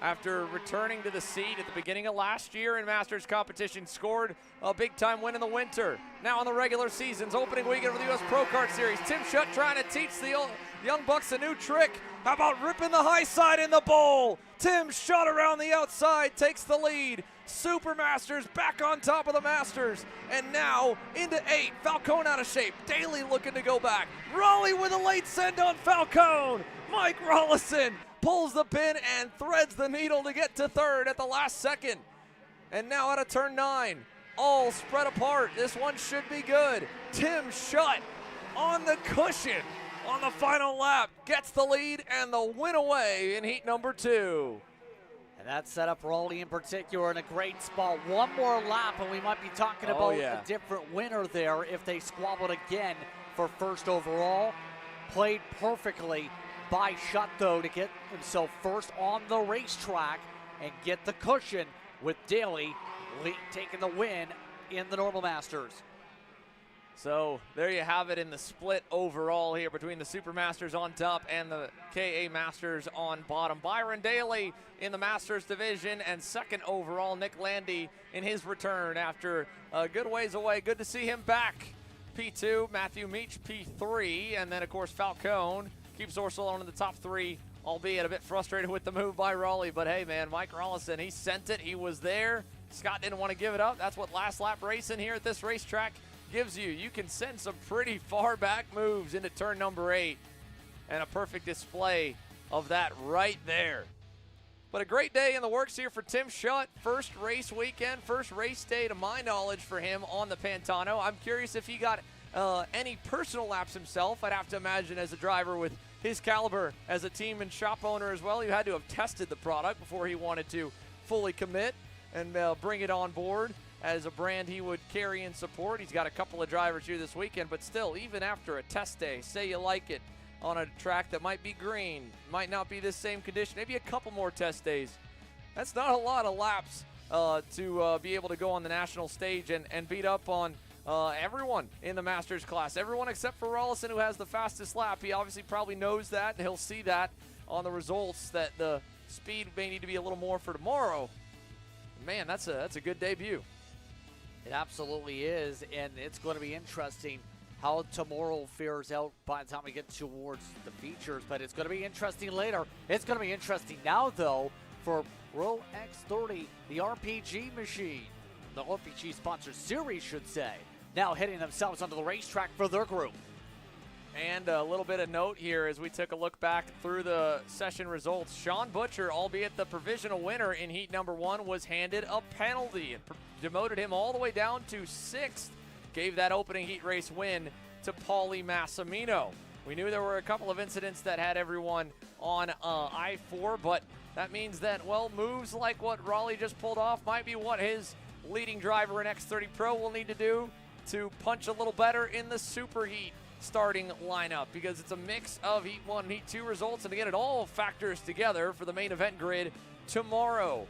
after returning to the seat at the beginning of last year in Masters competition, scored a big-time win in the winter. Now in the regular season's opening weekend for the U.S. Pro Kart Series, Tim Schutt trying to teach the young bucks a new trick. How about ripping the high side in the bowl? Tim Schutt around the outside takes the lead. Super Masters back on top of the Masters. And now into 8. Falcone out of shape. Daly looking to go back. Raleigh with a late send on Falcone. Mike Rollison pulls the pin and threads the needle to get to 3rd at the last second. And now out of turn 9, all spread apart. This one should be good. Tim Schutt on the cushion on the final lap gets the lead and the win away in heat number 2. And that set up Raleigh in particular in a great spot. One more lap and we might be talking about a different winner there if they squabbled again for first overall. Played perfectly by Schutt, though, to get himself first on the racetrack and get the cushion, with Daly taking the win in the Normal Masters. So there you have it in the split overall here between the Super Masters on top and the KA Masters on bottom. Byron Daly in the Masters division, and second overall Nick Landy in his return after a good ways away. Good to see him back. P2, Matthew Meach P3, and then of course Falcone keeps Orsolone in the top 3, albeit a bit frustrated with the move by Raleigh. But hey, man, Mike Rollison, he sent it. He was there. Scott didn't want to give it up. That's what last lap racing here at this racetrack gives you. You can send some pretty far back moves into turn number 8, and a perfect display of that right there. But a great day in the works here for Tim Schutt. First race weekend, first race day to my knowledge for him on the Pantano. I'm curious if he got any personal laps himself. I'd have to imagine as a driver with his caliber as a team and shop owner as well, you had to have tested the product before he wanted to fully commit and bring it on board as a brand he would carry and support. He's got a couple of drivers here this weekend, but still, even after a test day, say you like it on a track that might be green, might not be the same condition, maybe a couple more test days. That's not a lot of laps to be able to go on the national stage and beat up on everyone in the Masters class. Everyone except for Rollison, who has the fastest lap. He obviously probably knows that, and he'll see that on the results, that the speed may need to be a little more for tomorrow. Man, that's a good debut. It absolutely is, and it's going to be interesting how tomorrow fares out by the time we get towards the features, but it's going to be interesting later. It's going to be interesting now, though, for Pro X30, the RPG machine, the RPG sponsored series, should say, now heading themselves onto the racetrack for their group. And a little bit of note here as we took a look back through the session results. Sean Butcher, albeit the provisional winner in heat number 1, was handed a penalty and demoted him all the way down to 6th. Gave that opening heat race win to Paulie Massimino. We knew there were a couple of incidents that had everyone on I-4, but that means that, well, moves like what Raleigh just pulled off might be what his leading driver in X30 Pro will need to do to punch a little better in the SuperHeat starting lineup, because it's a mix of heat 1 and heat 2 results, and again, it all factors together for the main event grid tomorrow.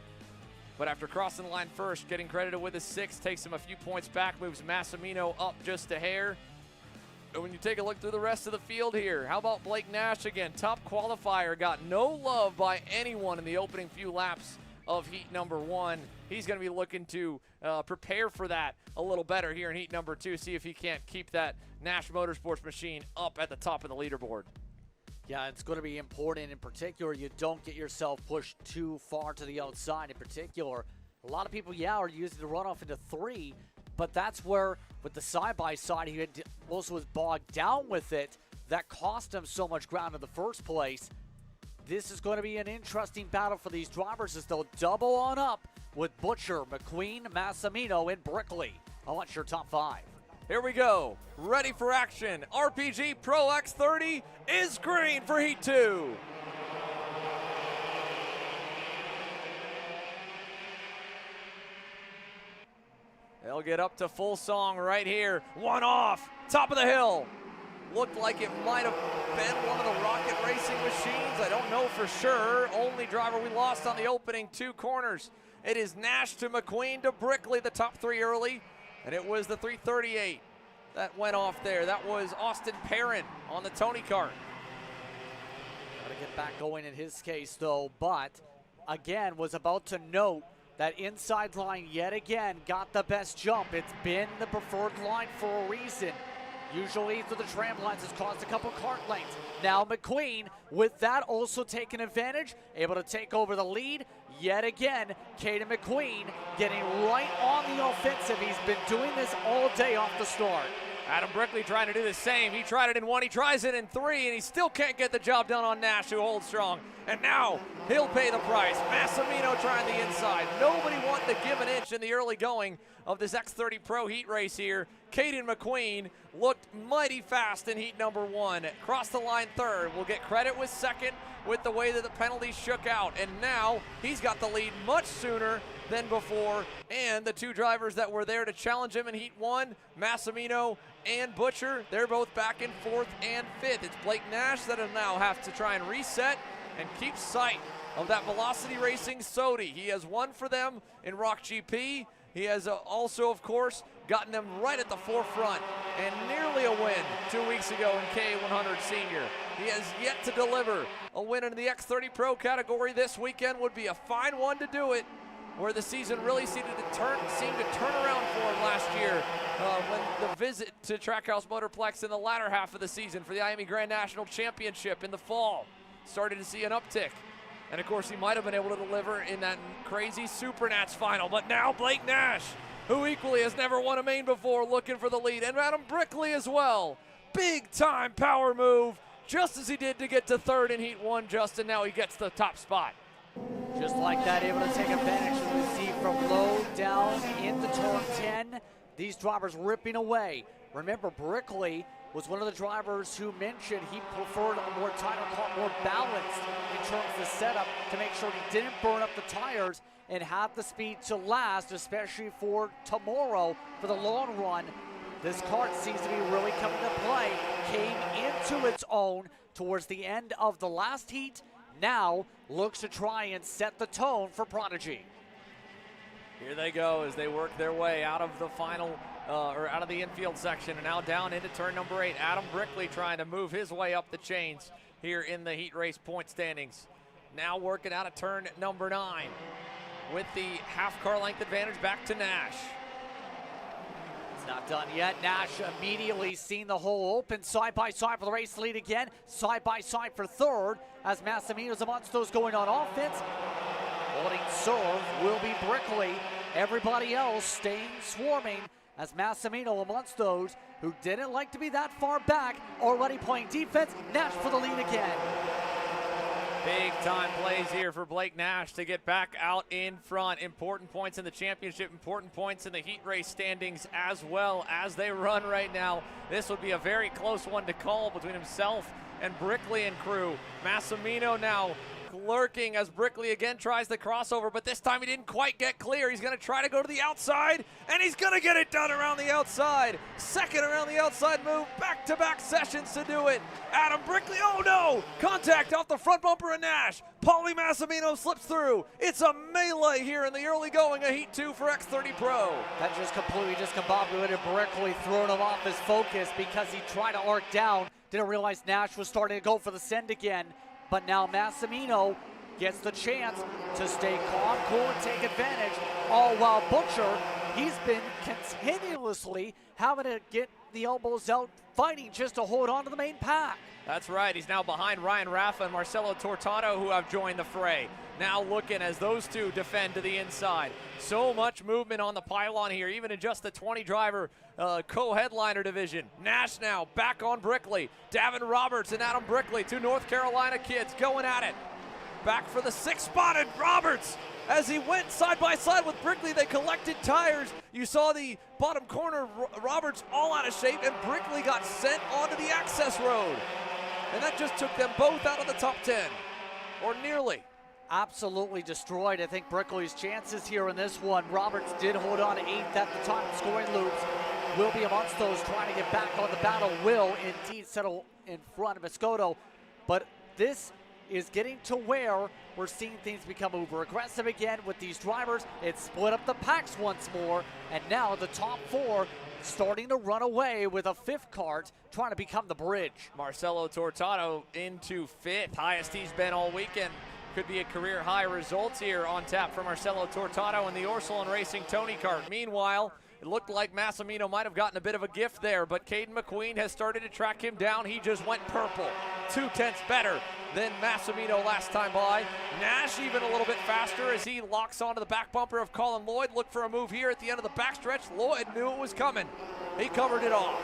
But after crossing the line first, getting credited with a 6, takes him a few points back, moves Massimino up just a hair. And when you take a look through the rest of the field here, how about Blake Nash again? Top qualifier, got no love by anyone in the opening few laps of heat number 1. He's going to be looking to prepare for that a little better here in heat number 2, see if he can't keep that Nash Motorsports machine up at the top of the leaderboard. Yeah, it's going to be important in particular you don't get yourself pushed too far to the outside in particular. A lot of people, are using the runoff into 3, but that's where, with the side-by-side, he also was bogged down with it. That cost him so much ground in the first place. This is going to be an interesting battle for these drivers as they'll double on up with Butcher, McQueen, Massimino, and Brickley. I want your top 5. Here we go. Ready for action. RPG Pro X30 is green for heat 2. They'll get up to full song right here. One off, top of the hill. Looked like it might have been one of the Rocket Racing machines. I don't know for sure. Only driver we lost on the opening 2 corners. It is Nash to McQueen to Brickley, the top 3 early. And it was the 338 that went off there. That was Austin Perrin on the Tony Kart. Got to get back going in his case, though, but again, was about to note that inside line yet again got the best jump. It's been the preferred line for a reason. Usually through the tram lines has caused a couple kart lanes. Now McQueen, with that also taking advantage, able to take over the lead. Yet again, Caden McQueen getting right on the offensive. He's been doing this all day off the start. Adam Brickley trying to do the same. He tried it in 1, he tries it in 3, and he still can't get the job done on Nash, who holds strong. And now he'll pay the price. Massimino trying the inside. Nobody wanting to give an inch in the early going of this X30 Pro Heat race here. Caden McQueen looked mighty fast in heat number 1. Crossed the line 3rd. We'll get credit with 2nd with the way that the penalties shook out. And now he's got the lead much sooner than before. And the 2 drivers that were there to challenge him in heat 1, Massimino and Butcher, they're both back in 4th and 5th. It's Blake Nash that'll now have to try and reset and keep sight of that Velocity Racing Sodi. He has won for them in Rock GP. He has also, of course, gotten them right at the forefront and nearly a win 2 weeks ago in K100 Senior. He has yet to deliver a win in the X30 Pro category. This weekend would be a fine one to do it, where the season really seemed to turn around for him last year when the visit to Trackhouse Motorplex in the latter half of the season for the IME Grand National Championship in the fall. Started to see an uptick. And of course, he might have been able to deliver in that crazy Supernats final. But now Blake Nash, who equally has never won a main before, looking for the lead. And Adam Brickley as well. Big time power move, just as he did to get to 3rd in heat 1, Justin. Now he gets the top spot. Just like that, able to take advantage of the Z from low down into turn 10. These drivers ripping away. Remember, Brickley was one of the drivers who mentioned he preferred a more tighter car, more balanced in terms of the setup to make sure he didn't burn up the tires and have the speed to last, especially for tomorrow, for the long run. This kart seems to be really coming to play. Came into its own towards the end of the last heat. Now looks to try and set the tone for Prodigy. Here they go as they work their way out of the final, or out of the infield section, and now down into turn number 8. Adam Brickley trying to move his way up the chains here in the heat race point standings. Now working out of turn number 9 with the half car length advantage back to Nash. It's not done yet. Nash immediately seen the hole open. Side by side for the race lead again. Side by side for 3rd as Massimino's amongst those going on offense. Holding serve will be Brickley. Everybody else staying swarming as Massimino amongst those who didn't like to be that far back, already playing defense. Nash for the lead again. Big time plays here for Blake Nash to get back out in front. Important points in the championship, important points in the heat race standings as well as they run right now. This would be a very close one to call between himself and Brickley and crew. Massimino now lurking as Brickley again tries the crossover, but this time he didn't quite get clear. He's going to try to go to the outside, and he's going to get it done around the outside. 2nd around the outside move, back-to-back sessions to do it. Adam Brickley, oh no! Contact off the front bumper of Nash. Paulie Massimino slips through. It's a melee here in the early going of Heat 2 for X30 Pro. That just completely discombobulated Brickley, throwing him off his focus because he tried to arc down. Didn't realize Nash was starting to go for the send again. But now Massimino gets the chance to stay calm, cool, and take advantage. All while Butcher, he's been continuously having to get the elbows out, fighting just to hold on to the main pack. That's right. He's now behind Ryan Raffa and Marcelo Tortato, who have joined the fray. Now looking as those two defend to the inside. So much movement on the pylon here, even in just the 20-driver co-headliner division. Nash now back on Brickley. Davin Roberts and Adam Brickley, 2 North Carolina kids going at it. Back for the 6th spot, and Roberts, as he went side by side with Brickley, they collected tires. You saw the bottom corner, Roberts all out of shape, and Brickley got sent onto the access road. And that just took them both out of the top 10, or nearly. Absolutely destroyed, I think, Brickley's chances here in this one. Roberts did hold on to 8th at the time, scoring loops. Will be amongst those trying to get back on the battle. Will indeed settle in front of Escoto. But this is getting to where we're seeing things become uber aggressive again with these drivers. It's split up the packs once more. And now the top 4 starting to run away with a 5th kart, trying to become the bridge. Marcelo Tortato into 5th. Highest he's been all weekend. Could be a career high results here on tap for Marcelo Tortado and the Orsilon Racing Tony Kart. Meanwhile, it looked like Massimino might have gotten a bit of a gift there, but Caden McQueen has started to track him down. He just went purple. 0.2 better than Massimino last time by. Nash even a little bit faster as he locks onto the back bumper of Colin Lloyd. Look for a move here at the end of the backstretch. Lloyd knew it was coming. He covered it off.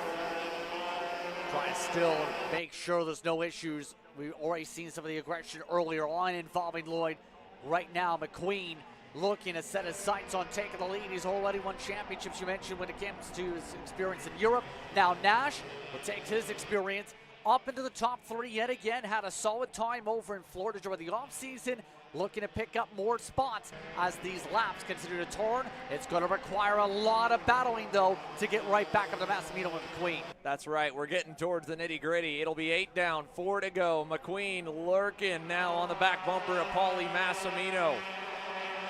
Trying to still make sure there's no issues. We've already seen some of the aggression earlier on involving Lloyd. Right now, McQueen looking to set his sights on taking the lead. He's already won championships, you mentioned, when it comes to his experience in Europe. Now Nash will take his experience up into the top 3 yet again. Had a solid time over in Florida during the offseason. Looking to pick up more spots as these laps continue to turn. It's going to require a lot of battling, though, to get right back up to Massimino and McQueen. That's right. We're getting towards the nitty-gritty. It'll be 8 down, 4 to go. McQueen lurking now on the back bumper of Paulie Massimino.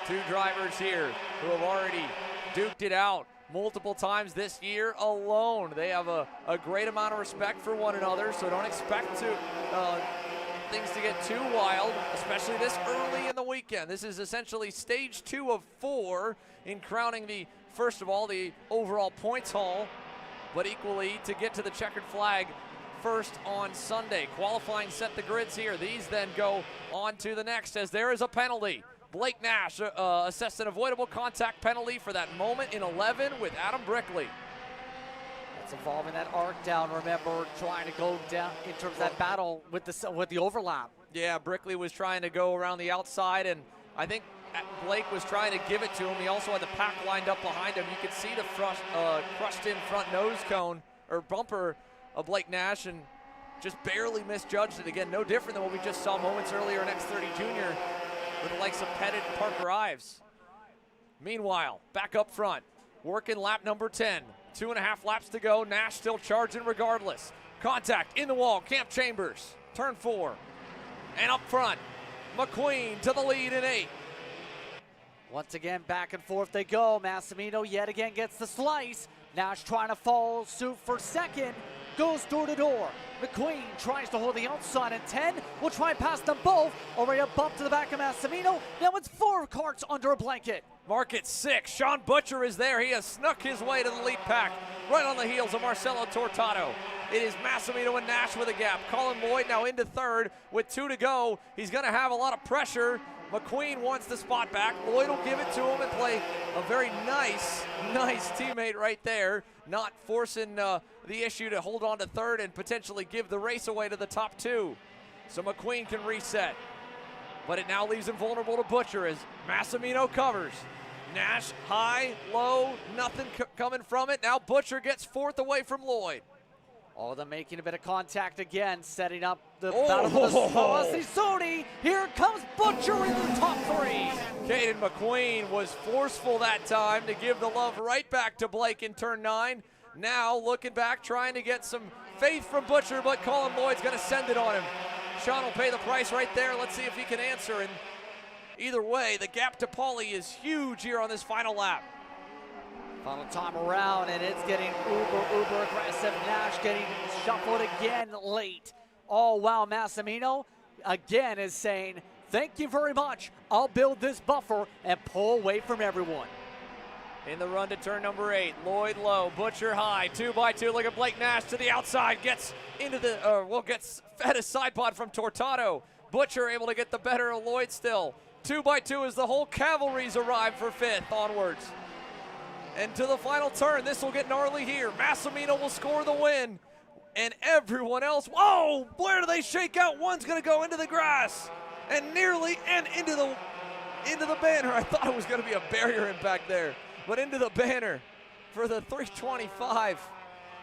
2 drivers here who have already duked it out multiple times this year alone. They have a great amount of respect for one another, so don't expect things to get too wild, especially this early in the weekend. This is essentially stage 2 of 4 in crowning first of all, the overall points haul, but equally to get to the checkered flag first on Sunday. Qualifying set the grids here. These then go on to the next as there is a penalty. Blake Nash assessed an avoidable contact penalty for that moment in 11 with Adam Brickley. That's involving that arc down, remember, trying to go down in terms of that battle with the overlap. Yeah, Brickley was trying to go around the outside, and I think Blake was trying to give it to him. He also had the pack lined up behind him. You could see the crushed-in front nose cone or bumper of Blake Nash, and just barely misjudged it. Again, no different than what we just saw moments earlier in X30 Junior with the likes of Pettit and Parker Ives. Meanwhile, back up front, working lap number 10. 2.5 laps to go. Nash still charging regardless. Contact in the wall. Camp Chambers, turn 4. And up front, McQueen to the lead in 8. Once again, back and forth they go. Massimino yet again gets the slice. Nash trying to follow suit for second. Goes door to door. McQueen tries to hold the outside in 10. We'll try and pass them both. Already a bump to the back of Massimino. Now it's 4 carts under a blanket. Mark it 6. Sean Butcher is there. He has snuck his way to the lead pack right on the heels of Marcelo Tortado. It is Massimino and Nash with a gap. Colin Lloyd now into 3rd with 2 to go. He's going to have a lot of pressure. McQueen wants the spot back. Lloyd will give it to him and play a very nice teammate right there, not forcing the issue to hold on to 3rd and potentially give the race away to the top 2. So McQueen can reset. But it now leaves him vulnerable to Butcher as Massimino covers. Nash high, low, nothing coming from it. Now Butcher gets 4th away from Lloyd. All of them making a bit of contact again, setting up the battle for the velocity. Sony, here comes Butcher in the top 3. Caden McQueen was forceful that time to give the love right back to Blake in turn 9. Now looking back, trying to get some faith from Butcher, but Colin Lloyd's going to send it on him. Sean will pay the price right there. Let's see if he can answer. And either way, the gap to Paulie is huge here on this final lap. Final time around, and it's getting uber aggressive. Nash getting shuffled again late. Oh, wow, Massimino again is saying, thank you very much. I'll build this buffer and pull away from everyone. In the run to turn number 8, Lloyd low, Butcher high, 2x2. Look at Blake Nash to the outside, gets into the, gets fed a side pod from Tortado. Butcher able to get the better of Lloyd still. 2x2 as the whole cavalry's arrived for 5th onwards. And to the final turn, this will get gnarly here. Massimino will score the win. And everyone else, whoa, where do they shake out? One's gonna go into the grass and nearly and into the banner. I thought it was gonna be a barrier impact there, but into the banner for the 325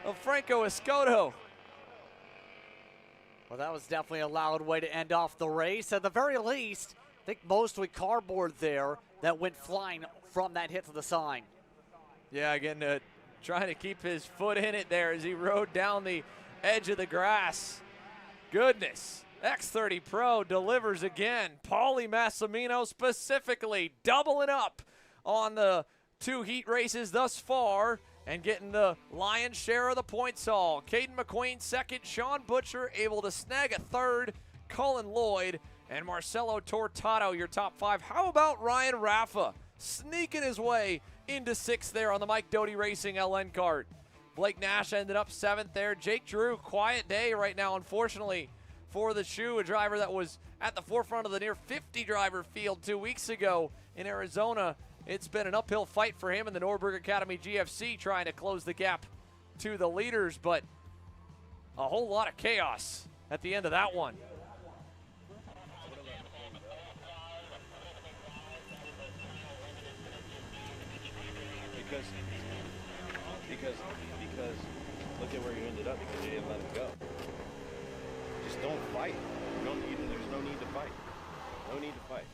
of Franco Escoto. Well, that was definitely a loud way to end off the race. At the very least, I think mostly cardboard there that went flying from that hit to the sign. Yeah, again, trying to keep his foot in it there as he rode down the edge of the grass. Goodness. X30 Pro delivers again. Paulie Massimino specifically doubling up on the 2 heat races thus far and getting the lion's share of the points haul. Caden McQueen 2nd, Sean Butcher able to snag a 3rd, Colin Lloyd and Marcelo Tortado, your top 5. How about Ryan Raffa sneaking his way into 6th there on the Mike Doty Racing LN Kart? Blake Nash ended up 7th there. Jake Drew, quiet day right now, unfortunately, for the shoe, a driver that was at the forefront of the near 50 driver field 2 weeks ago in Arizona. It's been an uphill fight for him in the Norberg Academy GFC, trying to close the gap to the leaders, but a whole lot of chaos at the end of that one. Because look at where you ended up because you didn't let it go. Just don't fight. There's no need to fight. No need to fight.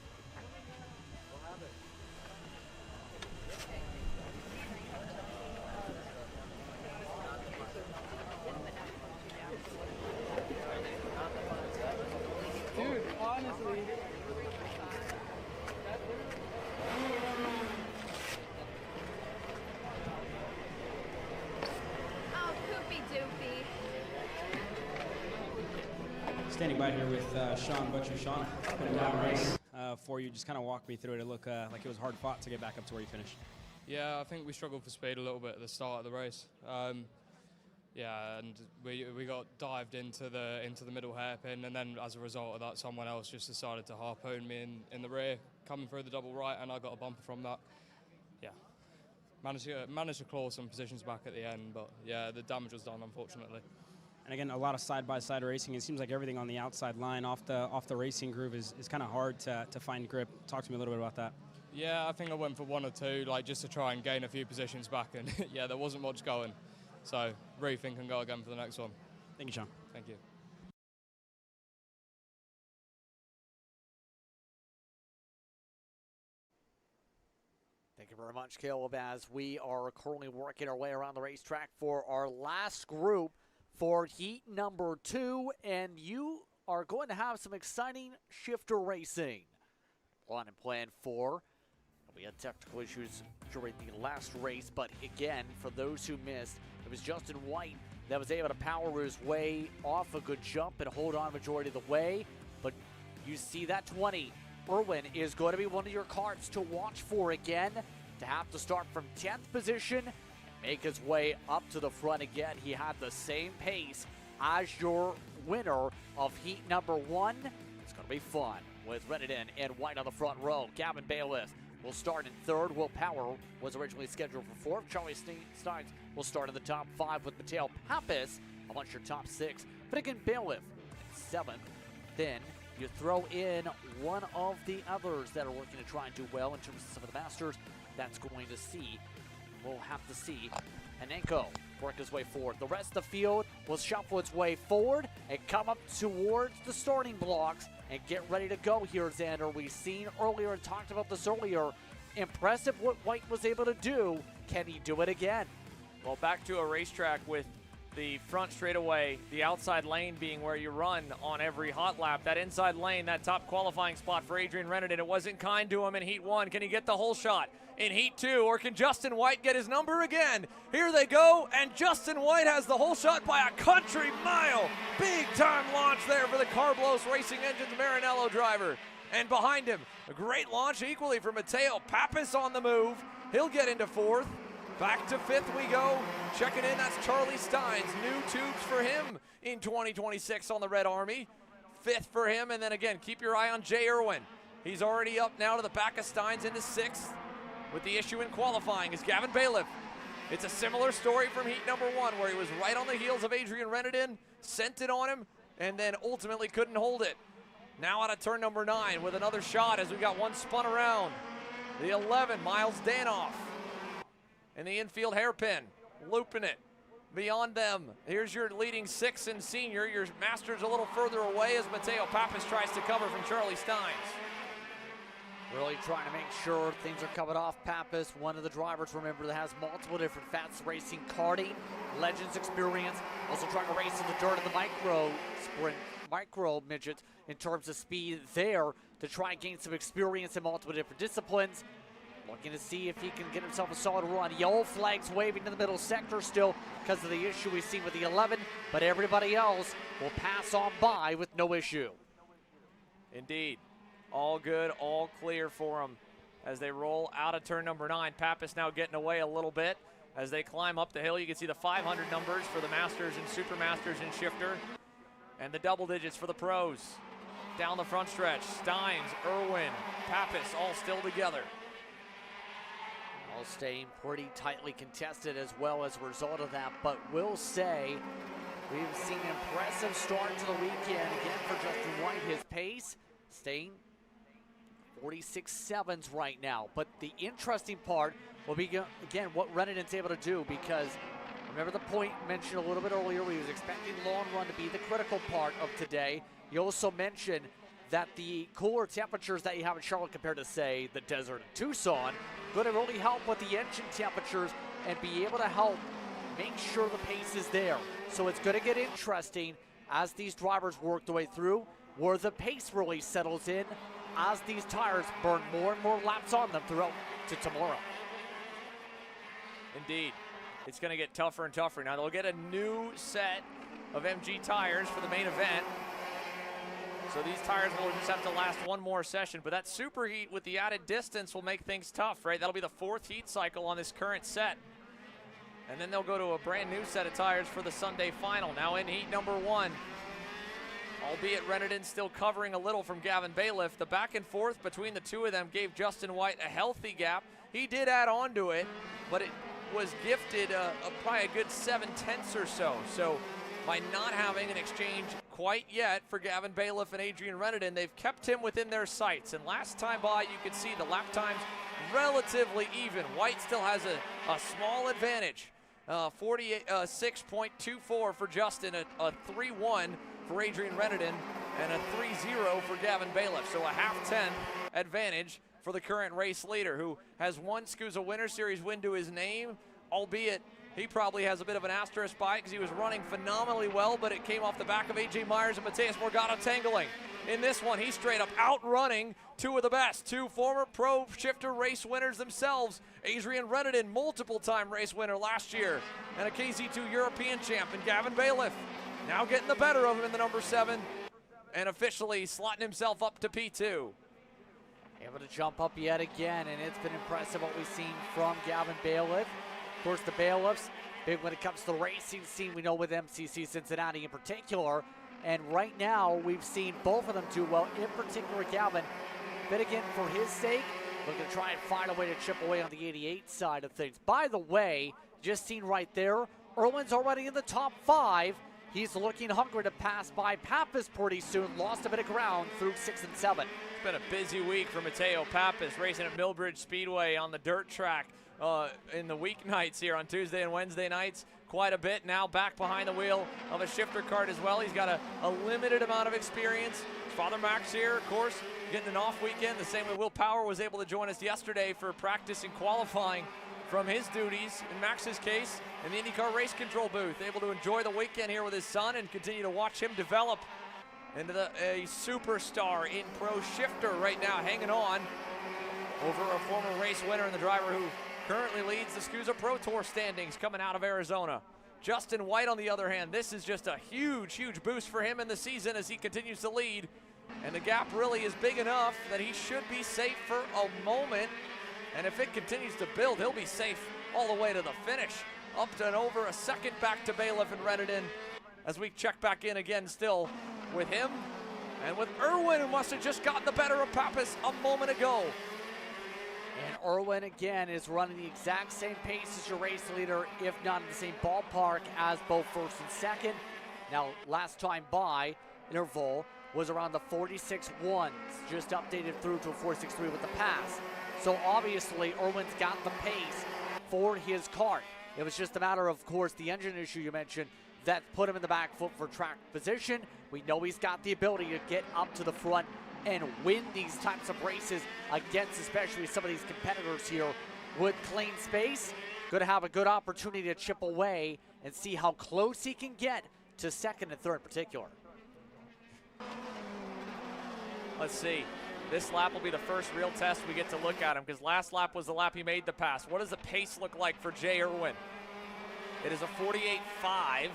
Dude, honestly. Oh, poopy doopy. Standing by here with Sean Butcher. Sean, putting down a race for you. Just kind of walk me through it. It looked like it was hard fought to get back up to where you finished. Yeah, I think we struggled for speed a little bit at the start of the race. Yeah, and we got dived into the middle hairpin, and then as a result of that, someone else just decided to harpoon me in the rear, coming through the double right, and I got a bumper from that. Yeah, managed to claw some positions back at the end, but yeah, the damage was done, unfortunately. And again, a lot of side-by-side racing. It seems like everything on the outside line, off the racing groove, is kind of hard to find grip. Talk to me a little bit about that. Yeah, I think I went for 1 or 2, like just to try and gain a few positions back, and yeah, there wasn't much going. So, really think and go again for the next one. Thank you, Sean. Thank you. Thank you very much, Caleb, as we are currently working our way around the racetrack for our last group for heat number 2, and you are going to have some exciting shifter racing. Plan and plan 4. We had technical issues during the last race, but again, for those who missed, it was Justin White that was able to power his way off a good jump and hold on majority of the way. But you see that 20. Irwin is going to be one of your karts to watch for again, to have to start from 10th position and make his way up to the front again. He had the same pace as your winner of heat number 1. It's going to be fun with Reddington and White on the front row. Gavin Bailiff will start in 3rd. Will Power was originally scheduled for 4th. Charlie Steins will start in the top 5 with Mateo Pappas amongst your top 6. But again, Bailiff in 7th. Then you throw in one of the others that are looking to try and do well in terms of some of the Masters. That's going to see. We'll have to see Hanenko work his way forward. The rest of the field will shuffle its way forward and come up towards the starting blocks and get ready to go here, Xander. We've seen earlier and talked about this earlier. Impressive what White was able to do. Can he do it again? Well, back to a racetrack with the front straightaway, the outside lane being where you run on every hot lap. That inside lane, that top qualifying spot for Adrian Reddington, it wasn't kind to him in Heat 1. Can he get the whole shot in Heat 2, or can Justin White get his number again? Here they go, and Justin White has the whole shot by a country mile. Big time launch there for the Carblos Racing Engines Maranello driver. And behind him, a great launch equally for Mateo Pappas on the move. He'll get into 4th. Back to 5th we go. Checking in, that's Charlie Steins. New tubes for him in 2026 on the Red Army. 5th for him, and then again, keep your eye on Jay Irwin. He's already up now to the back of Steins into 6th. With the issue in qualifying is Gavin Bailiff. It's a similar story from heat number 1, where he was right on the heels of Adrian Reddington, sent it on him, and then ultimately couldn't hold it. Now out of turn number 9 with another shot as we got one spun around. The 11, Miles Danoff. And the infield hairpin, looping it. Beyond them, here's your leading 6 and senior. Your Masters a little further away as Mateo Pappas tries to cover from Charlie Steins. Really trying to make sure things are coming off Pappas. One of the drivers, remember, that has multiple different Fats Racing karting, Legends experience. Also trying to race in the dirt in the micro midgets in terms of speed there to try and gain some experience in multiple different disciplines. Looking to see if he can get himself a solid run. Yellow flags waving in the middle sector still because of the issue we've seen with the 11, but everybody else will pass on by with no issue. Indeed. All good, all clear for them as they roll out of turn number 9. Pappas now getting away a little bit as they climb up the hill. You can see the 500 numbers for the Masters and Super Masters and Shifter, and the double digits for the pros. Down the front stretch, Steins, Irwin, Pappas all still together. All staying pretty tightly contested as well as a result of that, but we'll say we've seen an impressive start to the weekend again for Justin White. His pace staying 46.7s right now, but the interesting part will be, again, what Renneden's able to do, because remember the point mentioned a little bit earlier, he was expecting long run to be the critical part of today. He also mentioned that the cooler temperatures that you have in Charlotte compared to, say, the desert in Tucson, going to really help with the engine temperatures and be able to help make sure the pace is there. So it's going to get interesting as these drivers work their way through, where the pace really settles in as these tires burn more and more laps on them throughout to tomorrow. Indeed. It's going to get tougher and tougher. Now they'll get a new set of MG tires for the main event. So these tires will just have to last one more session, but that superheat with the added distance will make things tough, right? That'll be the 4th heat cycle on this current set. And then they'll go to a brand new set of tires for the Sunday final. Now in heat number 1, albeit Reneden still covering a little from Gavin Bailiff, the back and forth between the two of them gave Justin White a healthy gap. He did add on to it, but it was gifted probably a good 7/10 or so. So by not having an exchange quite yet for Gavin Bailiff and Adrian Reneden, they've kept him within their sights. And last time by, you could see the lap times relatively even. White still has a small advantage. 46.24 for Justin, a 3-1 for Adrian Reneden, and a 3-0 for Gavin Bailiff. So a half-10 advantage for the current race leader, who has one SCUSA Winter Series win to his name, albeit he probably has a bit of an asterisk by it because he was running phenomenally well, but it came off the back of A.J. Myers and Mateus Morgado tangling. In this one, he's straight up outrunning two of the best, two former pro shifter race winners themselves. Adrian Reneden, multiple-time race winner last year, and a KZ2 European champ, and Gavin Bailiff now getting the better of him in the number 7 and officially slotting himself up to P2. Able to jump up yet again, and it's been impressive what we've seen from Gavin Bailiff. Of course, the Bailiffs, big when it comes to the racing scene, we know with MCC Cincinnati in particular. And right now, we've seen both of them do well, in particular Gavin. But again, for his sake, looking to try and find a way to chip away on the 88 side of things. By the way, just seen right there, Irwin's already in the top 5. He's looking hungry to pass by Pappas pretty soon. Lost a bit of ground through 6 and 7. It's been a busy week for Mateo Pappas, racing at Millbridge Speedway on the dirt track in the weeknights here on Tuesday and Wednesday nights. Quite a bit now back behind the wheel of a shifter kart as well. He's got a limited amount of experience. His father Max here, of course, getting an off weekend. The same way Will Power was able to join us yesterday for practice and qualifying from his duties, in Max's case, in the IndyCar race control booth. Able to enjoy the weekend here with his son and continue to watch him develop into a superstar in pro shifter right now, hanging on over a former race winner and the driver who currently leads the SCUSA Pro Tour standings coming out of Arizona. Justin White, on the other hand, this is just a huge, huge boost for him in the season as he continues to lead. And the gap really is big enough that he should be safe for a moment. And if it continues to build, he'll be safe all the way to the finish. Up to and over a second back to Bailiff and Reneden as we check back in again still with him and with Irwin, who must have just gotten the better of Pappas a moment ago. And Irwin, again, is running the exact same pace as your race leader, if not in the same ballpark as both first and second. Now, last time by, interval was around the 46.1s, just updated through to a 46.3 with the pass. So obviously, Irwin's got the pace for his kart. It was just a matter of course, the engine issue you mentioned that put him in the back foot for track position. We know he's got the ability to get up to the front and win these types of races against especially some of these competitors here with clean space. Going to have a good opportunity to chip away and see how close he can get to second and third in particular. Let's see. This lap will be the first real test we get to look at him, because last lap was the lap he made the pass. What does the pace look like for Jay Irwin? It is a 48.5.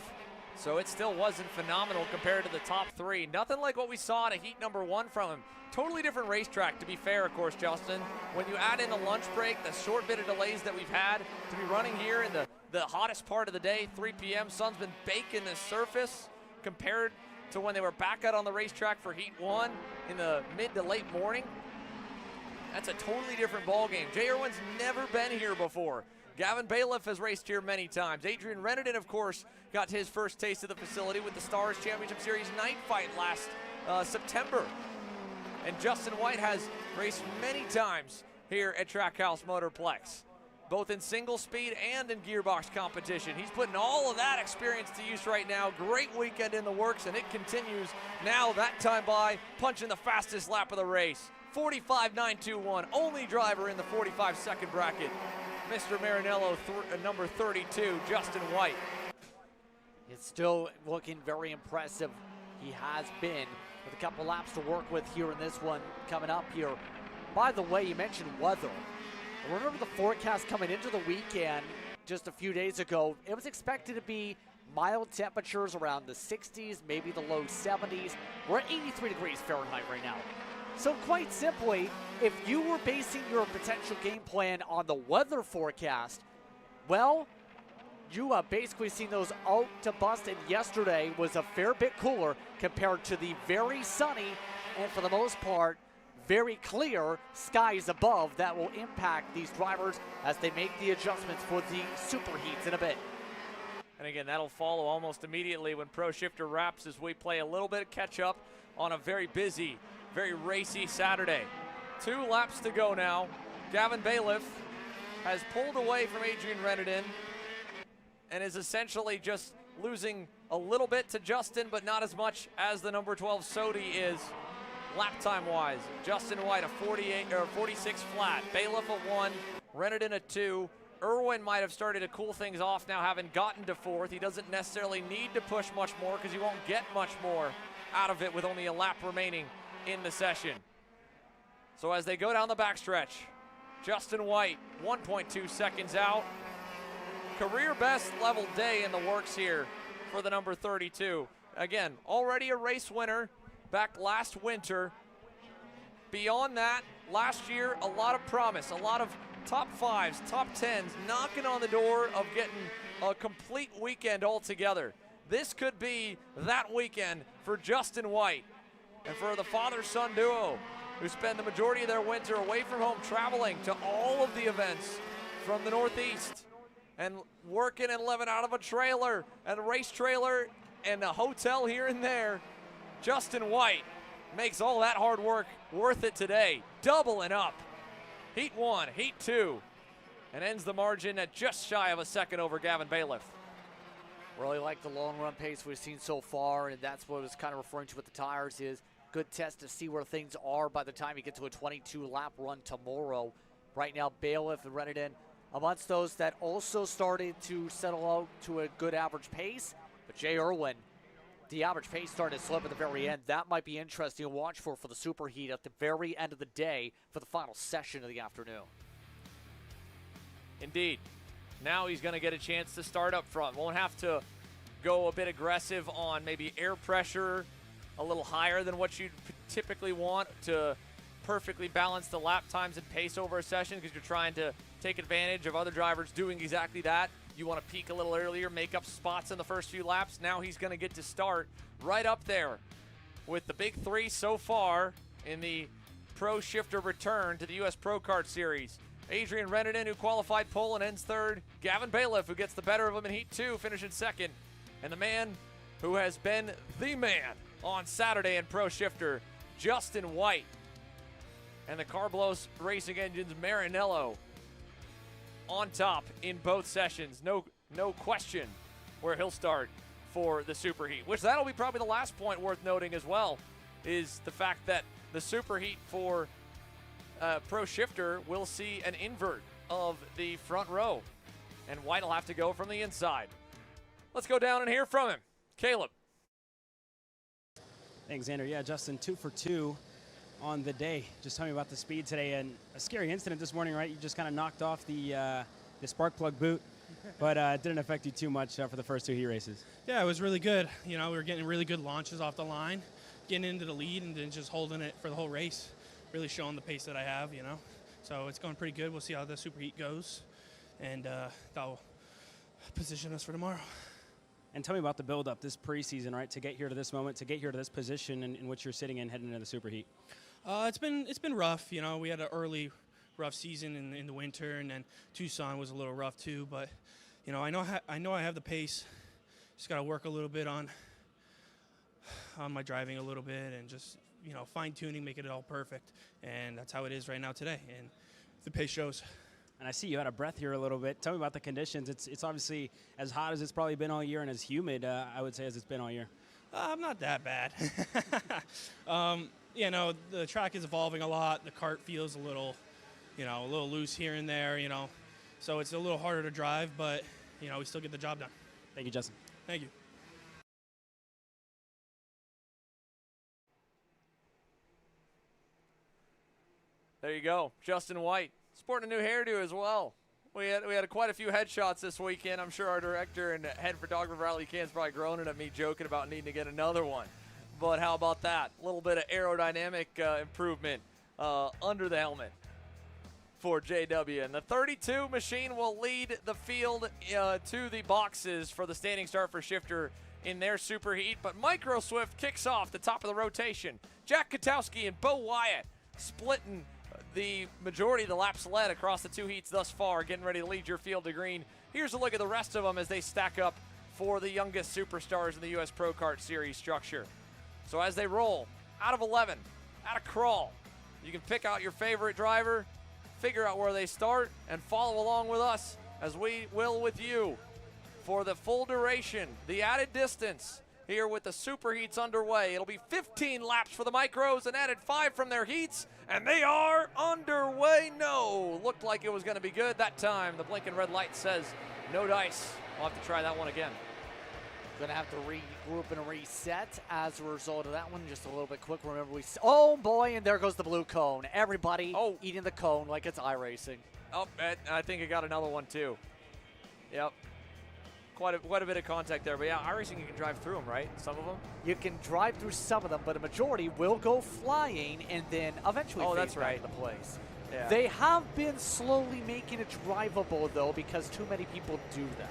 So it still wasn't phenomenal compared to the top three. Nothing like what we saw at a heat number one from him. Totally different racetrack, to be fair, of course, Justin. When you add in a lunch break, the short bit of delays that we've had to be running here in the hottest part of the day, 3 p.m., sun's been baking the surface compared to when they were back out on the racetrack for heat one in the mid to late morning. That's a totally different ball game. Jay Irwin's never been here before. Gavin Bailiff has raced here many times. Adrian Rennerton, of course, got his first taste of the facility with the Stars Championship Series night fight last September. And Justin White has raced many times here at Trackhouse Motorplex, both in single speed and in gearbox competition. He's putting all of that experience to use right now. Great weekend in the works, and it continues now. That time by, punching the fastest lap of the race. 45.921, only driver in the 45-second bracket. Mr. Marinello, number 32, Justin White. It's still looking very impressive. He has been, with a couple laps to work with here in this one coming up here. By the way, you mentioned weather. Remember the forecast coming into the weekend just a few days ago? It was expected to be mild temperatures around the 60s, maybe the low 70s. We're at 83 degrees Fahrenheit right now. So quite simply, if you were basing your potential game plan on the weather forecast, well, you have basically seen those out to bust, and yesterday was a fair bit cooler compared to the very sunny and, for the most part, very clear skies above that will impact these drivers as they make the adjustments for the SuperHeats in a bit. And again, that'll follow almost immediately when Pro Shifter wraps as we play a little bit of catch up on a very busy, very racy Saturday. 2 laps to go now. Gavin Bailiff has pulled away from Adrian Rennerton and is essentially just losing a little bit to Justin, but not as much as the number 12 Sodi is lap time wise. Justin White a 46 flat, Bailiff a 1, Rennerton a 2. Irwin might have started to cool things off now, having gotten to 4th. He doesn't necessarily need to push much more because he won't get much more out of it with only a lap remaining in the session. So as they go down the backstretch, Justin White 1.2 seconds out. Career best level day in the works here for the number 32. Again, already a race winner back last winter. Beyond that, last year, a lot of promise, a lot of top 5s, top 10s, knocking on the door of getting a complete weekend altogether. This could be that weekend for Justin White and for the father-son duo who spend the majority of their winter away from home, traveling to all of the events from the Northeast and working and living out of a trailer and a race trailer and a hotel here and there. Justin White makes all that hard work worth it today, doubling up. Heat 1, Heat 2, and ends the margin at just shy of a second over Gavin Bailiff. Really like the long run pace we've seen so far, and that's what I was kind of referring to with the tires is good test to see where things are by the time you get to a 22-lap run tomorrow. Right now, Bailiff and Rennerton amongst those that also started to settle out to a good average pace, but Jay Irwin, the average pace started to slip at the very end. That might be interesting to watch for the SuperHeat at the very end of the day for the final session of the afternoon. Indeed. Now he's going to get a chance to start up front. Won't have to go a bit aggressive on maybe air pressure, a little higher than what you'd typically want to perfectly balance the lap times and pace over a session because you're trying to take advantage of other drivers doing exactly that. You want to peak a little earlier, make up spots in the first few laps. Now he's going to get to start right up there with the big 3 so far in the Pro Shifter return to the U.S. Pro Kart Series. Adrian Rennerton, who qualified pole and ends 3rd. Gavin Bailiff, who gets the better of him in Heat 2, finishing 2nd. And the man who has been the man on Saturday in Pro Shifter, Justin White. And the Carblos Racing Engines Marinello on top in both sessions. No question where he'll start for the SuperHeat, which that'll be probably the last point worth noting as well, is the fact that the SuperHeat for Pro Shifter will see an invert of the front row, and White will have to go from the inside. Let's go down and hear from him. Caleb. Thanks, Xander. Yeah, Justin, 2 for 2 on the day. Just tell me about the speed today, and a scary incident this morning, right? You just kind of knocked off the spark plug boot but it didn't affect you too much for the first 2 heat races. Yeah, it was really good. You know, we were getting really good launches off the line, getting into the lead, and then just holding it for the whole race, really showing the pace that I have, you know. So it's going pretty good. We'll see how the SuperHeat goes, and that'll position us for tomorrow. And tell me about the build-up this preseason, right, to get here to this moment, to get here to this position in which you're sitting in heading into the SuperHeat. It's been rough. You know, we had an early rough season in the winter, and then Tucson was a little rough too. But you know, I know I have the pace. Just got to work a little bit on my driving a little bit, and just, you know, fine-tuning, making it all perfect. And that's how it is right now today, and the pace shows. And I see you out of breath here a little bit. Tell me about the conditions. It's obviously as hot as it's probably been all year, and as humid, I would say, as it's been all year. Not that bad. You know, the track is evolving a lot. The kart feels a little loose here and there, you know. So it's a little harder to drive, but, you know, we still get the job done. Thank you, Justin. Thank you. There you go, Justin White, sporting a new hairdo as well. We had quite a few headshots this weekend. I'm sure our director and head photographer Riley Can's probably groaning at me, joking about needing to get another one. But how about that? A little bit of aerodynamic improvement under the helmet for JW. And the 32 machine will lead the field to the boxes for the standing start for Shifter in their SuperHeat. But Micro Swift kicks off the top of the rotation. Jack Katowski and Bo Wyatt splitting the majority of the laps led across the 2 heats thus far, getting ready to lead your field to green. Here's a look at the rest of them as they stack up for the youngest superstars in the U.S. Pro Kart Series structure. So as they roll, out of 11, out of crawl, you can pick out your favorite driver, figure out where they start, and follow along with us as we will with you for the full duration, the added distance here with the SuperHeats underway. It'll be 15 laps for the Micros and added 5 from their heats, and they are underway. No, looked like it was going to be good that time. The blinking red light says no dice. We'll have to try that one again. Going to have to regroup and reset as a result of that one. Just a little bit quick. Remember, oh boy, and there goes the blue cone. Everybody eating the cone like it's iRacing. Oh, I think it got another one too. Yep. Quite a bit of contact there, but yeah, iRacing, you can drive through them, right? Some of them? You can drive through some of them, but a majority will go flying and then eventually fade back into place. Yeah. They have been slowly making it drivable, though, because too many people do that.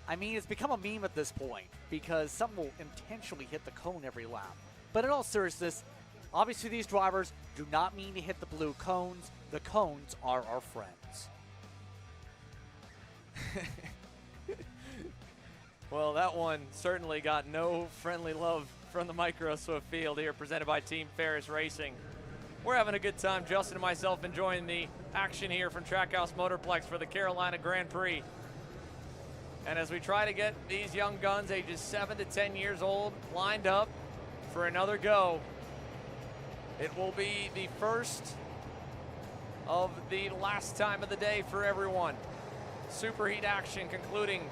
I mean, it's become a meme at this point because some will intentionally hit the cone every lap. But in all seriousness, obviously these drivers do not mean to hit the blue cones. The cones are our friends. Well, that one certainly got no friendly love from the Micro Swift field here, presented by Team Ferris Racing. We're having a good time, Justin and myself, enjoying the action here from Trackhouse Motorplex for the Carolina Grand Prix. And as we try to get these young guns, ages 7 to 10 years old, lined up for another go, it will be the first of the last time of the day for everyone. SuperHeat action concluding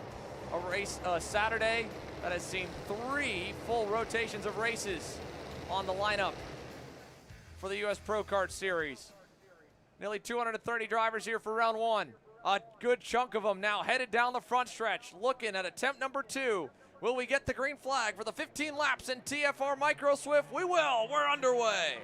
a race Saturday that has seen 3 full rotations of races on the lineup for the U.S. Pro Kart Series. Nearly 230 drivers here for round 1. A good chunk of them now headed down the front stretch, looking at attempt number 2. Will we get the green flag for the 15 laps in TFR Micro Swift? We will. We're underway.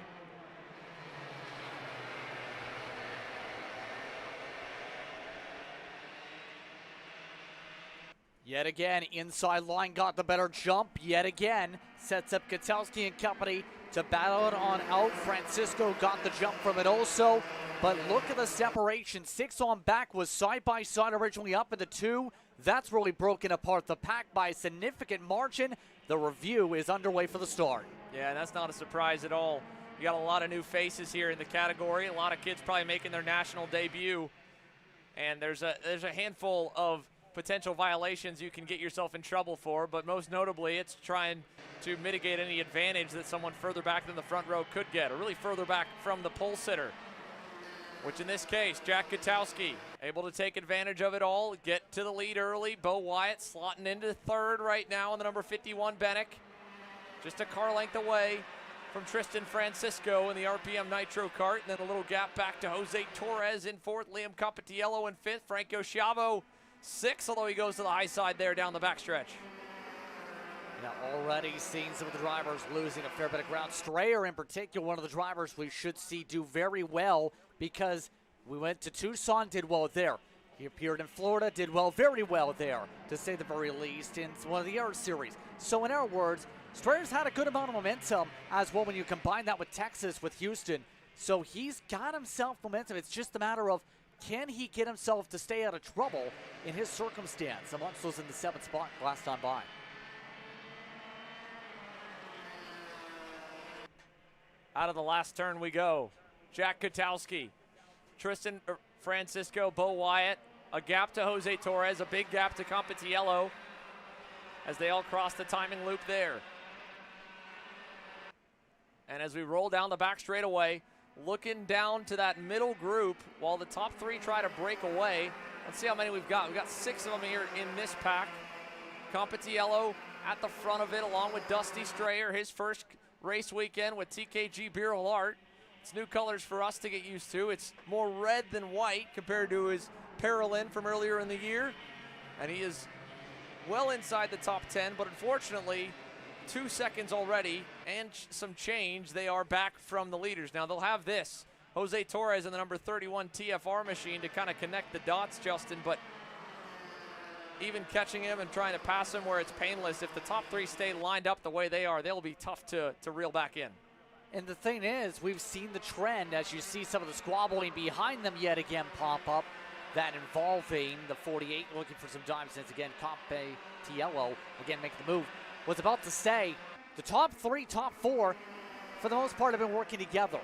Yet again, inside line got the better jump. Yet again, sets up Katowski and company to battle it on out. Francisco got the jump from it also. But look at the separation. 6 on back was side by side originally up in the 2. That's really broken apart the pack by a significant margin. The review is underway for the start. Yeah, that's not a surprise at all. You got a lot of new faces here in the category. A lot of kids probably making their national debut. And there's a handful of potential violations you can get yourself in trouble for, but most notably it's trying to mitigate any advantage that someone further back than the front row could get, or really further back from the pole sitter, which in this case, Jack Katowski able to take advantage of it all, get to the lead early. Bo Wyatt slotting into 3rd right now in the number 51 Bennick, just a car length away. from Tristan Francisco in the RPM Nitro kart, and then a little gap back to Jose Torres in fourth, Liam Compatiello in fifth, Franco Schiavo sixth, although he goes to the high side there down the backstretch. Yeah, already seeing some of the drivers losing a fair bit of ground. Strayer in particular, one of the drivers we should see do very well, because we went to Tucson, did well there. He appeared in Florida, did well, very well there, to say the very least, in one of the Air Series. So in our words, Strayer's had a good amount of momentum as well when you combine that with Texas, with Houston. So he's got himself momentum. It's just a matter of, can he get himself to stay out of trouble in his circumstance? Amongst those in the 7th spot last time by. Out of the last turn we go. Jack Kotowski, Tristan Francisco, Bo Wyatt, a gap to Jose Torres, a big gap to Compatiello as they all cross the timing loop there. And as we roll down the back straightaway, looking down to that middle group while the top 3 try to break away. Let's see how many we've got. We've got 6 of them here in this pack. Compatiello at the front of it along with Dusty Strayer, his first race weekend with TKG Bureau Art. It's new colors for us to get used to. It's more red than white compared to his Paralyn from earlier in the year. And he is well inside the top 10, but unfortunately, 2 seconds already and some change. They are back from the leaders. Now they'll have this, Jose Torres in the number 31 TFR machine to kind of connect the dots, Justin, but even catching him and trying to pass him where it's painless, if the top 3 stay lined up the way they are, they'll be tough to reel back in. And the thing is, we've seen the trend as you see some of the squabbling behind them yet again pop up, that involving the 48 looking for some dimes since again, Compatiello again making the move. Was about to say, the top 3, top 4, for the most part have been working together.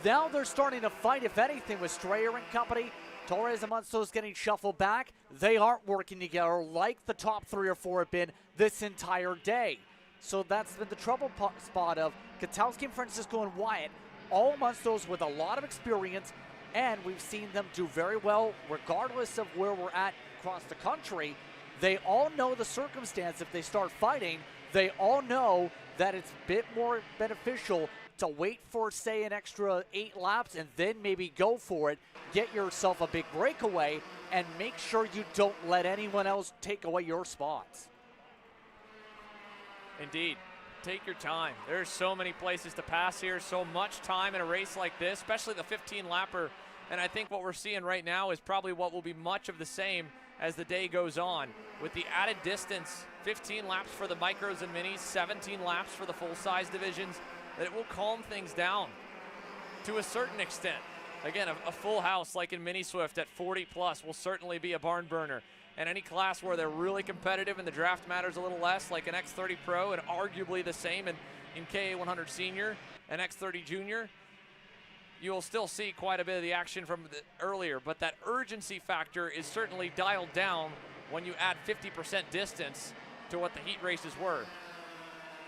Now they're starting to fight, if anything, with Strayer and company. Torres and Munsto's getting shuffled back. They aren't working together like the top 3 or 4 have been this entire day. So that's been the trouble spot of Kotowski, Francisco, and Wyatt. All Munstos with a lot of experience, and we've seen them do very well regardless of where we're at across the country. They all know the circumstance if they start fighting. They all know that it's a bit more beneficial to wait for, say, an extra 8 laps and then maybe go for it, get yourself a big breakaway, and make sure you don't let anyone else take away your spots. Indeed. Take your time. There's so many places to pass here, so much time in a race like this, especially the 15-lapper. And I think what we're seeing right now is probably what will be much of the same as the day goes on. With the added distance, 15 laps for the micros and minis, 17 laps for the full-size divisions, that it will calm things down to a certain extent. Again, a full house like in Mini Swift at 40+ will certainly be a barn burner. And any class where they're really competitive and the draft matters a little less, like an X30 Pro and arguably the same in KA100 Senior and X30 Junior, you will still see quite a bit of the action from earlier, but that urgency factor is certainly dialed down when you add 50% distance to what the heat races were.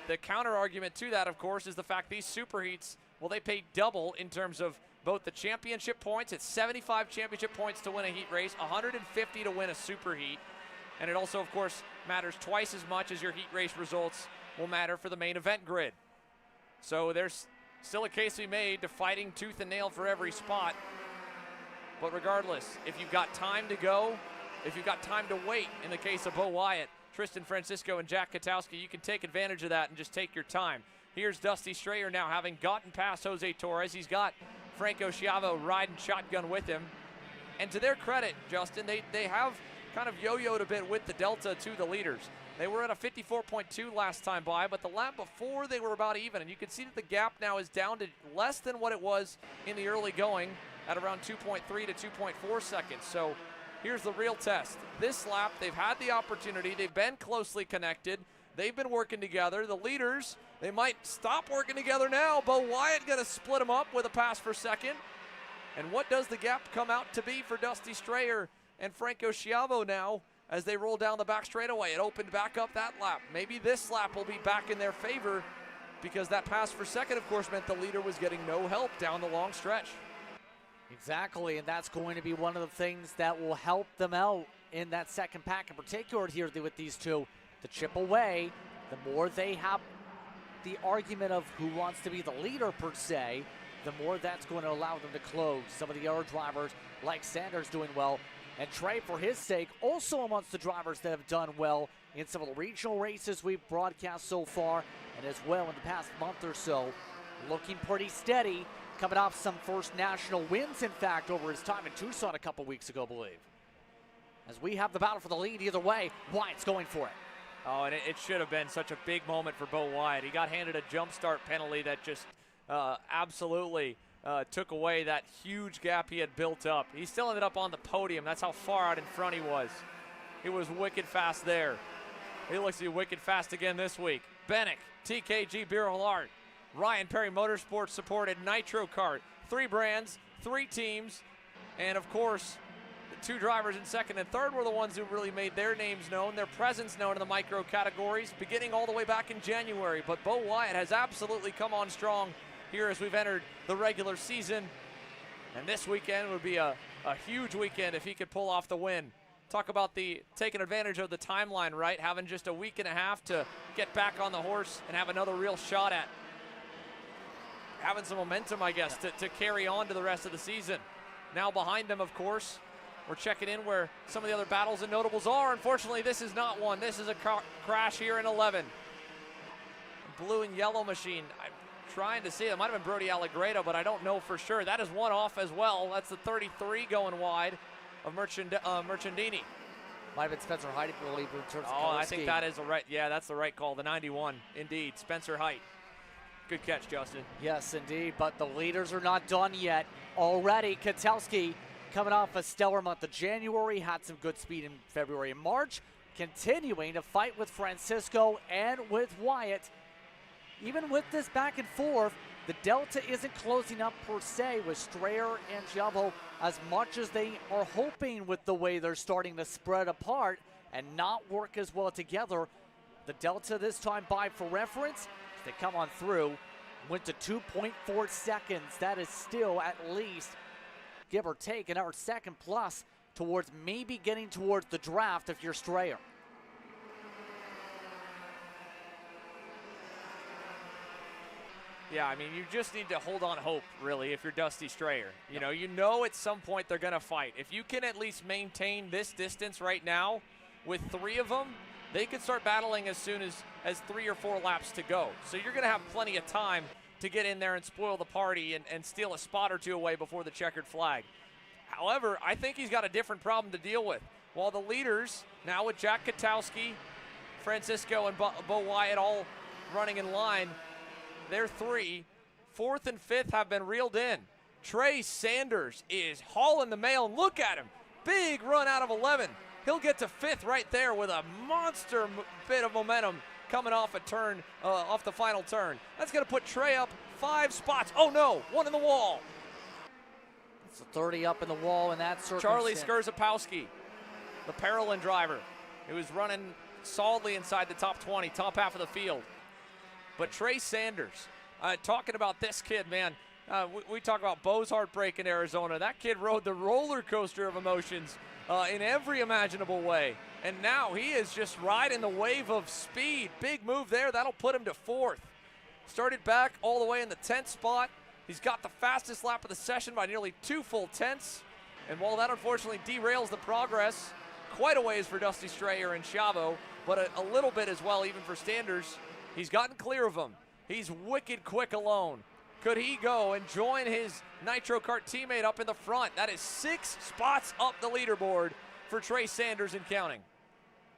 The counter argument to that, of course, is the fact these super heats, well, they pay double in terms of both the championship points. It's 75 championship points to win a heat race, 150 to win a super heat. And it also, of course, matters twice as much as your heat race results will matter for the main event grid. So there's still a case to be made to fighting tooth and nail for every spot. But regardless, if you've got time to go, if you've got time to wait, in the case of Bo Wyatt, Tristan Francisco, and Jack Kotowski, you can take advantage of that and just take your time. Here's Dusty Strayer now, having gotten past Jose Torres. He's got Franco Schiavo riding shotgun with him. And to their credit, Justin, they have kind of yo-yoed a bit with the delta to the leaders. They were at a 54.2 last time by, but the lap before they were about even. And you can see that the gap now is down to less than what it was in the early going at around 2.3 to 2.4 seconds. So here's the real test. This lap, they've had the opportunity. They've been closely connected. They've been working together. The leaders, they might stop working together now. Bo Wyatt going to split them up with a pass for second. And what does the gap come out to be for Dusty Strayer and Franco Schiavo now as they roll down the back straightaway? It opened back up that lap. Maybe this lap will be back in their favor because that pass for second, of course, meant the leader was getting no help down the long stretch. Exactly, and that's going to be one of the things that will help them out in that second pack in particular here with these two. To chip away, the more they have the argument of who wants to be the leader per se, the more that's going to allow them to close. Some of the other drivers, like Sanders, doing well. And Trey, for his sake, also amongst the drivers that have done well in some of the regional races we've broadcast so far, and as well in the past month or so. Looking pretty steady, coming off some first national wins, in fact, over his time in Tucson a couple weeks ago, I believe. As we have the battle for the lead either way, Wyatt's going for it. Oh, and it should have been such a big moment for Bo Wyatt. He got handed a jump start penalty that just absolutely took away that huge gap he had built up. He still ended up on the podium. That's how far out in front he was. He was wicked fast there. He looks to be wicked fast again this week. Bennick, TKG Beer Art, Ryan Perry Motorsports supported Nitro Kart. 3 brands, 3 teams, and of course, the 2 drivers in second and third were the ones who really made their names known, their presence known in the micro categories, beginning all the way back in January. But Bo Wyatt has absolutely come on strong here as we've entered the regular season. And this weekend would be a huge weekend if he could pull off the win. Talk about taking advantage of the timeline, right? Having just a week and a half to get back on the horse and have another real shot at having some momentum, I guess, to carry on to the rest of the season. Now behind them, of course, we're checking in where some of the other battles and notables are. Unfortunately, this is not one. This is a crash here in 11. Blue and yellow machine. I'm trying to see. It might have been Brody Allegredo, but I don't know for sure. That is one off as well. That's the 33 going wide of Merchandini. Might have been Spencer Height, I believe, in terms of Oh, I think that is the right. Yeah, that's the right call. The 91, indeed. Spencer Height. Good catch, Justin. Yes, indeed, but the leaders are not done yet. Already, Ketelski coming off a stellar month of January, had some good speed in February and March, continuing to fight with Francisco and with Wyatt. Even with this back and forth, the delta isn't closing up per se with Strayer and Giavo as much as they are hoping with the way they're starting to spread apart and not work as well together. The delta this time by, for reference, they come on through, went to 2.4 seconds. That is still at least, give or take, another second plus towards maybe getting towards the draft if you're Strayer. Yeah, I mean, you just need to hold on hope, really, if you're Dusty Strayer. You know at some point they're going to fight. If you can at least maintain this distance right now with 3 of them, they could start battling as soon as 3 or 4 laps to go. So you're going to have plenty of time to get in there and spoil the party and steal a spot or 2 away before the checkered flag. However, I think he's got a different problem to deal with. While the leaders, now with Jack Katowski, Francisco, and Bo Wyatt all running in line, they're 3. 4th and 5th have been reeled in. Trey Sanders is hauling the mail, and look at him. Big run out of 11. He'll get to 5th right there with a monster bit of momentum coming off a turn, off the final turn. That's going to put Trey up 5 spots. Oh no, 1 in the wall. It's a 30 up in the wall in that circumstance. Charlie Skurzapowski, the Parolin driver, who was running solidly inside the top 20, top half of the field. But Trey Sanders, talking about this kid, man, we talk about Bo's heartbreak in Arizona. That kid rode the roller coaster of emotions in every imaginable way. And now he is just riding the wave of speed. Big move there. That'll put him to 4th. Started back all the way in the 10th spot. He's got the fastest lap of the session by nearly 2 full tenths. And while that unfortunately derails the progress, quite a ways for Dusty Strayer and Chavo, but a little bit as well even for Sanders. He's gotten clear of him. He's wicked quick alone. Could he go and join his Nitro Kart teammate up in the front? That is 6 spots up the leaderboard for Trey Sanders and counting.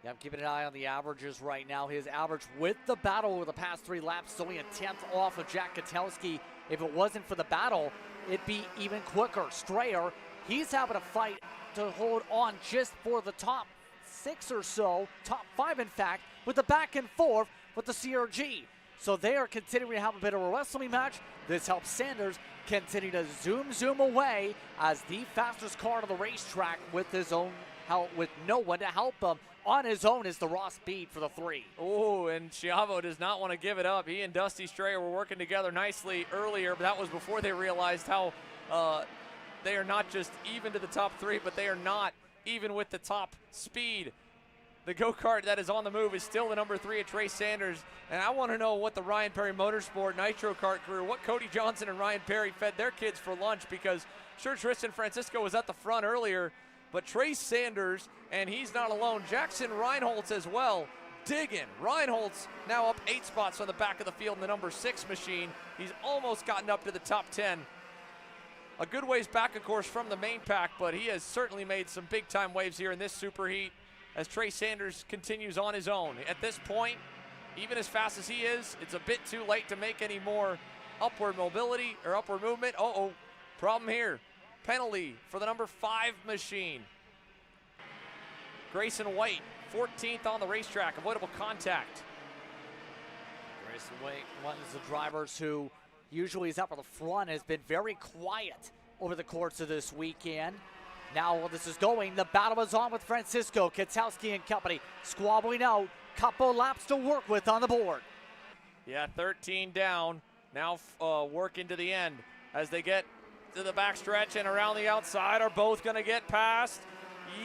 Yeah, I'm keeping an eye on the averages right now. His average with the battle over the past 3 laps is only a 10th off of Jack Katowski. If it wasn't for the battle, it'd be even quicker. Strayer, he's having a fight to hold on just for the top 6 or so, top 5 in fact, with the back and forth with the CRG. So they are continuing to have a bit of a wrestling match. This helps Sanders continue to zoom away as the fastest car on the racetrack with his own help, with no one to help him. On his own is the raw speed for the 3. Oh, and Chavo does not want to give it up. He and Dusty Strayer were working together nicely earlier, but that was before they realized how they are not just even to the top 3, but they are not even with the top speed. The go-kart that is on the move is still the number 3 at Trace Sanders. And I want to know what the Ryan Perry Motorsport Nitro Kart crew, what Cody Johnson and Ryan Perry fed their kids for lunch, because sure, Tristan Francisco was at the front earlier, but Trace Sanders, and he's not alone, Jackson Reinholtz as well, digging. Reinholtz now up 8 spots on the back of the field in the number 6 machine. He's almost gotten up to the top 10. A good ways back, of course, from the main pack, but he has certainly made some big-time waves here in this SuperHeat as Trace Sanders continues on his own. At this point, even as fast as he is, it's a bit too late to make any more upward mobility or upward movement. Uh-oh, problem here. Penalty for the number 5 machine. Grayson White, 14th on the racetrack, avoidable contact. Grayson White, one of the drivers who usually is up at the front, has been very quiet over the course of this weekend. Now while this is going, the battle is on with Francisco, Katowski and company squabbling out. Couple laps to work with on the board. Yeah, 13 down. Now working to the end as they get to the backstretch and around the outside. Are both going to get past?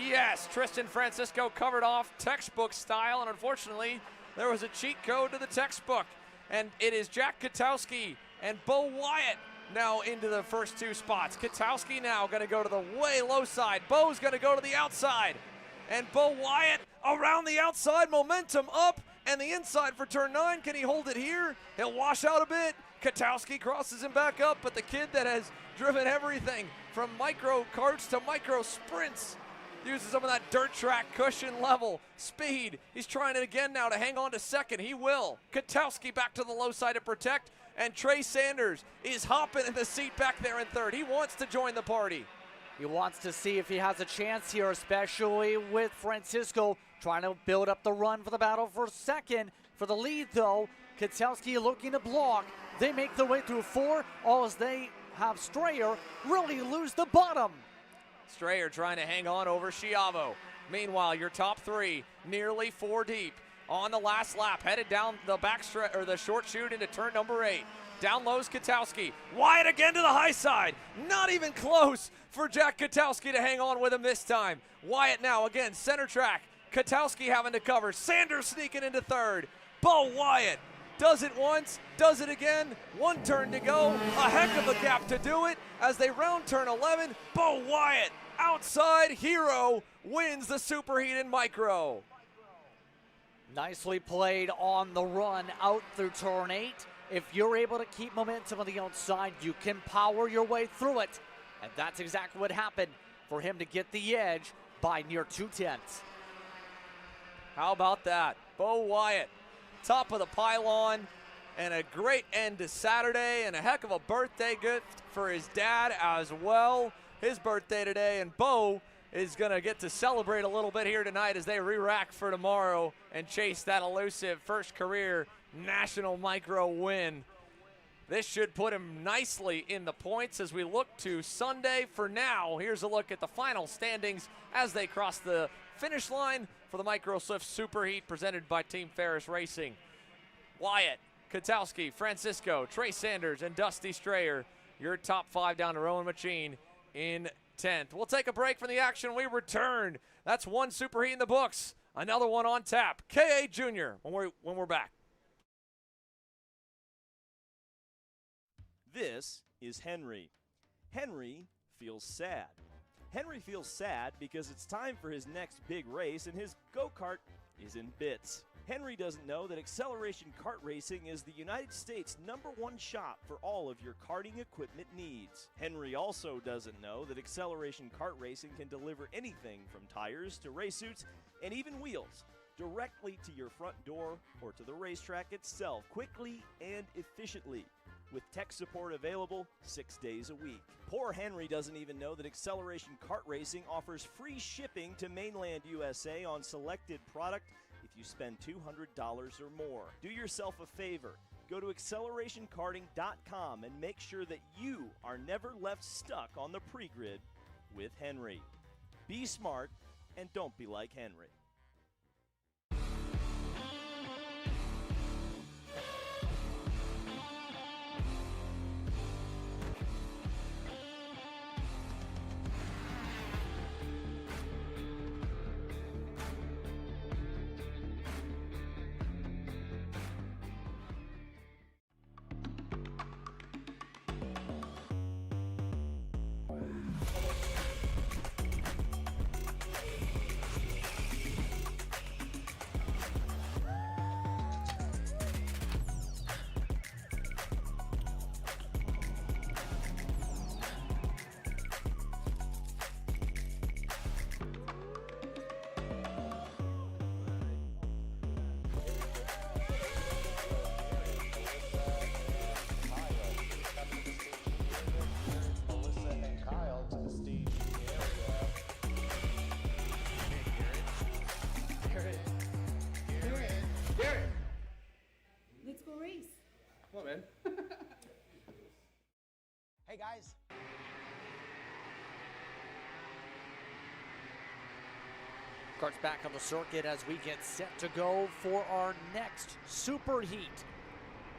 Yes, Tristan Francisco covered off textbook style, and unfortunately there was a cheat code to the textbook. And it is Jack Katowski and Bo Wyatt now into the first 2 spots. Katowski now going to go to the way low side. Bo's going to go to the outside. And Bo Wyatt around the outside, momentum up, and the inside for turn 9. Can he hold it here? He'll wash out a bit. Katowski crosses him back up, but the kid that has driven everything from micro karts to micro sprints uses some of that dirt track cushion level speed. He's trying it again now to hang on to second. He will. Katowski back to the low side to protect, and Trace Sanders is hopping in the seat back there in third. He wants to join the party. He wants to see if he has a chance here, especially with Francisco trying to build up the run for the battle for second. For the lead, though, Katowski looking to block. They make their way through 4, all as they have Strayer really lose the bottom. Strayer trying to hang on over Schiavo. Meanwhile, your top 3 nearly 4 deep on the last lap, headed down the backstretch or the short chute into turn number 8. Down low's Katowski. Wyatt again to the high side. Not even close for Jack Katowski to hang on with him this time. Wyatt now again center track. Katowski having to cover. Sanders sneaking into third. Bo Wyatt does it once, does it again. 1 turn to go. A heck of a gap to do it as they round turn 11. Bo Wyatt, outside hero, wins the SuperHeat in micro. Nicely played on the run out through turn 8. If you're able to keep momentum on the outside, you can power your way through it. And that's exactly what happened for him to get the edge by near 2/10. How about that? Bo Wyatt, top of the pylon, and a great end to Saturday, and a heck of a birthday gift for his dad as well. His birthday today, and Bo is going to get to celebrate a little bit here tonight as they re-rack for tomorrow and chase that elusive first career national micro win. This should put him nicely in the points as we look to Sunday. For now, here's a look at the final standings as they cross the finish line for the Micro Swift SuperHeat presented by Team Ferris Racing. Wyatt, Katowski, Francisco, Trace Sanders, and Dusty Strayer, your top 5 down to Rowan Machine in 10th. We'll take a break from the action. We return. That's 1 SuperHeat in the books. Another one on tap. K.A. Junior when we're back. This is Henry. Henry feels sad. Henry feels sad because it's time for his next big race and his go-kart is in bits. Henry doesn't know that Acceleration Kart Racing is the United States #1 shop for all of your karting equipment needs. Henry also doesn't know that Acceleration Kart Racing can deliver anything from tires to race suits and even wheels directly to your front door or to the racetrack itself, quickly and efficiently, with tech support available 6 days a week. Poor Henry doesn't even know that Acceleration Kart Racing offers free shipping to mainland USA on selected product if you spend $200 or more. Do yourself a favor. Go to accelerationkarting.com and make sure that you are never left stuck on the pre-grid with Henry. Be smart and don't be like Henry. Karts back on the circuit as we get set to go for our next Super Heat.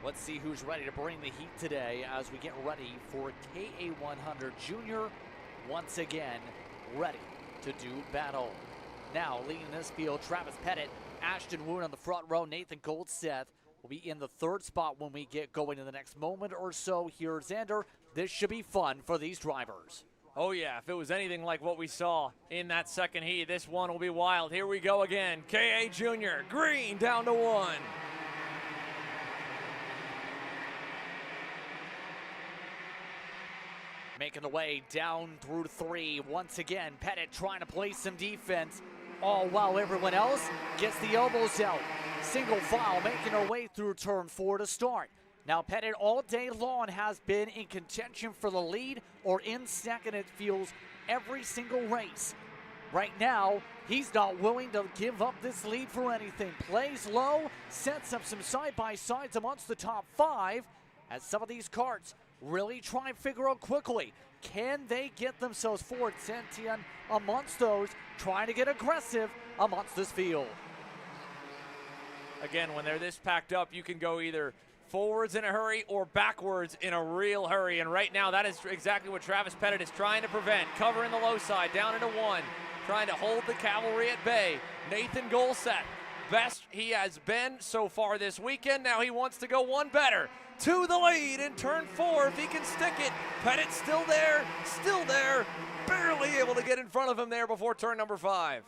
Let's see who's ready to bring the heat today as we get ready for KA100 Junior once again ready to do battle. Now leading this field, Travis Pettit, Ashton Woon on the front row, Nathan Goldseth will be in the third spot when we get going in the next moment or so here. Xander, this should be fun for these drivers. Oh yeah, if it was anything like what we saw in that second heat, this one will be wild. Here we go again. KA Junior, green down to 1. Making the way down through 3. Once again, Pettit trying to play some defense, all while everyone else gets the elbows out. Single file making her way through turn 4 to start. Now Pettit all day long has been in contention for the lead or in second, it feels, every single race. Right now, he's not willing to give up this lead for anything. Plays low, sets up some side-by-sides amongst the top 5 as some of these karts really try and figure out quickly, can they get themselves forward? Sentient amongst those, trying to get aggressive amongst this field. Again, when they're this packed up, you can go either forwards in a hurry or backwards in a real hurry. And right now, that is exactly what Travis Pettit is trying to prevent. Covering the low side, down into 1, trying to hold the cavalry at bay. Nathan Goldseth, best he has been so far this weekend. Now he wants to go one better. To the lead in turn 4 if he can stick it. Pettit's still there, barely able to get in front of him there before turn number 5.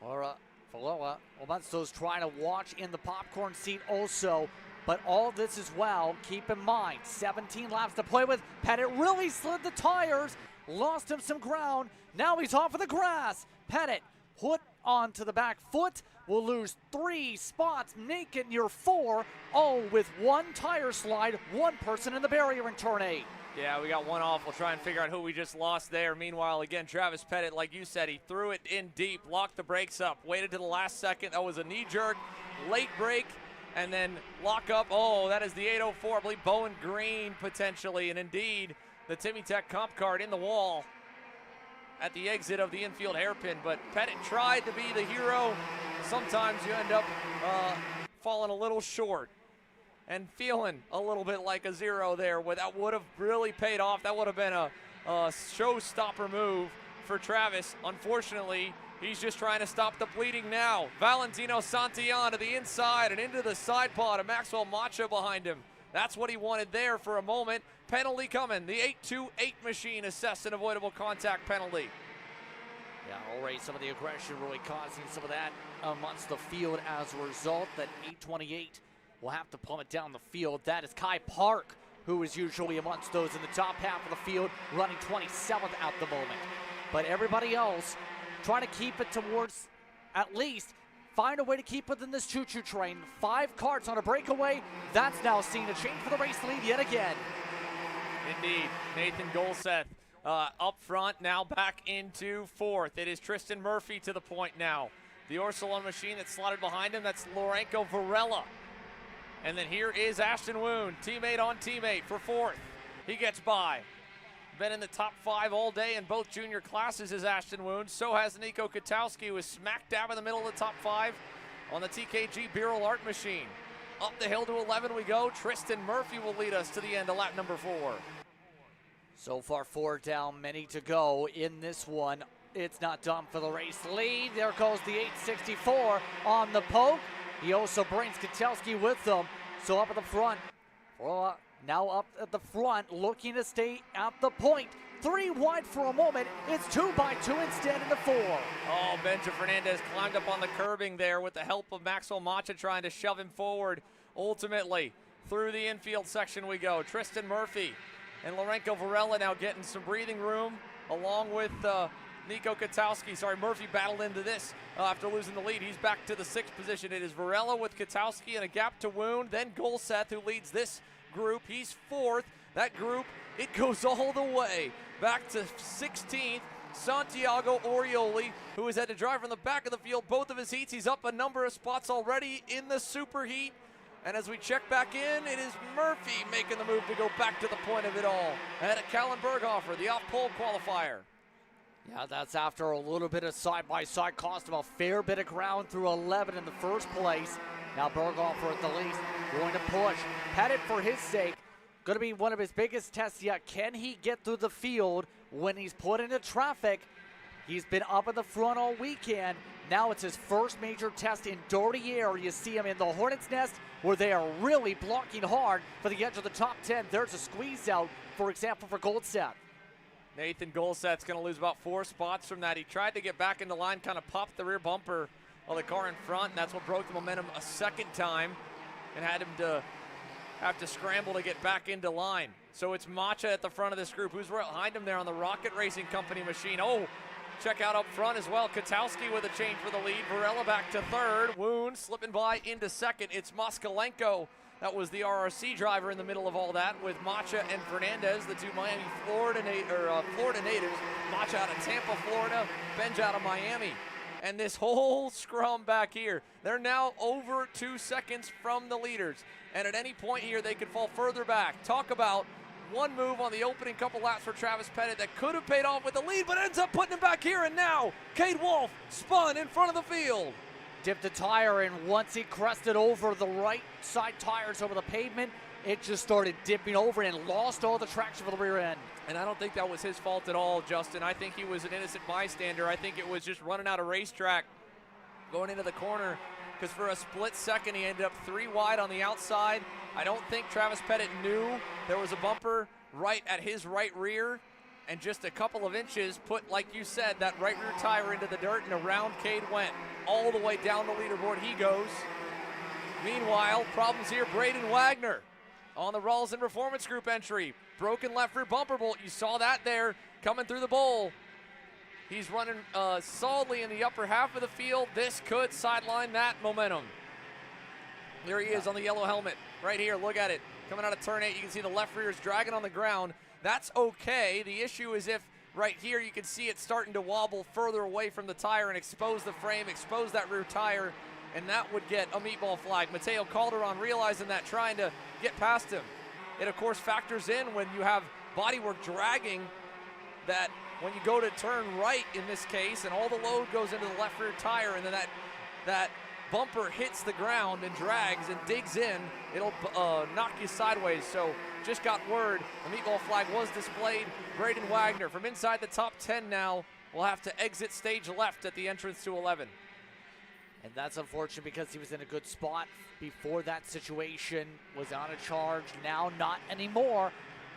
Laura Faloa, Omansto's trying to watch in the popcorn seat also, but all this as well, keep in mind, 17 laps to play with. Pettit really slid the tires, lost him some ground. Now he's off of the grass. Pettit put onto the back foot, will lose 3 spots, make it near 4, all with 1 tire slide, 1 person in the barrier in turn 8. Yeah, we got one off. We'll try and figure out who we just lost there. Meanwhile, again, Travis Pettit, like you said, he threw it in deep, locked the brakes up, waited to the last second. That was a knee jerk, late break, and then lock up. Oh, that is the 804, I believe Bowen Green potentially, and indeed the Timmy Tech comp card in the wall at the exit of the infield hairpin. But Pettit tried to be the hero. Sometimes you end up falling a little short and feeling a little bit like a 0 there. That would have really paid off. That would have been a showstopper move for Travis. Unfortunately, he's just trying to stop the bleeding now. Valentino Santillan to the inside and into the side pod of Maxwell Macha behind him. That's what he wanted there for a moment. Penalty coming. The 828 machine assessed an avoidable contact penalty. Yeah, already some of the aggression really causing some of that amongst the field as a result. That 828 will have to plummet down the field. That is Kai Park, who is usually amongst those in the top half of the field, running 27th at the moment. But everybody else trying to keep it towards, at least, find a way to keep within this choo-choo train. 5 karts on a breakaway. That's now seen a change for the race lead yet again. Indeed, Nathan Goldseth up front, now back into 4th. It is Tristan Murphy to the point now. The Orsolon machine that's slotted behind him, that's Lorenko Varela. And then here is Ashton Woon, teammate on teammate for 4th. He gets by. Been in the top 5 all day in both junior classes is Ashton Woon. So has Nico Katowski, who is smack dab in the middle of the top 5 on the TKG Birol Art machine. Up the hill to 11 we go. Tristan Murphy will lead us to the end of lap number 4. So far 4 down, many to go in this one. It's not done for the race lead. There goes the 864 on the poke. He also brings Katowski with them. So up at the front, now up at the front, looking to stay at the point. 3 wide for a moment. It's 2 by 2 instead in the 4. Oh, Benja Fernandez climbed up on the curbing there with the help of Maxwell Macha trying to shove him forward. Ultimately, through the infield section we go. Tristan Murphy and Lorenko Varela now getting some breathing room along with Nico Katowski. Sorry, Murphy battled into this after losing the lead. He's back to the 6th position. It is Varela with Katowski and a gap to Woon. Then Goldseth, who leads this group. He's 4th. That group, it goes all the way back to 16th. Santiago Orioli, who has had to drive from the back of the field both of his heats. He's up a number of spots already in the Super Heat. And as we check back in, it is Murphy making the move to go back to the point of it all. Ahead of Callan Berghofer, the off-pole qualifier. Yeah, that's after a little bit of side-by-side, cost him a fair bit of ground through 11 in the first place. Now Berghofer at the least going to push. Pettit, for his sake, going to be one of his biggest tests yet. Can he get through the field when he's put into traffic? He's been up in the front all weekend. Now it's his first major test in dirty air. You see him in the Hornet's Nest where they are really blocking hard for the edge of the top 10. There's a squeeze out, for example, for Goldseth. Nathan Goldseth's going to lose about 4 spots from that. He tried to get back into line, kind of popped the rear bumper of the car in front, and that's what broke the momentum a second time and had him to have to scramble to get back into line. So it's Macha at the front of this group. Who's behind him there on the Rocket Racing Company machine? Oh, check out up front as well. Katowski with a change for the lead. Varela back to third. Wound slipping by into second. It's Moskalenko. That was the RRC driver in the middle of all that with Macha and Fernandez, the two Miami, Florida natives. Macha out of Tampa, Florida. Benj out of Miami. And this whole scrum back here, they're now over 2 seconds from the leaders. And at any point here, they could fall further back. Talk about one move on the opening couple laps for Travis Pettit that could have paid off with the lead, but ends up putting him back here. And now, Cade Wolf spun in front of the field. Dipped a tire, and once he crested over the right side tires over the pavement, it just started dipping over and lost all the traction for the rear end. And I don't think that was his fault at all, Justin. I think he was an innocent bystander. I think it was just running out of racetrack going into the corner, because for a split second he ended up 3 wide on the outside. I don't think Travis Pettit knew there was a bumper right at his right rear, and just a couple of inches put, like you said, that right rear tire into the dirt, and around Cade went. All the way down the leaderboard he goes. Meanwhile, problems here, Braden Wagner on the Rawls and Performance Group entry. Broken left rear bumper bolt, you saw that there coming through the bowl. He's running solidly in the upper half of the field. This could sideline that momentum. There he is on the yellow helmet right here, look at it. Coming out of turn 8, you can see the left rear is dragging on the ground. That's okay. The issue is if right here you can see it starting to wobble further away from the tire and expose the frame, expose that rear tire, and that would get a meatball flag. Mateo Calderon realizing that, trying to get past him. It of course factors in when you have bodywork dragging, that when you go to turn right in this case and all the load goes into the left rear tire, and then that bumper hits the ground and drags and digs in, it'll knock you sideways. So just got word the meatball flag was displayed. Braden Wagner from inside the top 10 now will have to exit stage left at the entrance to 11. And that's unfortunate because he was in a good spot before that situation, was on a charge, now not anymore.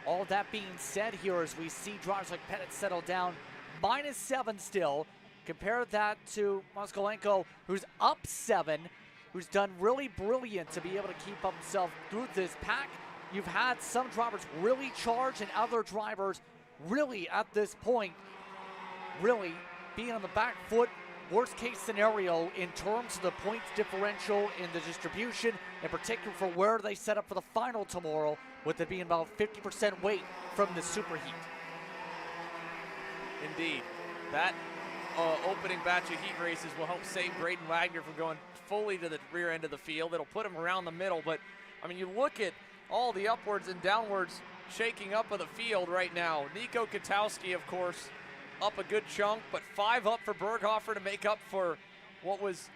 All that being said here, as we see drivers like Pettit settle down, -7 still. Compare that to Moskalenko, who's up 7, who's done really brilliant to be able to keep up himself through this pack. You've had some drivers really charge and other drivers really at this point really being on the back foot. Worst case scenario in terms of the points differential in the distribution, in particular for where they set up for the final tomorrow, with it being about 50% weight from the SuperHeat. Indeed. That opening batch of heat races will help save Braden Wagner from going fully to the rear end of the field. It'll put him around the middle, but I mean, you look at all the upwards and downwards shaking up of the field right now. Nico Katowski, of course, up a good chunk, but 5 up for Berghofer to make up for what was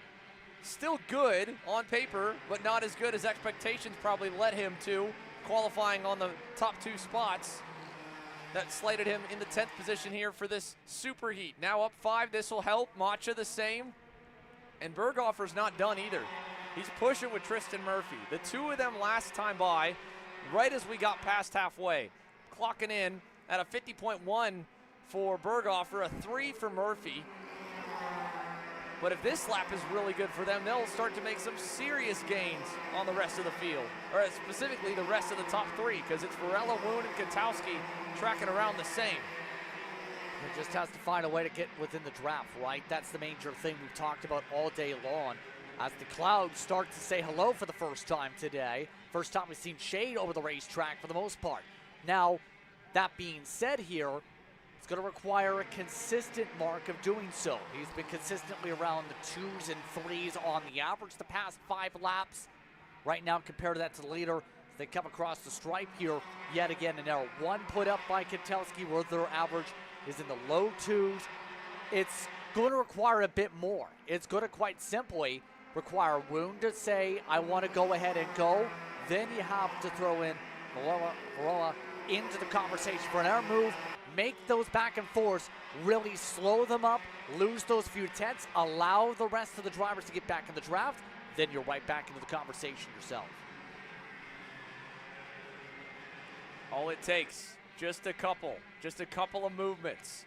still good on paper, but not as good as expectations probably led him to, qualifying on the top 2 spots. That slated him in the 10th position here for this SuperHeat. Now up 5, this will help. Macha the same. And Berghofer's not done either. He's pushing with Tristan Murphy. The 2 of them last time by, right as we got past halfway. Clocking in at a 50.1 for Berghofer, a 3 for Murphy. But if this lap is really good for them, they'll start to make some serious gains on the rest of the field, or specifically the rest of the top 3, because it's Varela, Woon, and Katowski tracking around the same. He just has to find a way to get within the draft, right? That's the major thing we've talked about all day long. As the clouds start to say hello for the first time today. First time we've seen shade over the racetrack for the most part. Now, that being said here, it's going to require a consistent mark of doing so. He's been consistently around the 2s and 3s on the average the past 5 laps. Right now, compare that to the leader as they come across the stripe here yet again. An error. 1 put up by Katowski, where their average is in the low twos. It's going to require a bit more. It's going to quite simply require Woon to say, I want to go ahead and go. Then you have to throw in Varela into the conversation for an air move, make those back and forths, really slow them up, lose those few tenths, allow the rest of the drivers to get back in the draft, then you're right back into the conversation yourself. All it takes, just a couple of movements.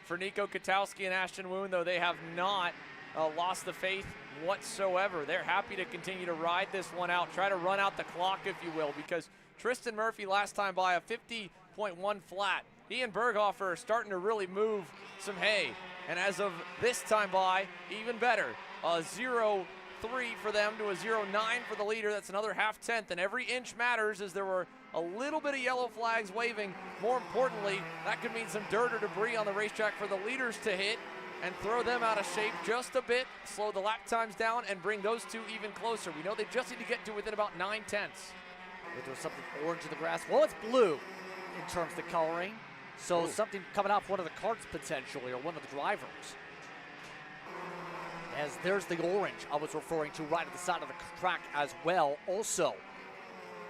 For Nico Katowski and Ashton Woon, though, they have not lost the faith whatsoever. They're happy to continue to ride this one out, try to run out the clock, if you will, because Tristan Murphy last time by a 50.1 flat. He and Berghofer are starting to really move some hay. And as of this time by, even better, a 0.3 for them to a 0.9 for the leader. That's another half tenth, and every inch matters as there were a little bit of yellow flags waving. More importantly, that could mean some dirt or debris on the racetrack for the leaders to hit and throw them out of shape just a bit, slow the lap times down, and bring those two even closer. We know they just need to get to within about 9 tenths. There's something orange in the grass. Well, it's blue in terms of the coloring. So something coming off one of the carts potentially, or one of the drivers. As there's the orange I was referring to right at the side of the track as well. Also,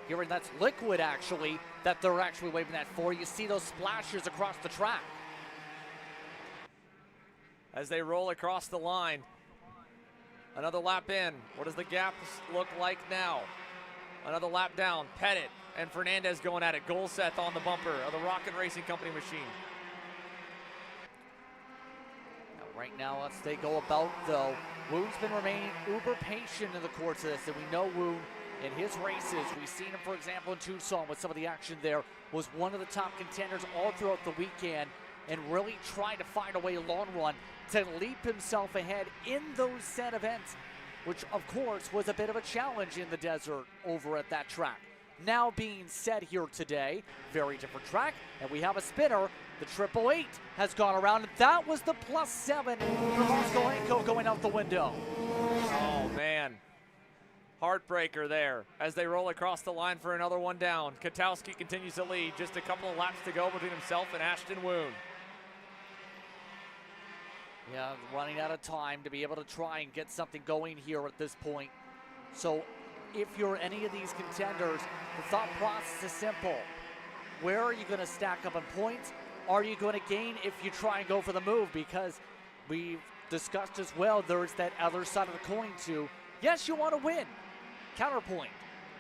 hearing that's liquid actually, that they're actually waving that for. You see those splashes across the track. As they roll across the line. Another lap in. What does the gap look like now? Another lap down. Pettit and Fernandez going at it. Golseth on the bumper of the Rocket Racing Company machine. Right now, as they go about, though, Woon's been remaining uber patient in the course of this, and we know Woon in his races, we've seen him, for example, in Tucson with some of the action there, was one of the top contenders all throughout the weekend and really tried to find a way long run to leap himself ahead in those set events, which, of course, was a bit of a challenge in the desert over at that track. Now being said here today, very different track, and we have a spinner. The 888 has gone around, and that was the +7 for Moskolenko going out the window. Oh, man. Heartbreaker there as they roll across the line for another one down. Katowski continues to lead. Just a couple of laps to go between himself and Ashton Woon. Yeah, running out of time to be able to try and get something going here at this point. So if you're any of these contenders, the thought process is simple. Where are you going to stack up in points? Are you going to gain if you try and go for the move? Because we've discussed as well, there's that other side of the coin too. Yes, you want to win. Counterpoint.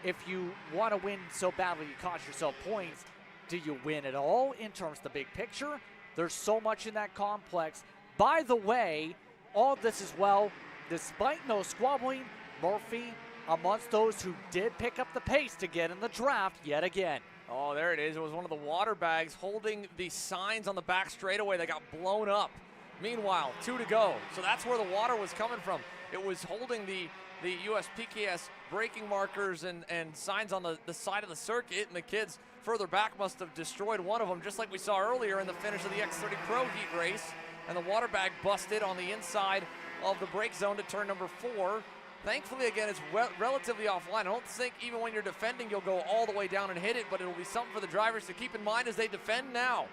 If you want to win so badly you cost yourself points, do you win at all in terms of the big picture? There's so much in that complex. By the way, all this as well, despite no squabbling, Murphy amongst those who did pick up the pace to get in the draft yet again. Oh, there it is. It was one of the water bags holding the signs on the back straightaway that got blown up. Meanwhile, 2 to go. So that's where the water was coming from. It was holding the USPKS braking markers and signs on the side of the circuit, and the kids further back must have destroyed one of them, just like we saw earlier in the finish of the X30 Pro Heat race. And the water bag busted on the inside of the brake zone to turn number 4. Thankfully, again, it's relatively offline. I don't think even when you're defending, you'll go all the way down and hit it, but it'll be something for the drivers to keep in mind as they defend now.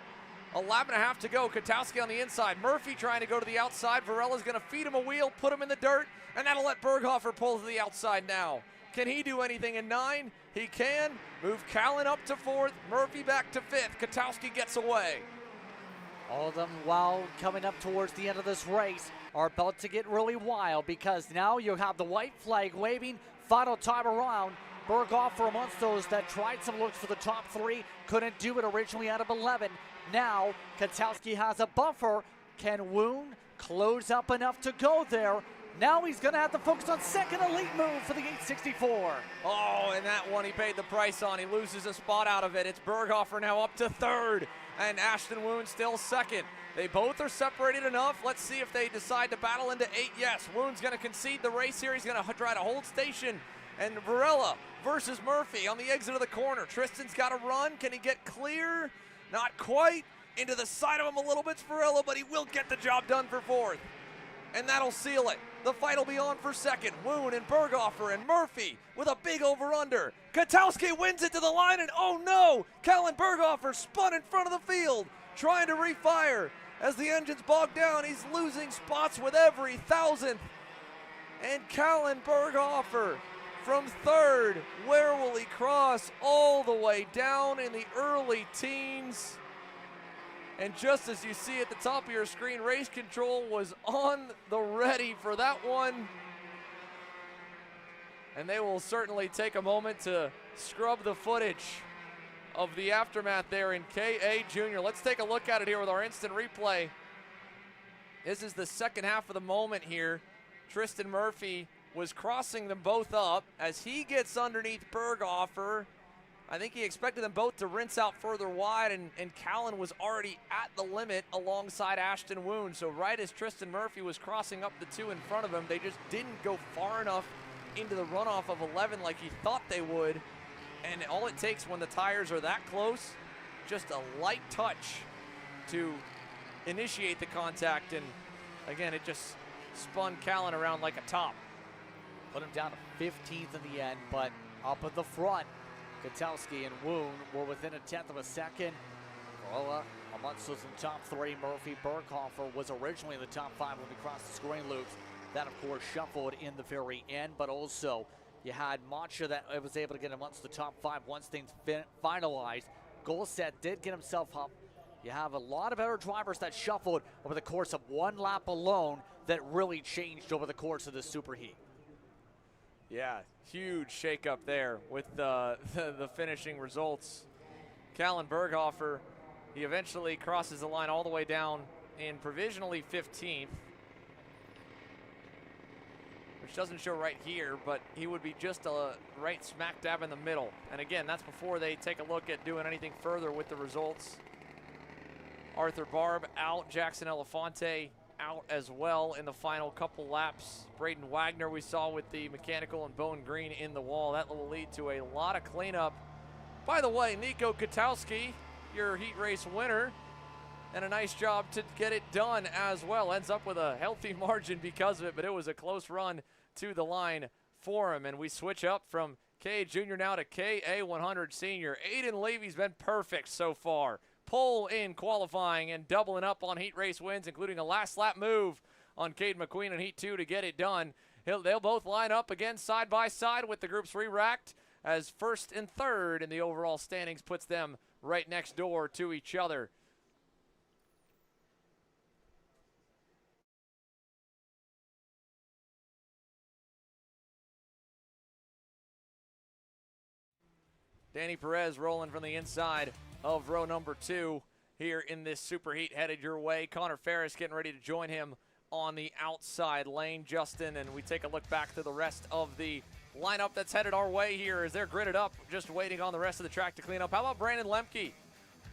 A lap and a half to go. Katowski on the inside. Murphy trying to go to the outside. Varela's going to feed him a wheel, put him in the dirt, and that'll let Berghofer pull to the outside now. Can he do anything in 9? He can. Move Callan up to 4th. Murphy back to 5th. Katowski gets away. All of them, while coming up towards the end of this race, are about to get really wild because now you have the white flag waving. Final time around. Berghofer amongst those that tried some looks for the top 3. Couldn't do it originally out of 11. Now, Katowski has a buffer. Can Woon close up enough to go there? Now he's going to have to focus on second elite move for the 864. Oh, and that one he paid the price on. He loses a spot out of it. It's Berghofer now up to 3rd, and Ashton Woon still 2nd. They both are separated enough. Let's see if they decide to battle into 8. Yes, Woon's going to concede the race here. He's going to try to hold station. And Varela versus Murphy on the exit of the corner. Tristan's got to run. Can he get clear? Not quite. Into the side of him a little bit's Varela, but he will get the job done for 4th. And that'll seal it. The fight will be on for 2nd. Woon and Berghofer and Murphy with a big over-under. Katowski wins it to the line, and oh no! Callan Berghofer spun in front of the field. trying to refire. As the engine's bogged down, he's losing spots with every thousandth. And Callan Berghofer from third. Where will he cross? All the way down in the early teens. And just as you see at the top of your screen, Race Control was on the ready for that one. And they will certainly take a moment to scrub the footage of the aftermath there in KA Junior. Let's take a look at it here with our instant replay. This is the second half of the moment here. Tristan Murphy was crossing them both up as he gets underneath Berghofer. I think he expected them both to rinse out further wide, and Callan was already at the limit alongside Ashton Woon. So right as Tristan Murphy was crossing up the two in front of him, they just didn't go far enough into the runoff of 11 like he thought they would. And all it takes when the tires are that close, just a light touch to initiate the contact. And again, it just spun Callan around like a top. Put him down to 15th in the end, but up at the front, Katowski and Woon were within a tenth of a second. Corolla amongst those in the top three. Murphy, Berghofer was originally in the top five when we crossed the scoring loops. That, of course, shuffled in the very end, but also you had Macha that was able to get amongst the top five once things finalized. Golset did get himself up. You have a lot of other drivers that shuffled over the course of one lap alone that really changed over the course of the SuperHeat. Yeah, huge shakeup there with the finishing results. Callan Berghofer, he eventually crosses the line all the way down in provisionally 15th. Which doesn't show right here, but he would be just right smack dab in the middle. And again, that's before they take a look at doing anything further with the results. Arthur Barb out, Jackson Elefante out as well in the final couple laps. Braden Wagner we saw with the mechanical and Bone Green in the wall. That will lead to a lot of cleanup. By the way, Nico Katowski, your heat race winner, and a nice job to get it done as well. Ends up with a healthy margin because of it, but it was a close run to the line for him. And we switch up from KA Junior now to KA 100 Senior. Aiden Levy's been perfect so far. Pole in qualifying and doubling up on heat race wins, including a last lap move on Cade McQueen in Heat 2 to get it done. They'll both line up again side by side with the groups re-racked, as first and third in the overall standings puts them right next door to each other. Danny Perez rolling from the inside of row number 2 here in this SuperHeat headed your way. Connor Ferris getting ready to join him on the outside lane, Justin, and we take a look back to the rest of the lineup that's headed our way here as they're gridded up, just waiting on the rest of the track to clean up. How about Brandon Lemke?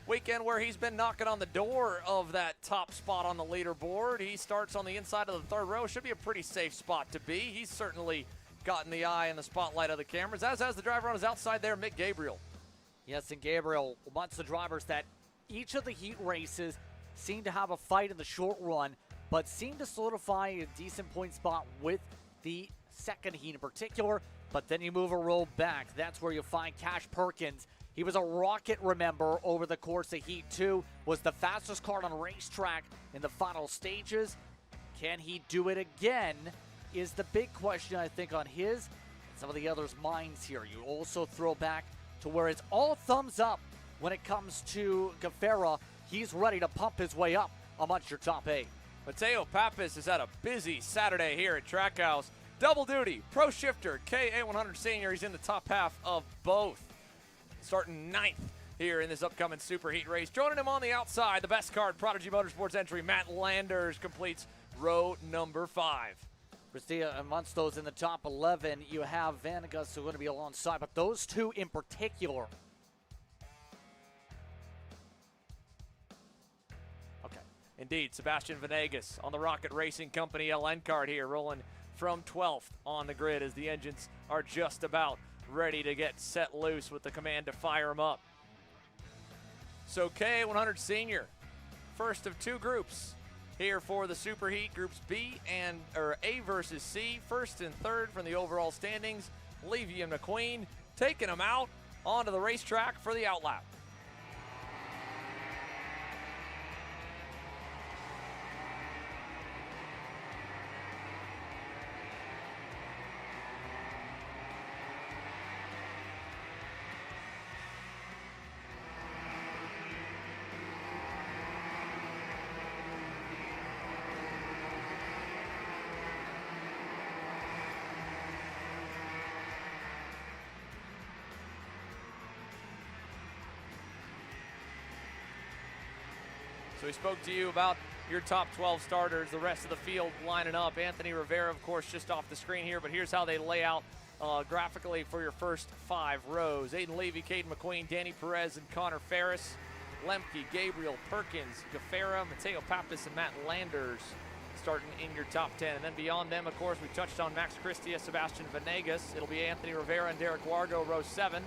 Weekend where he's been knocking on the door of that top spot on the leaderboard. He starts on the inside of the third row. Should be a pretty safe spot to be. He's certainly gotten the eye and the spotlight of the cameras, as has the driver on his outside there, Mick Gabriel. Yes, and Gabriel, amongst the drivers that each of the heat races seem to have a fight in the short run, but seem to solidify a decent point spot with the second heat in particular. But then you move a row back. That's where you find Cash Perkins. He was a rocket, remember, over the course of Heat 2. Was the fastest car on a racetrack in the final stages. Can he do it again is the big question, I think, on his and some of the others' minds here. You also throw back to where it's all thumbs up when it comes to Gafera. He's ready to pump his way up amongst your top 8. Mateo Pappas has had a busy Saturday here at Trackhouse. Double duty, Pro Shifter, KA 100 Senior. He's in the top half of both. Starting 9th here in this upcoming SuperHeat race. Joining him on the outside, the best card, Prodigy Motorsports entry, Matt Landers completes row number 5. Christia, amongst those in the top 11, you have Vanegas who are going to be alongside, but those two in particular. Okay. Indeed, Sebastian Vanegas on the Rocket Racing Company LN card here, rolling from 12th on the grid as the engines are just about ready to get set loose with the command to fire them up. So KA 100 Senior, first of 2 groups here for the SuperHeat. Groups A versus C, first and third from the overall standings. Levy and McQueen taking them out onto the racetrack for the outlap. So we spoke to you about your top 12 starters, the rest of the field lining up. Anthony Rivera, of course, just off the screen here, but here's how they lay out graphically for your first 5 rows. Aiden Levy, Caden McQueen, Danny Perez, and Connor Ferris. Lemke, Gabriel, Perkins, Gaffera, Mateo Pappas, and Matt Landers starting in your top 10. And then beyond them, of course, we touched on Max Christia, Sebastian Venegas. It'll be Anthony Rivera and Derek Wargo, row 7.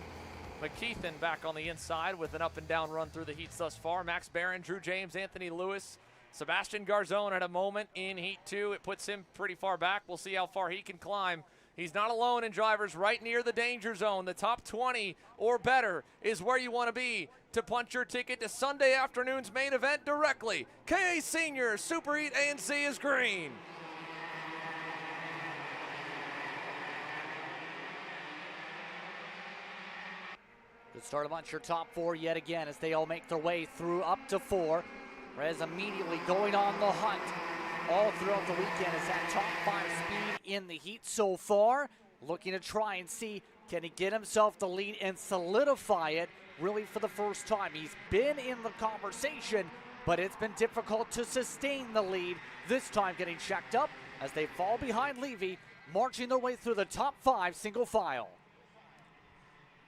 McKeithen back on the inside with an up and down run through the heats thus far. Max Barron, Drew James, Anthony Lewis. Sebastian Garzone had a moment in Heat 2. It puts him pretty far back. We'll see how far he can climb. He's not alone in drivers right near the danger zone. The top 20 or better is where you want to be to punch your ticket to Sunday afternoon's main event directly. KA Senior SuperHeat A&C is green. Good start amongst your top 4 yet again as they all make their way through up to 4. Perez immediately going on the hunt all throughout the weekend is that top 5 speed in the heat so far. Looking to try and see, can he get himself the lead and solidify it really for the first time. He's been in the conversation, but it's been difficult to sustain the lead. This time getting checked up as they fall behind Levy, marching their way through the top 5 single file.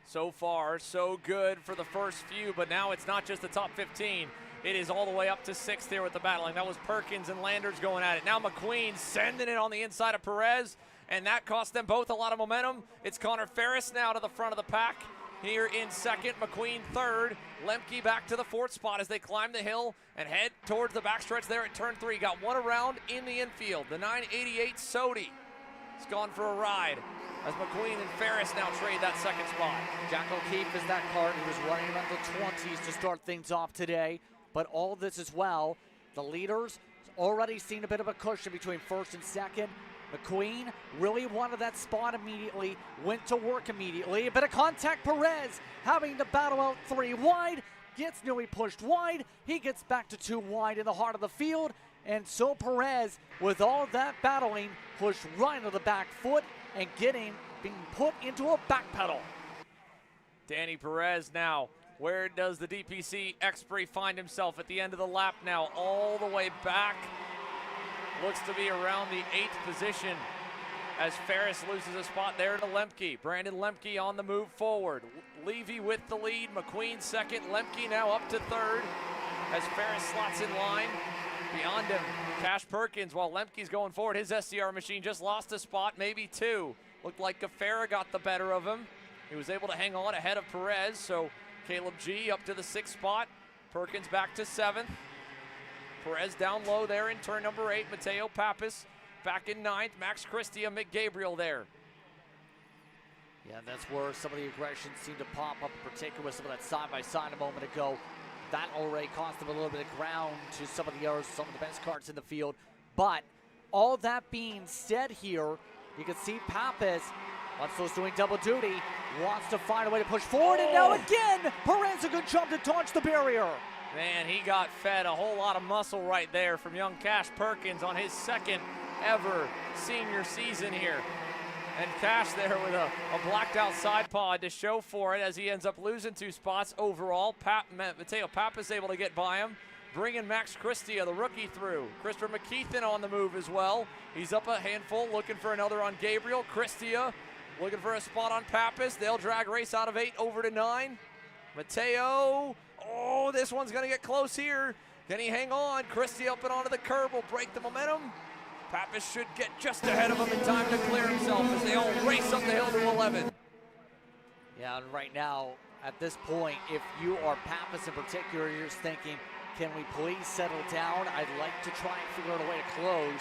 So far, so good for the first few, but now it's not just the top 15. It is all the way up to 6th here with the battling. That was Perkins and Landers going at it. Now McQueen sending it on the inside of Perez, and that cost them both a lot of momentum. It's Connor Ferris now to the front of the pack. Here in 2nd, McQueen 3rd. Lemke back to the 4th spot as they climb the hill and head towards the backstretch there at turn 3. Got one around in the infield. The 988 Sodi has gone for a ride as McQueen and Ferris now trade that 2nd spot. Jack O'Keefe is that Kart. He was running around the 20s to start things off today. But all this as well, the leaders already seen a bit of a cushion between 1st and 2nd. McQueen really wanted that spot immediately, went to work immediately. A bit of contact, Perez having to battle out 3 wide, gets nearly pushed wide. He gets back to 2 wide in the heart of the field. And so Perez, with all that battling, pushed right into the back foot and being put into a back pedal. Danny Perez now. Where does the DPC X30 find himself at the end of the lap now? All the way back. Looks to be around the 8th position as Ferris loses a spot there to Lemke. Brandon Lemke on the move forward. Levy with the lead. McQueen 2nd. Lemke now up to 3rd as Ferris slots in line. Beyond him, Cash Perkins while Lemke's going forward. His SCR machine just lost a spot, maybe 2. Looked like Gaffera got the better of him. He was able to hang on ahead of Perez, so Caleb G up to the 6th spot. Perkins back to 7th. Perez down low there in turn number 8. Mateo Pappas back in 9th. Max Christia, Mick Gabriel there. Yeah, that's where some of the aggression seemed to pop up, in particular with some of that side-by-side a moment ago. That already cost them a little bit of ground to some of the others, some of the best karts in the field. But all that being said here, you can see Pappas, once those doing double duty, wants to find a way to push forward, and now again, Perez a good jump to dodge the barrier. Man, he got fed a whole lot of muscle right there from young Cash Perkins on his 2nd ever senior season here. And Cash there with a blacked out side pod to show for it as he ends up losing 2 spots overall. Mateo Pappas able to get by him, bringing Max Christia, the rookie, through. Christopher McKeithen on the move as well. He's up a handful, looking for another on Gabriel. Christia looking for a spot on Pappas. They'll drag race out of 8 over to 9. Mateo, oh, this one's gonna get close here. Can he hang on? Christie up and onto the curb will break the momentum. Pappas should get just ahead of him in time to clear himself as they all race up the hill to 11. Yeah, and right now, at this point, if you are Pappas in particular, you're just thinking, can we please settle down? I'd like to try and figure out a way to close,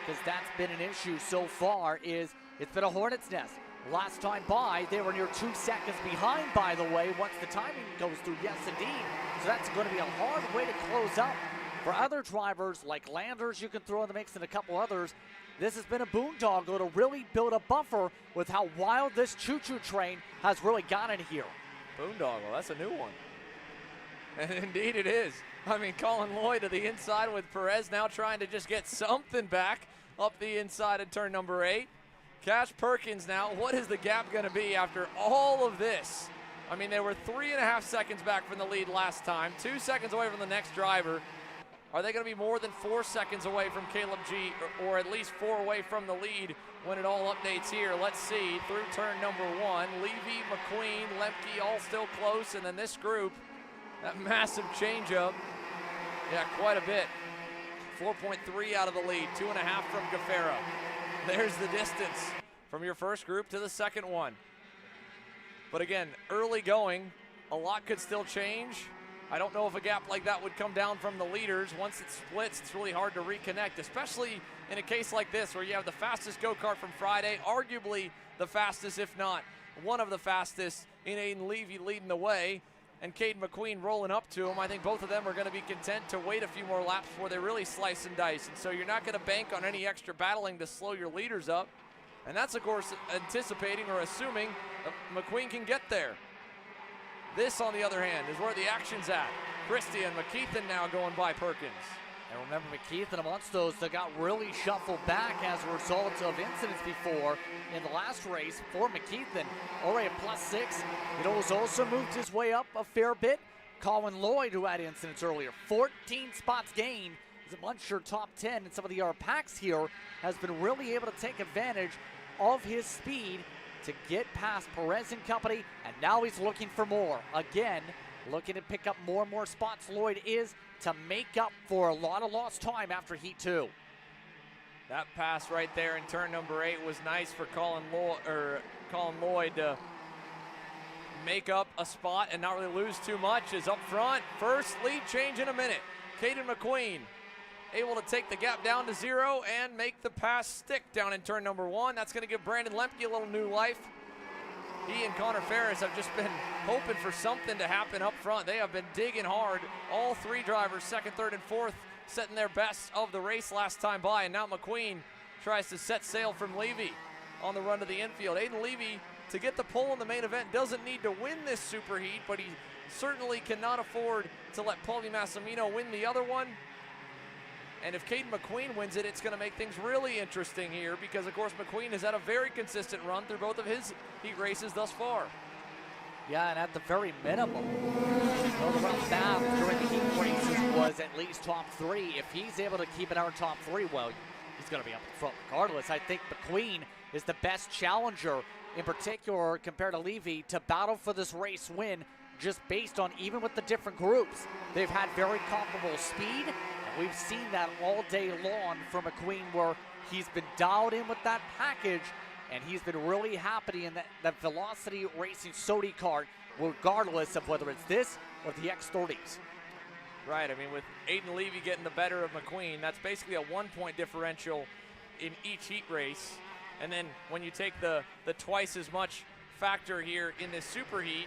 because that's been an issue so far, is it's been a hornet's nest. Last time by, they were near 2 seconds behind, by the way, once the timing goes through, yes indeed. So that's going to be a hard way to close up. For other drivers, like Landers, you can throw in the mix and a couple others. This has been a boondoggle to really build a buffer with how wild this choo-choo train has really gotten here. Boondoggle, that's a new one. And indeed it is. I mean, Colin Lloyd to the inside with Perez now trying to just get something back up the inside of turn number 8. Cash Perkins now, what is the gap going to be after all of this? I mean, they were 3.5 seconds back from the lead last time, 2 seconds away from the next driver. Are they going to be more than 4 seconds away from Caleb G, or at least 4 away from the lead when it all updates here? Let's see. Through turn number 1, Levy, McQueen, Lemke all still close, and then this group, that massive changeup. Yeah, quite a bit. 4.3 out of the lead, 2.5 from Gaffera. There's the distance from your first group to the second one. But again, early going, a lot could still change. I don't know if a gap like that would come down from the leaders. Once it splits, it's really hard to reconnect, especially in a case like this where you have the fastest go-kart from Friday, arguably the fastest, if not one of the fastest, in Aiden Levy leading the way, and Caden McQueen rolling up to him. I think both of them are going to be content to wait a few more laps before they really slice and dice. And so you're not going to bank on any extra battling to slow your leaders up. And that's, of course, anticipating or assuming McQueen can get there. This, on the other hand, is where the action's at. Christie and McKeithen now going by Perkins. And remember, McKeithen amongst those that got really shuffled back as a result of incidents before in the last race for McKeithen. Already at +6. It has also moved his way up a fair bit. Colin Lloyd, who had incidents earlier, 14 spots gained. Is amongst your top 10 in some of the other packs here, has been really able to take advantage of his speed to get past Perez and company, and now he's looking for more. Again, looking to pick up more and more spots. Lloyd is to make up for a lot of lost time after Heat 2. That pass right there in turn number 8 was nice for Colin Lloyd to make up a spot and not really lose too much. Is up front, first lead change in a minute. Caden McQueen able to take the gap down to 0 and make the pass stick down in turn number 1. That's going to give Brandon Lemke a little new life. He and Connor Ferris have just been hoping for something to happen up front. They have been digging hard. All 3 drivers, 2nd, 3rd, and 4th, setting their best of the race last time by. And now McQueen tries to set sail from Levy on the run to the infield. Aiden Levy, to get the pole in the main event, doesn't need to win this SuperHeat, but he certainly cannot afford to let Paulie Massimino win the other one. And if Caden McQueen wins it, it's going to make things really interesting here because, of course, McQueen has had a very consistent run through both of his heat races thus far. Yeah, and at the very minimum, the round down during the heat races was at least top 3. If he's able to keep it our top 3, well, he's going to be up in front regardless. I think McQueen is the best challenger, in particular compared to Levy, to battle for this race win, just based on even with the different groups. They've had very comparable speed. We've seen that all day long from McQueen where he's been dialed in with that package and he's been really happy in that Velocity Racing Sodi kart, regardless of whether it's this or the X30s. Right, I mean, with Aiden Levy getting the better of McQueen, that's basically a 1-point differential in each heat race. And then when you take the twice as much factor here in this SuperHeat,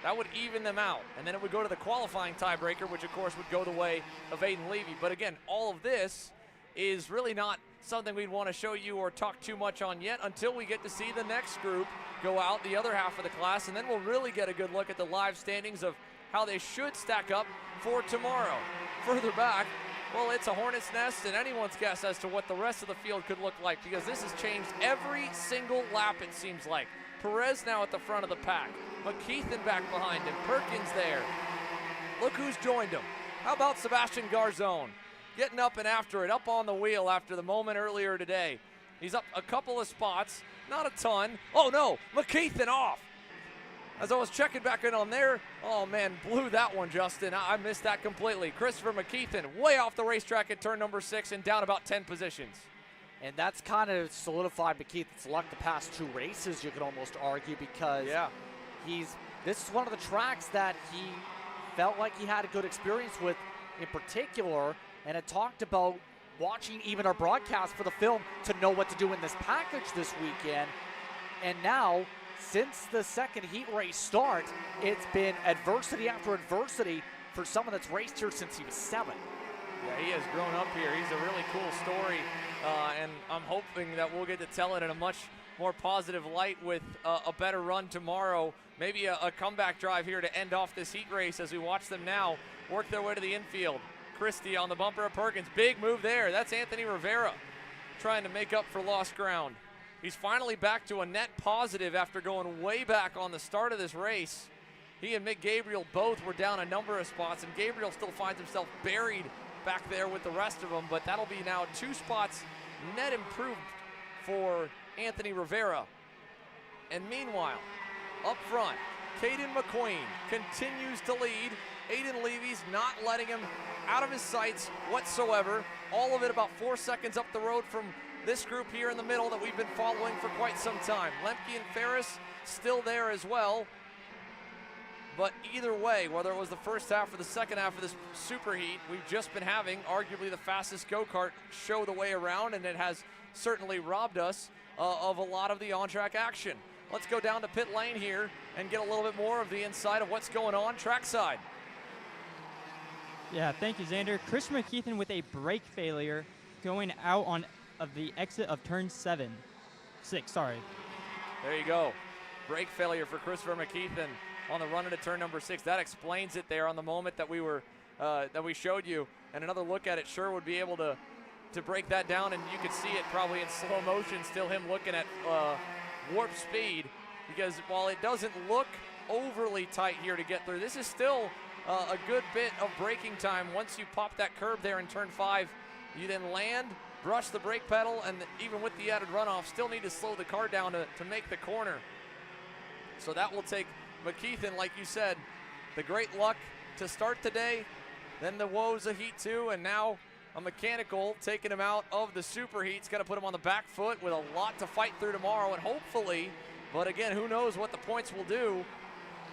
that would even them out. And then it would go to the qualifying tiebreaker, which of course would go the way of Aiden Levy. But again, all of this is really not something we'd want to show you or talk too much on yet until we get to see the next group go out, the other half of the class, and then we'll really get a good look at the live standings of how they should stack up for tomorrow. Further back, well, it's a hornet's nest and anyone's guess as to what the rest of the field could look like because this has changed every single lap, it seems like. Perez now at the front of the pack. McKeithen back behind him. Perkins there. Look who's joined him. How about Sebastian Garzone? Getting up and after it, up on the wheel after the moment earlier today. He's up a couple of spots, not a ton. Oh no, McKeithen off. As I was checking back in on there, oh man, blew that one, Justin. I missed that completely. Christopher McKeithen way off the racetrack at turn number 6 and down about 10 positions. And that's kind of solidified McKeithen's luck the past 2 races, you could almost argue, because this is one of the tracks that he felt like he had a good experience with in particular, and had talked about watching even our broadcast for the film to know what to do in this package this weekend. And now, since the second heat race start, it's been adversity after adversity for someone that's raced here since he was 7. Yeah, he has grown up here. He's a really cool story, and I'm hoping that we'll get to tell it in a much more positive light with a better run tomorrow. Maybe a comeback drive here to end off this heat race as we watch them now work their way to the infield. Christie on the bumper of Perkins. Big move there. That's Anthony Rivera trying to make up for lost ground. He's finally back to a net positive after going way back on the start of this race. He and Mick Gabriel both were down a number of spots, and Gabriel still finds himself buried back there with the rest of them, but that'll be now 2 spots net improved for Anthony Rivera. And meanwhile, up front, Caden McQueen continues to lead. Aiden Levy's not letting him out of his sights whatsoever. All of it about 4 seconds up the road from this group here in the middle that we've been following for quite some time. Lemke and Ferris still there as well. But either way, whether it was the first half or the second half of this SuperHeat, we've just been having arguably the fastest go-kart show the way around, and it has certainly robbed us of a lot of the on-track action. Let's go down to pit lane here and get a little bit more of the inside of what's going on trackside. Yeah, thank you, Xander. Christopher McKeithen with a brake failure going out on the exit of turn 6, sorry. There you go. Brake failure for Christopher McKeithen on the run into turn number 6. That explains it there on the moment that we showed you. And another look at it sure would be able to break that down, and you could see it probably in slow motion, still him looking at warp speed, because while it doesn't look overly tight here to get through, this is still a good bit of braking time. Once you pop that curb there in turn 5, you then land, brush the brake pedal, and even with the added runoff, still need to slow the car down to make the corner. So that will take McKeithen, like you said, the great luck to start the day, then the woes of Heat 2, and now a mechanical taking him out of the SuperHeat. It's going to put him on the back foot with a lot to fight through tomorrow, and hopefully, but again, who knows what the points will do.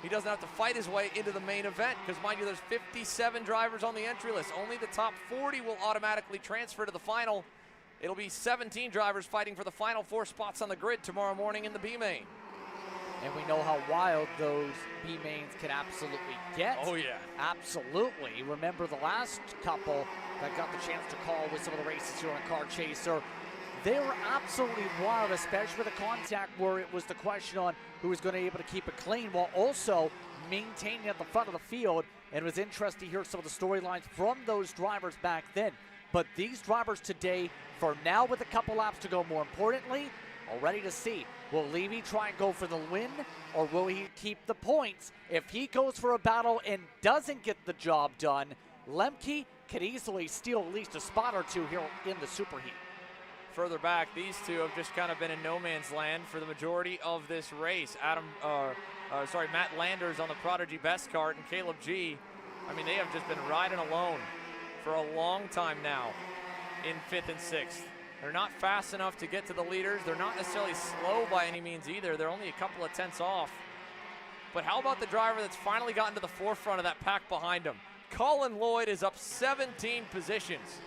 He doesn't have to fight his way into the main event, because mind you, there's 57 drivers on the entry list. Only the top 40 will automatically transfer to the final. It'll be 17 drivers fighting for the final 4 spots on the grid tomorrow morning in the B main. And we know how wild those B mains can absolutely get. Oh, yeah. Absolutely. Remember the last couple that got the chance to call with some of the races here on Car Chaser. They were absolutely wild, especially with the contact where it was the question on who was going to be able to keep it clean while also maintaining at the front of the field. And it was interesting to hear some of the storylines from those drivers back then. But these drivers today, for now with a couple laps to go, more importantly, are ready to see. Will Levy try and go for the win, or will he keep the points? If he goes for a battle and doesn't get the job done, Lemke could easily steal at least a spot or two here in the SuperHeat. Further back, these two have just kind of been in no man's land for the majority of this race. Matt Landers on the Prodigy Best Kart and Caleb G. I mean, they have just been riding alone for a long time now in 5th and 6th. They're not fast enough to get to the leaders. They're not necessarily slow by any means either. They're only a couple of tenths off. But how about the driver that's finally gotten to the forefront of that pack behind him? Colin Lloyd is up 17 positions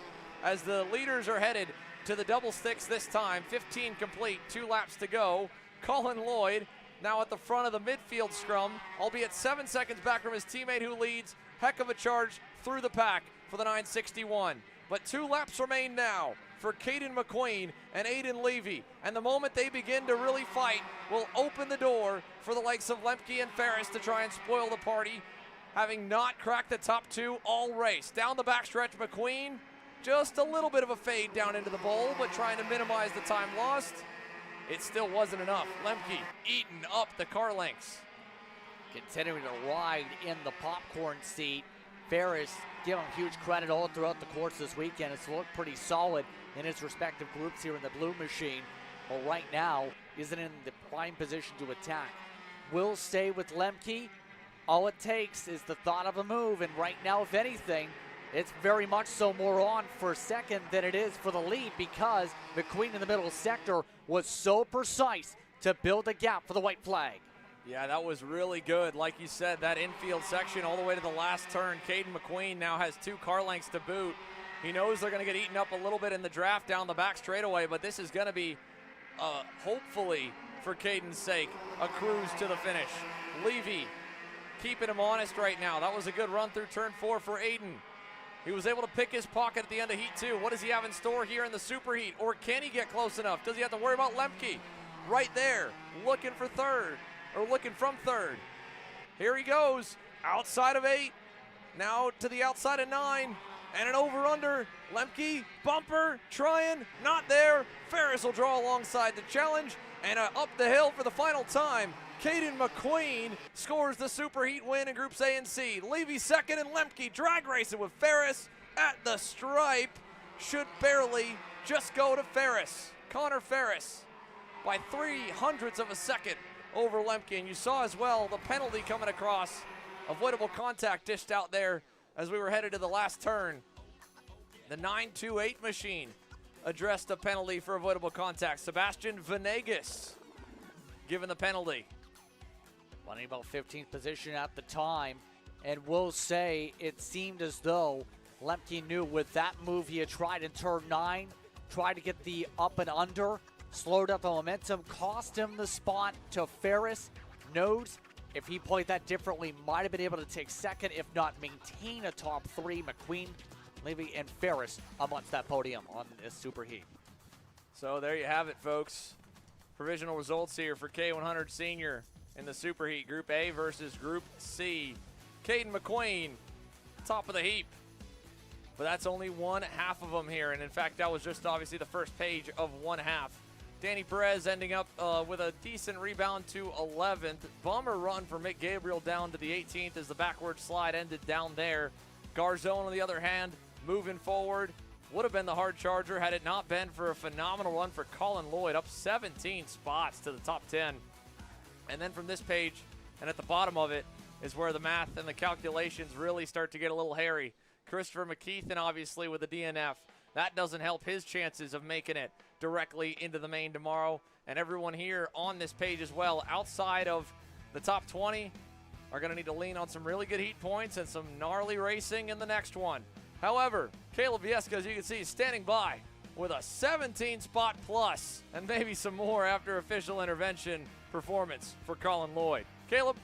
as the leaders are headed to the double sticks this time. 15 complete, 2 laps to go. Colin Lloyd now at the front of the midfield scrum, albeit 7 seconds back from his teammate who leads. Heck of a charge through the pack for the 961. But 2 laps remain now for Caden McQueen and Aiden Levy. And the moment they begin to really fight will open the door for the likes of Lemke and Ferris to try and spoil the party, having not cracked the top 2 all race. Down the backstretch, McQueen, just a little bit of a fade down into the bowl, but trying to minimize the time lost. It still wasn't enough. Lemke eating up the car lengths. Continuing to ride in the popcorn seat. Ferris, give him huge credit all throughout the course this weekend. It's looked pretty solid in his respective groups here in the blue machine. But right now, isn't in the prime position to attack. Will stay with Lemke. All it takes is the thought of a move. And right now, if anything, it's very much so more on for second than it is for the lead, because McQueen in the middle sector was so precise to build a gap for the white flag. Yeah, that was really good. Like you said, that infield section all the way to the last turn. Caden McQueen now has 2 car lengths to boot. He knows they're going to get eaten up a little bit in the draft down the back straightaway, but this is going to be, hopefully, for Caden's sake, a cruise to the finish. Levy keeping him honest right now. That was a good run through turn 4 for Aiden. He was able to pick his pocket at the end of Heat 2. What does he have in store here in the SuperHeat? Or can he get close enough? Does he have to worry about Lemke? Right there, looking for third. Or looking from third. Here he goes, outside of 8, now to the outside of 9, and an over-under. Lemke, bumper, trying, not there. Ferris will draw alongside the challenge, and up the hill for the final time. Caden McQueen scores the SuperHeat win in Groups A and C. Levy second, and Lemke drag racing with Ferris. at the stripe. Should barely just go to Ferris. Connor Ferris by 0.03 of a second over Lemke. And you saw as well the penalty coming across. Avoidable contact dished out there as we were headed to the last turn. The 928 machine addressed a penalty for avoidable contact. Sebastian Venegas given the penalty. Running about 15th position at the time, and we'll say it seemed as though Lemke knew with that move he had tried in turn 9, tried to get the up and under, slowed up the momentum, cost him the spot to Ferris. Knows if he played that differently, might have been able to take second, if not maintain a top 3. McQueen, Levy, and Ferris amongst that podium on this SuperHeat. So there you have it, folks. Provisional results here for K100 Senior in the SuperHeat. Group A versus Group C. Caden McQueen, top of the heap. But that's only one half of them here. And in fact, that was just obviously the first page of one half. Danny Perez ending up with a decent rebound to 11th. Bummer run for Mick Gabriel down to the 18th as the backward slide ended down there. Garzone, on the other hand, moving forward. Would have been the hard charger had it not been for a phenomenal run for Colin Lloyd, up 17 spots to the top 10. And then from this page and at the bottom of it is where the math and the calculations really start to get a little hairy. Christopher McKeithen, obviously, with the DNF. That doesn't help his chances of making it directly into the main tomorrow. And everyone here on this page as well, outside of the top 20, are going to need to lean on some really good heat points and some gnarly racing in the next one. However, Caleb Vieska, as you can see, is standing by with a 17-spot plus and maybe some more after official intervention performance for Colin Lloyd. Caleb?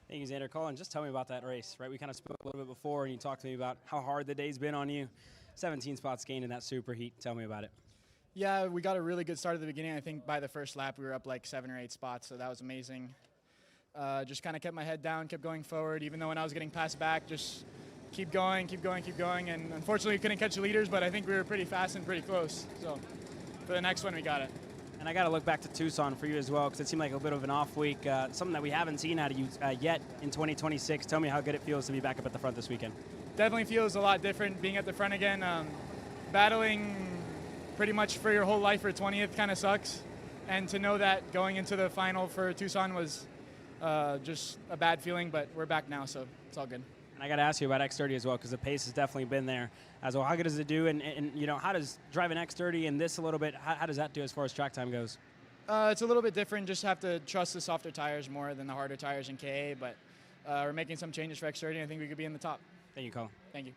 Thank you, Xander. Colin, just tell me about that race, right? We kind of spoke a little bit before, and you talked to me about how hard the day's been on you. 17 spots gained in that SuperHeat. Tell me about it. Yeah, we got a really good start at the beginning. I think by the first lap, we were up like 7 or 8 spots, so that was amazing. Just kind of kept my head down, kept going forward, even though when I was getting passed back, just keep going, and unfortunately we couldn't catch the leaders, but I think we were pretty fast and pretty close. So for the next one, we got it. And I got to look back to Tucson for you as well, because it seemed like a bit of an off week, something that we haven't seen out of you yet in 2026. Tell me how good it feels to be back up at the front this weekend. Definitely feels a lot different being at the front again. Battling pretty much for your whole life for 20th kind of sucks, and to know that going into the final for Tucson was just a bad feeling, but we're back now, so it's all good. And I got to ask you about X30 as well, because the pace has definitely been there as well. How good does it do? And you know, how does driving X30 and this a little bit, how does that do as far as track time goes? It's a little bit different. Just have to trust the softer tires more than the harder tires in KA, but we're making some changes for X30, and I think we could be in the top. Thank you, Colin. Thank you.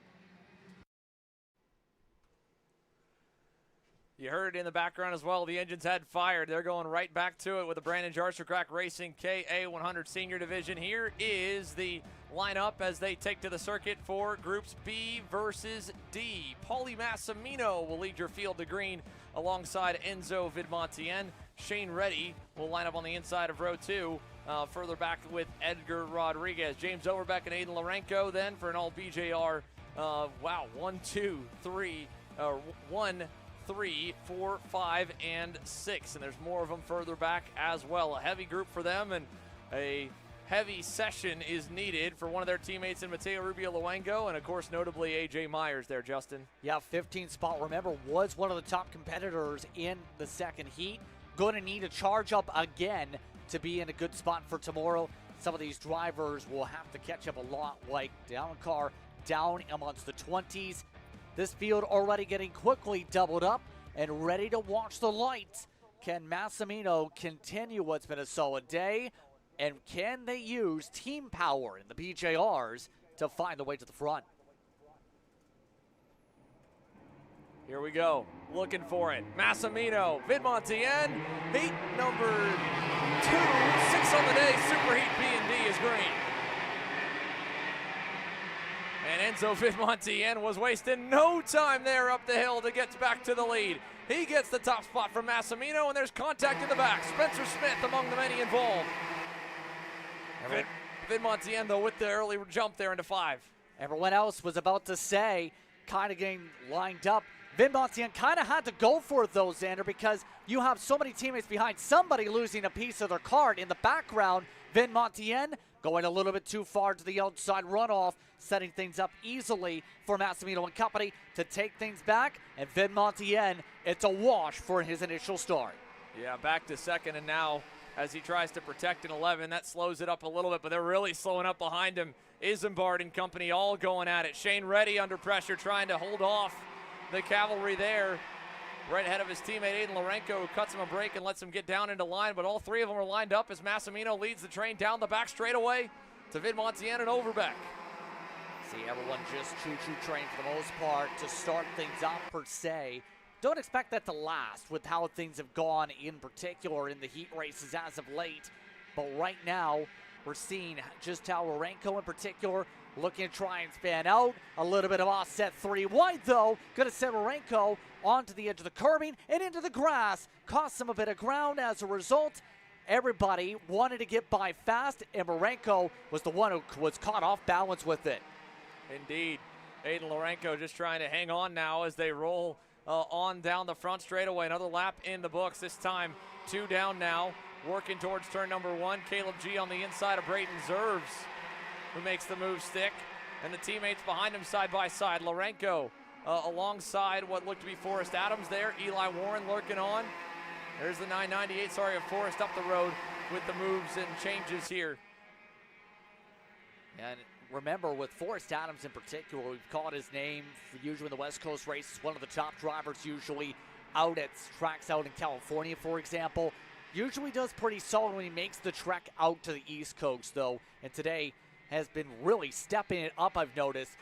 You heard it in the background as well. The engines had fired. They're going right back to it with the Brandon Jarstracrack Racing KA100 Senior Division. Here is the lineup as they take to the circuit for Groups B versus D. Paulie Massimino will lead your field to green alongside Enzo Vidmontien. Shane Reddy will line up on the inside of row 2. Further back with Edgar Rodriguez. James Overbeck and Aiden Lorenko then for an all BJR. 3, 4, 5, and 6. And there's more of them further back as well. A heavy group for them, and a heavy session is needed for one of their teammates in Mateo Rubio Luengo, and of course, notably AJ Myers there, Justin. Yeah, 15th spot, remember, was one of the top competitors in the second heat. Going to need a charge up again to be in a good spot for tomorrow. Some of these drivers will have to catch up a lot, like down car, down amongst the 20s. This field already getting quickly doubled up and ready to watch the lights. Can Massimino continue what's been a solid day? And can they use team power in the BJRs to find the way to the front? Here we go, looking for it. Massimino, Vidmontien, heat number 2, 6 on the day, SuperHeat B&D is green. And Enzo Vidmontien was wasting no time there up the hill to get back to the lead. He gets the top spot from Massimino, and there's contact in the back. Spencer Smith among the many involved. Vidmontien, though, with the early jump there into 5. Everyone else was about to say, kind of getting lined up. Vidmontien kind of had to go for it, though, Xander, because you have so many teammates behind, somebody losing a piece of their card. In the background, Vidmontien going a little bit too far to the outside runoff, setting things up easily for Massimino and company to take things back. And Vin Montien, it's a wash for his initial start. Yeah, back to second, and now as he tries to protect in 11, that slows it up a little bit, but they're really slowing up behind him. Isambard and company all going at it. Shane Reddy under pressure, trying to hold off the cavalry there. Right ahead of his teammate Aiden Lorenko, who cuts him a break and lets him get down into line, but all three of them are lined up as Massimino leads the train down the back straightaway to Vin Montien and Overbeck. See, everyone just choo-choo train for the most part to start things up per se. Don't expect that to last with how things have gone in particular in the heat races as of late. But right now, we're seeing just how Lorenko in particular looking to try and span out. A little bit of offset 3 wide though. Gonna send Lorenko onto the edge of the curbing and into the grass. Costs him a bit of ground as a result. Everybody wanted to get by fast, and Lorenko was the one who was caught off balance with it. Indeed. Aiden Lorenko just trying to hang on now as they roll on down the front straightaway. Another lap in the books, this time 2 down now. Working towards turn number 1. Caleb G on the inside of Brayton Zerves, who makes the move stick. And the teammates behind him side by side. Lorenko alongside what looked to be Forrest Adams there. Eli Warren lurking on. There's the 998, of Forrest up the road with the moves and changes here. And remember, with Forrest Adams in particular, we've called his name usually in the West Coast races, one of the top drivers usually out at tracks out in California, for example. Usually does pretty solid when he makes the trek out to the East Coast, though. And today has been really stepping it up, I've noticed,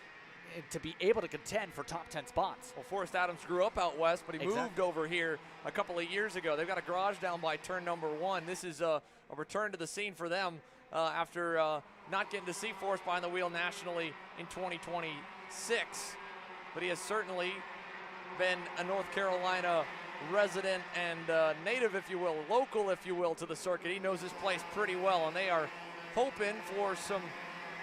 to be able to contend for top 10 spots. Well, Forrest Adams grew up out west, but he moved over here a couple of years ago. They've got a garage down by turn number 1. This is a return to the scene for them after not getting to see Forrest behind the wheel nationally in 2026. But he has certainly been a North Carolina resident and native, if you will, local, if you will, to the circuit. He knows this place pretty well, and they are hoping for some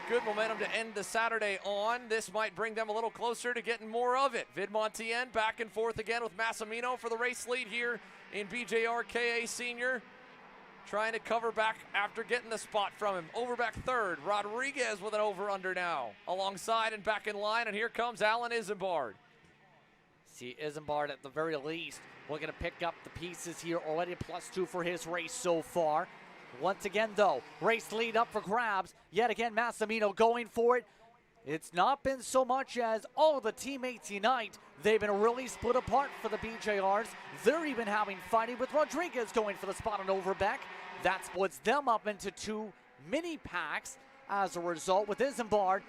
good momentum to end the Saturday on. This might bring them a little closer to getting more of it. Vin Montien back and forth again with Massimino for the race lead here in BJR KA Senior. Trying to cover back after getting the spot from him. Overback third. Rodriguez with an over-under now. Alongside and back in line, and here comes Alan Isambard. See, Isambard at the very least looking to pick up the pieces here already. +2 for his race so far. Once again, though, race lead up for grabs. Yet again, Massimino going for it. It's not been so much as all the teammates unite. They've been really split apart for the BJRs. They're even having fighting with Rodriguez going for the spot on Overbeck. That splits them up into 2 mini packs as a result, with Isambard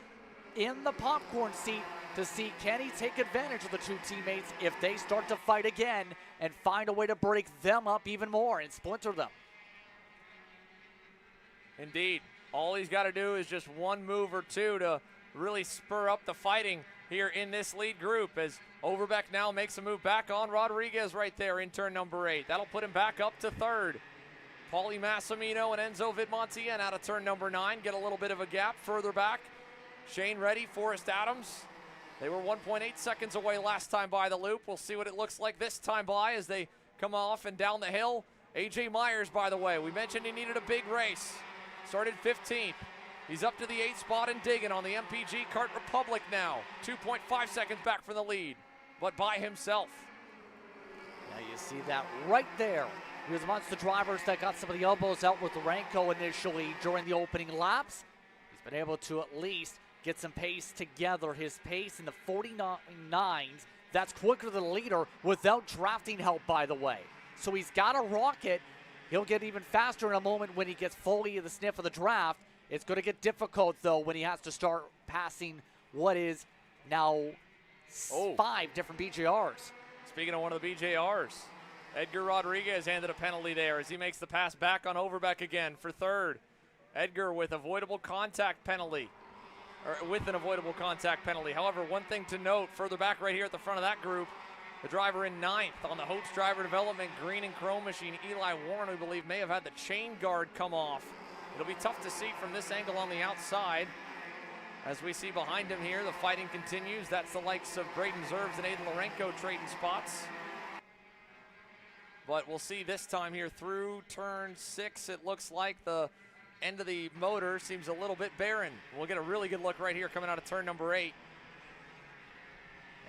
in the popcorn seat to see can he take advantage of the 2 teammates if they start to fight again and find a way to break them up even more and splinter them. Indeed. All he's got to do is just one move or two to really spur up the fighting here in this lead group, as Overbeck now makes a move back on Rodriguez right there in turn number 8. That'll put him back up to third. Paulie Massimino and Enzo Vidmontien out of turn number 9. Get a little bit of a gap further back. Shane Reddy, Forrest Adams. They were 1.8 seconds away last time by the loop. We'll see what it looks like this time by as they come off and down the hill. AJ Myers, by the way, we mentioned he needed a big race. Started 15th. He's up to the 8th spot and digging on the MPG Kart Republic now. 2.5 seconds back from the lead, but by himself. Now you see that right there. He was amongst the drivers that got some of the elbows out with Lorenko initially during the opening laps. He's been able to at least get some pace together. His pace in the 49.9s. That's quicker than the leader without drafting help, by the way. So he's got a rocket. He'll get even faster in a moment when he gets fully in the sniff of the draft. It's going to get difficult, though, when he has to start passing what is now 5 different BJRs. Speaking of one of the BJRs, Edgar Rodriguez handed a penalty there as he makes the pass back on Overbeck again for third. Edgar with avoidable contact penalty, or with an avoidable contact penalty. However, one thing to note further back right here at the front of that group, the driver in 9th on the Hopes Driver Development green and chrome machine, Eli Warren, we believe may have had the chain guard come off. It'll be tough to see from this angle on the outside. As we see behind him here, the fighting continues. That's the likes of Braden Zerves and Aiden Lorenko trading spots. But we'll see this time here through turn 6. It looks like the end of the motor seems a little bit barren. We'll get a really good look right here coming out of turn number 8.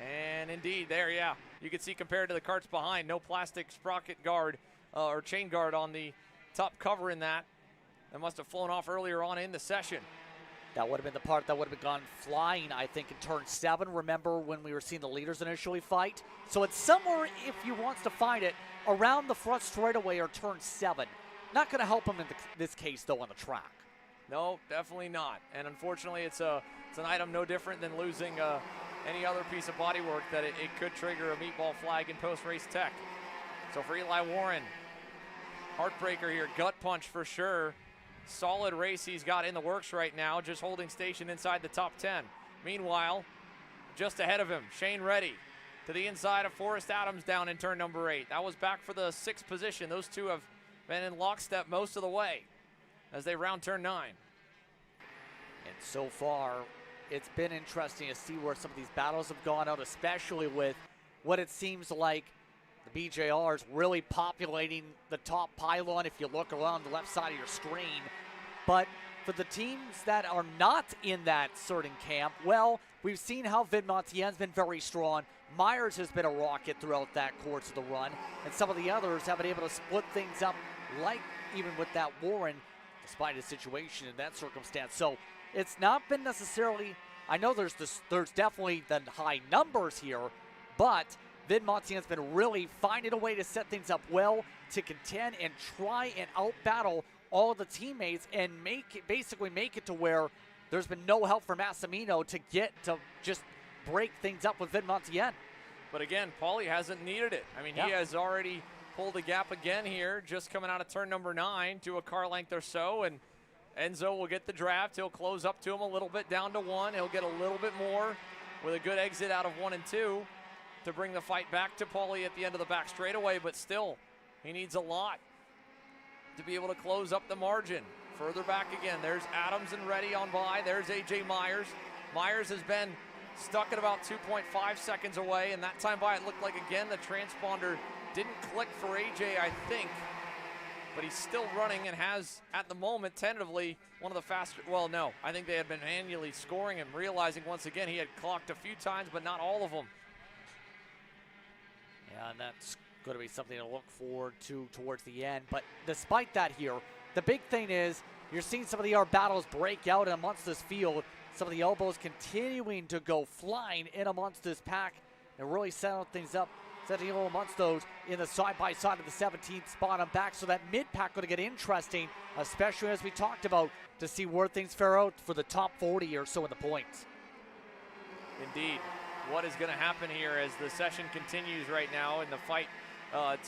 And indeed, there, yeah. You can see compared to the carts behind, no plastic sprocket guard or chain guard on the top cover in that. That must have flown off earlier on in the session. That would have been the part that would have gone flying, I think, in turn 7. Remember when we were seeing the leaders initially fight? So it's somewhere, if you wants to find it, around the front straightaway or turn 7. Not going to help him in this case, though, on the track. No, definitely not. And unfortunately, it's an item no different than losing any other piece of bodywork that it could trigger a meatball flag in post-race tech. So for Eli Warren, heartbreaker here, gut punch for sure. Solid race he's got in the works right now, just holding station inside the top 10. Meanwhile, just ahead of him, Shane Reddy to the inside of Forrest Adams down in turn number 8. That was back for the 6th position. Those two have been in lockstep most of the way as they round turn 9. And so far, it's been interesting to see where some of these battles have gone out, especially with what it seems like the BJRs really populating the top pylon if you look around the left side of your screen. But for the teams that are not in that certain camp, well, we've seen how Vin Montien's been very strong. Myers has been a rocket throughout that course of the run, and some of the others have been able to split things up, like even with that Warren, despite his situation in that circumstance. So it's not been necessarily, I know there's definitely the high numbers here, but Vin Montien's been really finding a way to set things up well to contend and try and out-battle all of the teammates and basically make it to where there's been no help for Massimino to get to just break things up with Vin Montien. But again, Paulie hasn't needed it. I mean, he has already pulled a gap again here, just coming out of turn number 9 to a car length or so, and Enzo will get the draft. He'll close up to him a little bit down to 1. He'll get a little bit more with a good exit out of 1 and 2 to bring the fight back to Paulie at the end of the back straightaway, but still, he needs a lot to be able to close up the margin. Further back again, there's Adams and Reddy on by. There's AJ Myers. Myers has been stuck at about 2.5 seconds away, and that time by it looked like, again, the transponder didn't click for AJ, I think, but he's still running and has, at the moment, tentatively, one of the faster, well, no, I think they had been manually scoring him, realizing once again he had clocked a few times, but not all of them. Yeah, and that's going to be something to look forward to towards the end. But despite that here, the big thing is you're seeing some of the battles break out amongst this field. Some of the elbows continuing to go flying in amongst this pack and really setting things up, setting amongst those in the side-by-side of the 17th spot and back. So that mid-pack going to get interesting, especially as we talked about, to see where things fare out for the top 40 or so in the points. Indeed. What is going to happen here as the session continues right now in the fight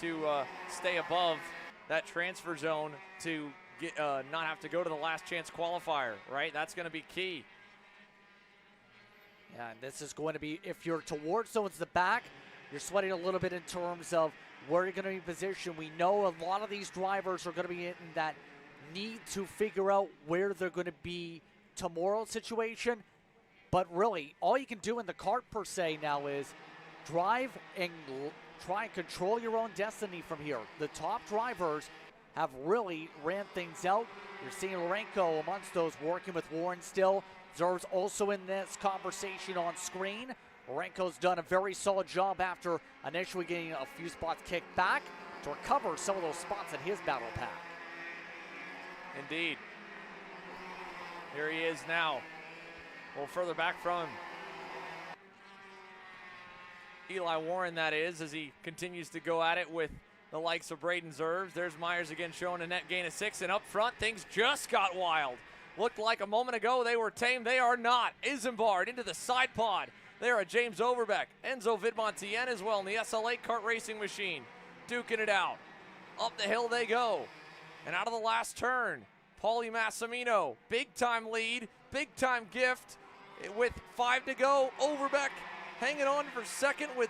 to stay above that transfer zone to get, not have to go to the last chance qualifier, right? That's going to be key. Yeah, and this is going to be, if you're towards someone's the back, you're sweating a little bit in terms of where you're going to be positioned. We know a lot of these drivers are going to be in that need to figure out where they're going to be tomorrow's situation. But really, all you can do in the kart per se now is drive and try and control your own destiny from here. The top drivers have really ran things out. You're seeing Lorenko amongst those working with Warren still. Zerv's also in this conversation on screen. Lorenko's done a very solid job after initially getting a few spots kicked back to recover some of those spots in his battle pack. Indeed. Here he is now. A little further back from him. Eli Warren, that is, as he continues to go at it with the likes of Braden Zerves. There's Myers again showing a net gain of 6, and up front, things just got wild. Looked like a moment ago they were tame. They are not. Isambard into the side pod. There are James Overbeck, Enzo Vidmontien as well in the SLA kart racing machine. Duking it out. Up the hill they go. And out of the last turn, Paulie Massimino, big time lead, big time gift with 5 to go. Overbeck hanging on for second with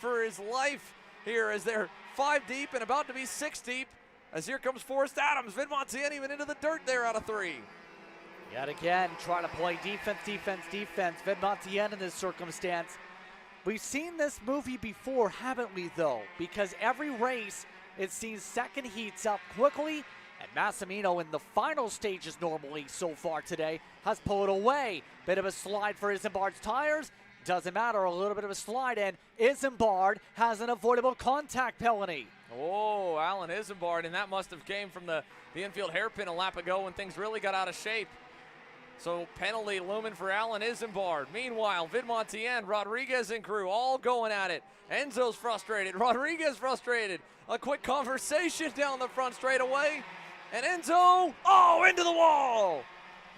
for his life here as they're 5 deep and about to be 6 deep. As here comes Forrest Adams. Vidmontien even into the dirt there out of 3. Yet again, trying to play defense, defense, defense. Vidmontien in this circumstance. We've seen this movie before, haven't we, though? Because every race, it seems second heats up quickly, And Massimino in the final stages normally so far today has pulled away. Bit of a slide for Isambard's tires. Doesn't matter, a little bit of a slide, and Isambard has an avoidable contact penalty. Oh, Alan Isambard, and that must have came from the infield hairpin a lap ago when things really got out of shape. So penalty looming for Alan Isambard. Meanwhile, Vidmontien, Rodriguez and crew all going at it. Enzo's frustrated, Rodriguez frustrated. A quick conversation down the front straightaway. And Enzo, into the wall.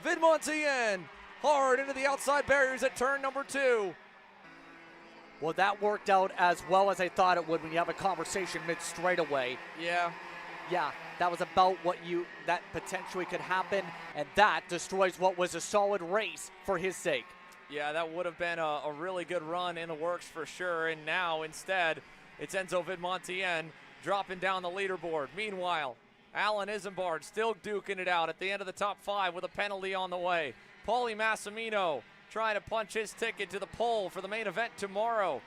Vidmontien hard into the outside barriers at turn number 2. Well, that worked out as well as I thought it would when you have a conversation mid-straightaway. Yeah. Yeah, that was about that potentially could happen, and that destroys what was a solid race for his sake. Yeah, that would have been a really good run in the works for sure, and now instead it's Enzo Vidmontien dropping down the leaderboard. Meanwhile, Alan Isambard still duking it out at the end of the top 5 with a penalty on the way. Paulie Massimino trying to punch his ticket to the pole for the main event tomorrow.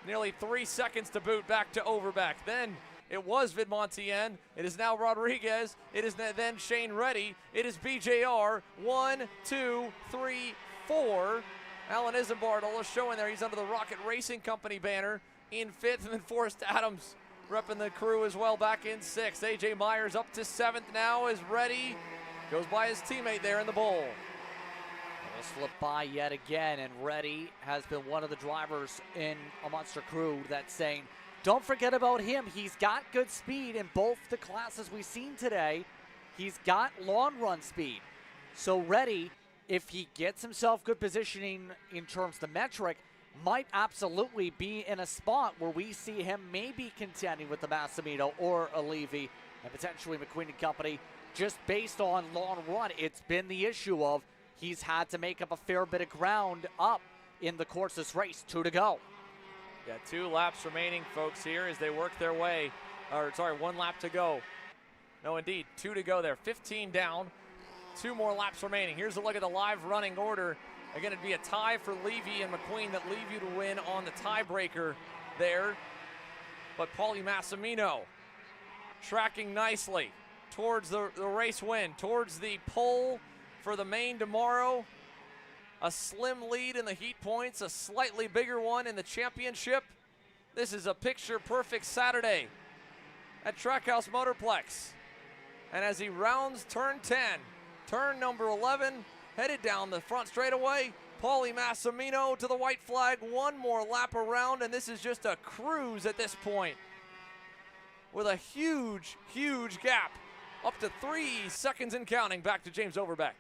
Nearly 3 seconds to boot back to Overbeck. Then it was Vidmontien. It is now Rodriguez. It is then Shane Reddy. It is BJR. 1, 2, 3, 4. Alan Isambard all showing there. He's under the Rocket Racing Company banner in 5th. And then Forrest Adams repping the crew as well back in 6th. AJ Myers up to 7th now as Reddy goes by his teammate there in the bowl. Will slip by yet again, and Reddy has been one of the drivers in a Monster crew that's saying, don't forget about him. He's got good speed in both the classes we've seen today. He's got long run speed. So Reddy, if he gets himself good positioning in terms of the metric, might absolutely be in a spot where we see him maybe contending with the Massimino or a Levy and potentially McQueen and company. Just based on long run, it's been the issue of he's had to make up a fair bit of ground up in the course of this race. 2 to go. Yeah, 2 laps remaining, folks, here as they work their way. 1 lap to go. No, indeed, 2 to go there. 15 down, 2 more laps remaining. Here's a look at the live running order. Again, it'd be a tie for Levy and McQueen that leave you to win on the tiebreaker there. But Paulie Massimino tracking nicely towards the race win, towards the pole for the main tomorrow. A slim lead in the heat points, a slightly bigger one in the championship. This is a picture-perfect Saturday at Trackhouse Motorplex. And as he rounds turn 10, turn number 11, headed down the front straightaway, Paulie Massimino to the white flag, 1 more lap around, and this is just a cruise at this point with a huge, huge gap, up to 3 seconds and counting back to James Overbeck.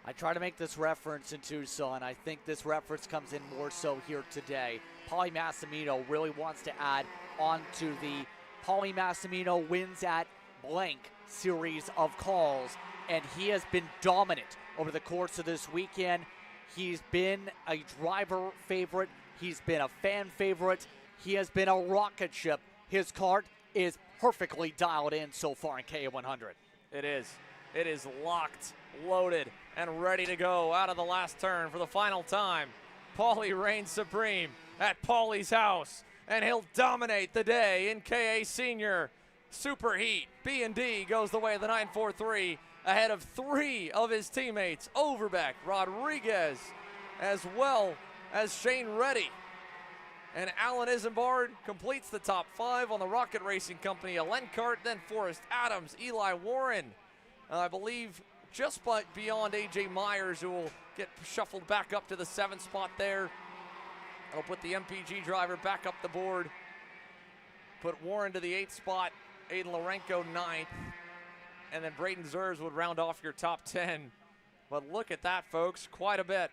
I try to make this reference in Tucson. I think this reference comes in more so here today. Paulie Massimino really wants to add on to the Paulie Massimino wins at blank series of calls, and he has been dominant over the course of this weekend. He's been a driver favorite. He's been a fan favorite. He has been a rocket ship. His kart is perfectly dialed in so far in KA100. It is. It is locked, loaded, and ready to go out of the last turn for the final time. Paulie reigns supreme at Paulie's house, and he'll dominate the day in KA Senior SuperHeat. B&D goes the way of the 943 ahead of 3 of his teammates, Overbeck, Rodriguez, as well as Shane Reddy. And Alan Isambard completes the top 5 on the Rocket Racing Company. Alen Kart, then Forrest Adams, Eli Warren. I believe just beyond AJ Myers, who will get shuffled back up to the 7th spot there. That'll put the MPG driver back up the board. Put Warren to the 8th spot, Aiden Lorenko 9th. And then Braden Zers would round off your top 10. But look at that, folks. Quite a bit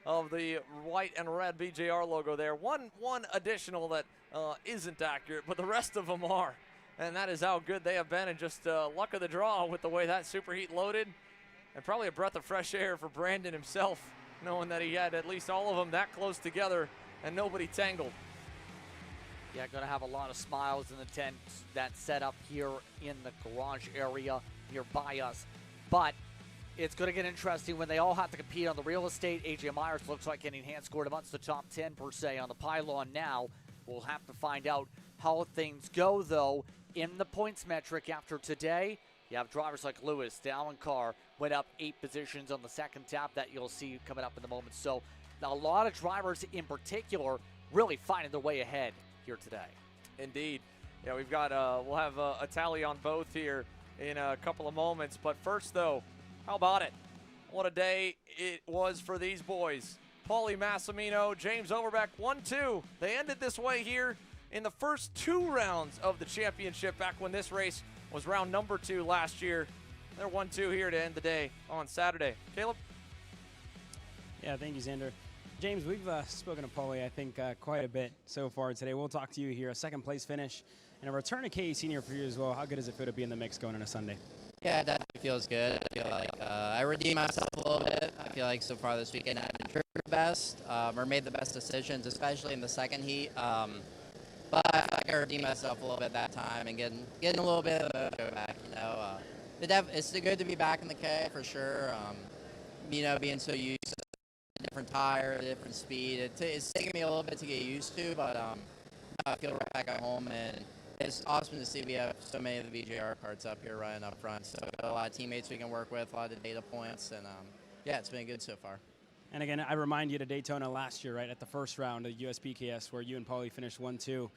of the white and red BJR logo there. One additional that isn't accurate, but the rest of them are. And that is how good they have been, and just luck of the draw with the way that SuperHeat loaded. And probably a breath of fresh air for Brandon himself, knowing that he had at least all of them that close together and nobody tangled. Yeah, going to have a lot of smiles in the tent that's set up here in the garage area nearby us. But it's going to get interesting when they all have to compete on the real estate. AJ Myers looks like getting hand scored amongst the top 10 per se on the pylon now. We'll have to find out how things go, though, in the points metric after today. You have drivers like Lewis, the Allen car went up 8 positions on the second tap that you'll see coming up in the moment. So a lot of drivers in particular really finding their way ahead here today. Indeed. Yeah, we've got, we'll have a tally on both here in a couple of moments. But first, though, how about it? What a day it was for these boys. Paulie Massimino, James Overbeck, 1-2. They ended this way here in the first 2 rounds of the championship back when this race was round number 2 last year. They're 1-2 here to end the day on Saturday. Caleb? Yeah, thank you, Xander. James, we've spoken to Paulie, I think, quite a bit so far today. We'll talk to you here. A second-place finish and a return to KE Senior for you as well. How good does it feel to be in the mix going into Sunday? Yeah, it definitely feels good. I feel like I redeemed myself a little bit. I feel like so far this weekend I've been best or made the best decisions, especially in the second heat. But I feel like I redeemed myself a little bit that time and getting a little bit of the mojo back. You know, it's good to be back in the K for sure. You know, being so used to a different tire, a different speed, it's taking me a little bit to get used to. But I feel right back at home, and it's awesome to see we have so many of the VJR carts up here running up front. So we've got a lot of teammates we can work with, a lot of data points, and yeah, it's been good so far. And again, I remind you to Daytona last year, right, at the first round of USPKS where you and Paulie finished 1-2.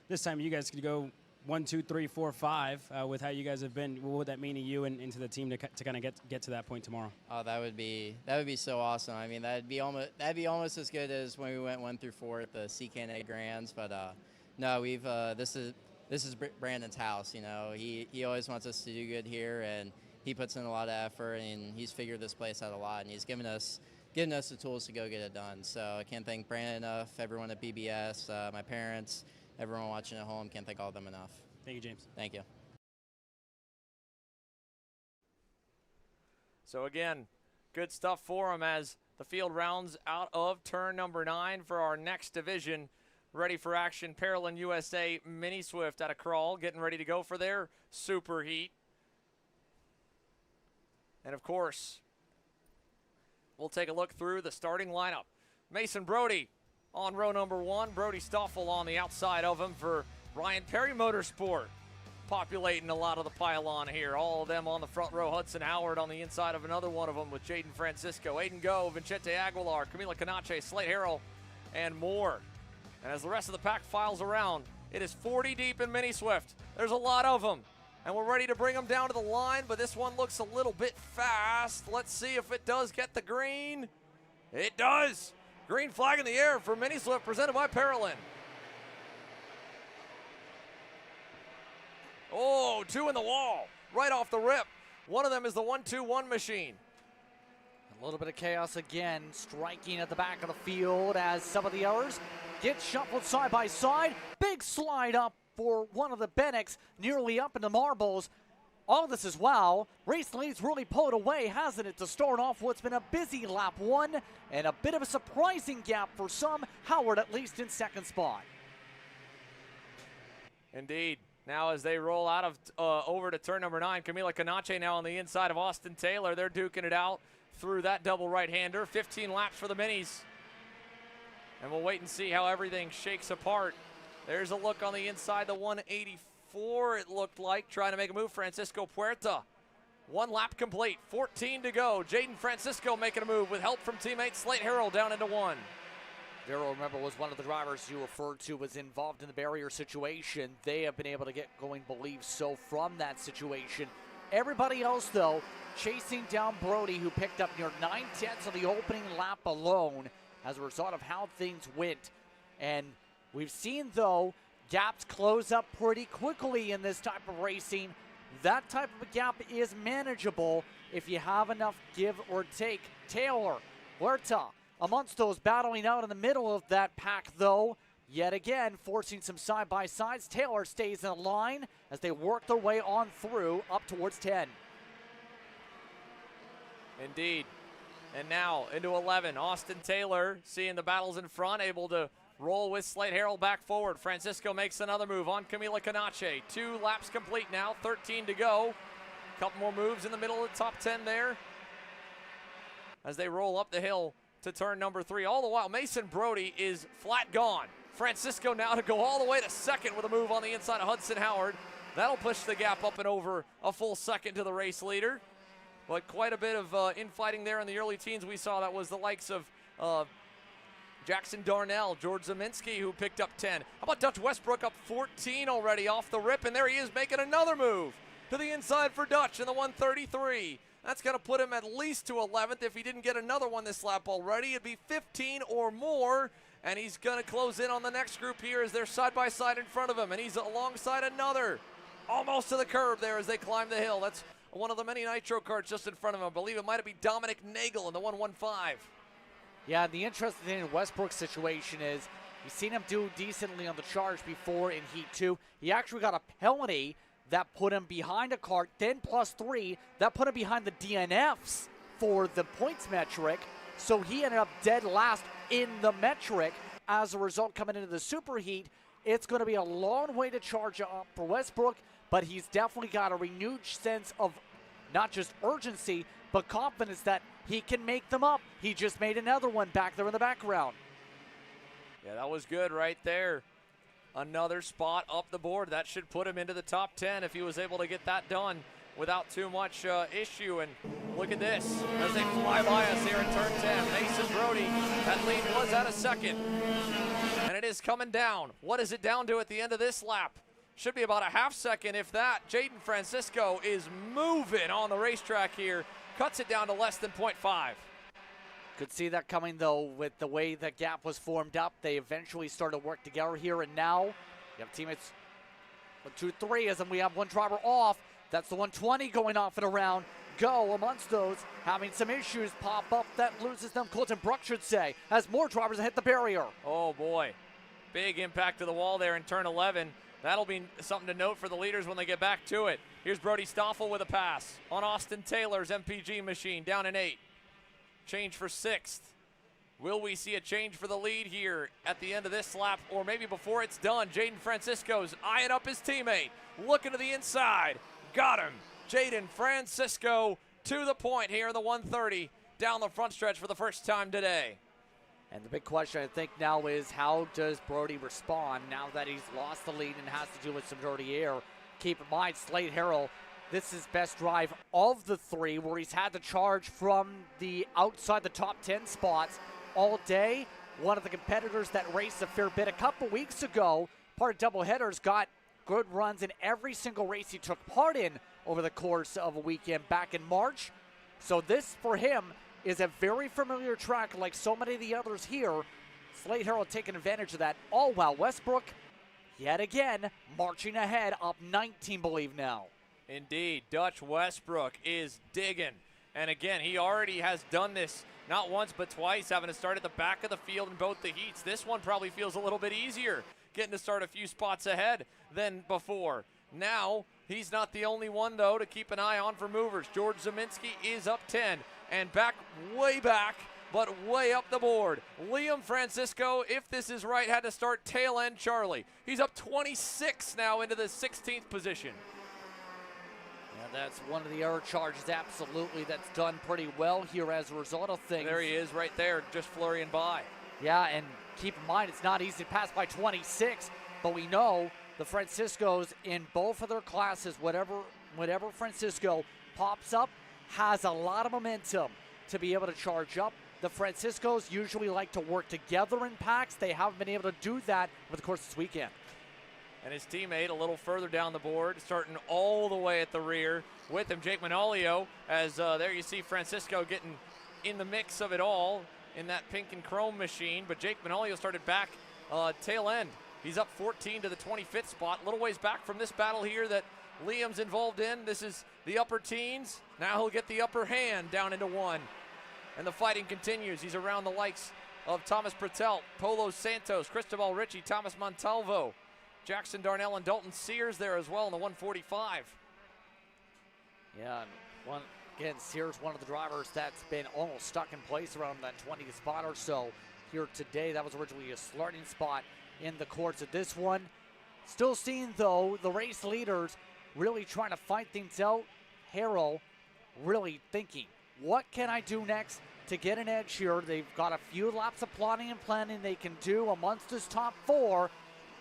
This time you guys could go 1, 2, 3, 4, 5 with how you guys have been. What would that mean to you and to the team to kind of get to that point tomorrow? Oh, that would be so awesome. I mean, that'd be almost as good as when we went 1 through 4 at the CKNA Grands. But no, we've this is Brandon's house. You know, he always wants us to do good here, and he puts in a lot of effort, and he's figured this place out a lot, and he's given us the tools to go get it done. So I can't thank Brandon enough, everyone at BBS, my parents, everyone watching at home. Can't thank all of them enough. Thank you, James. Thank you. So again, good stuff for him as the field rounds out of turn number 9 for our next division. Ready for action, Parolin USA Mini Swift at a crawl, getting ready to go for their Super Heat. And of course, we'll take a look through the starting lineup. Mason Brody on row number 1. Brody Stoffel on the outside of him for Ryan Perry Motorsport, populating a lot of the pylon here. All of them on the front row. Hudson Howard on the inside of another one of them with Jaden Francisco, Aiden Go, Vincente Aguilar, Camila Canache, Slate Harrell, and more. And as the rest of the pack files around, it is 40 deep in Mini Swift. There's a lot of them. And we're ready to bring them down to the line, but this one looks a little bit fast. Let's see if it does get the green. It does. Green flag in the air for Mini Swift, presented by Parolin. Oh, 2 in the wall, right off the rip. One of them is the 1-2-1 machine. A little bit of chaos again, striking at the back of the field as some of the others get shuffled side by side. Big slide up for one of the Bennicks, nearly up into marbles. All of this as well. Race leads really pulled away, hasn't it, to start off what's been a busy lap 1 and a bit of a surprising gap for some. Howard at least in second spot. Indeed. Now as they roll out of over to turn number 9, Camila Canache now on the inside of Austin Taylor. They're duking it out through that double right-hander. 15 laps for the Minis. And we'll wait and see how everything shakes apart. There's a look on the inside, the 184, it looked like, trying to make a move. Francisco Puerta. 1 lap complete, 14 to go. Jaden Francisco making a move with help from teammate Slate Harrell down into 1. Darrell, remember, was one of the drivers you referred to was involved in the barrier situation. They have been able to get going, believe so, from that situation. Everybody else, though, chasing down Brody, who picked up near 9/10 of the opening lap alone as a result of how things went. And we've seen, though, gaps close up pretty quickly in this type of racing. That type of a gap is manageable if you have enough give or take. Taylor, Huerta, amongst those battling out in the middle of that pack, though, yet again forcing some side-by-sides. Taylor stays in line as they work their way on through up towards 10. Indeed. And now into 11, Austin Taylor seeing the battles in front, able to roll with Slate Harrell back forward. Francisco makes another move on Camila Canache. 2 laps complete now, 13 to go. Couple more moves in the middle of the top 10 there as they roll up the hill to turn number 3. All the while, Mason Brody is flat gone. Francisco now to go all the way to second with a move on the inside of Hudson Howard. That'll push the gap up and over a full second to the race leader. But quite a bit of infighting there in the early teens. We saw that was the likes of Jackson Darnell, George Zeminski, who picked up 10. How about Dutch Westbrook up 14 already off the rip, and there he is making another move to the inside for Dutch in the 133. That's going to put him at least to 11th. If he didn't get another one this lap already, it'd be 15 or more, and he's going to close in on the next group here as they're side by side in front of him, and he's alongside another, almost to the curb there as they climb the hill. That's one of the many nitro karts just in front of him. I believe it might be Dominic Nagel in the 115. Yeah, the interesting thing in Westbrook's situation is you've seen him do decently on the charge before in Heat 2. He actually got a penalty that put him behind a kart, then +3, that put him behind the DNFs for the points metric. So he ended up dead last in the metric. As a result, coming into the Super Heat, it's going to be a long way to charge up for Westbrook, but he's definitely got a renewed sense of not just urgency, but confidence that he can make them up. He just made another one back there in the background. Yeah, that was good right there. Another spot up the board. That should put him into the top 10 if he was able to get that done without too much issue. And look at this as they fly by us here in turn 10. Mason Brody, that lead was at a second. And it is coming down. What is it down to at the end of this lap? Should be about a half second, if that. Jaden Francisco is moving on the racetrack here. Cuts it down to less than 0.5. Could see that coming, though, with the way the gap was formed up. They eventually started to work together here, and now you have teammates 1, 2, 3, as we have one driver off. That's the 120 going off and around. Go amongst those, having some issues pop up. That loses them. Colton Bruck should say, as more drivers hit the barrier. Oh, boy. Big impact to the wall there in turn 11. That'll be something to note for the leaders when they get back to it. Here's Brody Stoffel with a pass on Austin Taylor's MPG machine, down in 8. Change for 6th. Will we see a change for the lead here at the end of this lap, or maybe before it's done? Jaden Francisco's eyeing up his teammate, looking to the inside. Got him. Jaden Francisco to the point here in the 130 down the front stretch for the first time today. And the big question, I think, now is how does Brody respond now that he's lost the lead and has to deal with some dirty air? Keep in mind, Slade Harrell, this is best drive of the 3, where he's had to charge from the outside the top 10 spots all day. One of the competitors that raced a fair bit a couple weeks ago, part of doubleheaders, got good runs in every single race he took part in over the course of a weekend back in March. So this, for him, is a very familiar track like so many of the others here. Slade Harrell taking advantage of that, all while Westbrook, yet again, marching ahead, up 19, believe now. Indeed, Dutch Westbrook is digging. And again, he already has done this not once but twice, having to start at the back of the field in both the heats. This one probably feels a little bit easier, getting to start a few spots ahead than before. Now, he's not the only one, though, to keep an eye on for movers. George Zeminski is up 10 and back, way back, but way up the board. Liam Francisco, if this is right, had to start tail end Charlie. He's up 26 now into the 16th position. Yeah, that's one of the error charges, absolutely, that's done pretty well here as a result of things. There he is right there, just flurrying by. Yeah, and keep in mind, it's not easy to pass by 26, but we know the Franciscos in both of their classes, whatever Francisco pops up, has a lot of momentum to be able to charge up. The Franciscos usually like to work together in packs. They haven't been able to do that over the course of this weekend. And his teammate a little further down the board, starting all the way at the rear with him, Jake Manolio, as there you see Francisco getting in the mix of it all in that pink and chrome machine. But Jake Manolio started back tail end. He's up 14 to the 25th spot, a little ways back from this battle here that Liam's involved in. This is the upper teens. Now he'll get the upper hand down into 1. And the fighting continues. He's around the likes of Thomas Pretel, Polo Santos, Cristobal Ritchie, Thomas Montalvo, Jackson Darnell, and Dalton Sears there as well in the 145. Yeah, and again, Sears, one of the drivers that's been almost stuck in place around that 20th spot or so here today. That was originally a starting spot in the course of this one. Still seeing, though, the race leaders really trying to fight things out. Harrell really thinking, what can I do next to get an edge here? They've got a few laps of plotting and planning they can do amongst this top 4.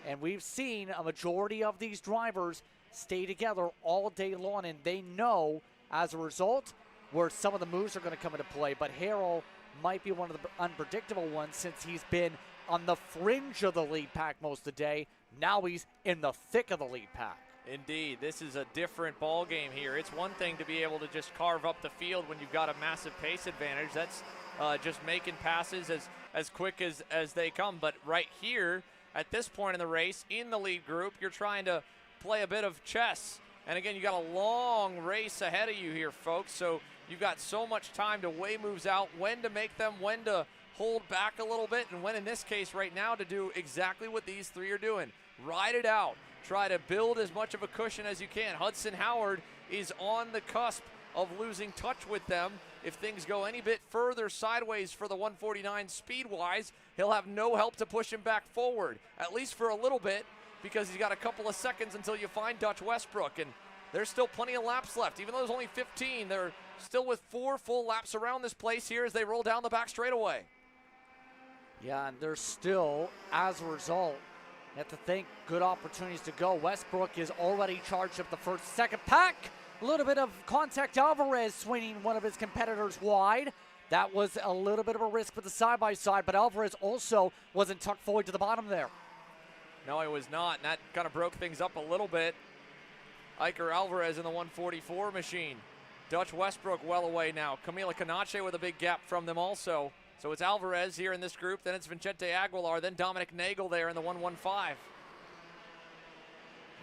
And we've seen a majority of these drivers stay together all day long, and they know as a result where some of the moves are going to come into play. But Harrell might be one of the unpredictable ones since he's been on the fringe of the lead pack most of the day. Now he's in the thick of the lead pack. Indeed, this is a different ball game here. It's one thing to be able to just carve up the field when you've got a massive pace advantage. That's just making passes as quick as they come. But right here, at this point in the race, in the lead group, you're trying to play a bit of chess. And again, you got a long race ahead of you here, folks. So you've got so much time to weigh moves out, when to make them, when to hold back a little bit, and when in this case right now to do exactly what these three are doing. Ride it out. Try to build as much of a cushion as you can. Hudson Howard is on the cusp of losing touch with them. If things go any bit further sideways for the 149 speed-wise, he'll have no help to push him back forward, at least for a little bit, because he's got a couple of seconds until you find Dutch Westbrook, and there's still plenty of laps left. Even though there's only 15, they're still with 4 full laps around this place here as they roll down the back straightaway. Yeah, and there's still, as a result, you have to think, good opportunities to go. Westbrook is already charged up the first, second pack. A little bit of contact. Alvarez swinging one of his competitors wide. That was a little bit of a risk with the side-by-side, but Alvarez also wasn't tucked forward to the bottom there. No, he was not, and that kind of broke things up a little bit. Iker Alvarez in the 144 machine. Dutch Westbrook well away now. Camila Canache with a big gap from them also. So it's Alvarez here in this group, then it's Vincente Aguilar, then Dominic Nagel there in the 115.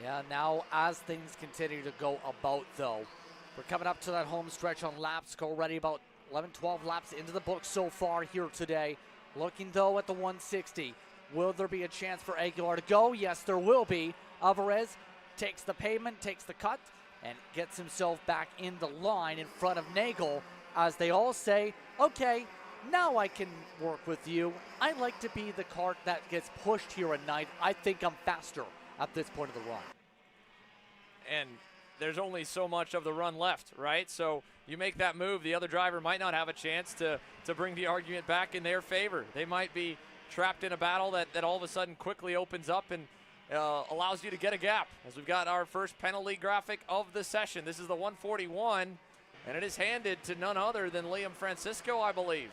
Yeah, now as things continue to go about, though, we're coming up to that home stretch on laps. Already about 11, 12 laps into the book so far here today. Looking, though, at the 160. Will there be a chance for Aguilar to go? Yes, there will be. Alvarez takes the pavement, takes the cut, and gets himself back in the line in front of Nagel as they all say, okay, now I can work with you. I like to be the kart that gets pushed here at night. I think I'm faster at this point of the run. And there's only so much of the run left, right? So you make that move, the other driver might not have a chance to bring the argument back in their favor. They might be trapped in a battle that all of a sudden quickly opens up and allows you to get a gap. As we've got our first penalty graphic of the session. This is the 141, and it is handed to none other than Liam Francisco, I believe.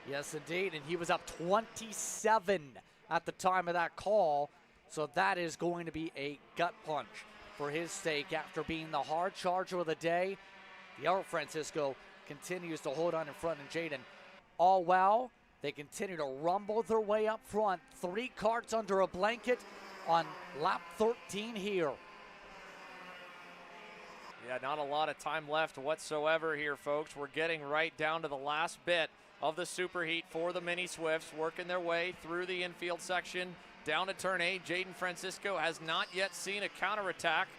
Yes, indeed, and he was up 27 at the time of that call, so that is going to be a gut punch for his sake after being the hard charger of the day. The other Francisco continues to hold on in front, and Jaden, all well, they continue to rumble their way up front. 3 karts under a blanket on lap 13 here. Yeah, not a lot of time left whatsoever here, folks. We're getting right down to the last bit of the SuperHeat for the Mini Swifts, working their way through the infield section down to turn 8. Jaden Francisco has not yet seen a counterattack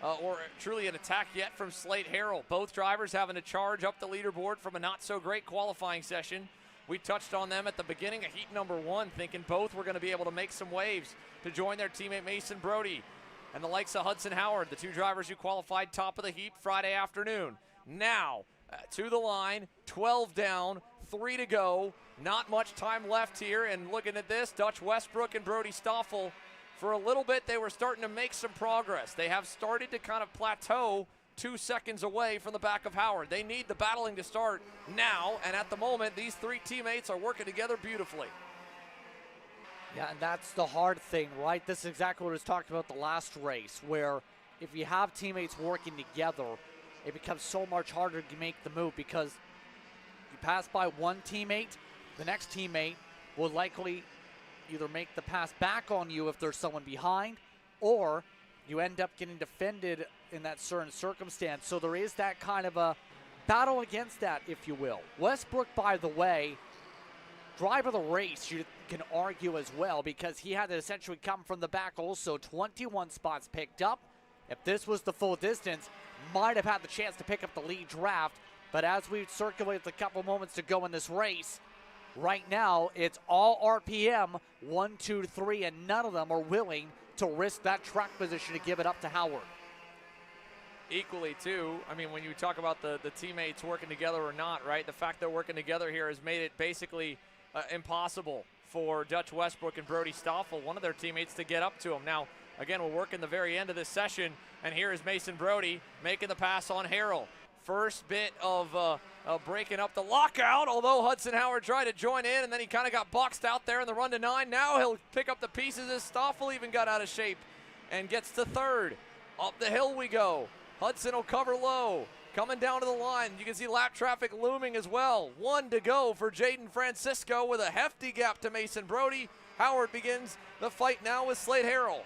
or truly an attack yet from Slate Harrell. Both drivers having to charge up the leaderboard from a not-so-great qualifying session. We touched on them at the beginning of heat number 1, thinking both were going to be able to make some waves to join their teammate Mason Brody and the likes of Hudson Howard, the 2 drivers who qualified top of the heat Friday afternoon. Now, to the line, 12 down, 3 to go. Not much time left here, and looking at this, Dutch Westbrook and Brody Stoffel, for a little bit they were starting to make some progress. They have started to kind of plateau 2 seconds away from the back of Howard. They need the battling to start now, and at the moment, these 3 teammates are working together beautifully. Yeah, and that's the hard thing, right? This is exactly what was talked about the last race, where if you have teammates working together, it becomes so much harder to make the move because you pass by one teammate, the next teammate will likely either make the pass back on you if there's someone behind, or you end up getting defended in that certain circumstance. So there is that kind of a battle against that, if you will. Westbrook, by the way, driver of the race, you can argue as well, because he had to essentially come from the back also. 21 spots picked up. If this was the full distance, might have had the chance to pick up the lead draft. But as we circulate a couple moments to go in this race, right now it's all RPM, 1, 2, 3, and none of them are willing to risk that track position to give it up to Howard. Equally, too, I mean, when you talk about the teammates working together or not, right, the fact they're working together here has made it basically impossible for Dutch Westbrook and Brody Stoffel, one of their teammates, to get up to him. Now, again, we're working the very end of this session, and here is Mason Brody making the pass on Harrell. First bit of breaking up the lockout, although Hudson Howard tried to join in, and then he kind of got boxed out there in the run to 9. Now he'll pick up the pieces as Stoffel even got out of shape and gets to third. Up the hill we go. Hudson will cover low. Coming down to the line, you can see lap traffic looming as well. 1 to go for Jaden Francisco with a hefty gap to Mason Brody. Howard begins the fight now with Slade Harrell.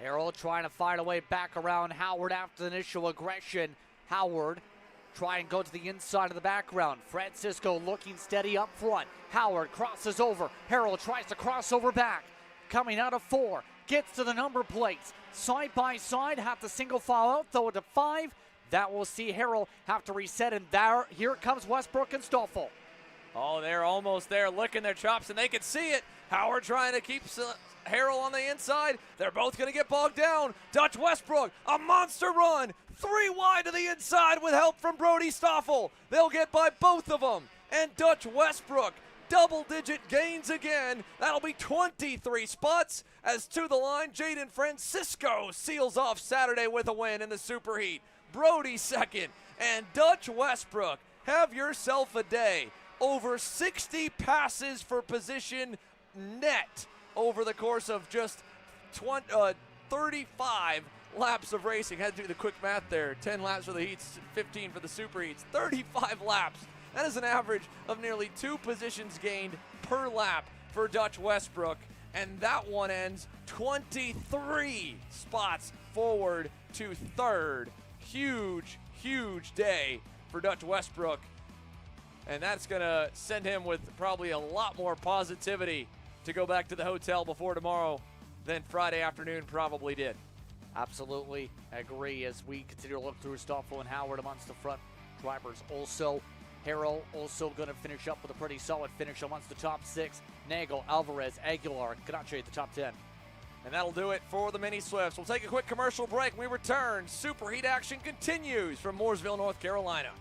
Harrell trying to find a way back around Howard after the initial aggression. Howard try and go to the inside of the background. Francisco looking steady up front. Howard crosses over. Harrell tries to cross over back. Coming out of 4, gets to the number plates. Side by side, have to single file out, throw it to 5. That will see Harrell have to reset, and here comes Westbrook and Stoffel. Oh, they're almost there, licking their chops, and they can see it. Howard trying to keep Harrell on the inside. They're both going to get bogged down. Dutch Westbrook, a monster run. 3 wide to the inside with help from Brody Stoffel. They'll get by both of them. And Dutch Westbrook, double-digit gains again. That'll be 23 spots. As to the line, Jaden Francisco seals off Saturday with a win in the SuperHeat. Brody second, and Dutch Westbrook, have yourself a day. Over 60 passes for position net over the course of just 35 laps of racing. Had to do the quick math there. 10 laps for the Heats, 15 for the SuperHeats. 35 laps. That is an average of nearly 2 positions gained per lap for Dutch Westbrook. And that one ends 23 spots forward to third. Huge, huge day for Dutch Westbrook. And that's going to send him with probably a lot more positivity to go back to the hotel before tomorrow than Friday afternoon probably did. Absolutely agree as we continue to look through Stoffel and Howard amongst the front drivers. Also, Harrell also going to finish up with a pretty solid finish amongst the top 6. Nagel, Alvarez, Aguilar, Ganache at the top 10. And that'll do it for the Mini Swifts. We'll take a quick commercial break. When we return, SuperHeat action continues from Mooresville, North Carolina.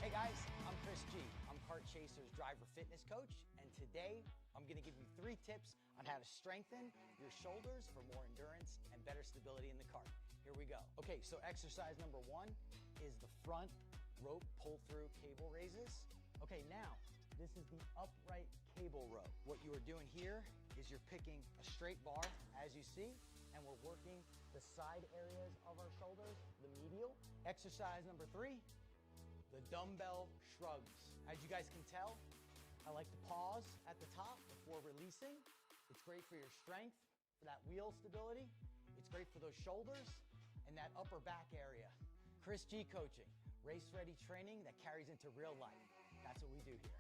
Hey guys, I'm Chris G. I'm Kart Chaser's driver fitness coach, and today I'm going to give you 3 tips on how to strengthen your shoulders for more endurance and better stability in the cart. Here we go. Okay, so exercise number 1 is the front rope pull-through cable raises. Okay, now, this is the upright cable row. What you are doing here is you're picking a straight bar, as you see, and we're working the side areas of our shoulders, the medial. Exercise number 3, the dumbbell shrugs. As you guys can tell, I like to pause at the top before releasing. It's great for your strength, for that wheel stability. It's great for those shoulders and that upper back area. Chris G coaching, race-ready training that carries into real life. That's what we do here.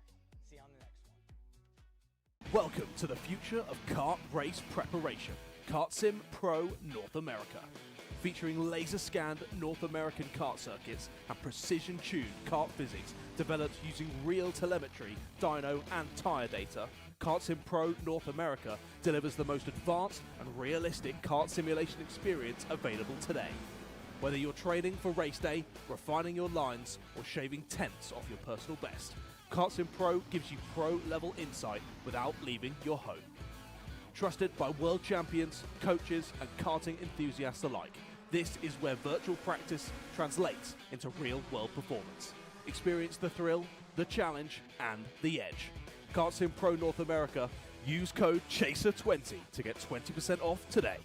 See you on the next one. Welcome to the future of kart race preparation. Kart Sim Pro North America. Featuring laser-scanned North American kart circuits and precision-tuned kart physics developed using real telemetry, dyno and tyre data, Kart Sim Pro North America delivers the most advanced and realistic kart simulation experience available today. Whether you're training for race day, refining your lines, or shaving tenths off your personal best, Kart Sim Pro gives you pro-level insight without leaving your home. Trusted by world champions, coaches, and karting enthusiasts alike, this is where virtual practice translates into real-world performance. Experience the thrill, the challenge, and the edge. Kart Sim Pro North America. Use code CHASER20 to get 20% off today.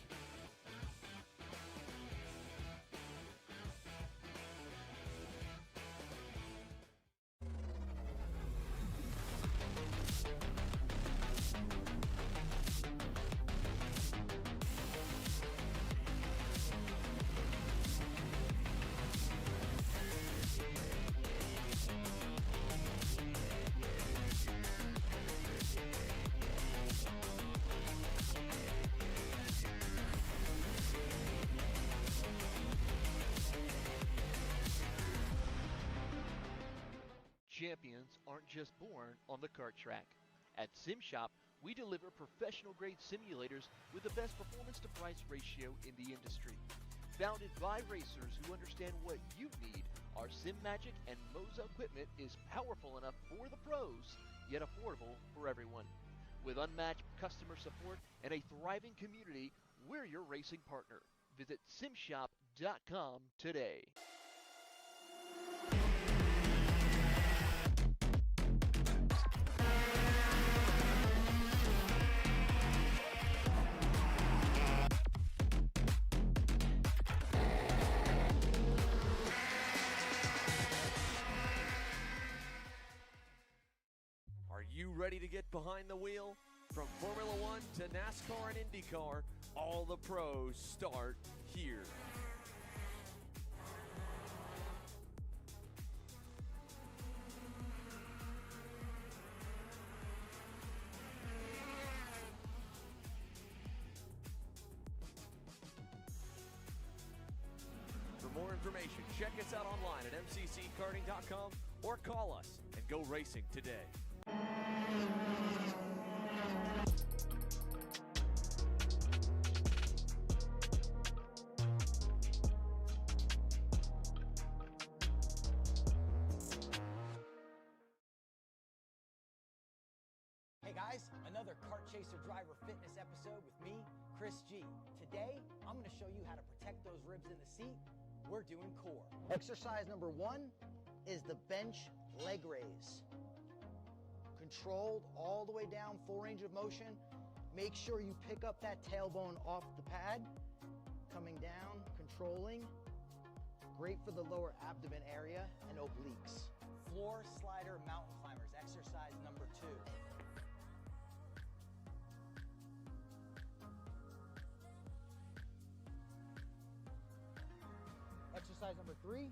Champions aren't just born on the kart track. At SimShop, we deliver professional-grade simulators with the best performance-to-price ratio in the industry. Founded by racers who understand what you need, our Sim Magic and Moza equipment is powerful enough for the pros, yet affordable for everyone. With unmatched customer support and a thriving community, we're your racing partner. Visit simshop.com today. Are you ready to get behind the wheel? From Formula One to NASCAR and IndyCar, all the pros start here. For more information, check us out online at mcckarting.com or call us and go racing today. Hey guys, another Kart Chaser Driver Fitness episode with me, Chris G. Today, I'm going to show you how to protect those ribs in the seat. We're doing core. Exercise number 1 is the bench leg raise. Controlled all the way down, full range of motion. Make sure you pick up that tailbone off the pad. Coming down, controlling. Great for the lower abdomen area and obliques. Floor slider mountain climbers, exercise number 2. Exercise number 3,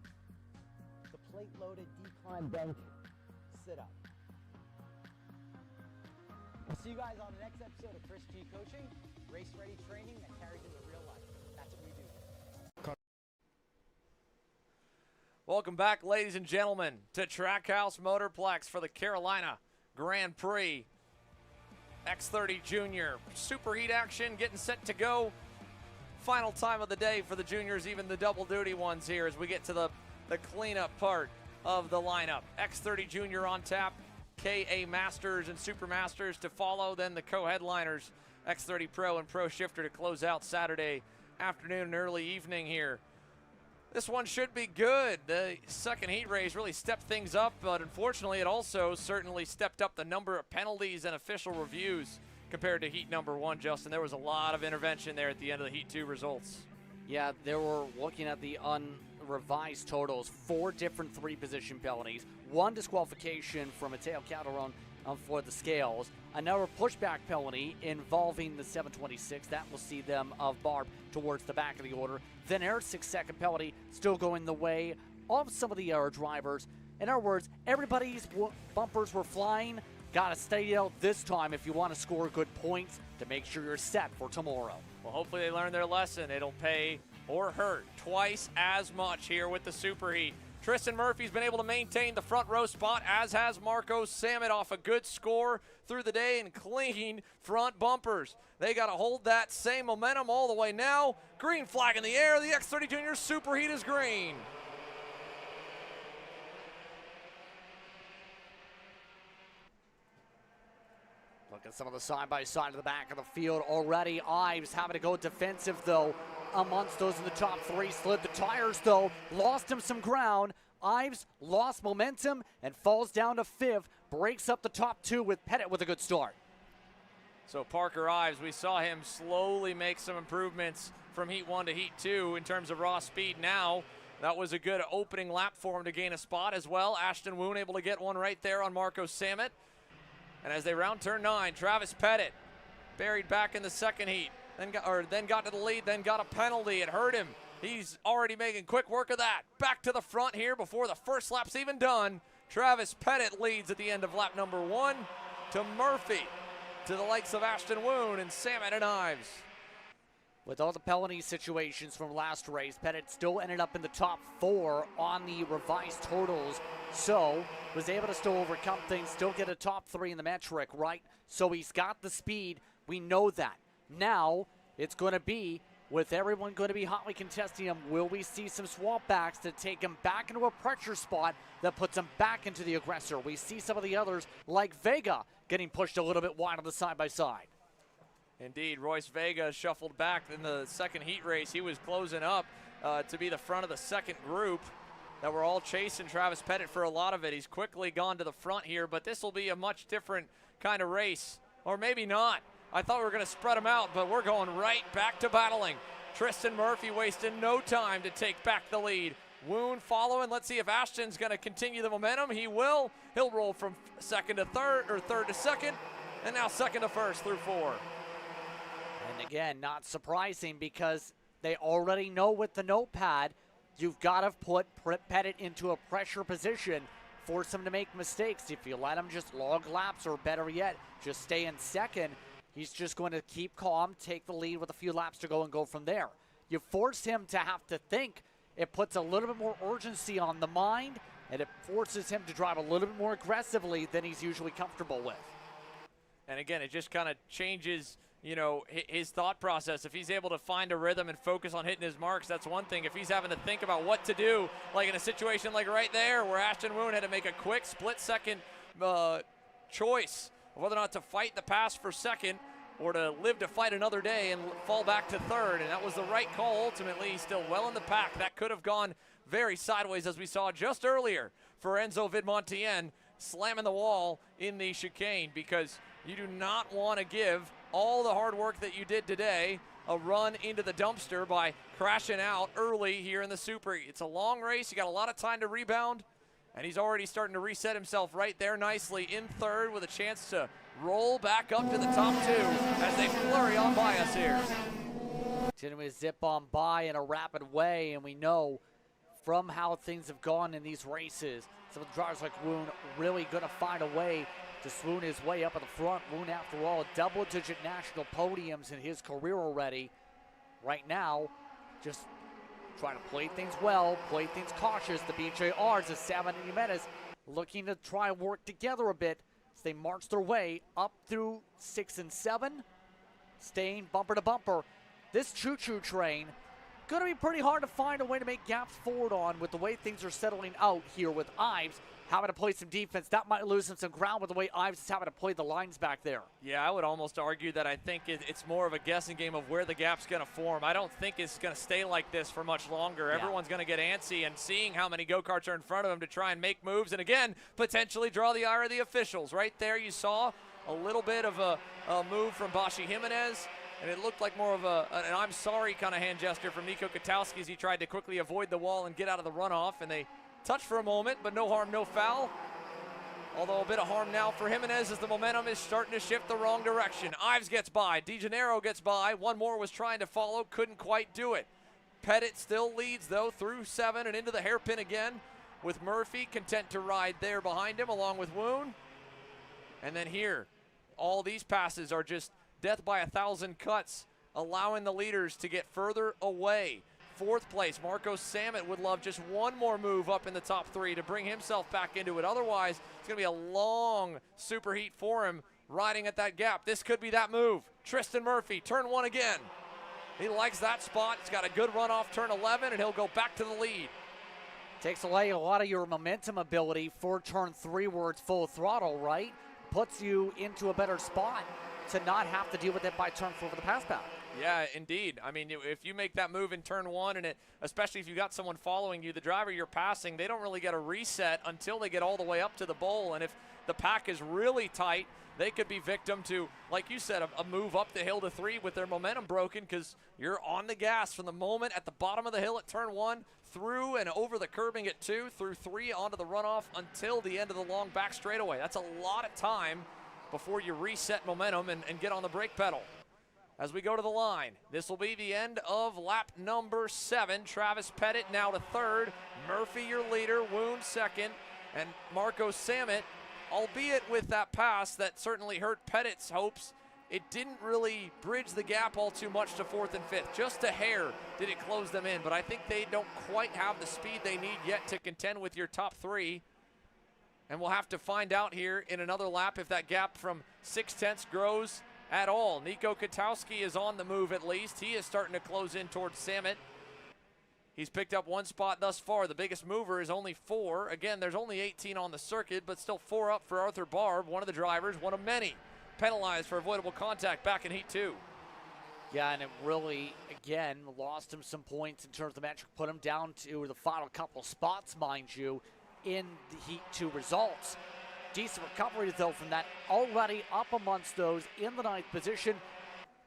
the plate-loaded decline bench sit-up. I'll see you guys on the next episode of Chris G Coaching, race-ready training that carries into real life. That's what we do. Welcome back, ladies and gentlemen, to Trackhouse Motorplex for the Carolina Grand Prix. X30 Junior SuperHeat action getting set to go. Final time of the day for the juniors, even the double duty ones here as we get to the cleanup part of the lineup. X30 Junior on tap, KA Masters and Super Masters to follow, then the co-headliners X30 Pro and Pro Shifter to close out Saturday afternoon and early evening here. This one should be good. The second heat race really stepped things up, but unfortunately it also certainly stepped up the number of penalties and official reviews compared to heat number 1, Justin. There was a lot of intervention there at the end of the heat 2 results. Yeah, they were looking at the unrevised totals, 4 different 3-position penalties, 1 disqualification for Mateo Calderon for the scales, another pushback penalty involving the 726. That will see them of Barb towards the back of the order. Then our 6-second penalty still going the way of some of the other drivers. In other words, everybody's bumpers were flying. Got to stay out this time if you want to score good points to make sure you're set for tomorrow. Well, hopefully they learn their lesson. It'll pay or hurt twice as much here with the SuperHeat. Tristan Murphy's been able to maintain the front row spot, as has Marco Samet off a good score through the day and clean front bumpers. They got to hold that same momentum all the way now. Green flag in the air. The X30 Junior SuperHeat is green. Look at some of the side-by-side of the back of the field already. Ives having to go defensive, though, amongst those in the top 3. Slid the tires, though. Lost him some ground. Ives lost momentum and falls down to 5th. Breaks up the top 2 with Pettit with a good start. So Parker Ives, we saw him slowly make some improvements from heat 1 to heat 2 in terms of raw speed now. That was a good opening lap for him to gain a spot as well. Ashton Woon able to get one right there on Marco Samet. And as they round turn 9, Travis Pettit buried back in the second heat. Then got to the lead, then got a penalty. It hurt him. He's already making quick work of that. Back to the front here before the first lap's even done. Travis Pettit leads at the end of lap number 1 to Murphy, to the likes of Ashton Woon and Samet and Ives. With all the penalty situations from last race, Pettit still ended up in the top 4 on the revised totals. So, was able to still overcome things, still get a top 3 in the metric, right? So he's got the speed. We know that. Now, it's going to be with everyone going to be hotly contesting him, will we see some swap backs to take him back into a pressure spot that puts him back into the aggressor? We see some of the others, like Vega, getting pushed a little bit wide on the side-by-side. Indeed, Royce Vega shuffled back in the second heat race. He was closing up to be the front of the second group that were all chasing Travis Pettit for a lot of it. He's quickly gone to the front here, but this will be a much different kind of race, or maybe not. I thought we were going to spread them out, but we're going right back to battling. Tristan Murphy wasting no time to take back the lead. Woon following. Let's see if Ashton's going to continue the momentum. He will. He'll roll from second to third, or third to second, and now second to first through 4. And again, not surprising because they already know with the notepad, you've got to put Pettit into a pressure position, force him to make mistakes. If you let him just log laps, or better yet, just stay in second, he's just going to keep calm, take the lead with a few laps to go, and go from there. You force him to have to think. It puts a little bit more urgency on the mind, and it forces him to drive a little bit more aggressively than he's usually comfortable with. And again, it just kind of changes, you know, his thought process. If he's able to find a rhythm and focus on hitting his marks, that's one thing. If he's having to think about what to do, like in a situation like right there where Ashton Woon had to make a quick split-second choice of whether or not to fight the pass for second or to live to fight another day and fall back to third, and that was the right call ultimately. He's still well in the pack. That could have gone very sideways, as we saw just earlier for Enzo Vidmontien slamming the wall in the chicane, because you do not want to give all the hard work that you did today a run into the dumpster by crashing out early here in the Super. It's a long race. You got a lot of time to rebound, and he's already starting to reset himself right there nicely in third with a chance to roll back up to the top 2 as they flurry on by us here. Continuing to zip on by in a rapid way, and we know from how things have gone in these races, some of the drivers like Woon really going to find a way to swoon his way up at the front. Woon, after all, double-digit national podiums in his career already. Right now, just trying to play things well, play things cautious. The BJRs, as Sam and Jimenez, looking to try and work together a bit as they march their way up through 6 and 7, staying bumper to bumper. This choo-choo train going to be pretty hard to find a way to make gaps forward on with the way things are settling out here, with Ives having to play some defense. That might loosen some ground with the way Ives is having to play the lines back there. Yeah, I would almost argue that I think it's more of a guessing game of where the gap's going to form. I don't think it's going to stay like this for much longer. Yeah. Everyone's going to get antsy and seeing how many go-karts are in front of them to try and make moves, and again, potentially draw the ire of the officials. Right there you saw a little bit of a move from Bashi Jimenez, and it looked like more of an I'm sorry kind of hand gesture from Nico Katowski as he tried to quickly avoid the wall and get out of the runoff, and they touched for a moment, but no harm, no foul. Although a bit of harm now for Jimenez as the momentum is starting to shift the wrong direction. Ives gets by, DeGennaro gets by, one more was trying to follow, couldn't quite do it. Pettit still leads though through 7 and into the hairpin again, with Murphy content to ride there behind him along with Woon. And then here, all these passes are just death by 1,000 cuts, allowing the leaders to get further away. 4th place, Marco Samet would love just one more move up in the top 3 to bring himself back into it. Otherwise, it's going to be a long superheat for him riding at that gap. This could be that move. Tristan Murphy, turn 1 again. He likes that spot. He's got a good run off turn 11, and he'll go back to the lead. Takes away a lot of your momentum ability for turn 3 where it's full throttle, right? Puts you into a better spot to not have to deal with it by turn 4 for the pass back. Yeah, indeed. I mean, if you make that move in turn 1, and especially if you got someone following you, the driver you're passing, they don't really get a reset until they get all the way up to the bowl. And if the pack is really tight, they could be victim to, like you said, a move up the hill to 3 with their momentum broken, because you're on the gas from the moment at the bottom of the hill at turn 1, through and over the curbing at 2, through 3 onto the runoff until the end of the long back straightaway. That's a lot of time before you reset momentum and get on the brake pedal. As we go to the line, this will be the end of lap number 7. Travis Pettit now to 3rd. Murphy, your leader. Woon 2nd. And Marco Samet, albeit with that pass that certainly hurt Pettit's hopes, it didn't really bridge the gap all too much to 4th and 5th. Just a hair did it close them in, but I think they don't quite have the speed they need yet to contend with your top 3. And we'll have to find out here in another lap if that gap from 0.6 grows at all. Nico Katowski is on the move at least. He is starting to close in towards Samet. He's picked up 1 spot thus far. The biggest mover is only 4. Again, there's only 18 on the circuit, but still 4 up for Arthur Barb, one of the drivers, one of many. Penalized for avoidable contact back in Heat 2. Yeah, and it really, again, lost him some points in terms of metric, put him down to the final couple spots, mind you, in the Heat 2 results. Decent recovery, though, from that, already up amongst those in the 9th position.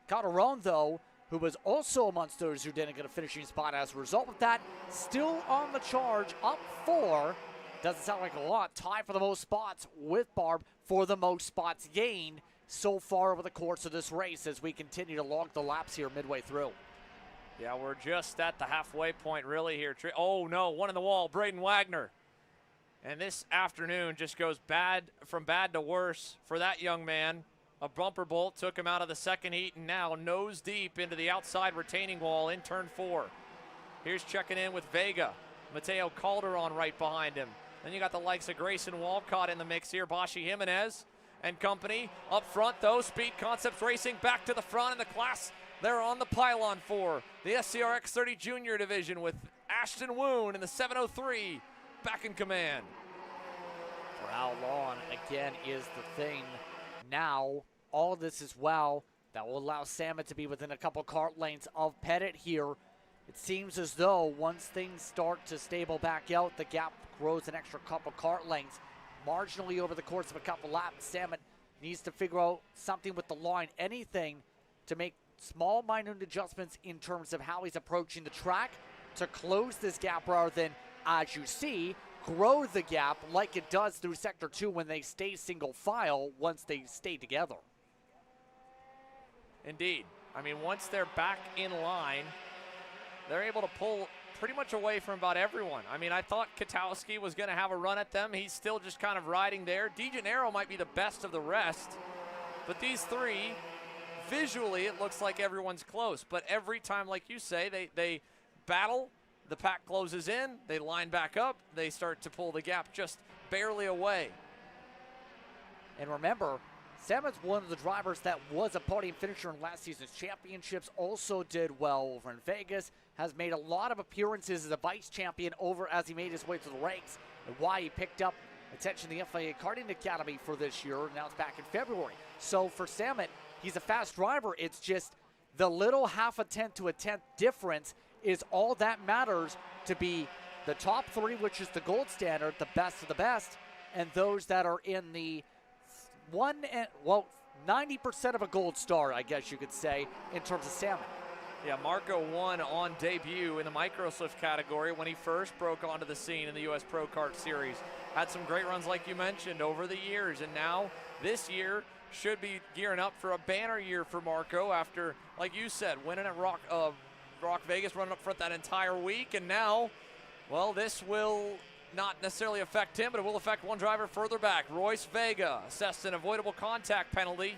Calderon, though, who was also amongst those who didn't get a finishing spot as a result of that, still on the charge, up 4. Doesn't sound like a lot. Tied for the most spots with Barb for the most spots gained so far over the course of this race as we continue to log the laps here midway through. Yeah, we're just at the halfway point really here. Oh no, one in the wall, Braden Wagner. And this afternoon just goes from bad to worse for that young man. A bumper bolt took him out of the second heat, and now nose deep into the outside retaining wall in turn 4. Here's checking in with Vega. Mateo Calderon right behind him. Then you got the likes of Grayson Walcott in the mix here. Bashi Jimenez and company. Up front, though, Speed Concepts Racing back to the front in the class. They're on the pylon for the SCR X30 Junior division with Ashton Woon in the 703 back in command. For how long, again, is the thing. Now, all of this as well, that will allow Samet to be within a couple kart lanes of Pettit here. It seems as though once things start to stable back out, the gap grows an extra couple kart lengths. Marginally over the course of a couple laps, Samet needs to figure out something with the line, anything to make small, minute adjustments in terms of how he's approaching the track to close this gap rather than, as you see, grow the gap like it does through Sector 2 when they stay single file once they stay together. Indeed. I mean, once they're back in line, they're able to pull pretty much away from about everyone. I mean, I thought Katowski was going to have a run at them. He's still just kind of riding there. DeGennaro might be the best of the rest. But these 3, visually, it looks like everyone's close. But every time, like you say, they battle. The pack closes in, they line back up, they start to pull the gap just barely away. And remember, Samet's one of the drivers that was a podium finisher in last season's championships, also did well over in Vegas, has made a lot of appearances as a vice champion over as he made his way through the ranks, and why he picked up attention to the FIA Karting Academy for this year. Now it's back in February. So for Samet, he's a fast driver. It's just the little half a tenth to a tenth difference is all that matters to be the top 3, which is the gold standard, the best of the best, and those that are in the 90% of a gold star, I guess you could say, in terms of Samet. Yeah, Marco won on debut in the microslift category when he first broke onto the scene in the U.S. Pro Kart Series. Had some great runs, like you mentioned, over the years, and now this year should be gearing up for a banner year for Marco after, like you said, winning at Rock Vegas, running up front that entire week, and now, well, this will not necessarily affect him, but it will affect one driver further back. Royce Vega assessed an avoidable contact penalty.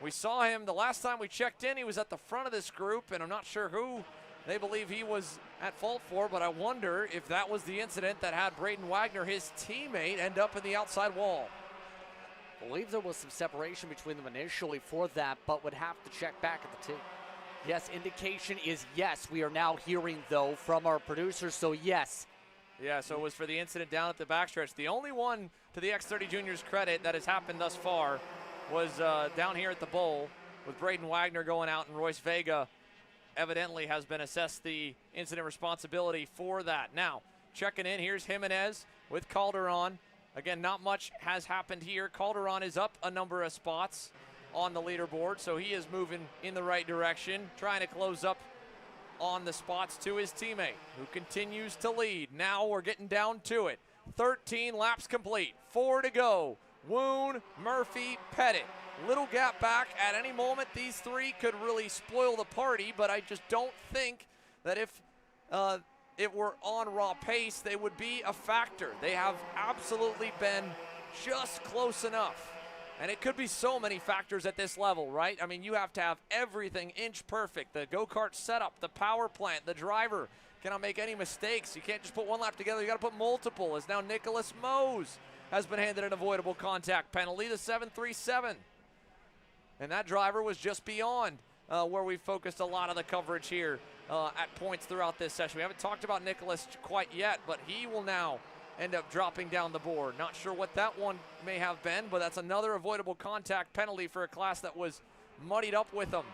We saw him the last time we checked in. He was at the front of this group, and I'm not sure who they believe he was at fault for, but I wonder if that was the incident that had Braden Wagner, his teammate, end up in the outside wall. I believe there was some separation between them initially for that, but would have to check back at the team. Yes, indication is yes. We are now hearing, though, from our producers, so yes. Yeah, so it was for the incident down at the backstretch. The only one, to the X30 Junior's credit, that has happened thus far was down here at the bowl with Braden Wagner going out, and Royce Vega evidently has been assessed the incident responsibility for that. Now, checking in, here's Jimenez with Calderon. Again, not much has happened here. Calderon is up a number of spots on the leaderboard, so he is moving in the right direction, trying to close up on the spots to his teammate, who continues to lead. Now we're getting down to it. 13 laps complete, 4 to go. Woon, Murphy, Pettit. Little gap back. At any moment, these 3 could really spoil the party, but I just don't think that if it were on raw pace, they would be a factor. They have absolutely been just close enough. And it could be so many factors at this level, right? I mean, you have to have everything inch perfect. The go-kart setup, the power plant, the driver cannot make any mistakes. You can't just put one lap together. You got to put multiple, as now Nicholas Mose has been handed an avoidable contact penalty, the 737. And that driver was just beyond where we focused a lot of the coverage here at points throughout this session. We haven't talked about Nicholas quite yet, but he will now end up dropping down the board. Not sure what that one may have been, but that's another avoidable contact penalty for a class that was muddied up with them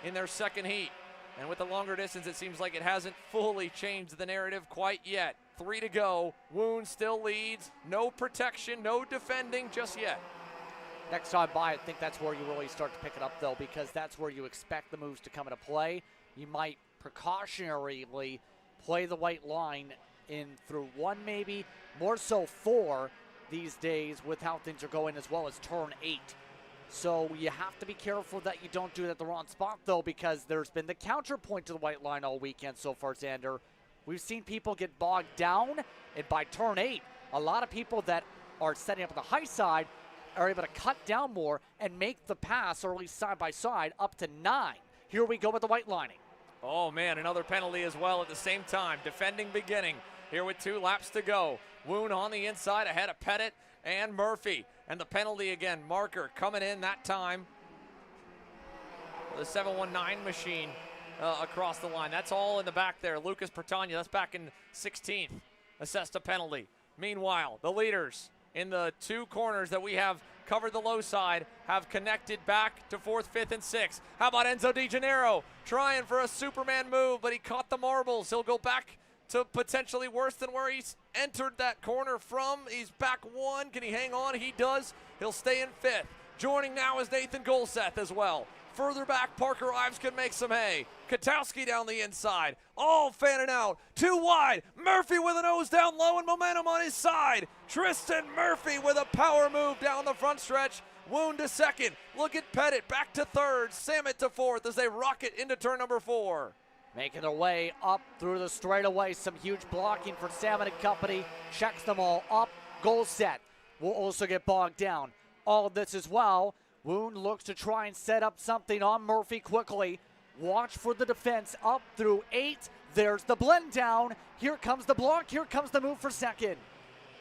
in their second heat. And with the longer distance, it seems like it hasn't fully changed the narrative quite yet. 3 to go. Woon still leads. No protection, no defending just yet. Next time by, I think that's where you really start to pick it up, though, because that's where you expect the moves to come into play. You might precautionarily play the white line in through 1 maybe, more so 4 these days with how things are going, as well as turn 8. So you have to be careful that you don't do it at the wrong spot, though, because there's been the counterpoint to the white line all weekend so far, Xander. We've seen people get bogged down, and by turn 8, a lot of people that are setting up on the high side are able to cut down more and make the pass, or at least side by side, up to 9. Here we go with the white lining. Oh, man, another penalty as well at the same time. Defending beginning here with 2 laps to go. Woon on the inside ahead of Pettit and Murphy. And the penalty again, marker coming in that time. The 719 machine across the line. That's all in the back there. Lucas Pertagna, that's back in 16th, assessed a penalty. Meanwhile, the leaders in the 2 corners that we have covered the low side have connected back to 4th, 5th, and 6th. How about Enzo Di Gennaro trying for a Superman move, but he caught the marbles. He'll go back to potentially worse than where he's entered that corner from. He's back 1. Can he hang on? He does. He'll stay in 5th. Joining now is Nathan Golseth as well. Further back, Parker Ives could make some hay. Katowski down the inside. All fanning out. 2 wide. Murphy with a nose down low and momentum on his side. Tristan Murphy with a power move down the front stretch. Woon to 2nd. Look at Pettit back to 3rd. Samet to 4th as they rocket into turn number 4. Making their way up through the straightaway. Some huge blocking for Salmon and company. Checks them all up. Goal set. Will also get bogged down. All of this as well. Woon looks to try and set up something on Murphy quickly. Watch for the defense up through 8. There's the blend down. Here comes the block. Here comes the move for 2nd.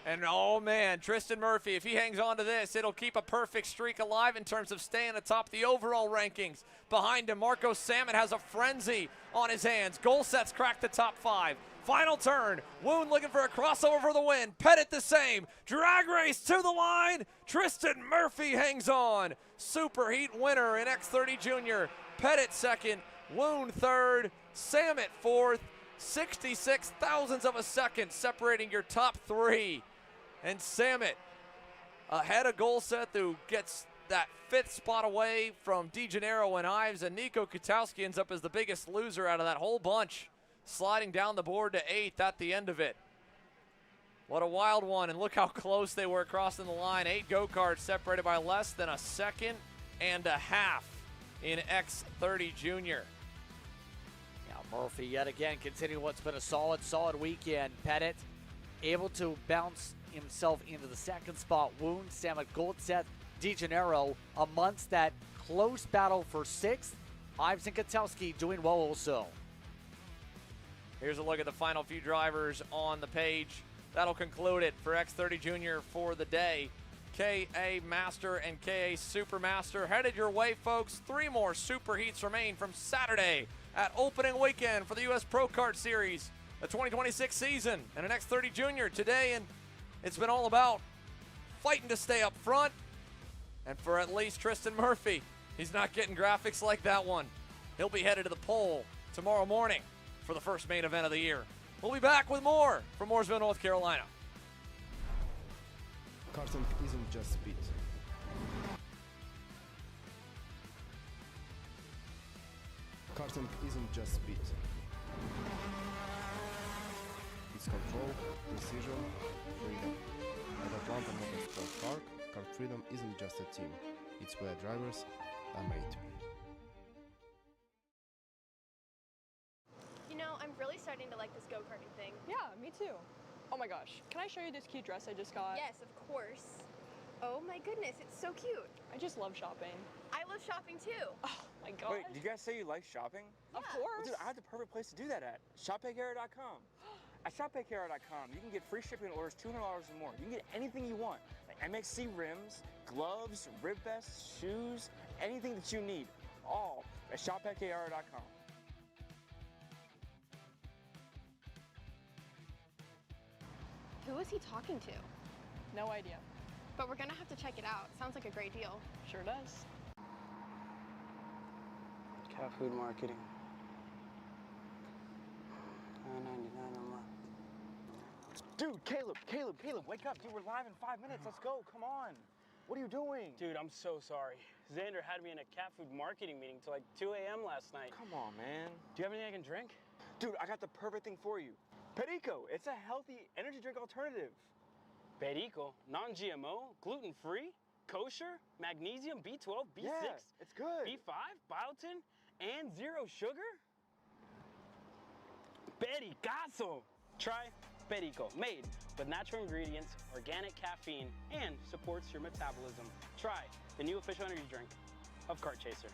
And oh man, Tristan Murphy, if he hangs on to this, it'll keep a perfect streak alive in terms of staying atop the overall rankings. Behind him, Marco Salmon has a frenzy on his hands. Goal sets crack the top 5. Final turn, Woon looking for a crossover for the win. Pettit the same, drag race to the line. Tristan Murphy hangs on. SuperHeat winner in X30 Junior. Pettit 2nd, Woon 3rd, Samet 4th. 66 thousandths of a second separating your top 3. And Samet ahead of Golseth, who gets that 5th spot away from Di Gennaro and Ives, and Nico Katowski ends up as the biggest loser out of that whole bunch, sliding down the board to 8th at the end of it. What a wild one, and look how close they were crossing the line. 8 go-karts separated by less than a second and a half in X30 Junior. Now Murphy yet again continuing what's been a solid weekend. Pettit able to bounce himself into the 2nd spot. Woon, Samet, Goldseth, Di Gennaro amongst that close battle for 6th. Ives and Katowski doing well also. Here's a look at the final few drivers on the page. That'll conclude it for X30 Junior for the day. KA Master and KA Supermaster headed your way, folks. 3 more Super Heats remain from Saturday at opening weekend for the U.S. Pro Kart Series, the 2026 season, and an X30 Junior today. And it's been all about fighting to stay up front. And for at least Tristan Murphy, he's not getting graphics like that one. He'll be headed to the pole tomorrow morning for the first main event of the year. We'll be back with more from Mooresville, North Carolina. Karting isn't just speed. Karting isn't just speed. It's control, precision, freedom. At Atlanta Motorsport Park, Kart Freedom isn't just a team. It's where drivers are made. You know, I'm really starting to like this go-karting thing. Yeah, me too. Oh my gosh, can I show you this cute dress I just got? Yes, of course. Oh my goodness, it's so cute. I just love shopping. I love shopping too. Oh my gosh. Wait, did you guys say you like shopping? Of course. Well, dude, I have the perfect place to do that at. ShopPayCarrot.com. At ShopPayCarrot.com, you can get free shipping on orders $200 or more. You can get anything you want. Like MXC rims, gloves, rib vests, shoes, anything that you need, all at shop@kr.com. Who is he talking to? No idea. But we're gonna have to check it out. Sounds like a great deal. Sure does. Cat food marketing. $9.99 a month. Dude, Caleb, wake up. Dude, we're live in 5 minutes. Let's go. Come on. What are you doing? Dude, I'm so sorry. Xander had me in a cat food marketing meeting till like 2 a.m. last night. Come on, man. Do you have anything I can drink? Dude, I got the perfect thing for you. Perico. It's a healthy energy drink alternative. Perico, non-GMO, gluten-free, kosher, magnesium, B12, B6, Yeah, it's good. B5, biotin, and 0 sugar? Pericazo! Try Perico, made with natural ingredients, organic caffeine, and supports your metabolism. Try the new official energy drink of Kart Chaser.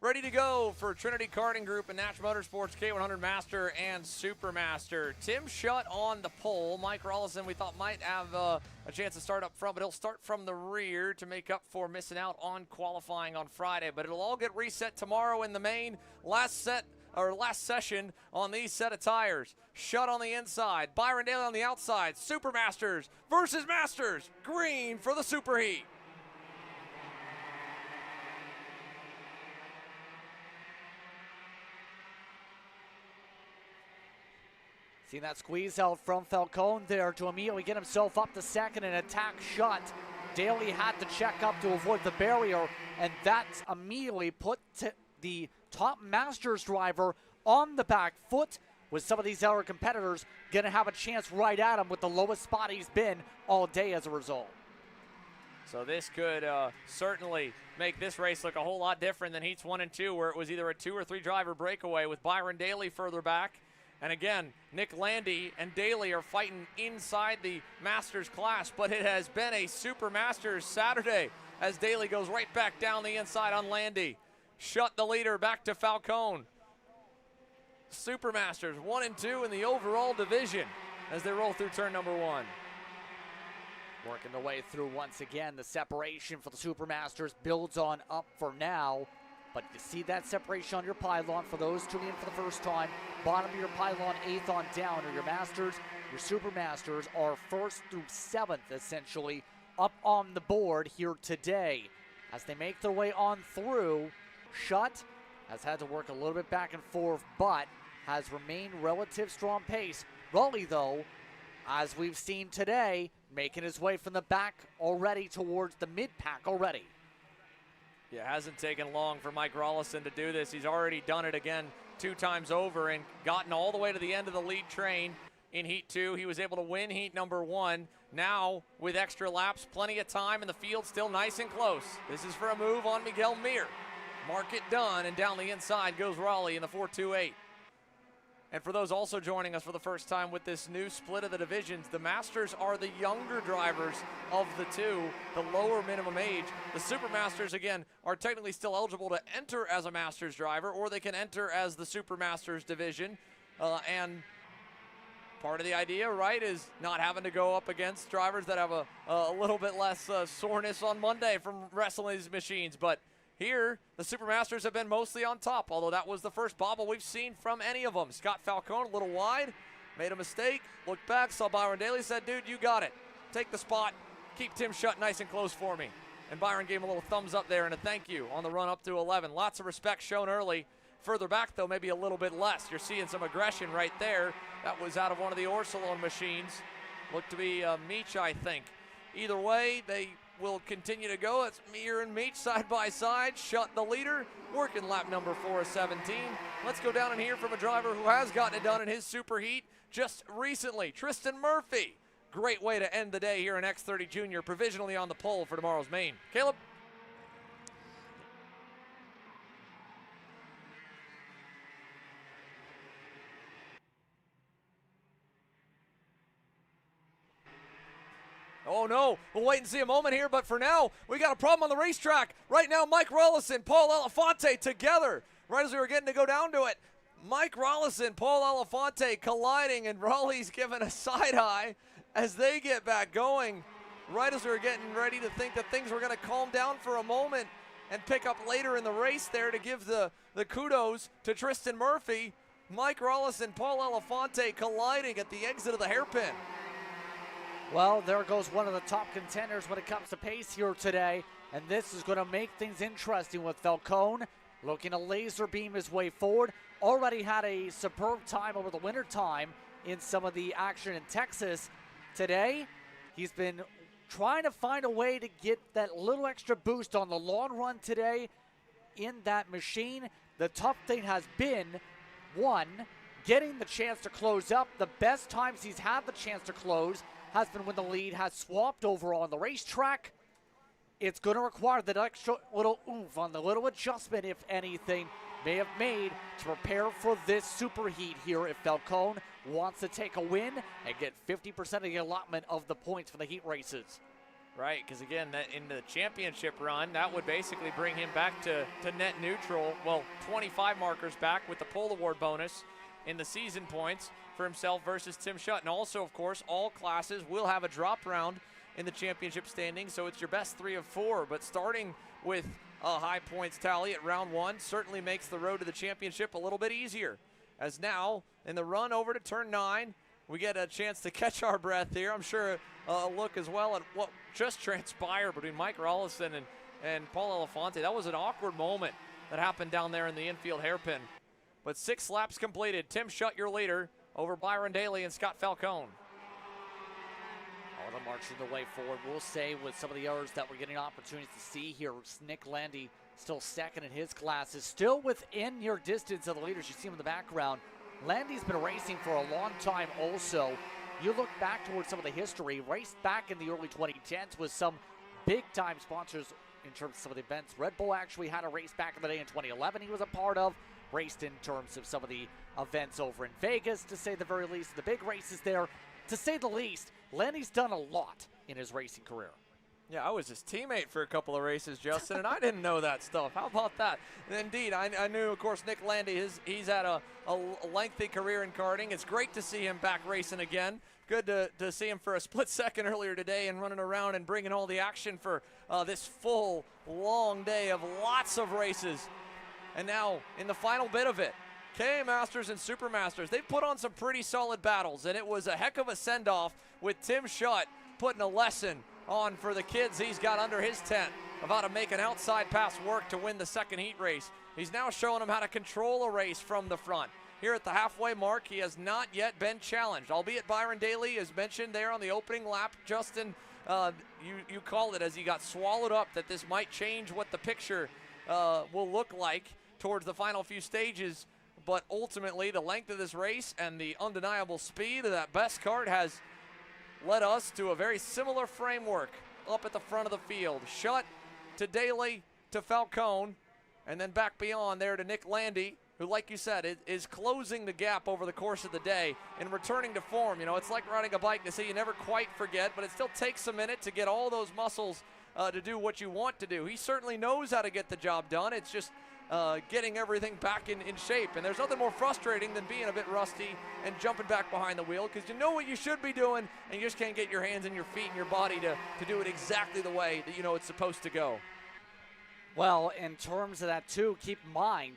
Ready to go for Trinity Karting Group and Nash Motorsports K100 Master and Supermaster. Tim Schutt on the pole. Mike Rollison we thought might have a chance to start up front, but he'll start from the rear to make up for missing out on qualifying on Friday. But it'll all get reset tomorrow in the main last session on these set of tires. Schutt on the inside, Byron Daly on the outside. Supermasters versus Masters. Green for the SuperHeat. Seeing that squeeze out from Falcone there to immediately get himself up to second and attack Schutt. Daly had to check up to avoid the barrier, and that's immediately put the top Masters driver on the back foot, with some of these other competitors going to have a chance right at him with the lowest spot he's been all day as a result. So this could certainly make this race look a whole lot different than Heats 1 and 2, where it was either a 2 or 3 driver breakaway with Byron Daly further back. And again, Nick Landy and Daly are fighting inside the Masters class, but it has been a Super Masters Saturday as Daly goes right back down the inside on Landy. Schutt the leader back to Falcone. Super Masters 1 and 2 in the overall division as they roll through turn number 1. Working the way through once again. The separation for the Supermasters builds on up for now. But you see that separation on your pylon for those tuning in for the first time. Bottom of your pylon, 8th on down are your Masters. Your Supermasters are 1st through 7th, essentially, up on the board here today. As they make their way on through, Schutt has had to work a little bit back and forth, but has remained relative strong pace. Raleigh, though, as we've seen today, making his way from the back already towards the mid-pack already. Yeah, it hasn't taken long for Mike Rollison to do this. He's already done it again 2 times over and gotten all the way to the end of the lead train in Heat 2. He was able to win Heat number 1. Now, with extra laps, plenty of time, and the field still nice and close. This is for a move on Miguel Mir. Mark it done, and down the inside goes Raleigh in the 4.28. And for those also joining us for the first time with this new split of the divisions, the Masters are the younger drivers of the two, the lower minimum age. The Supermasters, again, are technically still eligible to enter as a Masters driver, or they can enter as the Supermasters division. And part of the idea, right, is not having to go up against drivers that have a little bit less soreness on Monday from wrestling these machines. But here, the Supermasters have been mostly on top, although that was the first bobble we've seen from any of them. Scott Falcone, a little wide, made a mistake, looked back, saw Byron Daly, said, dude, you got it. Take the spot. Keep Tim Schutt nice and close for me. And Byron gave him a little thumbs up there and a thank you on the run up to 11. Lots of respect shown early. Further back, though, maybe a little bit less. You're seeing some aggression right there. That was out of one of the Orsolone machines. Looked to be Meach, I think. Either way, they will continue to go. It's Mir and Meach side by side. Schutt the leader, working lap number 4 of 17. Let's go down and hear from a driver who has gotten it done in his SuperHeat just recently, Tristan Murphy. Great way to end the day here in X30 Junior, provisionally on the pole for tomorrow's main. Caleb? Oh no, we'll wait and see a moment here, but for now, we got a problem on the racetrack. Right now, Mike Rollison, Paul Elefante together, right as we were getting to go down to it. Mike Rollison, Paul Elefante colliding, and Raleigh's giving a side eye as they get back going. Right as we were getting ready to think that things were gonna calm down for a moment and pick up later in the race there to give the kudos to Tristan Murphy. Mike Rollison, Paul Elefante colliding at the exit of the hairpin. Well, there goes one of the top contenders when it comes to pace here today, and this is going to make things interesting with Falcone looking to laser beam his way forward. Already had a superb time over the winter time in some of the action in Texas. Today, he's been trying to find a way to get that little extra boost on the long run today in that machine. The tough thing has been, one, getting the chance to close up. The best times he's had the chance to close has been when the lead has swapped over on the racetrack. It's going to require that extra little oomph on the little adjustment, if anything, may have made to prepare for this superheat here if Falcone wants to take a win and get 50% of the allotment of the points for the heat races. Right, because again, that in the championship run, that would basically bring him back to net neutral. Well, 25 markers back with the pole award bonus in the season points for himself versus Tim Schutt. And also, of course, all classes will have a drop round in the championship standings, so it's your best 3 of 4. But starting with a high points tally at round 1 certainly makes the road to the championship a little bit easier. As now, in the run over to turn 9, we get a chance to catch our breath here. I'm sure a look as well at what just transpired between Mike Rollison and Paul Elefante. That was an awkward moment that happened down there in the infield hairpin. But 6 laps completed. Tim Schutt, your leader, over Byron Daly and Scott Falcone. All the marching the way forward. We'll say with some of the others that we're getting opportunities to see here, Nick Landy still second in his class, is still within your distance of the leaders. You see him in the background. Landy's been racing for a long time also. You look back towards some of the history, raced back in the early 2010s with some big-time sponsors in terms of some of the events. Red Bull actually had a race back in the day in 2011 he was a part of. Raced in terms of some of the events over in Vegas, to say the very least. The big races there, to say the least. Landy's done a lot in his racing career. Yeah, I was his teammate for a couple of races, Justin, and I didn't know that stuff. How about that? And indeed, I knew, of course, Nick Landy, he's had a lengthy career in karting. It's great to see him back racing again. Good to see him for a split second earlier today and running around and bringing all the action for this full, long day of lots of races. And now, in the final bit of it, KA Masters and Super Masters, they put on some pretty solid battles, and it was a heck of a send-off with Tim Schutt putting a lesson on for the kids he's got under his tent of how to make an outside pass work to win the second heat race. He's now showing them how to control a race from the front. Here at the halfway mark, he has not yet been challenged, albeit Byron Daly, as mentioned there on the opening lap. Justin, you called it as he got swallowed up that this might change what the picture will look like towards the final few stages, but ultimately the length of this race and the undeniable speed of that best kart has led us to a very similar framework up at the front of the field. Schutt to Daly to Falcone, and then back beyond there to Nick Landy, who, like you said, is closing the gap over the course of the day and returning to form. You know, it's like riding a bike. They say you never quite forget, but it still takes a minute to get all those muscles to do what you want to do. He certainly knows how to get the job done. It's just getting everything back in shape. And there's nothing more frustrating than being a bit rusty and jumping back behind the wheel, because you know what you should be doing and you just can't get your hands and your feet and your body to do it exactly the way that you know it's supposed to go. Well, in terms of that too, keep in mind,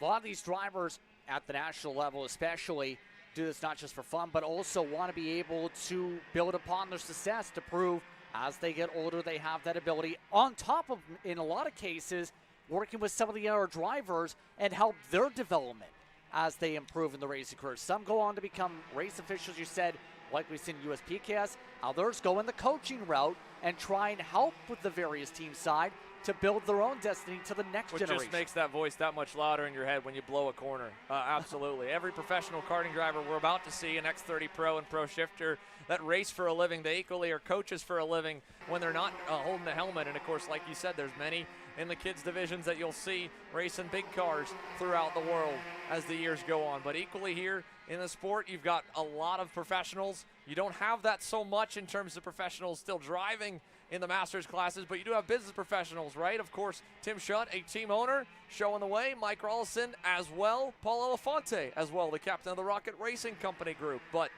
a lot of these drivers at the national level especially do this not just for fun, but also want to be able to build upon their success to prove as they get older they have that ability, on top of, in a lot of cases, working with some of the other drivers and help their development as they improve in the racing career. Some go on to become race officials, you said, like we've seen USPKS. Others go in the coaching route and try and help with the various team side to build their own destiny to the next generation. Which just makes that voice that much louder in your head when you blow a corner. Absolutely. Every professional karting driver we're about to see, an X30 Pro and Pro Shifter, that race for a living, they equally are coaches for a living when they're not holding the helmet. And, of course, like you said, there's many in the kids divisions that you'll see racing big cars throughout the world as the years go on. But equally here in the sport, you've got a lot of professionals. You don't have that so much in terms of professionals still driving in the Masters classes, but you do have business professionals, right? Of course, Tim Schutt, a team owner, showing the way. Mike Rollison as well. Paul Elefante as well, the captain of the Rocket Racing Company group. But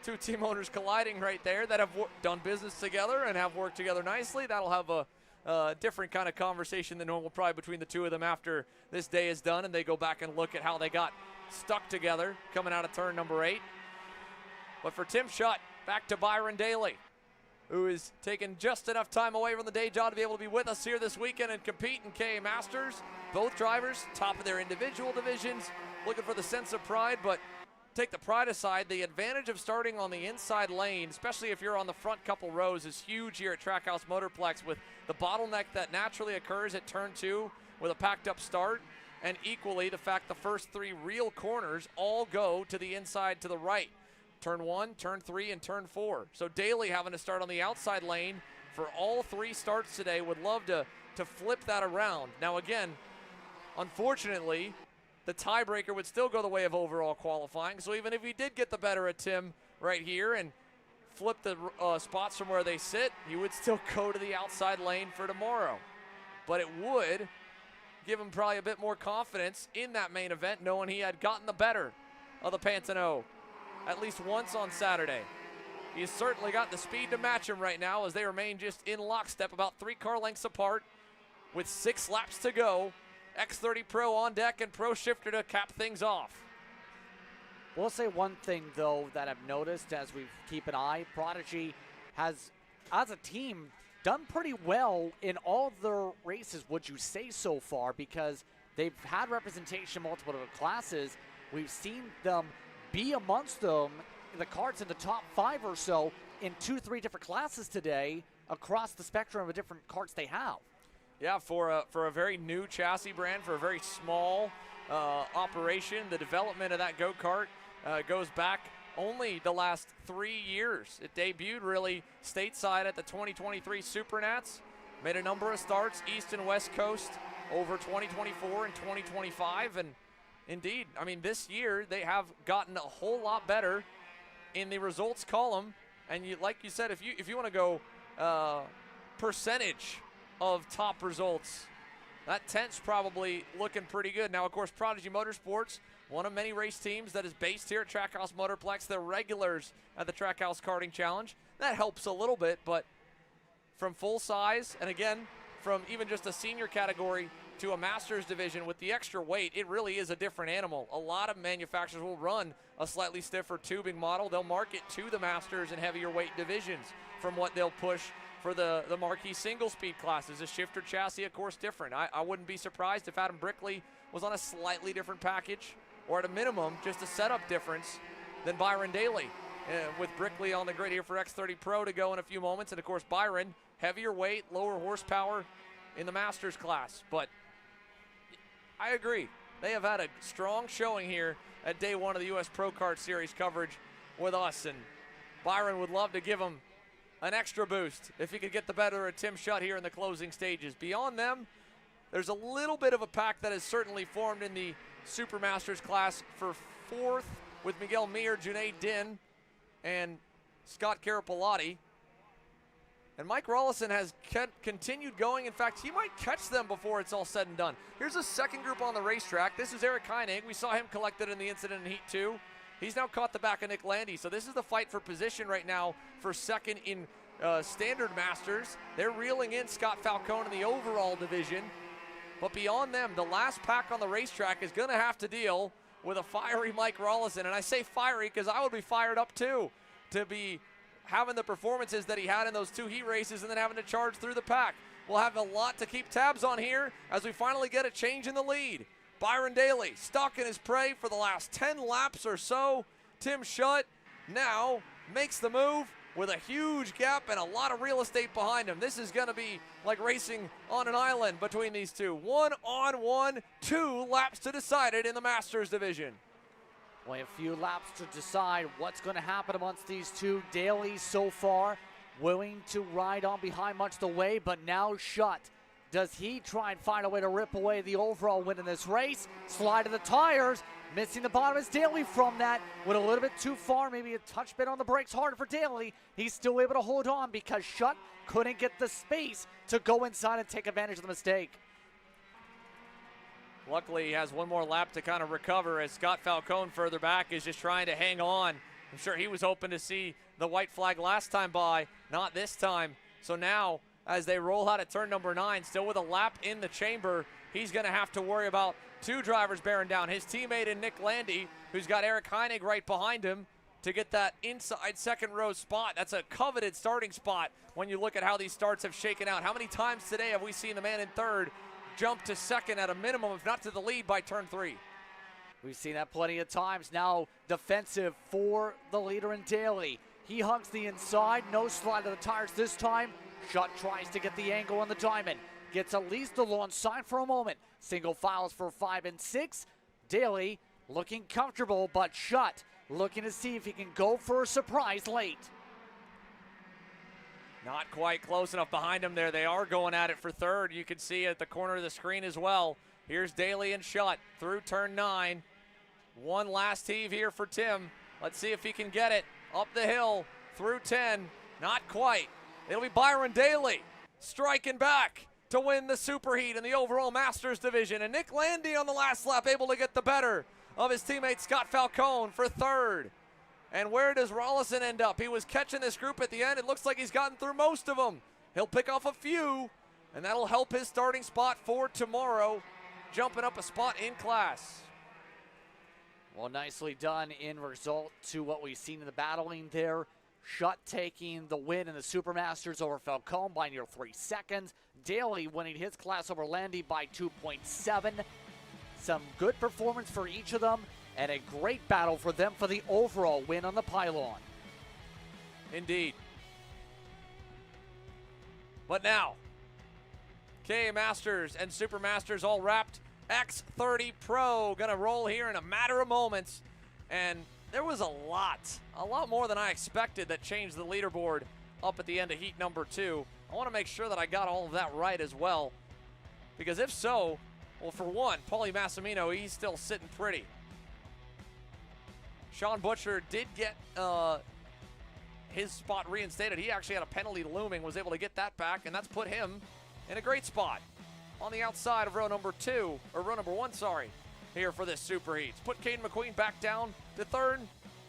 two team owners colliding right there that have done business together and have worked together nicely. That'll have a different kind of conversation than normal probably between the two of them after this day is done and they go back and look at how they got stuck together coming out of turn number 8. But for Tim Schutt, back to Byron Daly, who is taking just enough time away from the day job to be able to be with us here this weekend and compete in KA Masters. Both drivers, top of their individual divisions, looking for the sense of pride, but take the pride aside, the advantage of starting on the inside lane, especially if you're on the front couple rows, is huge here at Trackhouse Motorplex with the bottleneck that naturally occurs at turn 2 with a packed up start, and equally the fact the first 3 real corners all go to the inside to the right. Turn 1, turn 3, and turn 4. So Daly having to start on the outside lane for all 3 starts today. Would love to flip that around. Now again, unfortunately, the tiebreaker would still go the way of overall qualifying. So even if he did get the better of Tim right here and flip the spots from where they sit, he would still go to the outside lane for tomorrow. But it would give him probably a bit more confidence in that main event, knowing he had gotten the better of the Pantano at least once on Saturday. He's certainly got the speed to match him right now as they remain just in lockstep, about 3 car lengths apart with 6 laps to go. X30 Pro on deck and Pro Shifter to cap things off. We'll say one thing, though, that I've noticed as we keep an eye. Prodigy has, as a team, done pretty well in all of their races, would you say, so far, because they've had representation in multiple different classes. We've seen them be amongst them, the karts in the top 5 or so in 2-3 different classes today across the spectrum of different karts they have. Yeah, for a very new chassis brand, for a very small operation, the development of that go-kart goes back only the last 3 years. It debuted really stateside at the 2023 SuperNats, made a number of starts east and west coast over 2024 and 2025, and indeed, I mean, this year they have gotten a whole lot better in the results column. And like you said, if you want to go percentage of top results, that 10th's probably looking pretty good. Now, of course, Prodigy Motorsports, one of many race teams that is based here at Trackhouse Motorplex. They're regulars at the Trackhouse Karting Challenge. That helps a little bit, but from full size, and again, from even just a senior category to a Masters division with the extra weight, it really is a different animal. A lot of manufacturers will run a slightly stiffer tubing model. They'll market to the Masters and heavier weight divisions from what they'll push for the marquee single speed classes. The shifter chassis, of course, different. I wouldn't be surprised if Adam Brickley was on a slightly different package, or at a minimum, just a setup difference than Byron Daly. With Brickley on the grid here for X30 Pro to go in a few moments. And of course, Byron, heavier weight, lower horsepower in the Masters class. But I agree. They have had a strong showing here at day 1 of the U.S. Pro Kart Series coverage with us. And Byron would love to give them an extra boost if he could get the better of Tim Schutt here in the closing stages. Beyond them, there's a little bit of a pack that has certainly formed in the Super Masters class for 4th with Miguel Mir, Junaid Din, and Scott Carapolati. And Mike Rollison has continued going. In fact, he might catch them before it's all said and done. Here's a second group on the racetrack. This is Eric Heinig. We saw him collected in the incident in Heat 2. He's now caught the back of Nick Landy. So this is the fight for position right now for second in Standard Masters. They're reeling in Scott Falcone in the overall division. But beyond them, the last pack on the racetrack is going to have to deal with a fiery Mike Rollison. And I say fiery because I would be fired up too to be having the performances that he had in those 2 heat races and then having to charge through the pack. We'll have a lot to keep tabs on here as we finally get a change in the lead. Byron Daly stuck in his prey for the last 10 laps or so. Tim Schutt now makes the move with a huge gap and a lot of real estate behind him. This is going to be like racing on an island between these two. 1-on-1, 2 laps to decide it in the Masters division. Only a few laps to decide what's going to happen amongst these two. Daly so far willing to ride on behind much the way, but now Schutt Does he try and find a way to rip away the overall win in this race? Slide to the tires. Missing the bottom is Daly from that. Went a little bit too far, maybe a touch bit on the brakes, harder for Daly. He's still able to hold on because Shutt couldn't get the space to go inside and take advantage of the mistake. Luckily, he has one more lap to kind of recover as Scott Falcone further back is just trying to hang on. I'm sure he was hoping to see the white flag last time by, not this time. So now, as they roll out at turn number 9, still with a lap in the chamber, he's going to have to worry about 2 drivers bearing down. His teammate in Nick Landy, who's got Eric Heinig right behind him to get that inside second row spot. That's a coveted starting spot when you look at how these starts have shaken out. How many times today have we seen the man in third jump to second at a minimum, if not to the lead, by turn 3? We've seen that plenty of times. Now defensive for the leader in Daly. He hugs the inside, no slide to the tires this time. Shutt tries to get the angle on the diamond. Gets at least alongside for a moment. Single files for 5 and 6. Daly looking comfortable, but Shutt looking to see if he can go for a surprise late. Not quite close enough behind him there. They are going at it for third. You can see at the corner of the screen as well. Here's Daly and Shutt through turn 9. One last heave here for Tim. Let's see if he can get it up the hill through 10. Not quite. It'll be Byron Daly striking back to win the SuperHeat in the overall Masters division. And Nick Landy on the last lap able to get the better of his teammate Scott Falcone for third. And where does Rollison end up? He was catching this group at the end. It looks like he's gotten through most of them. He'll pick off a few, and that'll help his starting spot for tomorrow, jumping up a spot in class. Well, nicely done in result to what we've seen in the battling there. Shutt taking the win in the Supermasters over Falcone by near 3 seconds. Daly winning his class over Landy by 2.7. Some good performance for each of them, and a great battle for them for the overall win on the pylon. Indeed. But now, KA Masters and Supermasters all wrapped. X30 Pro gonna roll here in a matter of moments. And there was a lot more than I expected that changed the leaderboard up at the end of heat number 2. I want to make sure that I got all of that right as well. Because if so, well, for one, Paulie Massimino, he's still sitting pretty. Sean Butcher did get his spot reinstated. He actually had a penalty looming, was able to get that back, and that's put him in a great spot on the outside of row number 1, here for this SuperHeat. Put Caden McQueen back down to third.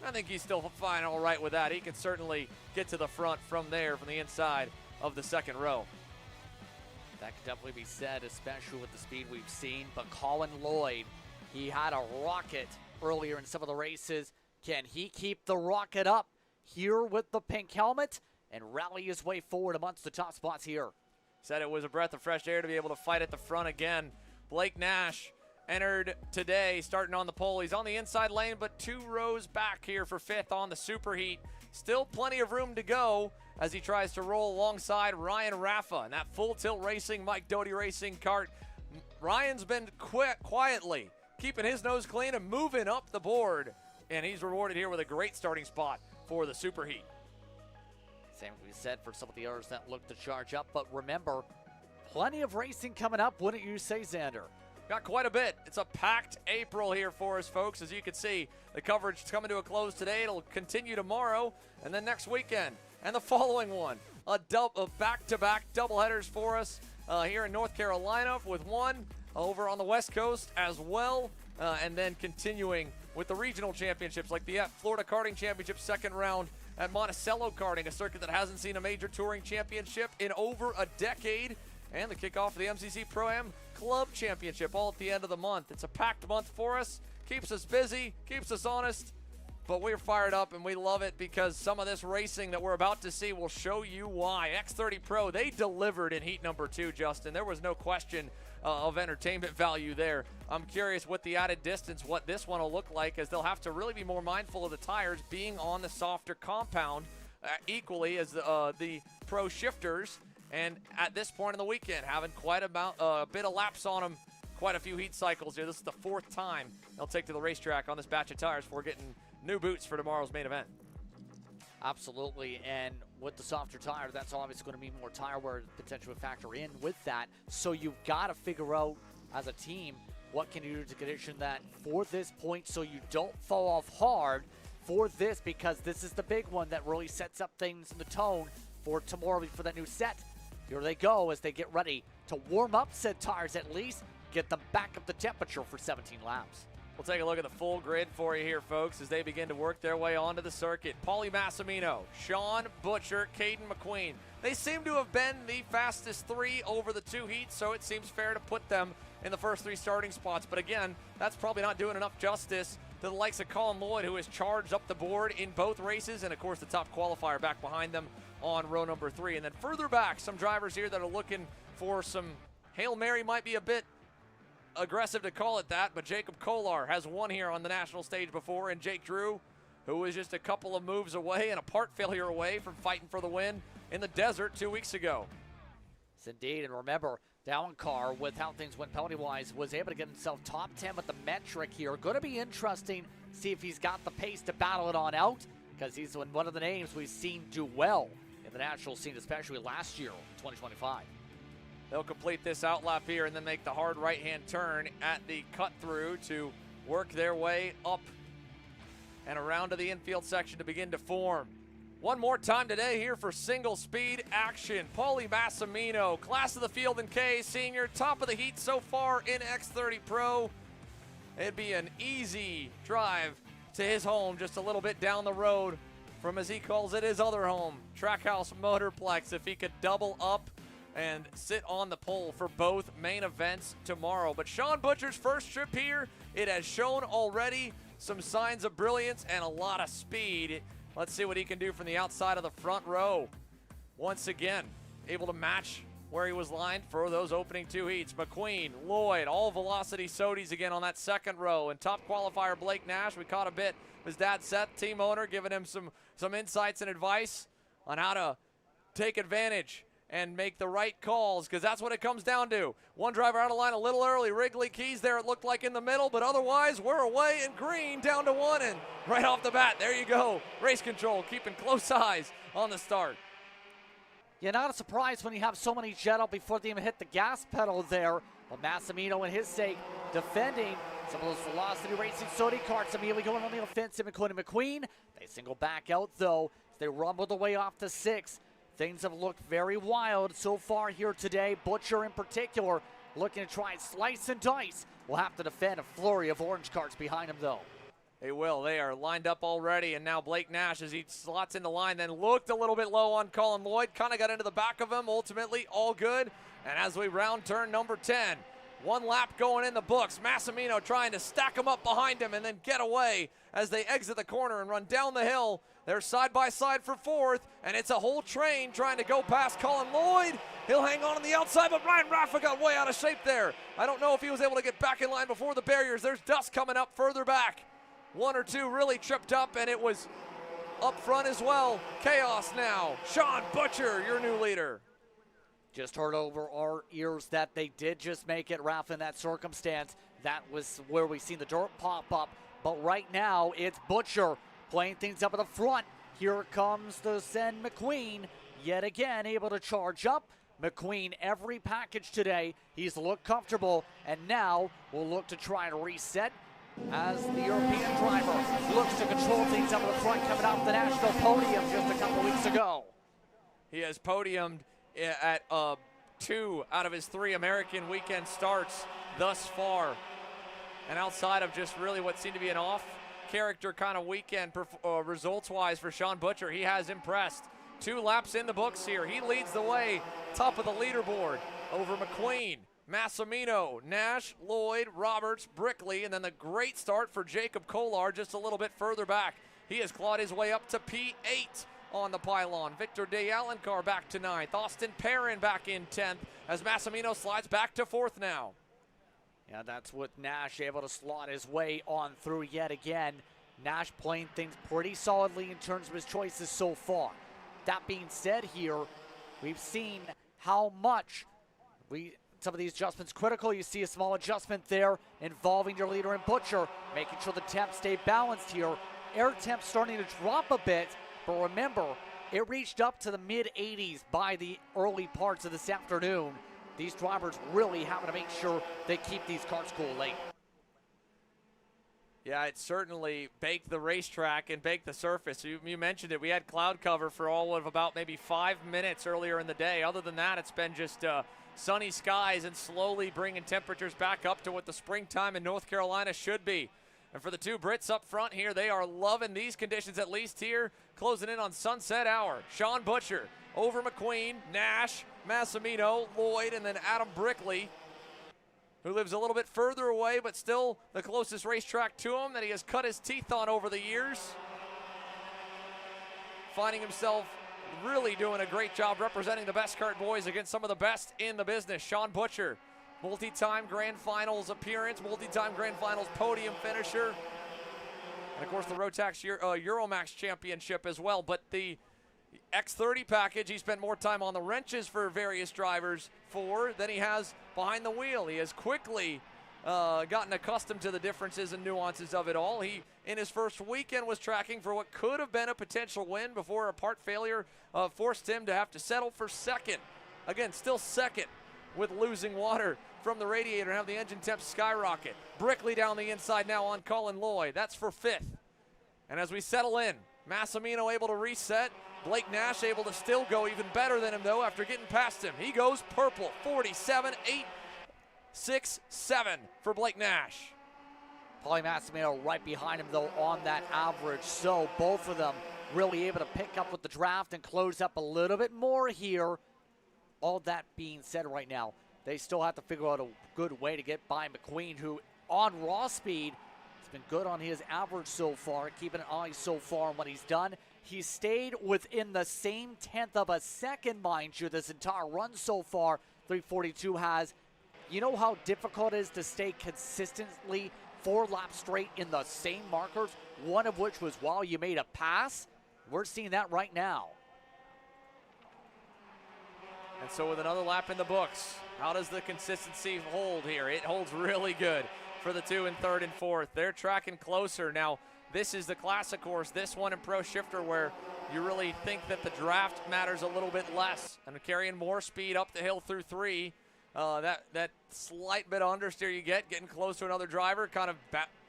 I think he's still fine, all right with that. He can certainly get to the front from there, from the inside of the second row. That could definitely be said, especially with the speed we've seen. But Colin Lloyd, he had a rocket earlier in some of the races. Can he keep the rocket up here with the pink helmet and rally his way forward amongst the top spots here? Said it was a breath of fresh air to be able to fight at the front again. Blake Nash entered today, starting on the pole. He's on the inside lane, but 2 rows back here for 5th on the SuperHeat. Still plenty of room to go as he tries to roll alongside Ryan Raffa and that Full Tilt Racing, Mike Doty Racing Kart. Ryan's been quietly keeping his nose clean and moving up the board, and he's rewarded here with a great starting spot for the SuperHeat. Same as we said for some of the others that look to charge up, but remember, plenty of racing coming up, wouldn't you say, Xander? Got quite a bit. It's a packed April here for us, folks. As you can see, the coverage is coming to a close today. It'll continue tomorrow and then next weekend and the following one. A back-to-back doubleheaders for us here in North Carolina, with one over on the West Coast as well, and then continuing with the regional championships like the Florida Karting Championship second round at Monticello Karting, a circuit that hasn't seen a major touring championship in over a decade, and the kickoff of the MCC Pro-Am Club Championship all at the end of the month. It's a packed month for us, keeps us busy, keeps us honest, but we're fired up and we love it because some of this racing that we're about to see will show you why. X30 Pro, they delivered in heat number 2, Justin. There was no question of entertainment value there. I'm curious with the added distance what this one will look like, as they'll have to really be more mindful of the tires being on the softer compound equally as the Pro Shifters. And at this point in the weekend, having quite a bit of laps on them, quite a few heat cycles here. This is the 4th time they'll take to the racetrack on this batch of tires before getting new boots for tomorrow's main event. Absolutely, and with the softer tire, that's obviously going to mean more tire wear potentially would factor in with that. So you've got to figure out as a team what can you do to condition that for this point so you don't fall off hard for this, because this is the big one that really sets up things in the tone for tomorrow for that new set. Here they go as they get ready to warm up said tires, at least get them back up the temperature for 17 laps. We'll take a look at the full grid for you here, folks, as they begin to work their way onto the circuit. Paulie Massimino, Sean Butcher, Caden McQueen. They seem to have been the fastest three over the two heats, so it seems fair to put them in the first three starting spots. But again, that's probably not doing enough justice to the likes of Colin Lloyd, who has charged up the board in both races, and of course the top qualifier back behind them on row number 3. And then further back, some drivers here that are looking for some Hail Mary, might be a bit aggressive to call it that, but Jacob Kolar has won here on the national stage before, and Jake Drew, who was just a couple of moves away and a part failure away from fighting for the win in the desert 2 weeks ago. Yes, indeed, and remember, Dallin Carr, with how things went penalty-wise, was able to get himself top 10 with the metric here. Going to be interesting, see if he's got the pace to battle it on out, because he's one of the names we've seen do well in the national scene, especially last year, 2025. They'll complete this outlap here and then make the hard right-hand turn at the cut-through to work their way up and around to the infield section to begin to form. One more time today here for single-speed action. Paulie Massimino, class of the field in K, senior, top of the heat so far in X30 Pro. It'd be an easy drive to his home just a little bit down the road from, as he calls it, his other home, Trackhouse Motorplex, if he could double up and sit on the pole for both main events tomorrow. But Sean Butcher's first trip here, it has shown already some signs of brilliance and a lot of speed. Let's see what he can do from the outside of the front row. Once again, able to match where he was lined for those opening two heats. McQueen, Lloyd, all velocity Sodies again on that second row. And top qualifier Blake Nash, we caught a bit of his dad Seth, team owner, giving him some insights and advice on how to take advantage and make the right calls, because that's what it comes down to. One driver out of line a little early. Wrigley Keys there, it looked like in the middle, but otherwise we're away in green, down to one, and right off the bat, there you go. Race control, keeping close eyes on the start. Yeah, not a surprise when you have so many jet up before they even hit the gas pedal there. But Massimino, in his sake, defending some of those velocity racing Sodi carts immediately going on the offensive, including McQueen. They single back out, though. They rumble the way off to 6. Things have looked very wild so far here today. Butcher in particular looking to try and slice and dice. Will have to defend a flurry of orange carts behind him, though. They will. They are lined up already, and now Blake Nash, as he slots into line, then looked a little bit low on Colin Lloyd, kind of got into the back of him, ultimately all good. And as we round turn number 10, one lap going in the books. Massimino trying to stack him up behind him and then get away as they exit the corner and run down the hill. They're side by side for fourth, and it's a whole train trying to go past Colin Lloyd. He'll hang on the outside, but Ryan Raffa got way out of shape there. I don't know if he was able to get back in line before the barriers. There's dust coming up further back. One or two really tripped up, and it was up front as well. Chaos now. Sean Butcher, your new leader. Just heard over our ears that they did just make it, Ralph, in that circumstance. That was where we seen the dirt pop up. But right now, it's Butcher playing things up at the front. Here comes the Sen McQueen, yet again able to charge up. McQueen every package today. He's looked comfortable, and now will look to try and reset as the European driver looks to control things up at the front, coming off the national podium just a couple weeks ago. He has podiumed at 2 out of his 3 American weekend starts thus far. And outside of just really what seemed to be an off-character kind of weekend results-wise for Sean Butcher, he has impressed. 2 laps in the books here. He leads the way, top of the leaderboard over McQueen, Massimino, Nash, Lloyd, Roberts, Brickley, and then the great start for Jacob Kolar just a little bit further back. He has clawed his way up to P8 on the pylon. Victor De Alencar back to 9th. Austin Perrin back in 10th as Massimino slides back to 4th now. Yeah, that's with Nash able to slot his way on through yet again. Nash playing things pretty solidly in terms of his choices so far. That being said here, we've seen how much some of these adjustments critical. You see a small adjustment there involving your leader in Butcher, making sure the temps stay balanced here. Air temps starting to drop a bit, but remember, It reached up to the mid-80s by the early parts of this afternoon. These drivers really having to make sure they keep these karts cool late. Yeah, it certainly baked the racetrack and baked the surface. You mentioned it. We had cloud cover for all of about maybe 5 minutes earlier in the day. Other than that, it's been just sunny skies and slowly bringing temperatures back up to what the springtime in North Carolina should be. And for the two Brits up front here, they are loving these conditions, at least here, closing in on sunset hour. Sean Butcher over McQueen, Nash, Massimino, Lloyd, and then Adam Brickley, who lives a little bit further away, but still the closest racetrack to him that he has cut his teeth on over the years. Finding himself really doing a great job representing the best kart boys against some of the best in the business. Sean Butcher, multi-time Grand Finals appearance, multi-time Grand Finals podium finisher, and of course the Rotax Euromax Championship as well. But the X30 package, he spent more time on the wrenches for various drivers than he has behind the wheel. He has quickly gotten accustomed to the differences and nuances of it all. He, in his first weekend, was tracking for what could have been a potential win before a part failure forced him to have to settle for second. Again, still second with losing water from the radiator and have the engine temps skyrocket. Brickley down the inside now on Colin Lloyd. That's for fifth. And as we settle in, Massimino able to reset. Blake Nash able to still go even better than him, though, after getting past him. He goes purple, 47.867 for Blake Nash. Paulie Massimino right behind him, though, on that average. So both of them really able to pick up with the draft and close up a little bit more here. All that being said right now, they still have to figure out a good way to get by McQueen, who on raw speed has been good on his average so far, keeping an eye so far on what he's done. He stayed within the same tenth of a second, mind you, this entire run so far. 342 has. You know how difficult it is to stay consistently 4 laps straight in the same markers, one of which was while you made a pass? We're seeing that right now. And so with another lap in the books, how does the consistency hold here? It holds really good for the 2 and 3rd and 4th. They're tracking closer. Now, this is the classic course, this one in Pro Shifter, where you really think that the draft matters a little bit less. And carrying more speed up the hill through 3, that slight bit of understeer you get, getting close to another driver, kind of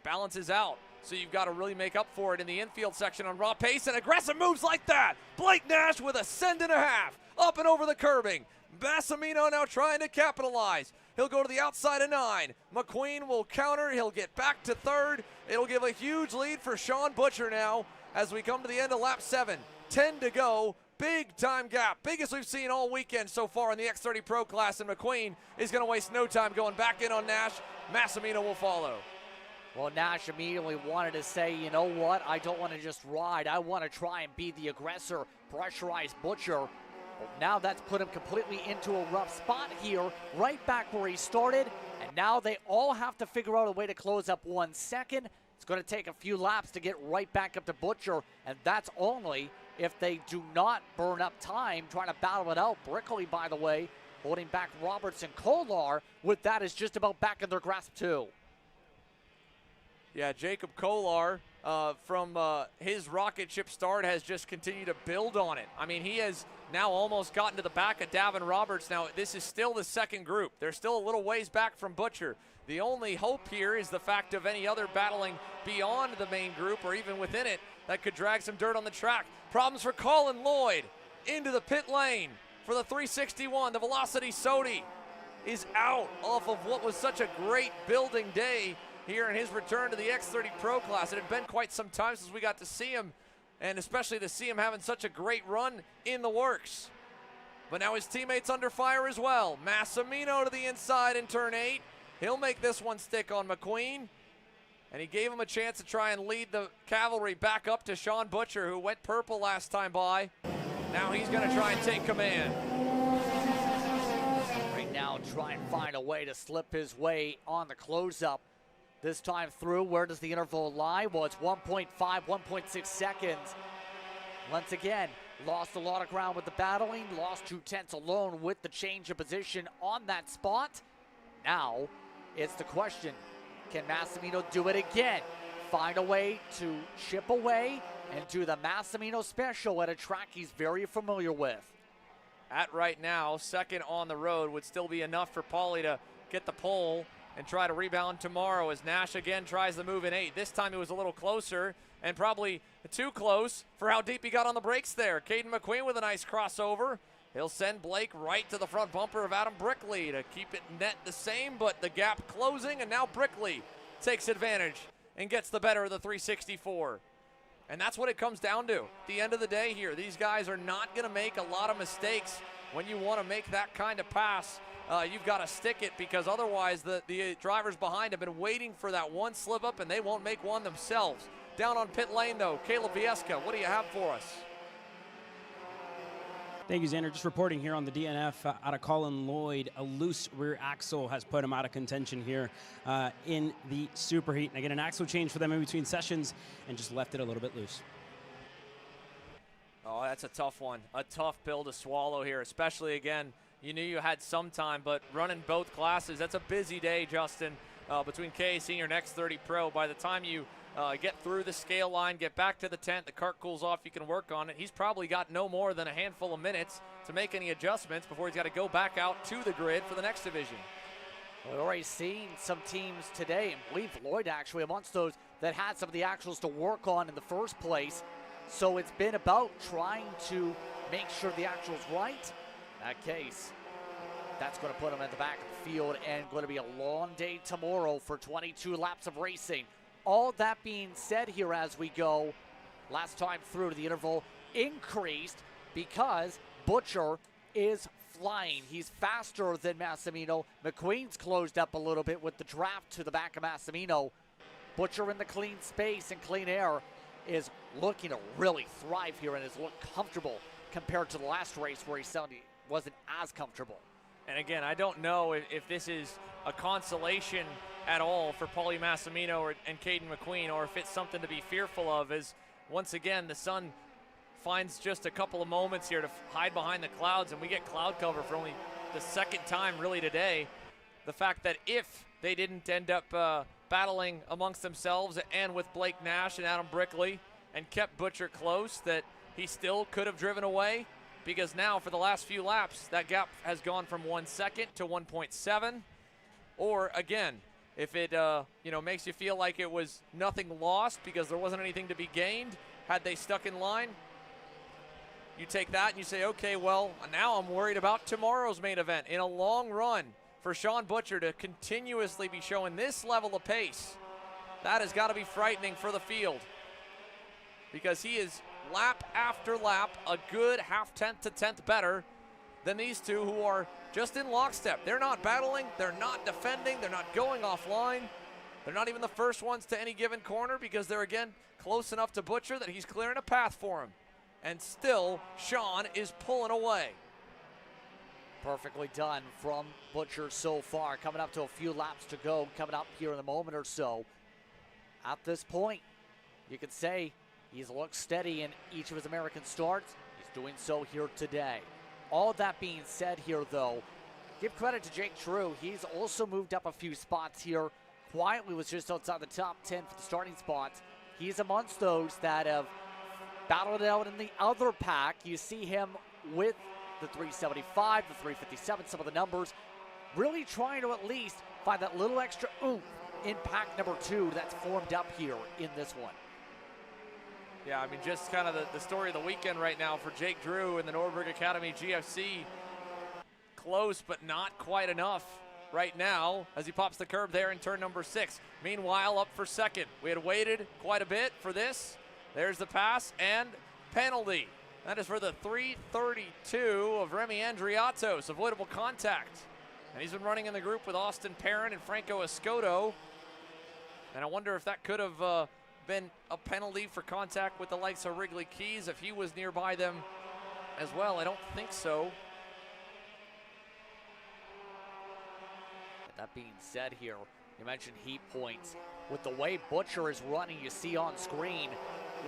balances out. So you've got to really make up for it in the infield section on raw pace, and aggressive moves like that. Blake Nash with a send and a half, up and over the curbing. Massimino now trying to capitalize. He'll go to the outside of 9. McQueen will counter. He'll get back to 3rd. It'll give a huge lead for Sean Butcher now as we come to the end of lap 7. 10 to go. Big time gap. Biggest we've seen all weekend so far in the X30 Pro class, and McQueen is going to waste no time going back in on Nash. Massimino will follow. Well, Nash immediately wanted to say, you know what, I don't want to just ride. I want to try and be the aggressor, pressurize Butcher. But now that's put him completely into a rough spot here, right back where he started. And now they all have to figure out a way to close up 1 second. It's going to take a few laps to get right back up to Butcher, and that's only if they do not burn up time trying to battle it out. Brickley, by the way, holding back Roberts and Kolar. With that is just about back in their grasp, too. Yeah, Jacob Kolar from his rocket ship start has just continued to build on it. I mean, he has now almost gotten to the back of Davin Roberts. Now, this is still the second group. They're still a little ways back from Butcher. The only hope here is the fact of any other battling beyond the main group or even within it that could drag some dirt on the track. Problems for Colin Lloyd into the pit lane for the 361. The Velocity Sodi is out off of what was such a great building day here in his return to the X30 Pro class. It had been quite some time since we got to see him, and especially to see him having such a great run in the works. But now his teammates under fire as well. Massimino to the inside in turn 8. He'll make this one stick on McQueen. And he gave him a chance to try and lead the cavalry back up to Sean Butcher, who went purple last time by. Now he's going to try and take command. Right now, try and find a way to slip his way on the close-up. This time through, where does the interval lie? Well, it's 1.5, 1.6 seconds. Once again, lost a lot of ground with the battling, lost 2/10 alone with the change of position on that spot. Now, it's the question, can Massimino do it again? find a way to chip away and do the Massimino special at a track he's very familiar with. At right now, second on the road would still be enough for Paulie to get the pole and try to rebound tomorrow as Nash again tries the move in 8. This time it was a little closer and probably too close for how deep he got on the brakes there. Caden McQueen with a nice crossover. He'll send Blake right to the front bumper of Adam Brickley to keep it net the same, but the gap closing, and now Brickley takes advantage and gets the better of the 364. And that's what it comes down to. At the end of the day here, these guys are not going to make a lot of mistakes when you want to make that kind of pass. You've got to stick it, because otherwise the drivers behind have been waiting for that one slip up, and they won't make one themselves. Down on pit lane, though, Caleb Vieska, what do you have for us? Thank you, Xander. Just reporting here on the DNF out of Colin Lloyd. A loose rear axle has put him out of contention here in the Superheat. And again, an axle change for them in between sessions and just left it a little bit loose. Oh, that's a tough one. A tough pill to swallow here, especially, again, you knew you had some time, but running both classes, that's a busy day, Justin, between KA Senior and X30 Pro. By the time you get through the scale line, get back to the tent, the cart cools off, you can work on it. He's probably got no more than a handful of minutes to make any adjustments before he's got to go back out to the grid for the next division. We've already seen some teams today, and believe Lloyd actually amongst those that had some of the axles to work on in the first place. So it's been about trying to make sure the axle's right. In that case, that's going to put him at the back of the field, and going to be a long day tomorrow for 22 laps of racing. All that being said here as we go, last time through, the interval increased because Butcher is flying. He's faster than Massimino. McQueen's closed up a little bit with the draft to the back of Massimino. Butcher in the clean space and clean air is looking to really thrive here and has looked comfortable compared to the last race where he wasn't as comfortable. And again, I don't know if this is a consolation at all for Paulie Massimino and Caden McQueen, or if it's something to be fearful of, as once again the sun finds just a couple of moments here to hide behind the clouds, and we get cloud cover for only the second time really today. The fact that if they didn't end up battling amongst themselves and with Blake Nash and Adam Brickley and kept Butcher close, that he still could have driven away, because now for the last few laps that gap has gone from 1 second to 1.7. Or again, if it makes you feel like it was nothing lost because there wasn't anything to be gained had they stuck in line, you take that and you say, okay, well, now I'm worried about tomorrow's main event. In a long run for Sean Butcher to continuously be showing this level of pace, that has got to be frightening for the field, because he is lap after lap a good half-tenth to tenth better than these two who are just in lockstep. They're not battling, they're not defending, they're not going offline. They're not even the first ones to any given corner, because they're, again, close enough to Butcher that he's clearing a path for him. And still, Sean is pulling away. Perfectly done from Butcher so far. Coming up to a few laps to go, coming up here in a moment or so. At this point, you could say he's looked steady in each of his American starts. He's doing so here today. All that being said here, though, give credit to Jake Drew. He's also moved up a few spots here. Quietly was just outside the top 10 for the starting spots. He's amongst those that have battled it out in the other pack. You see him with the 375, the 357, some of the numbers, really trying to at least find that little extra oomph in pack number 2 that's formed up here in this one. Yeah, I mean, just kind of the story of the weekend right now for Jake Drew and the Nordberg Academy GFC. Close, but not quite enough right now as he pops the curb there in turn number 6. Meanwhile, up for second. We had waited quite a bit for this. There's the pass and penalty. That is for the 332 of Remy Andriatos, avoidable contact. And he's been running in the group with Austin Perrin and Franco Escoto. And I wonder if that could have been a penalty for contact with the likes of Wrigley Keys if he was nearby them as well. I don't think so. That being said here, you mentioned heat points. With the way Butcher is running, you see on screen,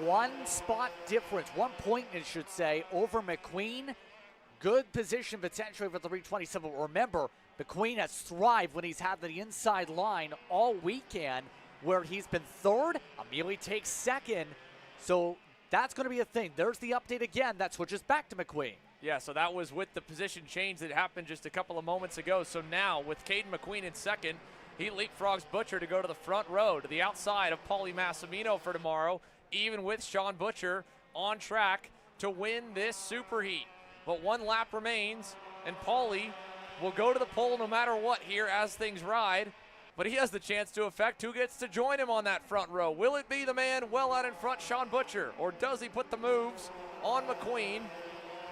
1 spot difference, 1 point, I should say, over McQueen. Good position potentially for the 327. Remember, McQueen has thrived when he's had the inside line all weekend. where he's been third, immediately takes second. So that's going to be a thing. There's the update again. That switches back to McQueen. Yeah, so that was with the position change that happened just a couple of moments ago. So now with Caden McQueen in second, he leapfrogs Butcher to go to the front row, to the outside of Paulie Massimino for tomorrow, even with Sean Butcher on track to win this SuperHeat. But one lap remains, and Paulie will go to the pole no matter what here as things ride. But he has the chance to affect who gets to join him on that front row. Will it be the man well out in front, Sean Butcher, or does he put the moves on McQueen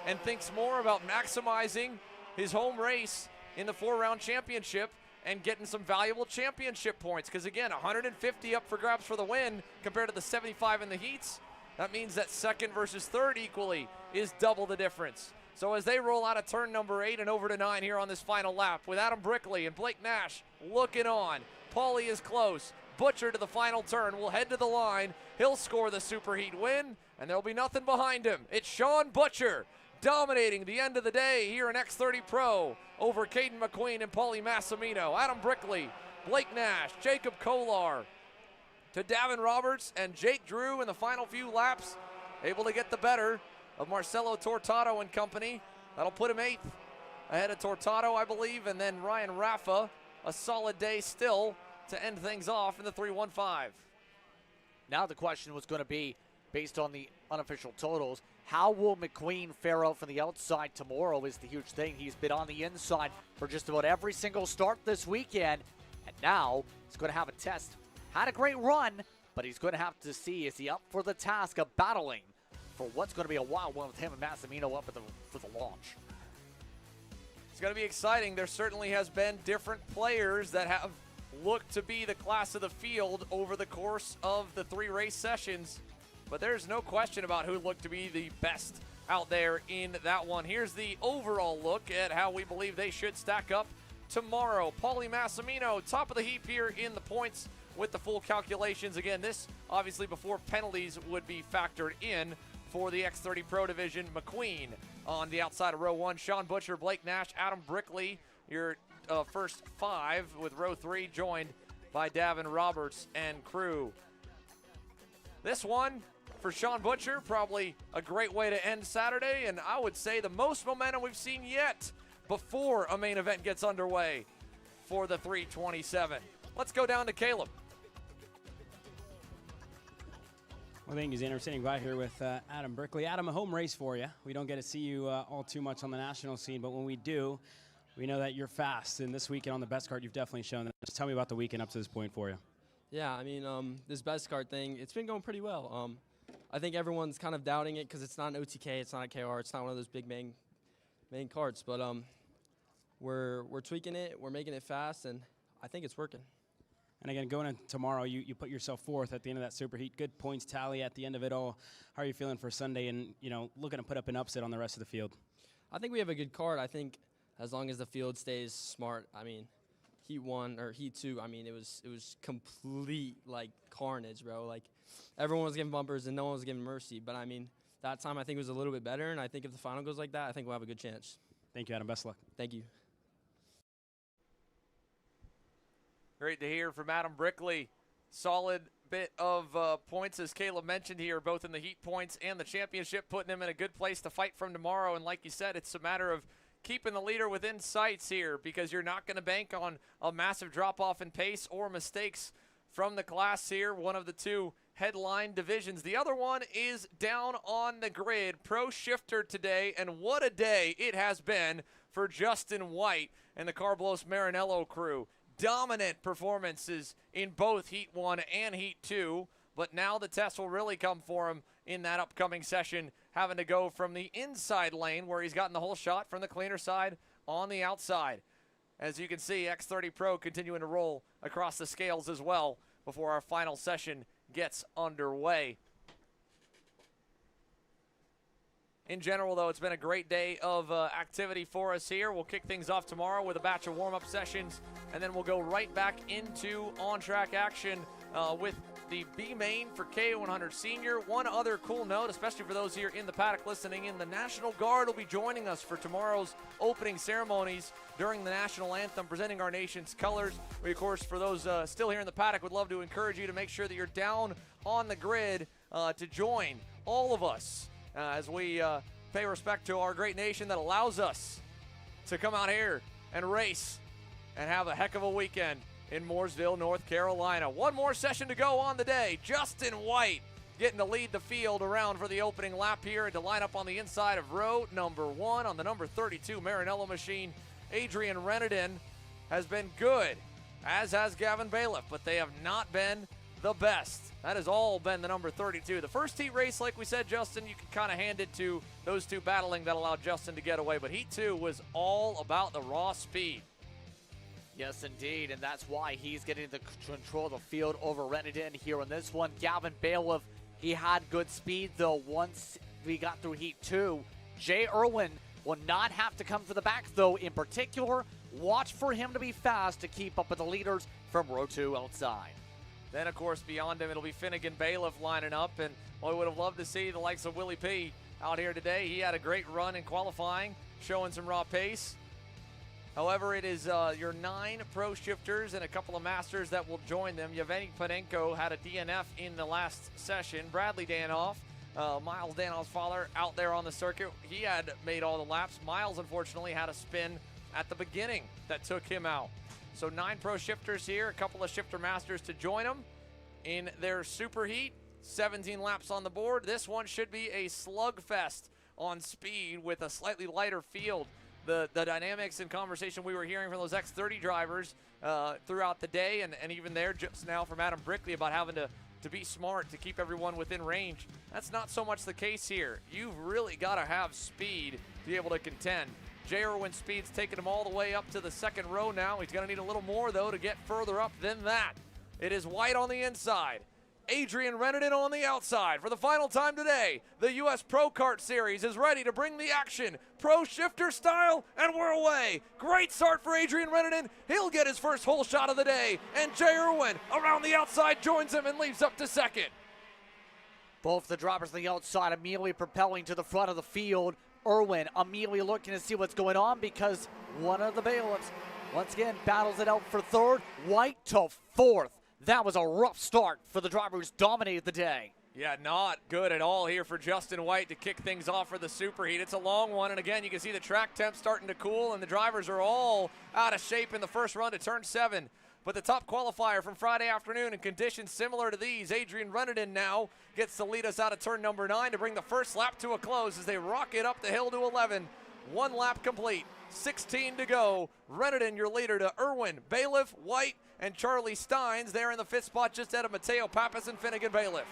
and thinks more about maximizing his home race in the 4-round championship and getting some valuable championship points? Because again, 150 up for grabs for the win compared to the 75 in the heats. That means that second versus third equally is double the difference. So as they roll out of turn number 8 and over to 9 here on this final lap with Adam Brickley and Blake Nash looking on. Paulie is close. Butcher to the final turn will head to the line. He'll score the SuperHeat win, and there'll be nothing behind him. It's Sean Butcher dominating the end of the day here in X30 Pro over Caden McQueen and Paulie Massimino. Adam Brickley, Blake Nash, Jacob Kolar to Davin Roberts and Jake Drew in the final few laps, able to get the better of Marcelo Tortado and company. That'll put him 8th ahead of Tortado, I believe, and then Ryan Raffa, a solid day still to end things off in the 3-1-5. Now the question was going to be, based on the unofficial totals, how will McQueen fare out from the outside tomorrow is the huge thing. He's been on the inside for just about every single start this weekend, and now he's going to have a test. Had a great run, but he's going to have to see, is he up for the task of battling for what's going to be a wild one with him and Massimino up for the launch. It's going to be exciting. There certainly has been different players that have looked to be the class of the field over the course of the 3 race sessions, but there's no question about who looked to be the best out there in that one. Here's the overall look at how we believe they should stack up tomorrow. Paulie Massimino, top of the heap here in the points with the full calculations. Again, this obviously before penalties would be factored in for the X30 Pro Division. McQueen on the outside of row 1. Sean Butcher, Blake Nash, Adam Brickley, your first 5, with row 3 joined by Davin Roberts and crew. This one for Sean Butcher, probably a great way to end Saturday, and I would say the most momentum we've seen yet before a main event gets underway for the 327. Let's go down to Caleb. Well, thank you, Xander. Sitting by here with Adam Brickley. Adam, a home race for you. We don't get to see you all too much on the national scene, but when we do, we know that you're fast. And this weekend on the best card, you've definitely shown that. Just tell me about the weekend up to this point for you. Yeah, I mean, this best card thing, it's been going pretty well. I think everyone's kind of doubting it because it's not an OTK, it's not a KR, it's not one of those big main carts. But we're tweaking it, we're making it fast, and I think it's working. And again, going into tomorrow, you put yourself 4th at the end of that SuperHeat. Good points tally at the end of it all. How are you feeling for Sunday and, looking to put up an upset on the rest of the field? I think we have a good card. I think as long as the field stays smart, I mean, Heat 1 or Heat 2, I mean, it was complete, carnage, bro. Like, everyone was giving bumpers and no one was giving mercy. But, I mean, that time I think was a little bit better, and I think if the final goes like that, I think we'll have a good chance. Thank you, Adam. Best of luck. Thank you. Great to hear from Adam Brickley. Solid bit of points, as Caleb mentioned here, both in the heat points and the championship, putting him in a good place to fight from tomorrow. And like you said, it's a matter of keeping the leader within sights here, because you're not going to bank on a massive drop-off in pace or mistakes from the class here, one of the 2 headline divisions. The other one is down on the grid. Pro Shifter today, and what a day it has been for Justin White and the Carlos Marinello crew. Dominant performances in both Heat 1 and Heat 2, but now the test will really come for him in that upcoming session, having to go from the inside lane where he's gotten the whole shot from the cleaner side on the outside. As you can see, X30 Pro continuing to roll across the scales as well before our final session gets underway. In general, though, it's been a great day of activity for us here. We'll kick things off tomorrow with a batch of warm-up sessions, and then we'll go right back into on-track action with the B main for K100 Senior. One other cool note, especially for those here in the paddock listening in, the National Guard will be joining us for tomorrow's opening ceremonies during the national anthem, presenting our nation's colors. We, of course, for those still here in the paddock, would love to encourage you to make sure that you're down on the grid to join all of us as we pay respect to our great nation that allows us to come out here and race and have a heck of a weekend in Mooresville, North Carolina. One more session to go on the day. Justin White getting to lead the field around for the opening lap here and to line up on the inside of row number 1 on the number 32 Marinello machine. Adrian Reneden has been good, as has Gavin Bailiff, but they have not been the best. That has all been the number 32. The first heat race, like we said, Justin, you can kind of hand it to those two battling that allowed Justin to get away, but heat 2 was all about the raw speed. Yes, indeed, and that's why he's getting the control of the field over Reneden here on this one. Gavin Bailiff, he had good speed, though, once we got through Heat 2. Jay Irwin will not have to come for the back, though. In particular, watch for him to be fast to keep up with the leaders from row 2 outside. Then, of course, beyond him, it'll be Finnegan Bailiff lining up, and we would have loved to see the likes of Willie P out here today. He had a great run in qualifying, showing some raw pace. However, it is your 9 pro shifters and a couple of masters that will join them. Yevgeny Panenko had a DNF in the last session. Bradley Danoff, Miles Danoff's father, out there on the circuit. He had made all the laps. Miles, unfortunately, had a spin at the beginning that took him out. So 9 pro shifters here, a couple of shifter masters to join them in their super heat. 17 laps on the board. This one should be a slugfest on speed with a slightly lighter field. The dynamics and conversation we were hearing from those X30 drivers throughout the day and even there just now from Adam Brickley about having to be smart to keep everyone within range. That's not so much the case here. You've really got to have speed to be able to contend. Jay Irwin's speed's taking him all the way up to the second row now. He's going to need a little more, though, to get further up than that. It is White on the inside. Adrian Reneden on the outside. For the final time today, the U.S. Pro Kart Series is ready to bring the action. Pro shifter style, and we're away. Great start for Adrian Reneden. He'll get his first whole shot of the day. And Jay Irwin around the outside joins him and leaves up to second. Both the drivers on the outside immediately propelling to the front of the field. Irwin immediately looking to see what's going on because one of the bailiffs once again battles it out for third. White to fourth. That was a rough start for the driver who's dominated the day. Yeah, not good at all here for Justin White to kick things off for the superheat. It's a long one, and again, you can see the track temp starting to cool, and the drivers are all out of shape in the first run to turn 7. But the top qualifier from Friday afternoon in conditions similar to these, Adrian Reneden now gets to lead us out of turn number 9 to bring the first lap to a close as they rocket up the hill to 11. 1 lap complete, 16 to go. Reneden, your leader, to Irwin, Bailiff, White, and Charlie Steins there in the 5th spot just ahead of Mateo Pappas and Finnegan Bailiff.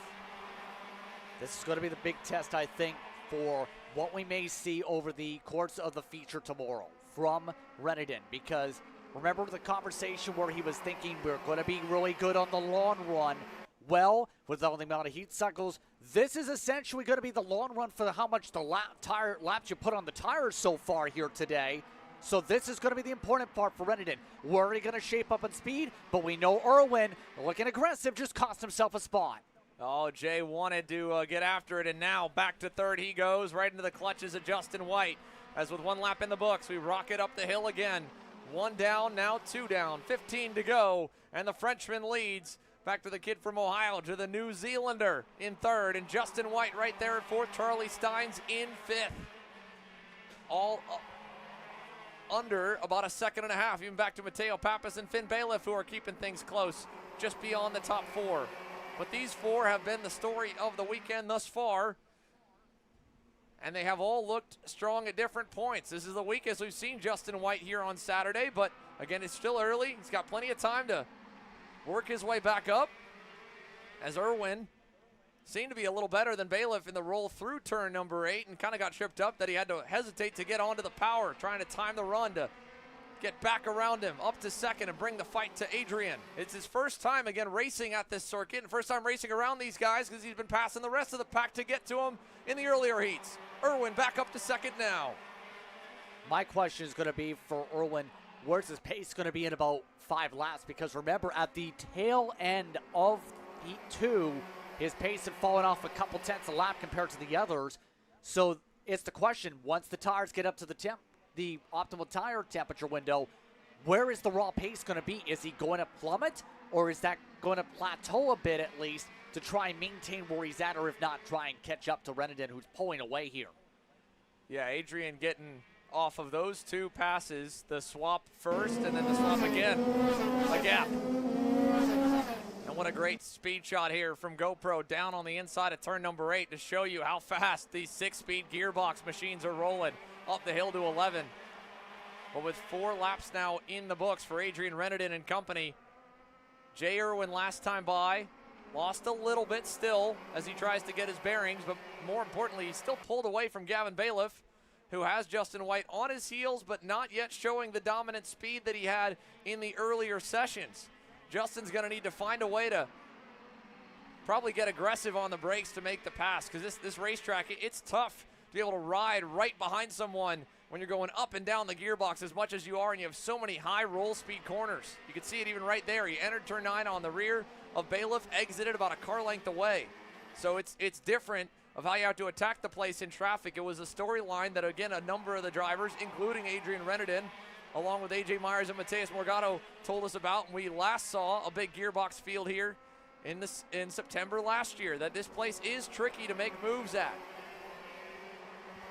This is going to be the big test, I think, for what we may see over the course of the feature tomorrow from Reneden, because remember the conversation where he was thinking we're going to be really good on the long run. Well, with all the amount of heat cycles, this is essentially going to be the long run for how much the laps you put on the tires so far here today. So this is going to be the important part for Reneden. We're already going to shape up in speed, but we know Irwin, looking aggressive, just cost himself a spot. Oh, Jay wanted to get after it, and now back to third he goes, right into the clutches of Justin White. As with 1 lap in the books, we rocket up the hill again. 1 down, now 2 down, 15 to go, and the Frenchman leads. Back to the kid from Ohio, to the New Zealander in 3rd, and Justin White right there at 4th. Charlie Steins in 5th. All under about a 1.5 seconds, even back to Mateo Pappas and Finn Bailiff, who are keeping things close just beyond the top 4. But these 4 have been the story of the weekend thus far, and they have all looked strong at different points. This is the weakest we've seen Justin White here on Saturday, but again, it's still early. He's got plenty of time to work his way back up, as Irwin seemed to be a little better than Bailiff in the roll through turn number 8 and kind of got tripped up that he had to hesitate to get onto the power, trying to time the run to get back around him, up to second and bring the fight to Adrian. It's his first time again racing at this circuit and first time racing around these guys because he's been passing the rest of the pack to get to him in the earlier heats. Irwin back up to second now. My question is going to be for Irwin, where's his pace going to be in about 5 laps? Because remember, at the tail end of Heat 2, his pace had fallen off a couple tenths a lap compared to the others. So it's the question, once the tires get up to the optimal tire temperature window, where is the raw pace going to be? Is he going to plummet, or is that going to plateau a bit at least to try and maintain where he's at, or if not, try and catch up to Renenden, who's pulling away here? Yeah, Adrian getting off of those two passes, the swap first and then the swap again. A gap. And what a great speed shot here from GoPro down on the inside of turn number 8 to show you how fast these 6-speed gearbox machines are rolling up the hill to 11. But with 4 laps now in the books for Adrian Renenden and company, Jay Irwin last time by lost a little bit still as he tries to get his bearings, but more importantly, he's still pulled away from Gavin Bailiff, who has Justin White on his heels, but not yet showing the dominant speed that he had in the earlier sessions. Justin's going to need to find a way to probably get aggressive on the brakes to make the pass, because this racetrack, it's tough to be able to ride right behind someone when you're going up and down the gearbox as much as you are, and you have so many high roll speed corners. You can see it even right there. He entered turn 9 on the rear of Bailiff, exited about a car length away. So it's different of how you have to attack the place in traffic. It was a storyline that, again, a number of the drivers, including Adrian Renenden, along with AJ Myers and Mateus Morgado, told us about. And we last saw a big gearbox field here in September last year, that this place is tricky to make moves at.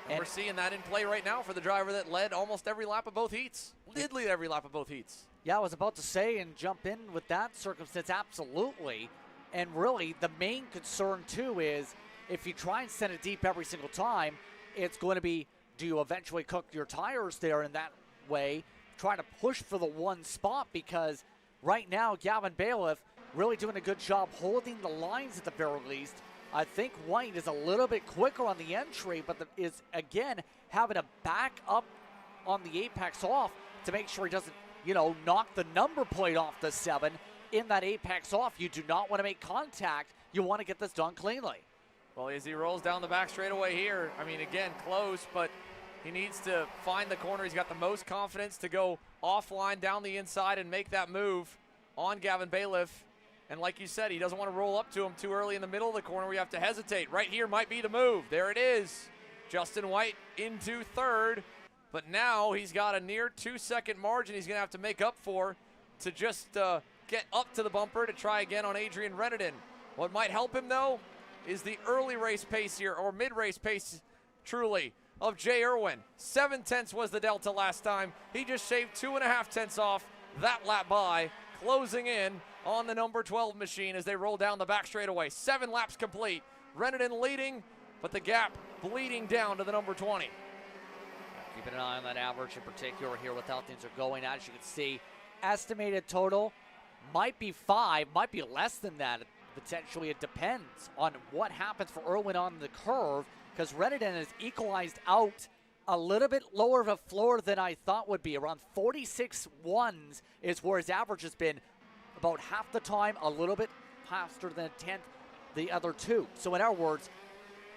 And we're seeing that in play right now for the driver that led almost every lap of both heats. Did lead every lap of both heats. Yeah, I was about to say and jump in with that circumstance, absolutely. And really, the main concern, too, is if you try and send it deep every single time, it's going to be, do you eventually cook your tires there in that way, trying to push for the one spot? Because right now, Gavin Bailiff really doing a good job holding the lines at the very least. I think White is a little bit quicker on the entry, but is, again, having to back up on the apex off to make sure he doesn't, knock the number plate off the 7 in that apex off. You do not want to make contact. You want to get this done cleanly. Well, as he rolls down the back straightaway here, I mean, again, close, but he needs to find the corner. He's got the most confidence to go offline down the inside and make that move on Gavin Bailiff. And like you said, he doesn't want to roll up to him too early in the middle of the corner where you have to hesitate. Right here might be the move. There it is. Justin White into third. But now he's got a near 2-second margin he's going to have to make up for to just get up to the bumper to try again on Adrian Renenden. What might help him, though, is the early race pace here, or mid-race pace, truly, of Jay Irwin. 7 tenths was the delta last time. He just shaved 2.5 tenths off that lap by, closing in on the number 12 machine as they roll down the back straightaway. 7 laps complete. Renenden leading, but the gap bleeding down to the number 20. Keeping an eye on that average in particular here with how things are going. As you can see, estimated total might be 5, might be less than that. Potentially, it depends on what happens for Irwin on the curve, because Renenden has equalized out a little bit lower of a floor than I thought would be. Around 46 ones is where his average has been about half the time, a little bit faster than a tenth the other two. So in other words,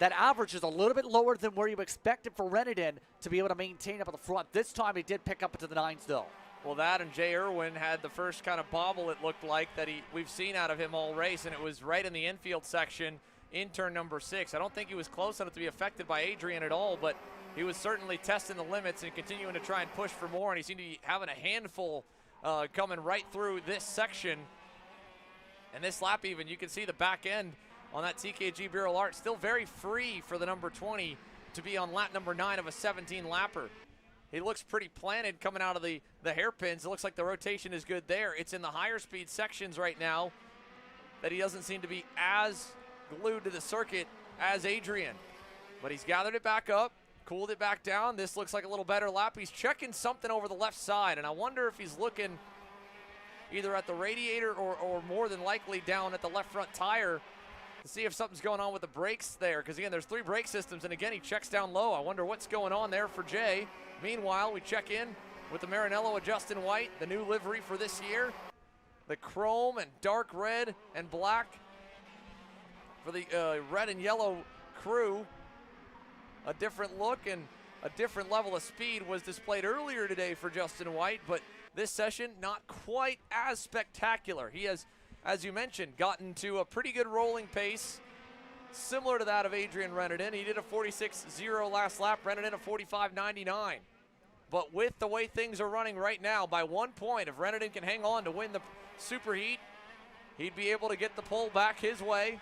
that average is a little bit lower than where you expected for Renenden to be able to maintain up at the front. This time he did pick up into the 9s though. Well, that and Jay Irwin had the first kind of bobble, it looked like, that we've seen out of him all race, and it was right in the infield section in turn number 6. I don't think he was close enough to be affected by Adrian at all, but he was certainly testing the limits and continuing to try and push for more, and he seemed to be having a handful coming right through this section. And this lap even, you can see the back end on that TKG Bureau Art still very free for the number 20 to be on lap number 9 of a 17-lapper. He looks pretty planted coming out of the hairpins. It looks like the rotation is good there. It's in the higher speed sections right now that he doesn't seem to be as glued to the circuit as Adrian. But he's gathered it back up, cooled it back down. This looks like a little better lap. He's checking something over the left side, and I wonder if he's looking either at the radiator or more than likely down at the left front tire to see if something's going on with the brakes there. Because, again, there's 3 brake systems, and, again, he checks down low. I wonder what's going on there for Jay. Meanwhile, we check in with the Maranello of Justin White, the new livery for this year. The chrome and dark red and black for the red and yellow crew. A different look and a different level of speed was displayed earlier today for Justin White, but this session not quite as spectacular. He has as you mentioned, gotten to a pretty good rolling pace, similar to that of Adrian Renardin. He did a 46.0 last lap, Renardin a 45.99. But with the way things are running right now, by 1 point, if Renardin can hang on to win the SuperHeat, he'd be able to get the pole back his way.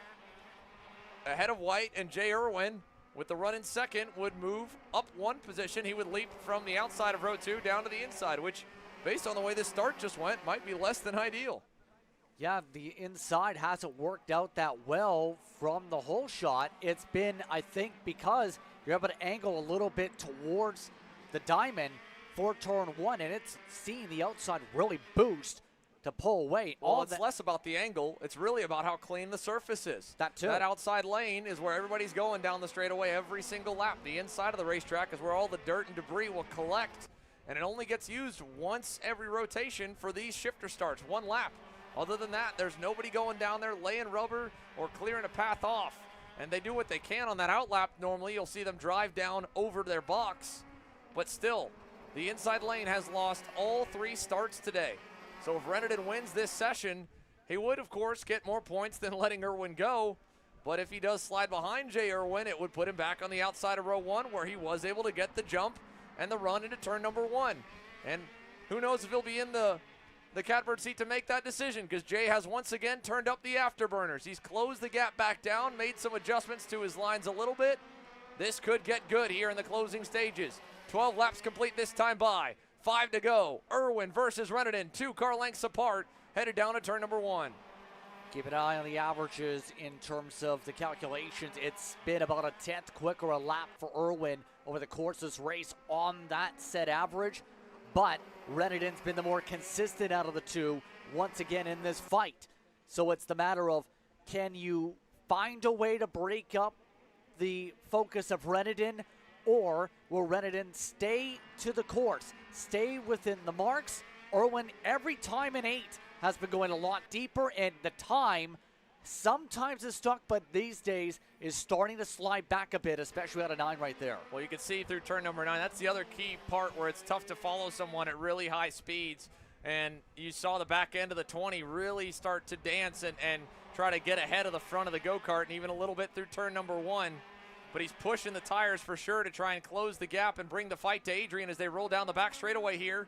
Ahead of White, and Jay Irwin, with the run in second, would move up one position. He would leap from the outside of row 2 down to the inside, which, based on the way this start just went, might be less than ideal. Yeah, the inside hasn't worked out that well from the whole shot. It's been, I think, because you're able to angle a little bit towards the diamond for turn 1, and it's seen the outside really boost to pull away. Well, it's less about the angle. It's really about how clean the surface is. That too. That outside lane is where everybody's going down the straightaway every single lap. The inside of the racetrack is where all the dirt and debris will collect, and it only gets used once every rotation for these shifter starts, 1 lap. Other than that, there's nobody going down there laying rubber or clearing a path off. And they do what they can on that outlap. Normally, you'll see them drive down over their box. But still, the inside lane has lost all 3 starts today. So if Renardin wins this session, he would, of course, get more points than letting Irwin go. But if he does slide behind Jay Irwin, it would put him back on the outside of row 1, where he was able to get the jump and the run into turn number 1. And who knows if he'll be in the catbird seat to make that decision, because Jay has once again turned up the afterburners. He's closed the gap back down, made some adjustments to his lines a little bit. This could get good here in the closing stages. 12 laps complete this time by. 5 to go. Irwin versus Renardin, 2 car lengths apart, headed down to turn number 1. Keep an eye on the averages in terms of the calculations. It's been about a 10th quicker a lap for Irwin over the course of this race on that set average. But Renardin's been the more consistent out of the 2 once again in this fight. So it's the matter of, can you find a way to break up the focus of Renardin, or will Renardin stay to the course, stay within the marks? Irwin, every time in 8, has been going a lot deeper, and the time sometimes is stuck, but these days is starting to slide back a bit, especially out of 9 right there. Well, you can see through turn number 9, that's the other key part where it's tough to follow someone at really high speeds. And you saw the back end of the 20 really start to dance and try to get ahead of the front of the go-kart, and even a little bit through turn number 1. But he's pushing the tires for sure to try and close the gap and bring the fight to Adrian as they roll down the back straightaway here.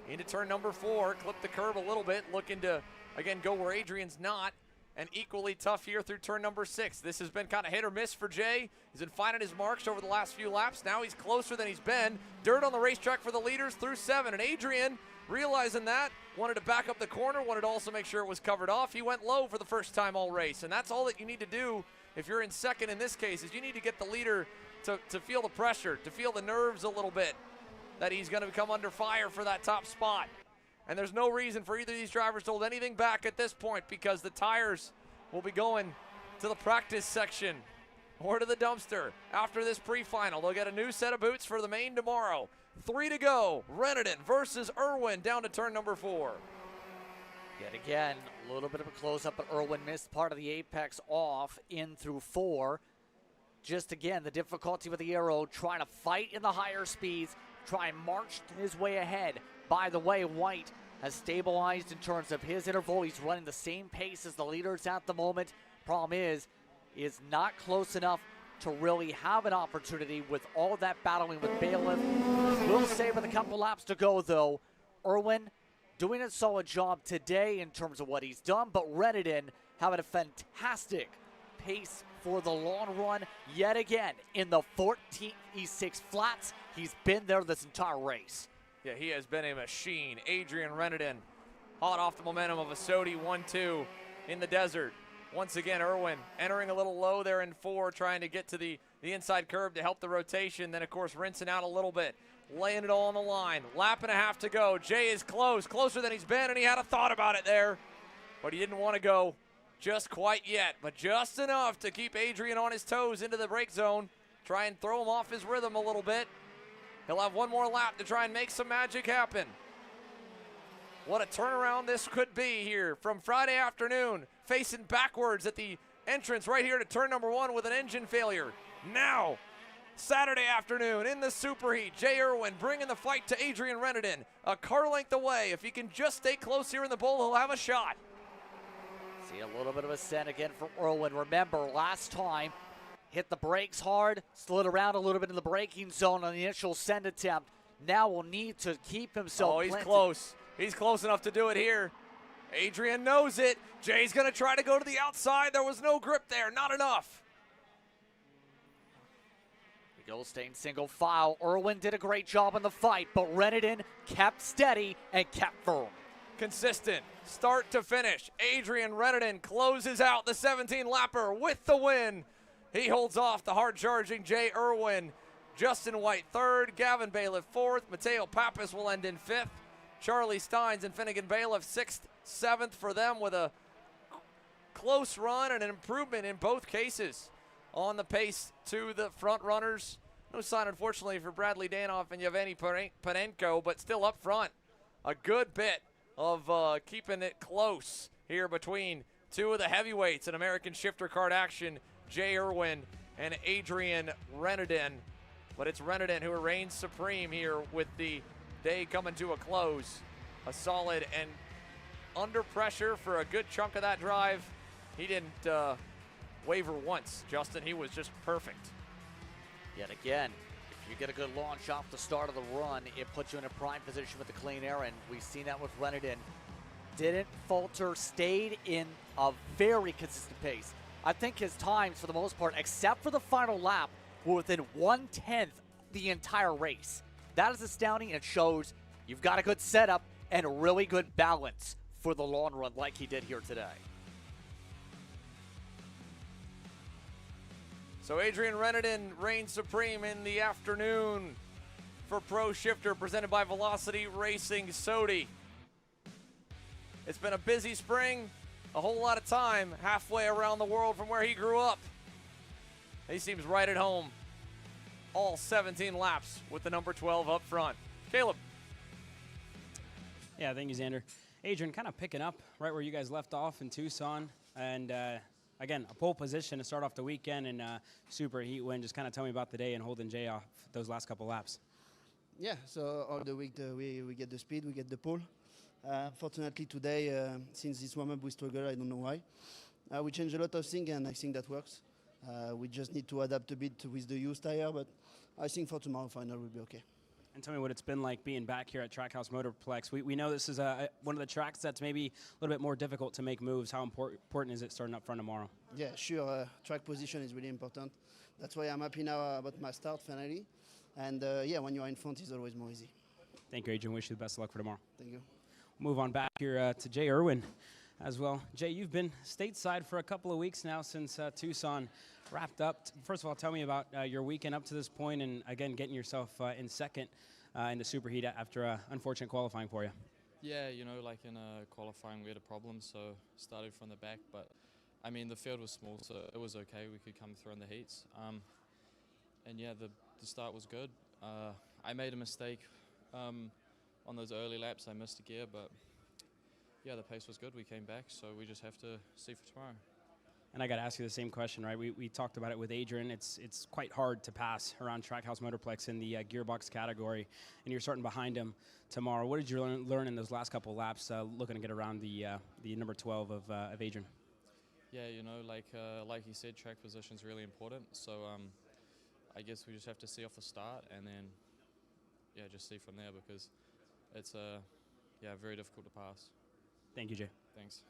Into turn number 4, clip the curb a little bit, looking to, again, go where Adrian's not. And equally tough here through turn number 6. This has been kind of hit or miss for Jay. He's been finding his marks over the last few laps. Now he's closer than he's been. Dirt on the racetrack for the leaders through 7. And Adrian, realizing that, wanted to back up the corner, wanted to also make sure it was covered off. He went low for the first time all race. And that's all that you need to do if you're in second in this case, is you need to get the leader to feel the pressure, to feel the nerves a little bit, that he's going to come under fire for that top spot. And there's no reason for either of these drivers to hold anything back at this point, because the tires will be going to the practice section or to the dumpster after this pre-final. They'll get a new set of boots for the main tomorrow. 3 to go. Renardin versus Irwin down to turn number 4. Yet again, a little bit of a close-up, but Irwin missed part of the apex off in through 4. Just again, the difficulty with the aero, trying to fight in the higher speeds, try and march his way ahead. By the way, White has stabilized in terms of his interval. He's running the same pace as the leaders at the moment. Problem is not close enough to really have an opportunity with all that battling with Bailiff. We'll say with a couple laps to go, though, Irwin doing a solid job today in terms of what he's done, but Renardin having a fantastic pace for the long run yet again in the 14 E6 flats. He's been there this entire race. Yeah, he has been a machine. Adrian Renardin, hot off the momentum of a Sodi 1-2 in the desert. Once again, Irwin entering a little low there in 4, trying to get to the inside curve to help the rotation. Then, of course, rinsing out a little bit, laying it all on the line. Lap and a half to go. Jay is closer than he's been, and he had a thought about it there. But he didn't want to go just quite yet, but just enough to keep Adrian on his toes into the brake zone. Try and throw him off his rhythm a little bit. He'll have one more lap to try and make some magic happen. What a turnaround this could be here from Friday afternoon, facing backwards at the entrance right here to turn number 1 with an engine failure. Now, Saturday afternoon in the SuperHeat, Jay Irwin bringing the fight to Adrian Renardin. A car length away. If he can just stay close here in the bowl, he'll have a shot. See a little bit of ascent again for Irwin. Remember, last time, hit the brakes hard, slid around a little bit in the braking zone on the initial send attempt. Now will need to keep himself Oh, he's planted. close. He's close enough to do it here. Adrian knows it. Jay's going to try to go to the outside. There was no grip there. Not enough. He goes staying single file. Irwin did a great job in the fight, but Reneden kept steady and kept firm. Consistent, start to finish. Adrian Reneden closes out the 17-lapper with the win. He holds off the hard-charging Jay Irwin. Justin White third, Gavin Bailiff fourth, Mateo Pappas will end in fifth. Charlie Steins and Finnegan Bailiff sixth, seventh for them with a close run and an improvement in both cases on the pace to the front runners. No sign, unfortunately, for Bradley Danoff and Yevgeny Panenko, but still up front. A good bit of keeping it close here between two of the heavyweights in American shifter kart action, Jay Irwin and Adrian Reneden. But it's Reneden who reigns supreme here with the day coming to a close. A solid and under pressure for a good chunk of that drive. He didn't waver once, Justin. He was just perfect. Yet again, if you get a good launch off the start of the run, it puts you in a prime position with the clean air, and we've seen that with Reneden. Didn't falter, stayed in a very consistent pace. I think his times, for the most part, except for the final lap, were within 1/10 the entire race. That is astounding, and it shows you've got a good setup and a really good balance for the long run like he did here today. So Adrian Reneden reigns supreme in the afternoon for Pro Shifter, presented by Velocity Racing Sodi. It's been a busy spring, a whole lot of time halfway around the world from where he grew up. He seems right at home. All 17 laps with the number 12 up front. Caleb. Yeah, thank you, Xander. Adrian, kind of picking up right where you guys left off in Tucson. And again, a pole position to start off the weekend and super heat win. Just kind of tell me about the day and holding Jay off those last couple laps. Yeah, so all the week we get the speed, we get the pole. Fortunately today, since this warm-up we struggle, I don't know why. We change a lot of things and I think that works. We just need to adapt a bit with the used tire, but I think for tomorrow final will be okay. And tell me what it's been like being back here at Trackhouse Motorplex. We know this is one of the tracks that's maybe a little bit more difficult to make moves. How important is it starting up front tomorrow? Yeah, sure. Track position is really important. That's why I'm happy now about my start finally. And yeah, when you are in front, it's always more easy. Thank you, Adrian. Wish you the best of luck for tomorrow. Thank you. We'll move on back here to Jay Irwin as well. Jay, you've been stateside for a couple of weeks now since Tucson wrapped up. First of all, tell me about your weekend up to this point and, again, getting yourself in second in the SuperHeat after unfortunate qualifying for you. Yeah, you know, like in qualifying we had a problem, so started from the back. But, I mean, the field was small, so it was okay. We could come through in the heats. And, yeah, the start was good. I made a mistake on those early laps. I missed a gear, but, yeah, the pace was good. We came back, so we just have to see for tomorrow. And I got to ask you the same question, right? We talked about it with Adrian. It's quite hard to pass around Trackhouse Motorplex in the gearbox category, and you're starting behind him tomorrow. What did you learn in those last couple of laps looking to get around the number 12 of Adrian? Yeah, you know, like you said, track position is really important. So I guess we just have to see off the start and then, yeah, just see from there because it's very difficult to pass. Thank you, Jay. Thanks.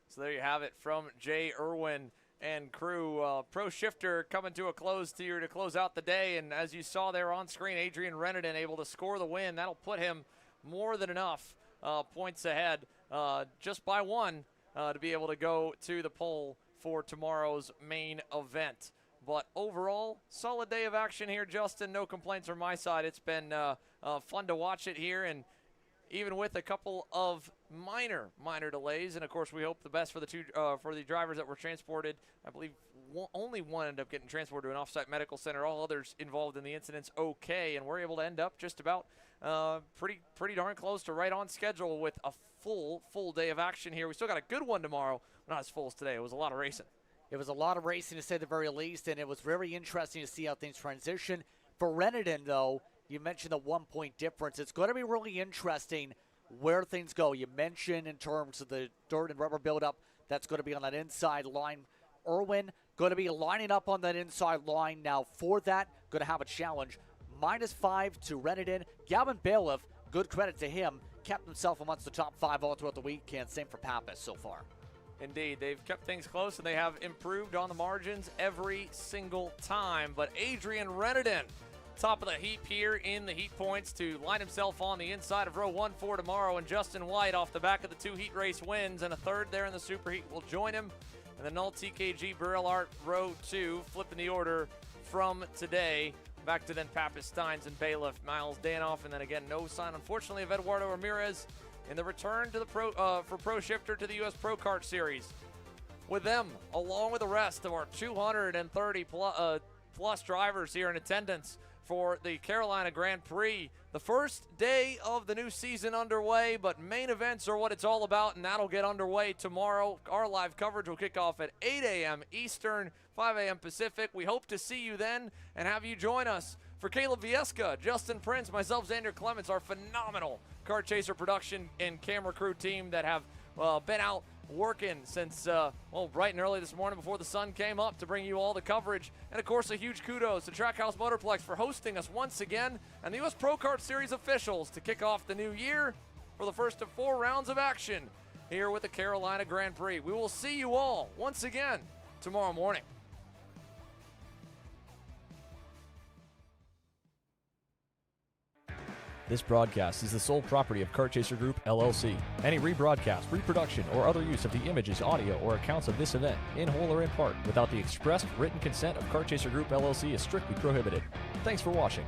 So there you have it from Jay Irwin and crew. Pro Shifter coming to a close here to close out the day. And as you saw there on screen, Adrian Reneden able to score the win. That'll put him more than enough points ahead just by one to be able to go to the pole for tomorrow's main event. But overall, solid day of action here, Justin. No complaints from my side. It's been fun to watch it here, and even with a couple of minor delays. And of course, we hope the best for the drivers that were transported. I believe only one ended up getting transported to an off-site medical center. All others involved in the incidents okay, and we're able to end up just about pretty darn close to right on schedule with a full day of action here. We still got a good one tomorrow, not as full as today. It was a lot of racing. It was a lot of racing, to say the very least, and it was very interesting to see how things transition. For Reneden, though, you mentioned the 1 point difference. It's going to be really interesting where things go. You mentioned in terms of the dirt and rubber buildup that's going to be on that inside line. Irwin going to be lining up on that inside line. Now for that, going to have a challenge. -5 to Renedin. Gavin Bailiff, good credit to him, kept himself amongst the top 5 all throughout the weekend. Same for Pappas so far. Indeed, they've kept things close, and they have improved on the margins every single time. But Adrian Renedin, top of the heap here in the heat points to line himself on the inside of row 1 for tomorrow. And Justin White, off the back of the 2 heat race wins, and a third there in the Super Heat, will join him. And the Null TKG Burrell Art row 2, flipping the order from today. Back to then Pappas, Steins, and Bailiff, Miles Danoff, and then again no sign, unfortunately, of Eduardo Ramirez in the return to the Pro Shifter to the U.S. Pro Kart Series. With them, along with the rest of our 230 plus drivers here in attendance for the Carolina Grand Prix. The first day of the new season underway, but main events are what it's all about, and that'll get underway tomorrow. Our live coverage will kick off at 8 a.m. Eastern, 5 a.m. Pacific. We hope to see you then and have you join us. For Caleb Viesca, Justin Prince, myself, Xander Clements, our phenomenal Kart Chaser production and camera crew team that have been out working since, bright and early this morning before the sun came up to bring you all the coverage. And, of course, a huge kudos to Trackhouse Motorplex for hosting us once again, and the U.S. Pro Kart Series officials to kick off the new year for the first of 4 rounds of action here with the Carolina Grand Prix. We will see you all once again tomorrow morning. This broadcast is the sole property of Kart Chaser Group, LLC. Any rebroadcast, reproduction, or other use of the images, audio, or accounts of this event, in whole or in part, without the expressed written consent of Kart Chaser Group, LLC is strictly prohibited. Thanks for watching.